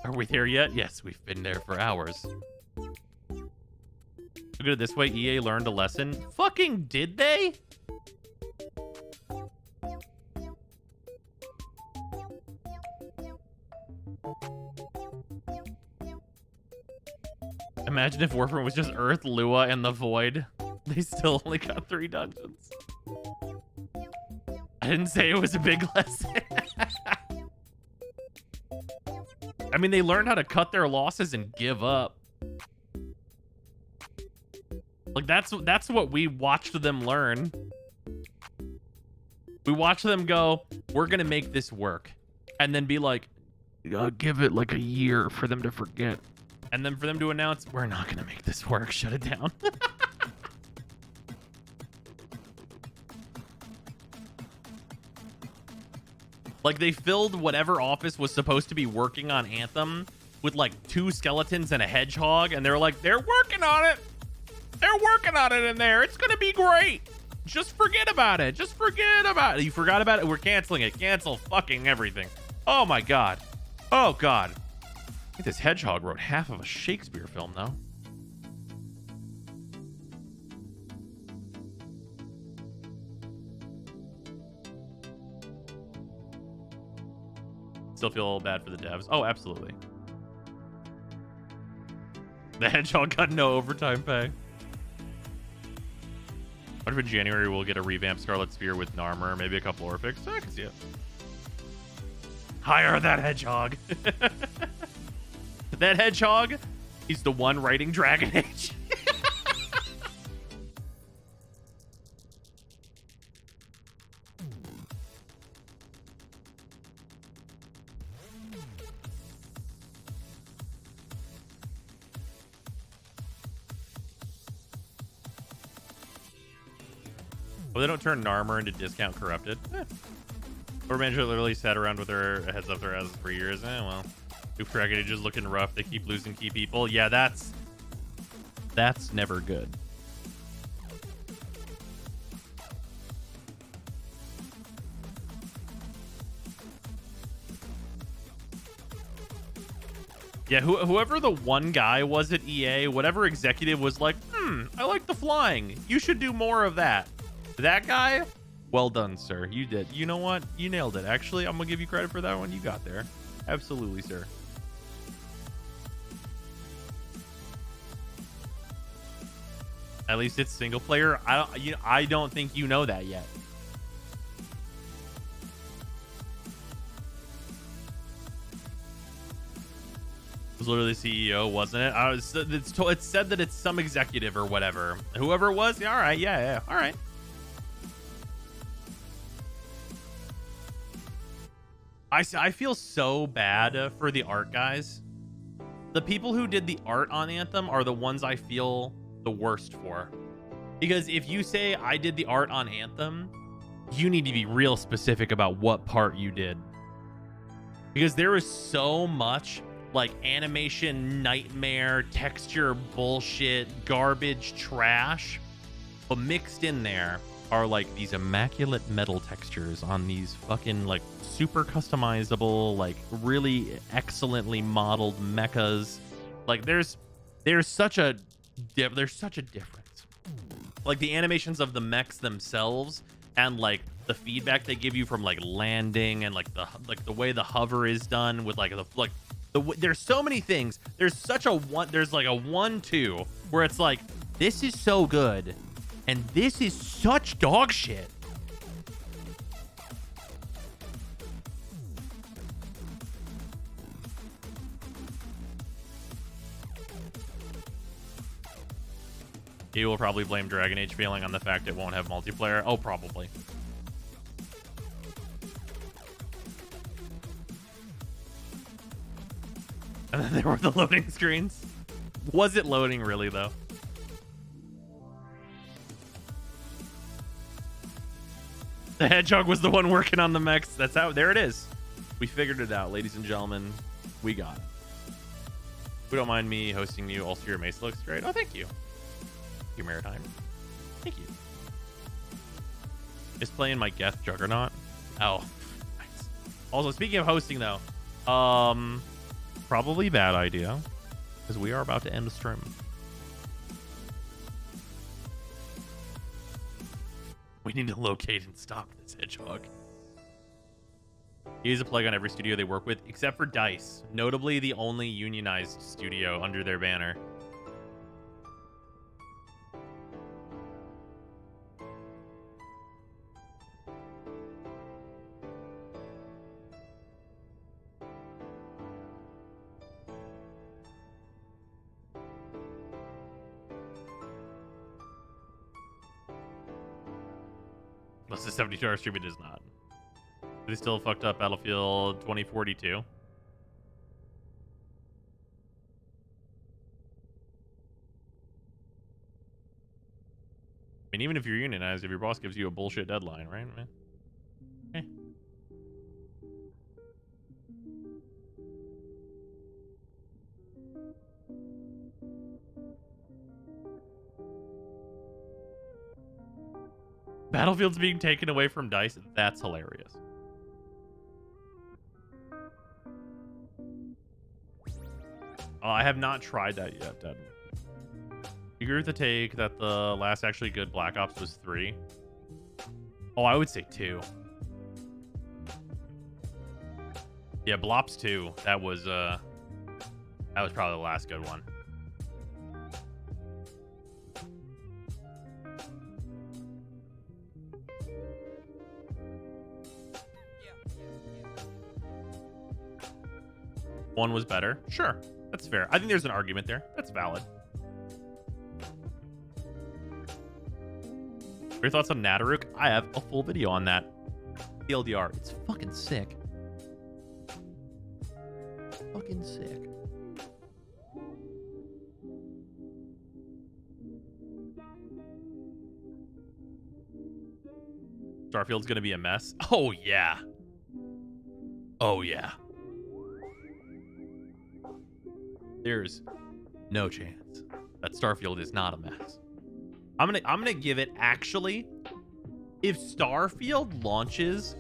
Are we there yet? Yes, we've been there for hours. Look at it this way, EA learned a lesson. Fucking did they? Imagine if Warframe was just Earth, Lua, and the Void. They still only got 3 dungeons. I didn't say it was a big lesson. I mean, they learned how to cut their losses and give up. Like, that's what we watched them learn. We watched them go, we're going to make this work. And then be like, give it like a year for them to forget. And then for them to announce, we're not going to make this work. Shut it down. Like, they filled whatever office was supposed to be working on Anthem with like 2 skeletons and a hedgehog. And they're like, they're working on it. They're working on it in there. It's going to be great. Just forget about it. Just forget about it. You forgot about it? We're canceling it. Cancel fucking everything. Oh my God. Oh God. I think this hedgehog wrote half of a Shakespeare film, though. Still feel a little bad for the devs. Oh, absolutely. The hedgehog got no overtime pay. What if in January we'll get a revamped Scarlet Sphere with Narmer, maybe a couple Orphics? I can see it. Hire that hedgehog. That hedgehog, he's the one writing Dragon Age. Well, they don't turn Narmer into discount corrupted. Or manager literally sat around with their heads up their asses for years. Well, New Dragon Age is looking rough. They keep losing key people. Yeah, that's never good. Yeah, whoever the one guy was at EA, whatever executive was like, I like the flying. You should do more of that. That guy, well done, sir. You did. You know what? You nailed it. Actually, I'm going to give you credit for that one. You got there. Absolutely, sir. At least it's single player. I don't think you know that yet. It was literally CEO, wasn't it? It said that it's some executive or whatever. Whoever it was, yeah, all right, yeah, all right. I feel so bad for the art guys. The people who did the art on Anthem are the ones I feel the worst for. Because if you say I did the art on Anthem, you need to be real specific about what part you did. Because there is so much like animation nightmare, texture bullshit, garbage trash, but mixed in there are like these immaculate metal textures on these fucking like super customizable, like really excellently modeled mechas. Like there's such a difference. Like the animations of the mechs themselves and like the feedback they give you from like landing and like the way the hover is done with there's so many things. There's like a 1-2 where it's like, this is so good and this is such dog shit. He will probably blame Dragon Age failing on the fact it won't have multiplayer. Oh, probably. And then there were the loading screens. Was it loading really, though? The hedgehog was the one working on the mechs. That's how. There it is. We figured it out, ladies and gentlemen. We got it. We don't mind me hosting you. Also, your mace looks great. Oh, thank you. Your Maritime. Thank you. Is playing my Geth Juggernaut. Oh, nice. Also, speaking of hosting, though, probably bad idea, because we are about to end the stream. We need to locate and stop this hedgehog. He is a plague on every studio they work with, except for DICE, notably the only unionized studio under their banner. Plus the $70 stream, it is not. They still fucked up Battlefield 2042. I mean, even if you're unionized, if your boss gives you a bullshit deadline, right, man? Okay. Battlefield's being taken away from DICE. That's hilarious. Oh, I have not tried that yet, Dad. You agree with the take that the last actually good Black Ops was 3? Oh, I would say 2. Yeah, Blops 2. That was probably the last good one. One was better. Sure. That's fair. I think there's an argument there. That's valid. Your thoughts on Nadaruk? I have a full video on that. TLDR. It's fucking sick. Fucking sick. Starfield's gonna be a mess. Oh, yeah. Oh, yeah. There's no chance that Starfield is not a mess. I'm gonna give it, actually, if Starfield launches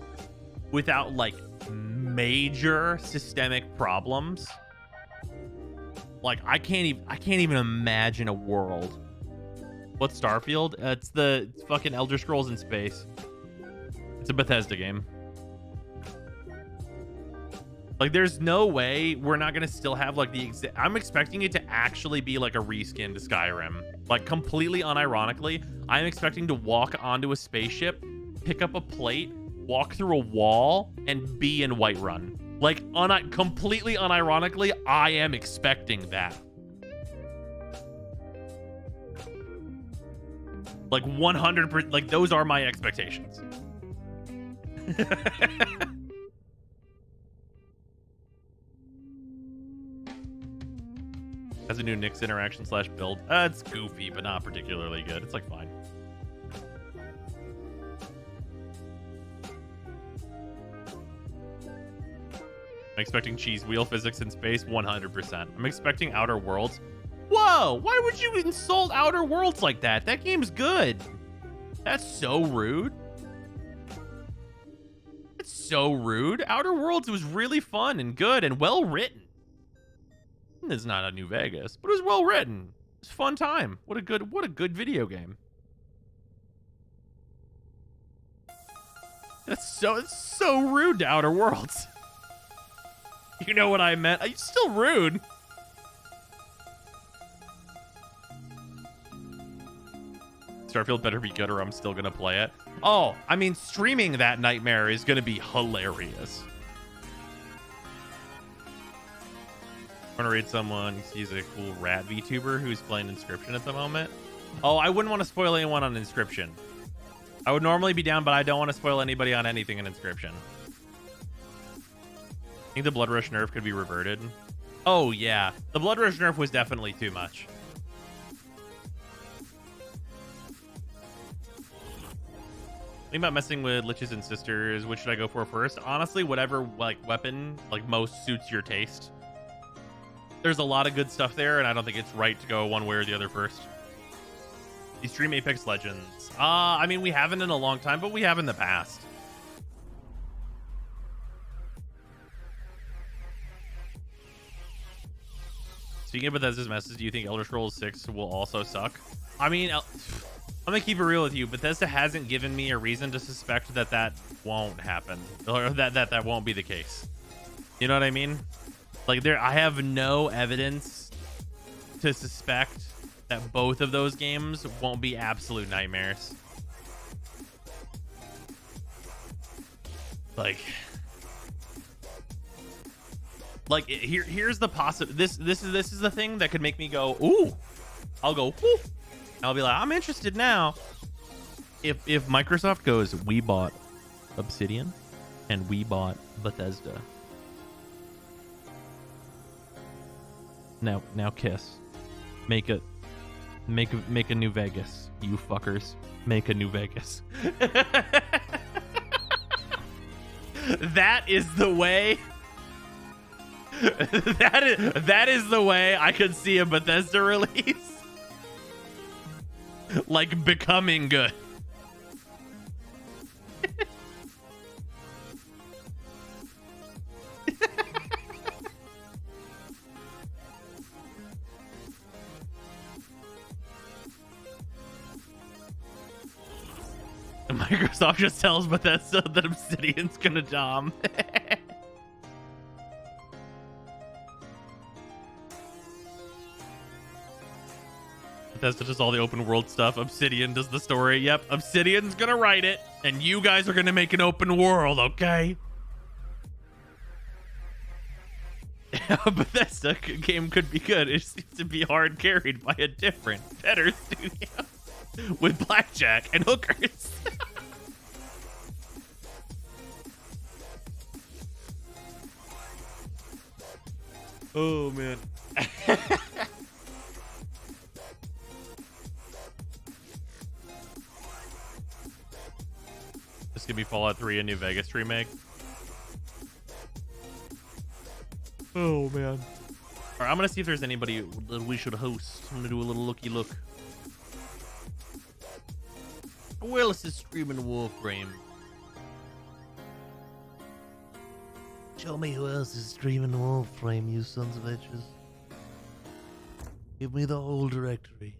without like major systemic problems, like I can't even imagine a world. What's Starfield? It's fucking Elder Scrolls in space. It's a Bethesda game. Like, there's no way we're not gonna still have like the I'm expecting it to actually be like a reskin to Skyrim. Like, completely unironically, I'm expecting to walk onto a spaceship, pick up a plate, walk through a wall, and be in Whiterun. Like, completely unironically, I am expecting that. Like 100%. Like, those are my expectations. Has a new Nyx interaction / build. It's goofy, but not particularly good. It's like fine. I'm expecting cheese wheel physics in space 100%. I'm expecting Outer Worlds. Whoa! Why would you insult Outer Worlds like that? That game's good. That's so rude. That's so rude. Outer Worlds was really fun and good and well written. It's not a New Vegas, but it was well written. It's a fun time. What a good video game. It's so rude to Outer Worlds. You know what I meant? It's still rude. Starfield better be good or I'm still gonna play it. Oh, I mean, streaming that nightmare is gonna be hilarious. I want to read someone. He's a cool rat VTuber who's playing Inscription at the moment. Oh, I wouldn't want to spoil anyone on Inscription. I would normally be down, but I don't want to spoil anybody on anything in Inscription. I think the Blood Rush nerf could be reverted. Oh, yeah. The Blood Rush nerf was definitely too much. Think about messing with Liches and Sisters. Which should I go for first? Honestly, whatever like weapon like most suits your taste. There's a lot of good stuff there, and I don't think it's right to go one way or the other first. You stream Apex Legends. I mean, we haven't in a long time, but we have in the past. Speaking of Bethesda's messes, do you think Elder Scrolls 6 will also suck? I mean, I'm gonna keep it real with you. Bethesda hasn't given me a reason to suspect that won't happen, or that won't be the case. You know what I mean? Like, I have no evidence to suspect that both of those games won't be absolute nightmares. Here's the this is the thing that could make me go, ooh. I'll go, ooh. I'll be like, I'm interested now. if Microsoft goes, we bought Obsidian and we bought Bethesda. Now kiss. Make a New Vegas, you fuckers. Make a New Vegas. That is the way. That is the way I could see a Bethesda release. Like becoming good. Microsoft just tells Bethesda that Obsidian's gonna dom. Bethesda does all the open world stuff. Obsidian does the story. Yep, Obsidian's gonna write it, and you guys are gonna make an open world, okay? Bethesda game could be good. It seems to be hard carried by a different, better studio with blackjack and hookers. Oh man. This could be Fallout 3, a New Vegas remake. Oh man. All right, I'm gonna see if there's anybody that we should host. I'm gonna do a little looky look. Who else is streaming Warframe? Show me who else is streaming Warframe, you sons of bitches. Give me the whole directory.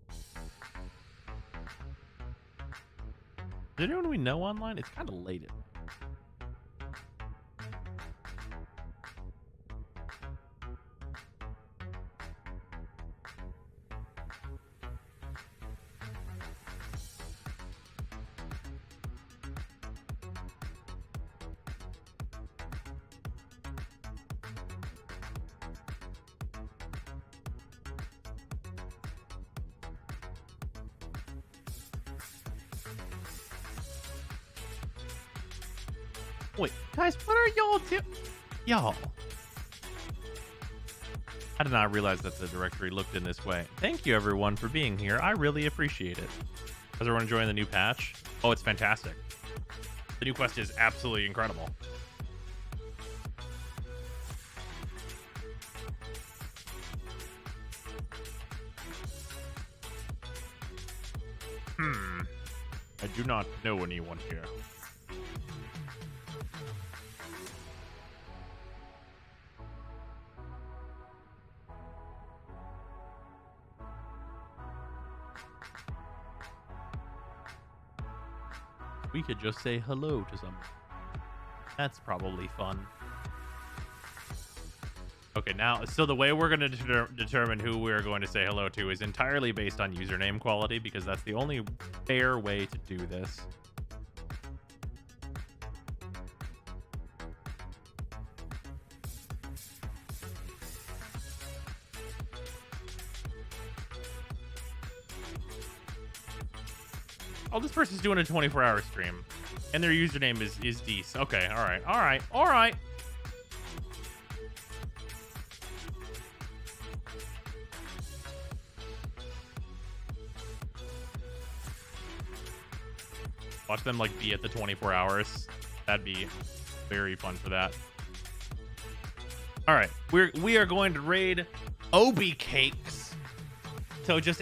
Is there anyone we know online? It's kind of late. Wait, guys, what are y'all doing? Y'all. I did not realize that the directory looked in this way. Thank you, everyone, for being here. I really appreciate it. Is everyone enjoying the new patch? Oh, it's fantastic. The new quest is absolutely incredible. I do not know anyone here. We could just say hello to someone. That's probably fun. Okay, now, so the way we're going to determine who we're going to say hello to is entirely based on username quality, because that's the only fair way to do this. Oh, this person's doing a 24-hour stream, and their username is Dees. Okay, all right. Watch them like be at the 24 hours. That'd be very fun for that. All right, we are going to raid Obi Cakes. So just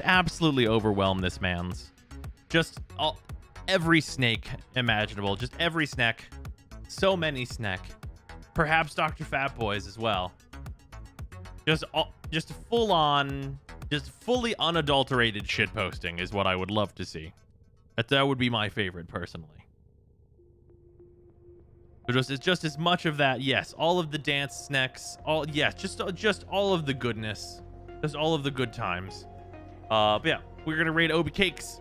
absolutely overwhelm this man's. Just every snake imaginable. Just every snack. So many snack. Perhaps Dr. Fat Boys as well. Just full on, just fully unadulterated shit posting is what I would love to see. That would be my favorite personally. So it's just as much of that. Yes, all of the dance snacks. Just all of the goodness. Just all of the good times. But yeah, we're gonna raid Obi Cakes.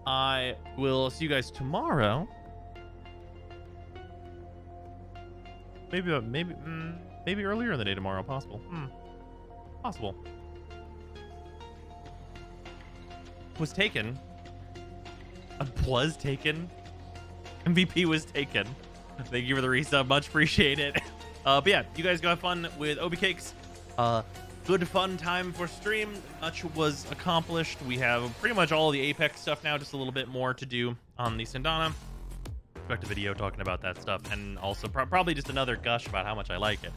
I will see you guys tomorrow. Maybe Maybe earlier in the day tomorrow. Possible. Possible. Was taken. Was taken. MVP was taken. Thank you for the resub. Much appreciated. But yeah, you guys go have fun with Obi Cakes. Good fun time for stream. Much was accomplished. We have pretty much all the Apex stuff now. Just a little bit more to do on the Sindana. Expect a video talking about that stuff. And also probably just another gush about how much I like it.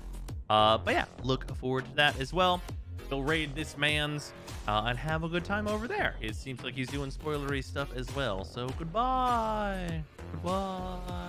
But yeah, look forward to that as well. Go raid this man's and have a good time over there. It seems like he's doing spoilery stuff as well. So goodbye. Goodbye.